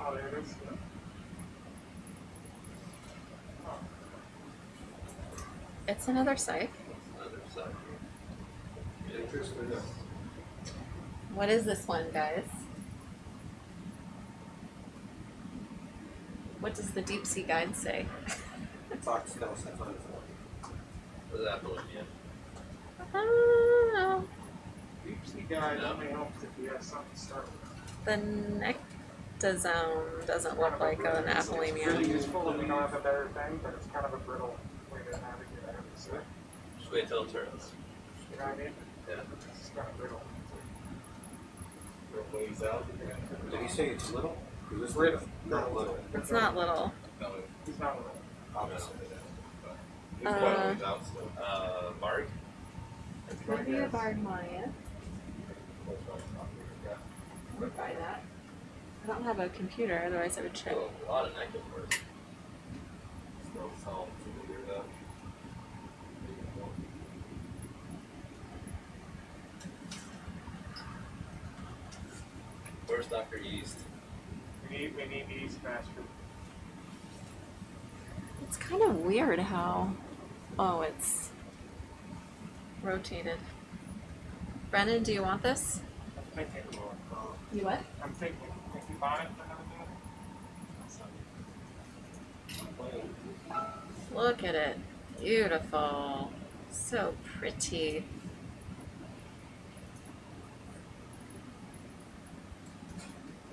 Oh, there it is. Oh. It's another site. Another side. Interesting. What is this one, guys? What does the deep sea guide say? Foxtail sapphire. What does that believe in? I don't know. Deep sea guide only helps if you have something to start with. The nectazone doesn't look like an It's really apolemia. useful if we don't have a better thing, but it's kind of a brittle way to navigate it. So, Just wait till it turns. you know what I mean? Yeah. It's just kind of brittle. Ways out. Did he say it's little? Is this Brittle. not little? It's not little. No, He's not little. Obviously. it's quite a ways out still. Mark? Could be a barred Maya. We'll try that. I don't have a computer, otherwise I would check. Oh, a lot of negative words. Still sound super weird up. Where's Dr. Yeast? We need yeast master. It's kind of weird how. Oh, it's rotated. Brennan, do you want this? I'm thinking. You what? I'm thinking. Think you buy it for another minute? Look at it. Beautiful. So pretty.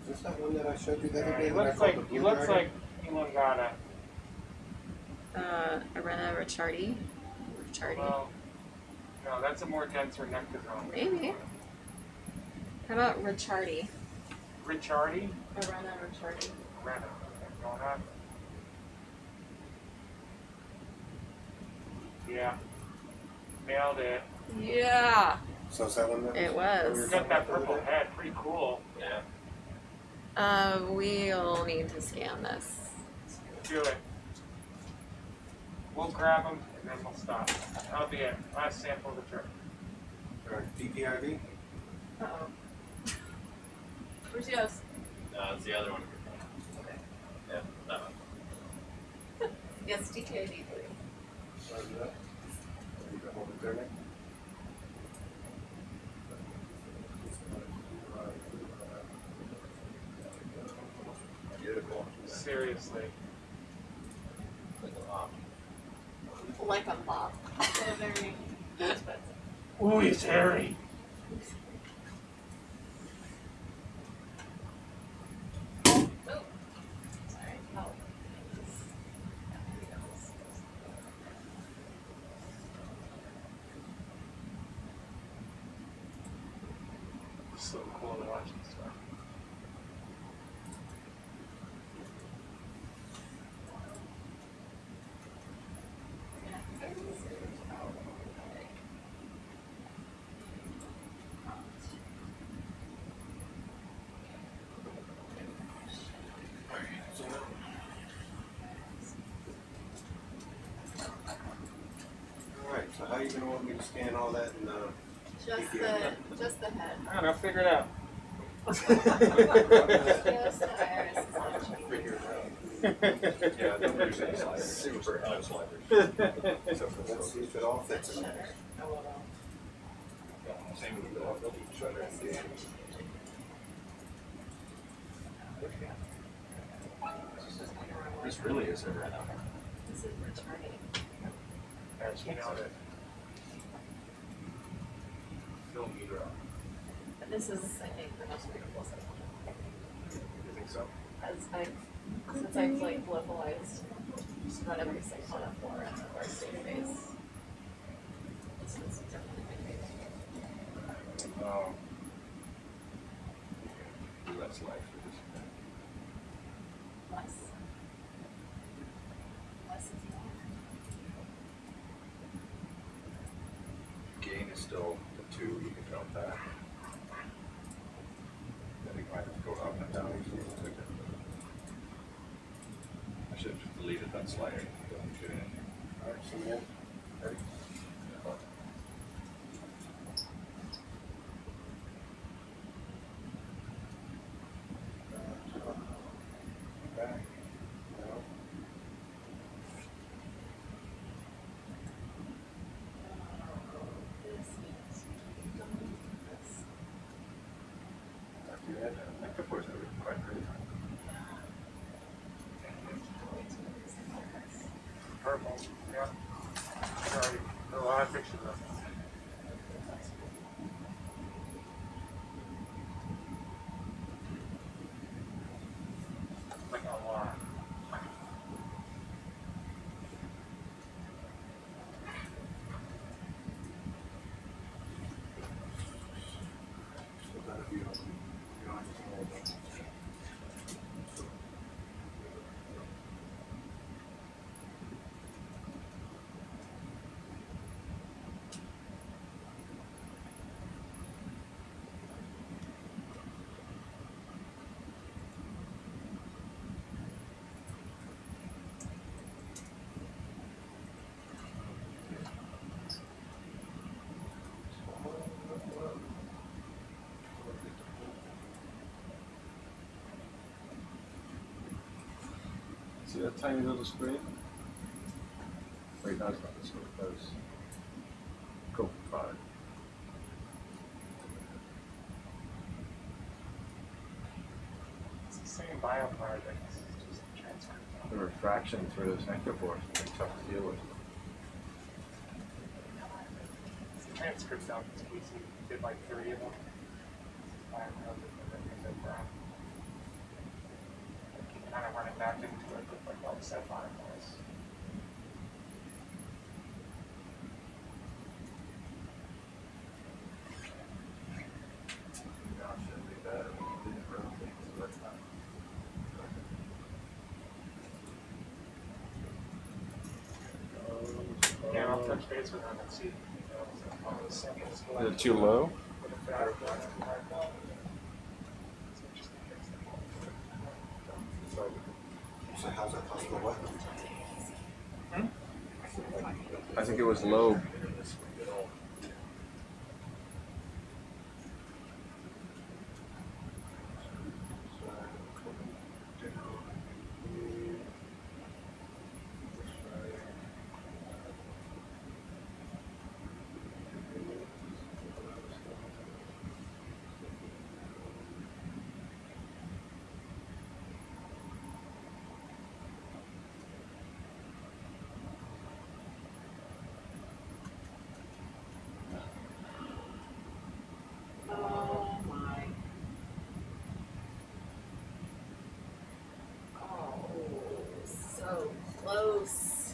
Is this that one that I showed you the other Yeah, day? he that I looks called like the he blue looks dragon? like Elongata. Arena Richardi. Richardi. Well, no, that's a more denser nectazone. Maybe. How about Richardi? Richardi? Arena Richardi. Rena. Going on. Yeah. Nailed it. Yeah. So is that one that It we was. were Got talking that about the other purple day? head. Pretty cool. Yeah. We'll need to scan this. Do it. We'll grab them and then we'll stop. That'll be it. Last sample of the trip. Or DPIV? Uh-oh. Where's yours? No, it's the other one. Okay. Yeah, that one. Yes, DKD 3. Roger that. You can hold it there, Nick. Beautiful. Seriously. Like a mop. Like a mop. Very expensive. Ooh, he's hairy. Sorry. Oh. So cool to watch this stuff. Alright, so how are you gonna want me to scan all that in Just the head. I don't know, figure it out. Just the iris is on figure it out? Yeah, don't use any sliders. Super no sliders. So let's see if it all fits in there. Same with the shutter and game. This really is a This is returning. As you know that. Millimeter. But this is, I think, the most beautiful set. You think so? Since I've like localized just about every fauna flora in the forest database. This is definitely my favorite. Less life for this. Less. Less is more. Gain is still the 2, you can count that. I think mine go up and down. I should have just deleted that slider. Don't get in. Alright, so again, ready? Back. No. After you had that, I could force everything quite great. Purple, yeah. Sorry, a lot of pictures of it. Like a lot. So that'd be on. You don't have to know about it. See that tiny little screen? Wait, no, it's not the screen. That's cool. 5. It's the same biopart, it's just transcript. The refraction through this necrophore is pretty tough to deal with. It's the transcripts out in species. Did like 3 of them. I don't know that keep kind of running back into it with like all the set biopars. Gosh, that'd be bad. I mean, you didn't rotate, so that's not. Yeah, I'll touch base with them and see. All the samples. Is it too low? So how's that possible? What? I think it was low. Oh my. Oh, so close.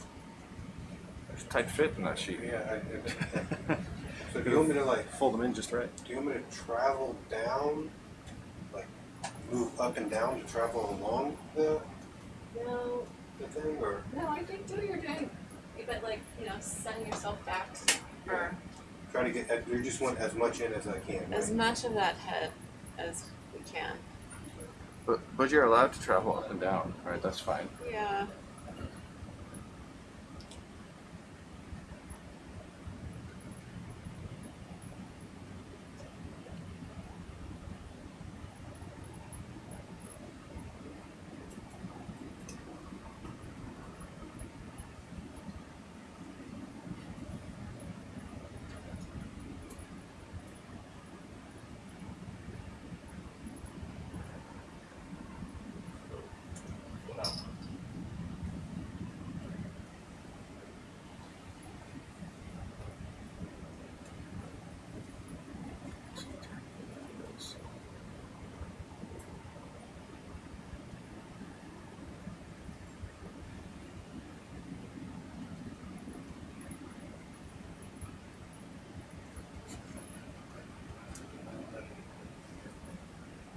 There's a tight fit in that sheet. Yeah. So do you want me to like fold them in just right? Do you want me to travel down, like move up and down to travel along No, the thing, or no, I think do what you're doing. But like, setting yourself back for try to get? You just want as much in as I can. Right? as much of that head as we can. But you're allowed to travel up and down, right? That's fine. Yeah.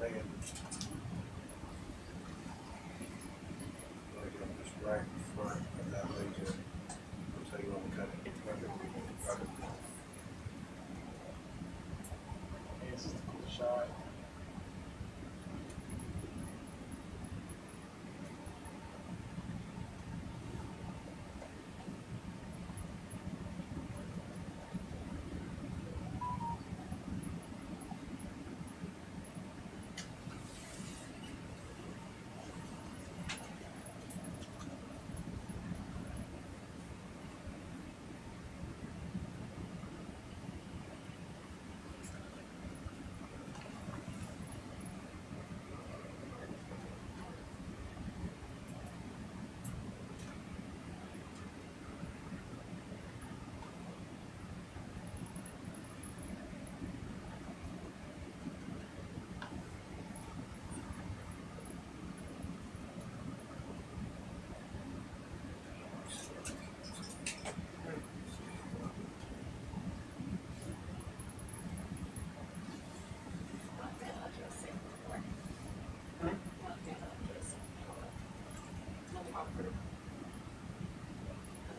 Megan. Like, just right in front of that laser. Looks like you want to cut it. Cut it. It's just a cool shot.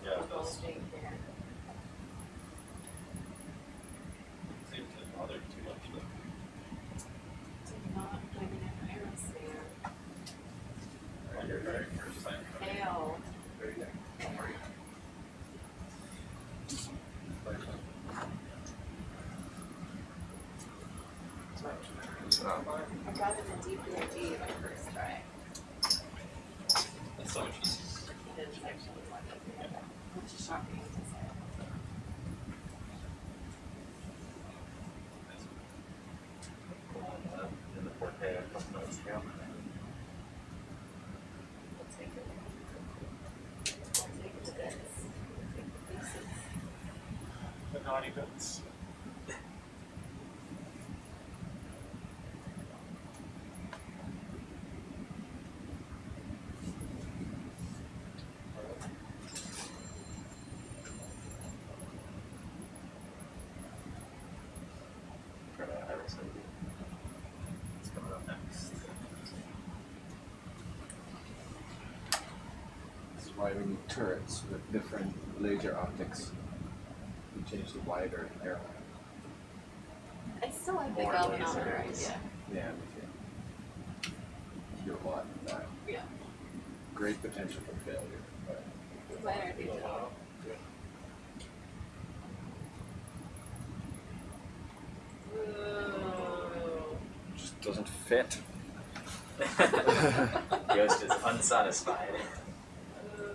Yeah, it does. Seems to bother too much though. On your very first time. Ale. I got it in DPID my first try. That's so much easier. It didn't actually work out together, which is shocking to say. In the Cortes a couple months ago. I'll take it. I'll take it to bits. Take the pieces. The naughty bits. For the iris maybe. It's coming up next. This is why we need turrets with different laser optics. We change the wider and narrower. I still like the More galvanometer lasers. idea. Yeah, me too. You're a lot of that. Yeah. Great potential for failure, but Minor detail. Just doesn't fit. Ghost is unsatisfied.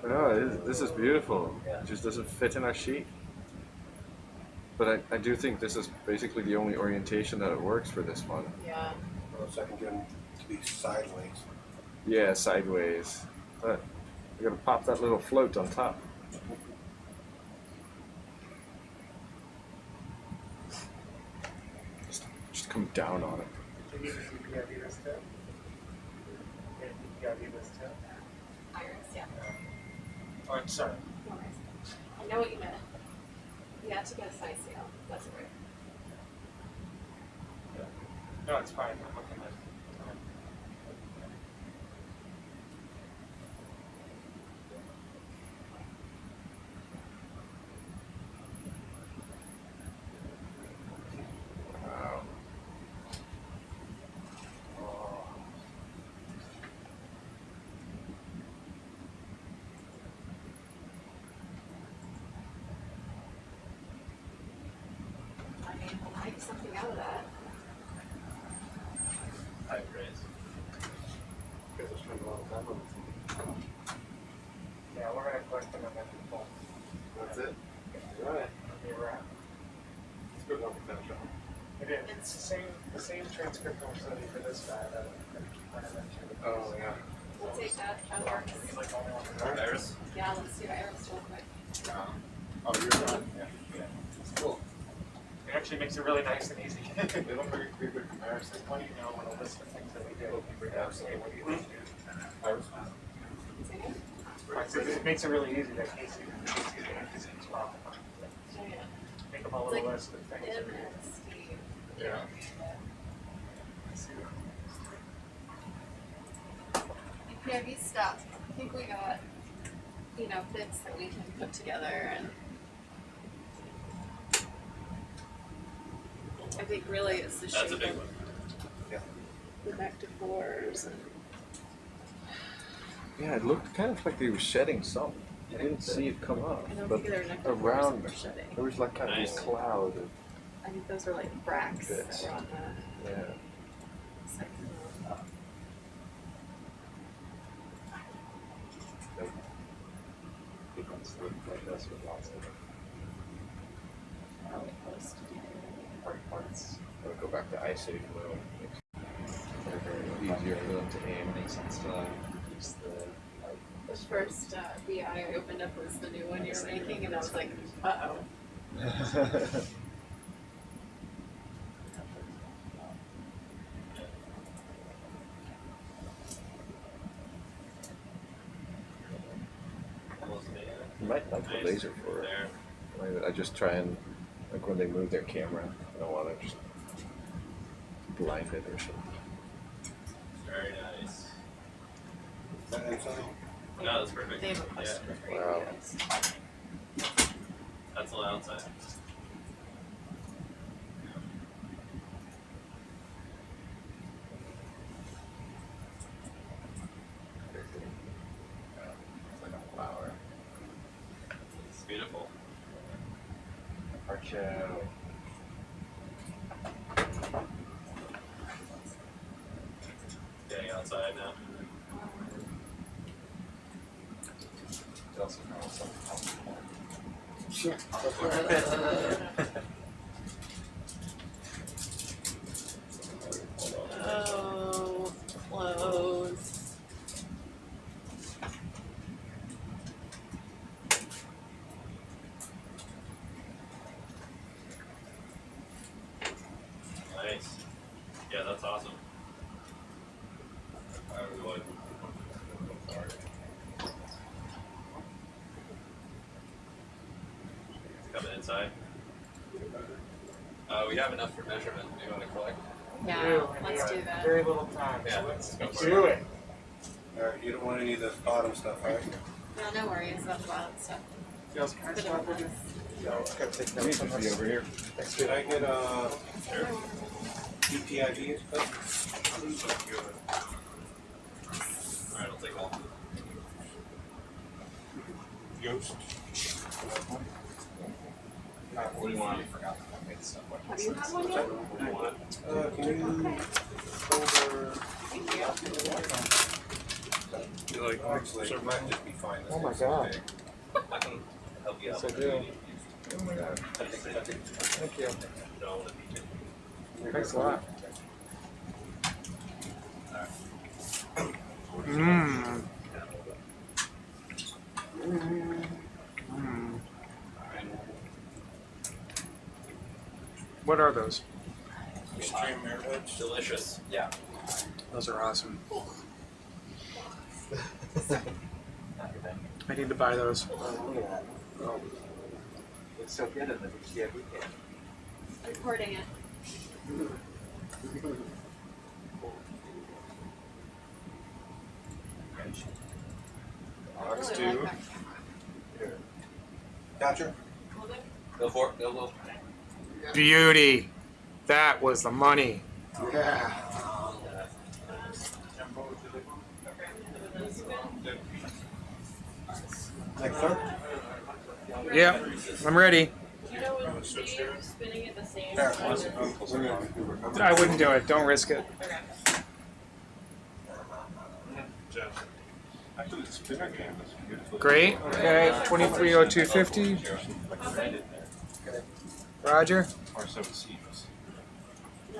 No, this is beautiful. It just doesn't fit in our sheet. But I do think this is basically the only orientation that it works for this one. Yeah. So I can get them to be sideways. Yeah, sideways. But we gotta pop that little float on top. Just come down on it. Did you use DPID this too? Yeah, DPID this too? Iris, yeah. Oh, I'm sorry. No worries. I know what you meant. You have to get a size scale. That's right. No, it's fine. I'm looking at it. Wow. I mean, I'll make something out of that. High praise. Yeah, we're gonna collect them and then we'll. That's it? Right. Wrap. It's good enough to finish on. It is. It's the same transcriptal study for this guy that I mentioned. Oh, yeah. We'll take that. That works. Iris? Yeah, let's do Iris real quick. Oh, you're done? Yeah. Yeah. It's cool. It actually makes it really nice and easy. They don't make a good comparison. Why do you know when a list of things that we do? Okay, what do you think? Iris? It makes it really easy that Casey as well. Make them a little list of things. Tim and Steve. Yeah. PIV stuff. I think we got, bits that we can put together, and I think really it's the That's a shape big of one. the vector-fours and Yeah, it looked kind of like they were shedding some. I didn't see it come up, I don't but think they're nectar around fours that were shedding. there was like kind of Nice. a cloud of I think those were like bracts bits. that were on the Yeah. second row. Big ones like this with lots of parts. I would go back to Ice Age mode. Easier for them to aim. Makes sense to use the The first BI I opened up was the new one you were making, and I was like, uh-oh. You might like the laser for it. I just try and, like when they move their camera, I don't want to just blind it or something. Very nice. Is that inside? No, that's perfect. They have a question for you Wow. guys. That's all outside. it's like a flower. It's beautiful. Archo. Getting outside now. It also knows something. Sure. Oh, close. Nice. Yeah, that's awesome. I really would. Coming inside. We have enough for measurement. Do you want to collect? Yeah, let's do that. Very little time, Yeah, so let's go for do it. Alright, you don't want any of this bottom stuff, right? No, no worries about the wild stuff. Feels Put it on this. I need to be over here. Did I get UPIV and stuff? Alright, I'll take all. Yoast. What do you want? Have you had one yet? What do you want? Can you over? You like Actually, it might just be fine. Oh my god. I can help you out. Yes, I do. Oh my god. Thank you. No, Thanks a lot. Mmm. Mmm. What are those? Extreme airheads. delicious. Yeah. Those are awesome. I need to buy those. Oh, looks so good in the VCF weekend. Recording it. Ox I really two. like that Gotcha. camera. Go for it. Go. Beauty. That was the money. Yeah. Next one. Yep, I'm ready. You know when Steve's spinning at the same There, time? once. I wouldn't do it. Don't risk it. Actually, the spinner cam is beautiful. Great. Okay, 230250. Roger. Or so it seems. I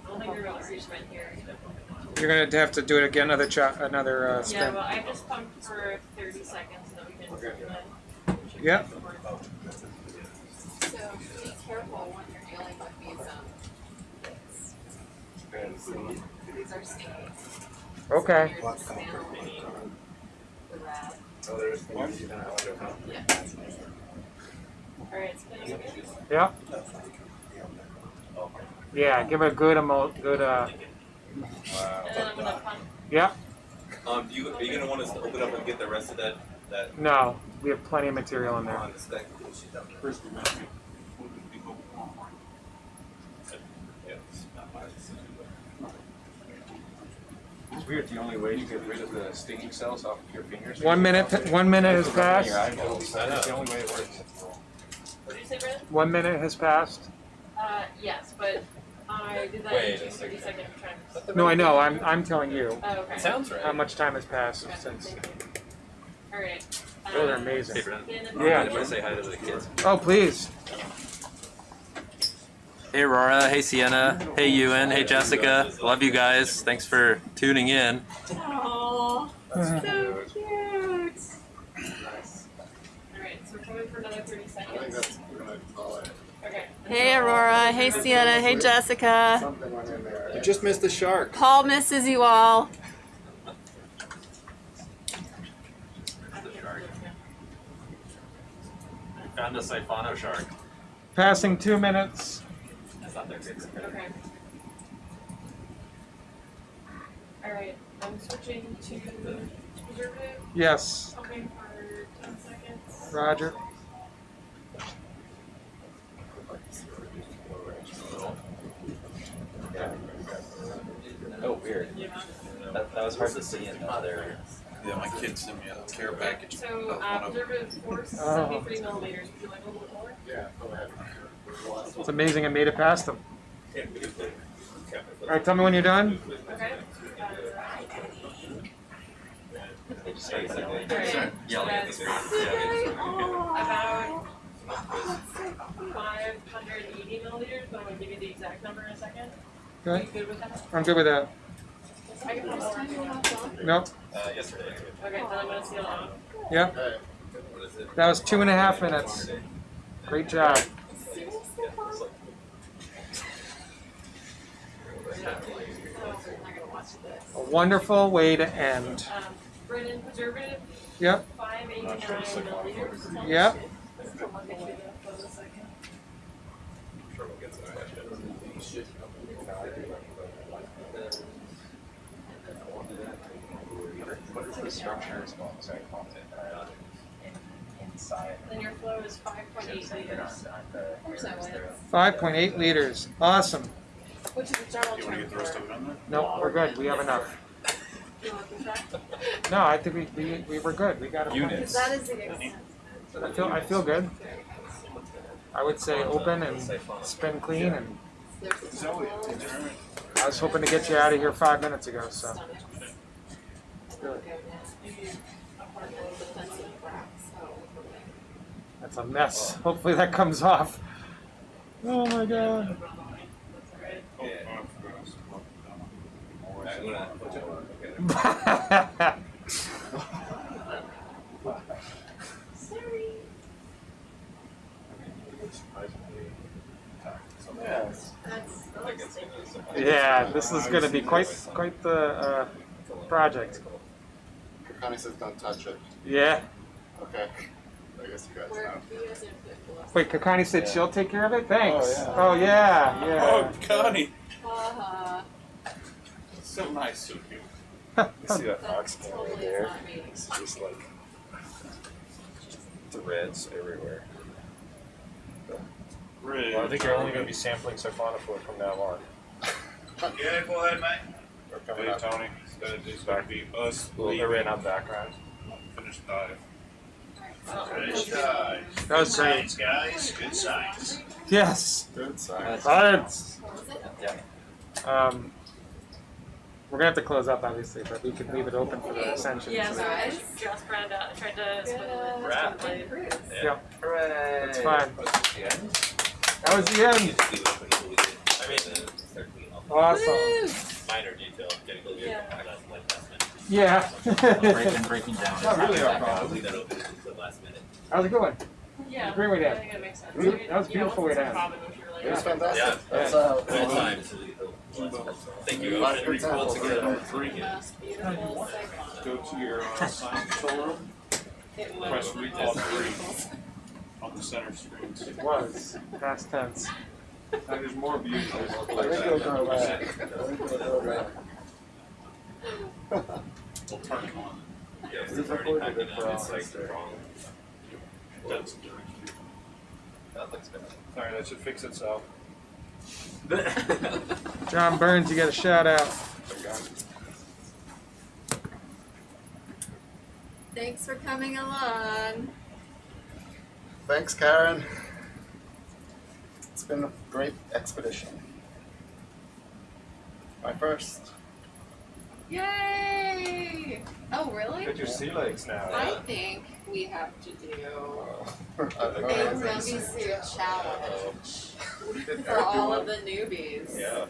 don't think we really reached right here. You're gonna have to do it again. Another Yeah, spin. well, I just pumped for 30 seconds so that we can. Yep. So be careful when you're dealing with these are stinky. Okay. You're just handling the rat. Oh, there's one. Yeah. Alright, spinning again. Yep. Yeah. Give it a good And then I'm gonna pump. Yeah. Are you gonna want us to open up and get the rest of that No, we have plenty of material in there. on the spec? First we mentioned, what would be hoping on? Yeah, it's not much. It's weird. The only way to get rid of the stinging cells off of your fingers. 1 minute. 1 minute has passed. That's the only way it works. What did you say, Brandon? 1 minute has passed. Yes, but I did that Wait in a 30-second chunks. No, I know. I'm telling you Oh, okay. Sounds right. how much time has passed since. All right. Oh, they're amazing. Hey, Brandon. Yeah. I'm gonna say hi to the kids. Oh, please. Hey Aurora, hey Sienna, hey Ewan, hey Jessica. Love you guys. Thanks for tuning in. Aww, so cute. Nice. All right, so we're coming for another 30 seconds. I think that's good. Okay. Hey Aurora, hey Sienna, hey Jessica. Something went in there. You just missed the shark. Paul misses you all. Found a siphono shark. Passing 2 minutes. That's not their kids. Okay. All right, I'm switching to preservative. Yes. Pumping for 10 seconds. Roger. Oh, weird. That was hard to see in the other. Yeah, my kids sent me a care package. So, preservative force, Oh. 73 millimeters. Would you like a little bit more? Yeah, go ahead. It's amazing I made it past them. All right, tell me when you're done. Okay. They just started saying, Alright, yelling at that's the about 580 milliliters, but I'm going to give you the exact number in a second. Are Okay. you good with that? I'm good with that. I can put more if you want. Nope. Yesterday. Okay, then I'm going to seal it off. Yeah. What is it? That was 2.5 minutes. Great job. A wonderful way to end. Brennan preservative, Yep. 589 milliliters. Yep. What is the structure as well as I called it? Inside. Then your flow is 5.8 liters. 5.8 liters. Awesome. Which is a general You want to term get the rest for. of it on there? No, we're good. We have enough. You want to check? No, I think we were good. We got it. Units. That is the extent. I feel good. I would say open and spin clean, and I was hoping to get you out of here 5 minutes ago. So. Good. That's a mess. Hopefully that comes off. Oh my god. Yeah, this is going to be quite the project. Connie says don't touch it. Yeah. Okay. I guess you guys know. Wait, Kakani said she'll take care of it? Thanks. Oh, yeah. Yeah. Oh, Connie. Uh-huh. So nice of you. You see that ox over there? It's just like threads everywhere. Well, I think you're only going to be sampling siphonophore from now on. Yeah, go ahead, mate. We're coming Hey, up. Tony. It's going to be us We're in on background. Finished dive. Finished dive. That was great. Science, guys. Good science. Yes. Good science. Science. Yeah. We're gonna have to close up, obviously, but we could leave it open for the ascension. Yeah, so- sorry, I just tried to split it. Wrap. Yeah, Hooray! that's fine. That was the end. Awesome. Minor detail, getting a little bit like last minute. Yeah. Breaking down. Not really our problem. Leave that open until the last minute. How's it going? Yeah, Great way to I end. think it makes sense. That was a beautiful way to end. It was fantastic. Yeah. That's Well timed. Thank you. Last good time. Once again. Go to your science control room. Press recall 3 on the center screen. It was. Past tense. There's more views. I think it'll go away. I think it'll go away. We'll turn it on. Yeah, We've it's already recorded packing it for up, it's all like history. wrong. That's That looks good. Sorry, that should fix itself. John Burns, you got a shout out. Thanks for coming along. Thanks, Karen. It's been a great expedition. My first. Yay! Oh, really? Got your sea legs now. I think we have to do a Okay. Gumby suit challenge for all of the newbies. Yeah.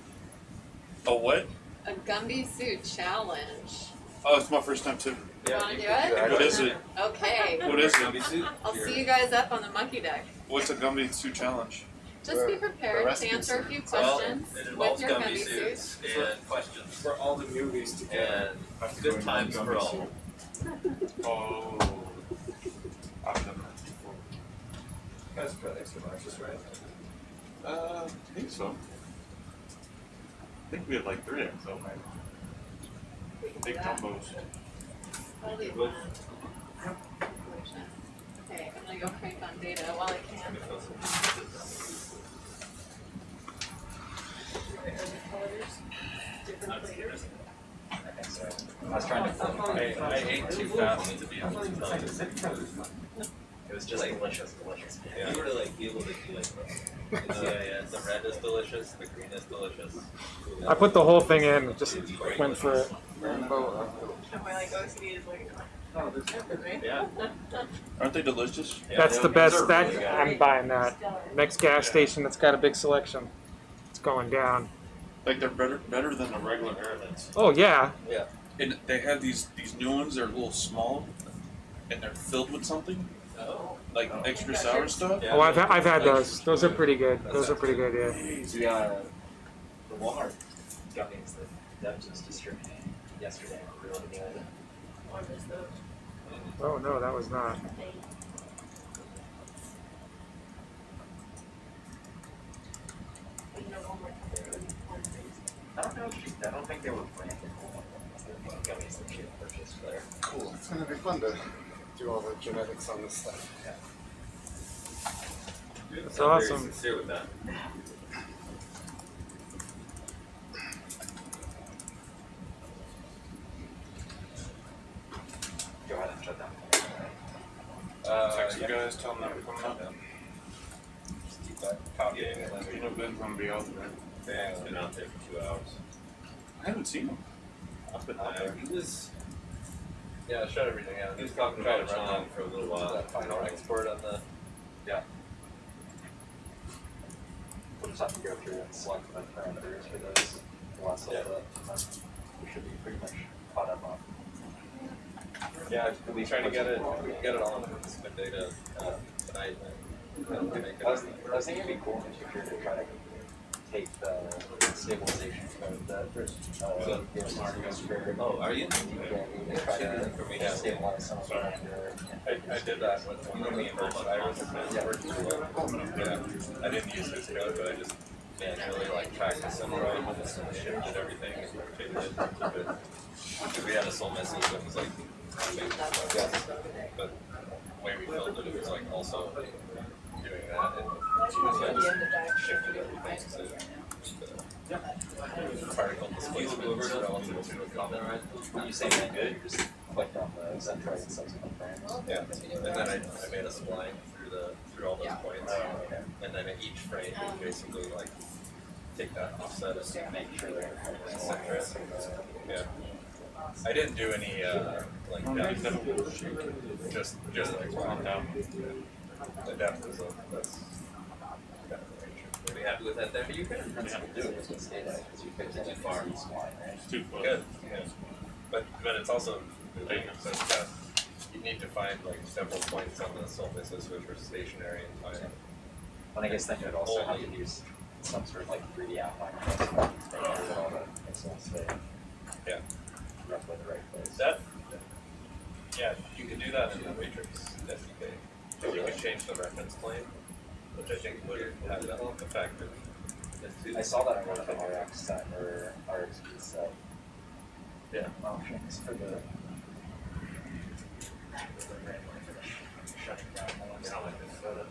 A what? A Gumby suit challenge. Oh, it's my first time too. You want to do it? What is it? Okay. What is it? I'll see you guys up on the monkey deck. What's a Gumby suit challenge? Just be prepared to answer a few questions with your Gumby suits. And questions. For all the newbies together. And good times for all. Oh. I've done that before. You guys put extra marches, right? I think so. I think we had like 3 of them. Big combos. Probably one. Okay, I'm gonna go crank on data while I can. I was trying to. I ate too fast to be able to tell you. It was just delicious. Yeah. You were like able to do like yeah, the red is delicious, the green is delicious. I put the whole thing in, just went for it. Yeah. Aren't they delicious? That's the best. I'm buying that. Next gas station that's got a big selection. It's going down. Like they're better than the regular Airheads. Oh yeah. Yeah. And they have these new ones. They're a little small, and they're filled with something. Like extra sour stuff. Oh, I've had those. Those are pretty good. Those are pretty good. Yeah. The Walmart gummies that Debs was distributing yesterday were really good. Oh no, that was not. I don't think they were branded gummies that she had purchased there. Cool. It's gonna be fun to do all the genetics on this stuff. That's awesome. Sincere with that. Go ahead and shut down. Text you guys, tell them that we're coming up. Just keep that copying it. You know Ben's gonna be out there. Yeah, it's been out there for 2 hours. I haven't seen him. Up in there. He was. Yeah, shut everything out. He was talking about John for a little while. That final export on the. Yeah. We'll just have to go through and select the parameters for those. Lots of we should be pretty much caught up on. Yeah, we trying to get it all in the data tonight. I was thinking it'd be cool in the future to try to take the stabilization code that gives for. Oh, are you? Yeah, try to stabilize some sort of I did that with one of the inverse virus that worked really well. Yeah, I didn't use his code, but I just manually like tracked the symbol right and just shifted everything and rotated it. Because we had a soul message that was like big, but the way we filled it, it was like also doing that, and I just shifted everything to particle displacement relative to a comment. You say that good, you just clicked on the centroid and subsequent frames. Yeah, and then I made a spline through all those points, and then at each frame you basically like take that offset and make sure they're center. Yeah, I didn't do any like depth, just like on down. The depth is that's. Are we happy with that there? You can do it. It's too far. It's too close. Good. Yeah. But it's also so you need to find like several points on the surfaces which are stationary and time. And I guess then you'd also have to use some sort of like 3D outline of all the pixels stay roughly the right place. Yeah, you can do that in the Matrix SDK. You can change the reference plane, which I think would have that effect of I saw that on one of the RX set or RXP set. Yeah. Options for the. Shutting down the ones that like this photo.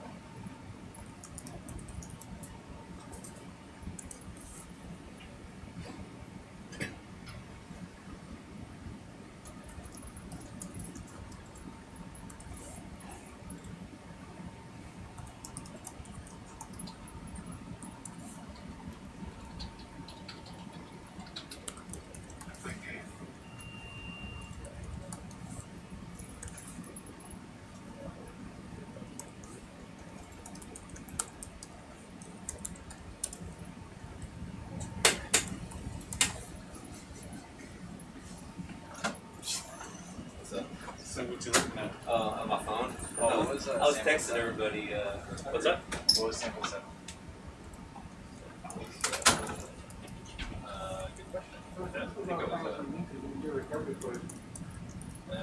So what you looking at? On my phone. Oh, what was that? I was texting everybody. What's that? What was sample set? Good question. I think it was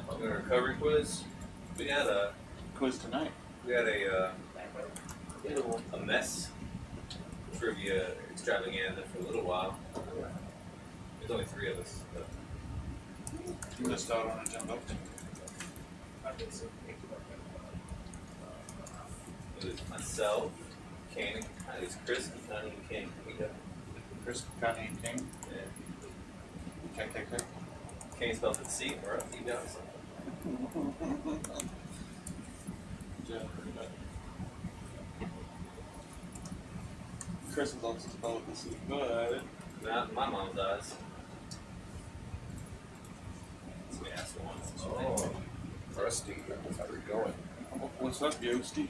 On the recovery quiz, we had a Quiz tonight. a mess trivia extravaganza for a little while. There's only 3 of us. But You missed out on a jump up. it was myself, Kane, it was Chris, Connie, and King. Chris, Connie, and King. Yeah. KKK. Kane spelled it C or F. You got it. Chris is also spelled with a C, but Not in my mom's eyes. So we asked the one. Oh, Rusty, how are we going? what's up, Yosti?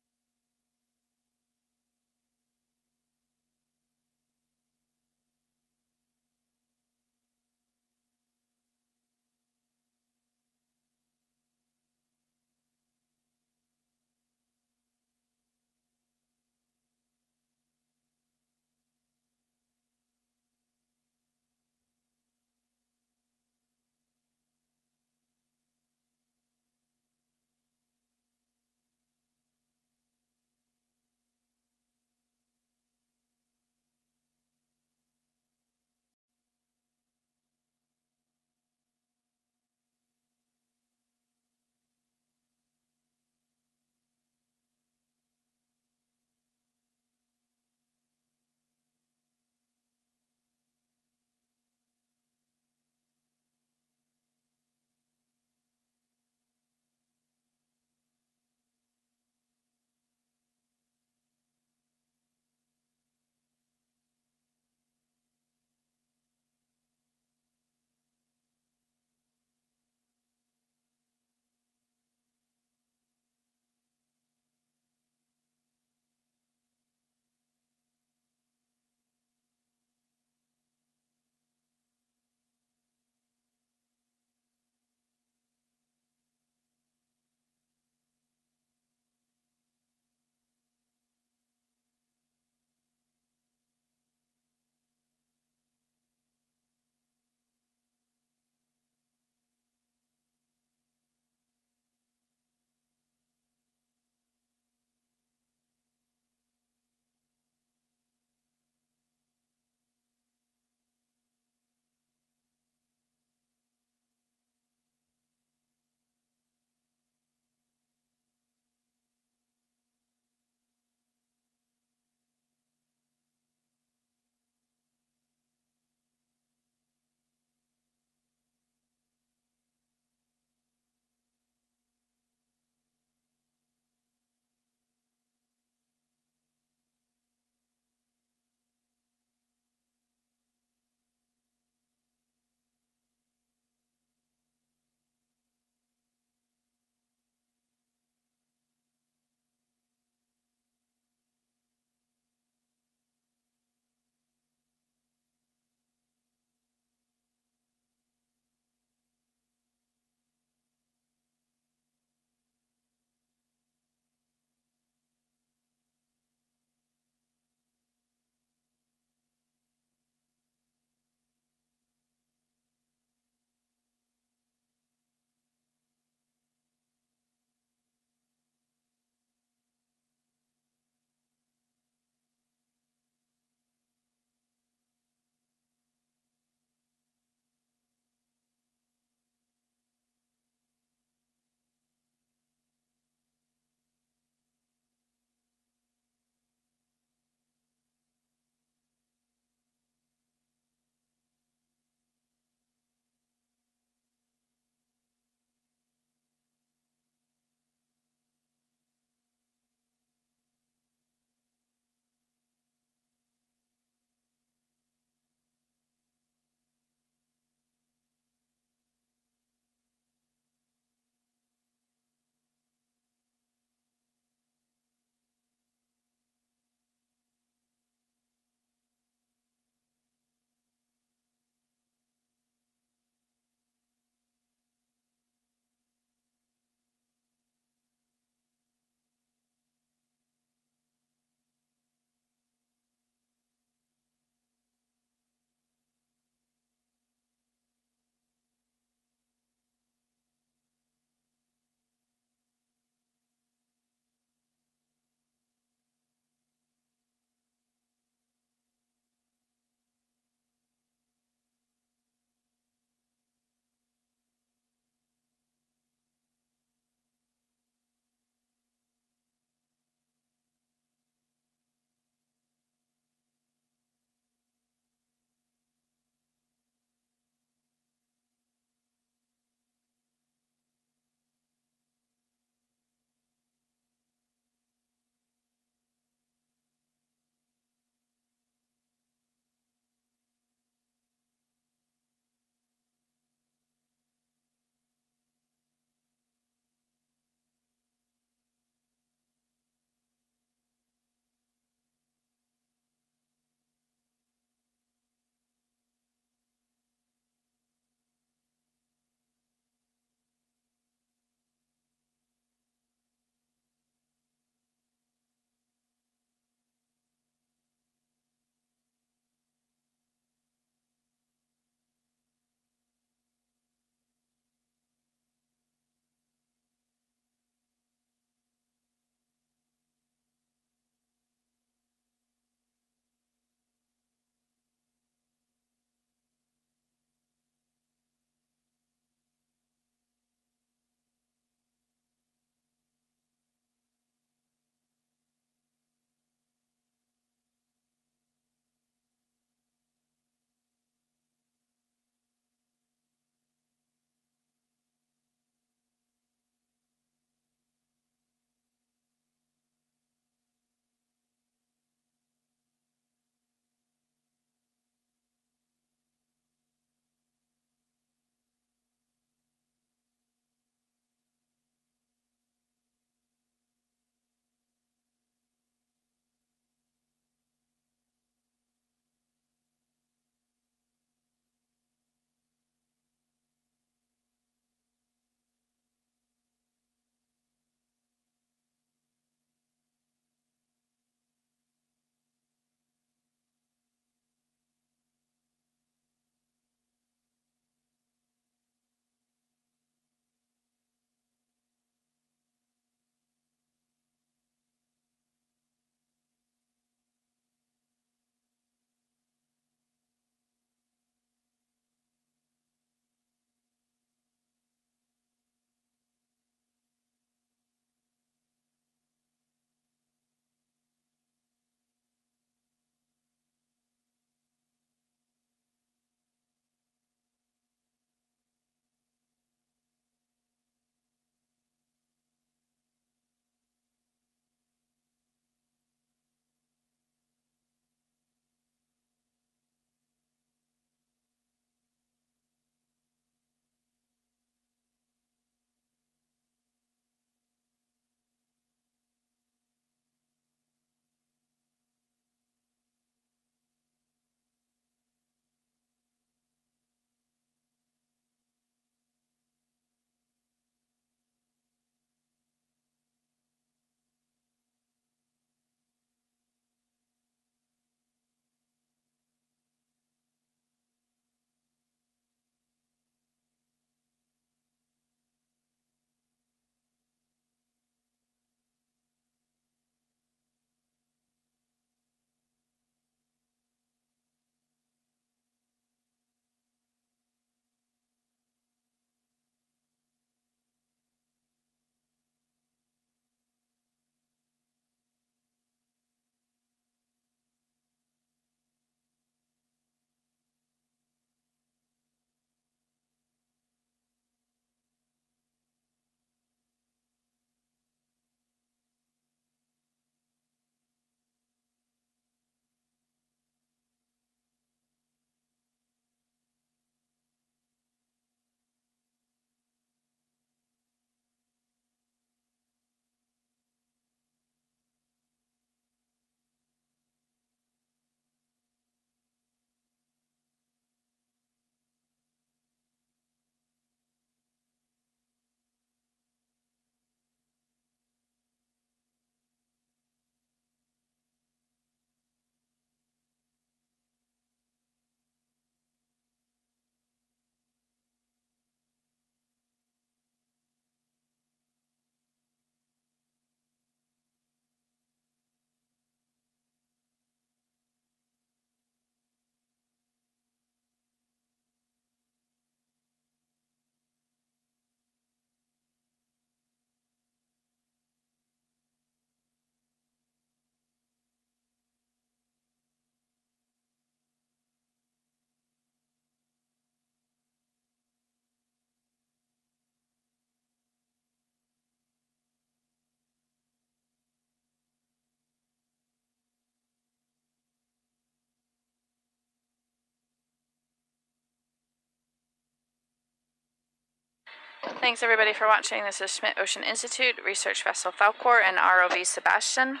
Thanks everybody for watching. This is Schmidt Ocean Institute, Research Vessel Falkor, and ROV Sebastian.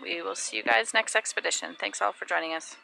We will see you guys next expedition. Thanks all for joining us.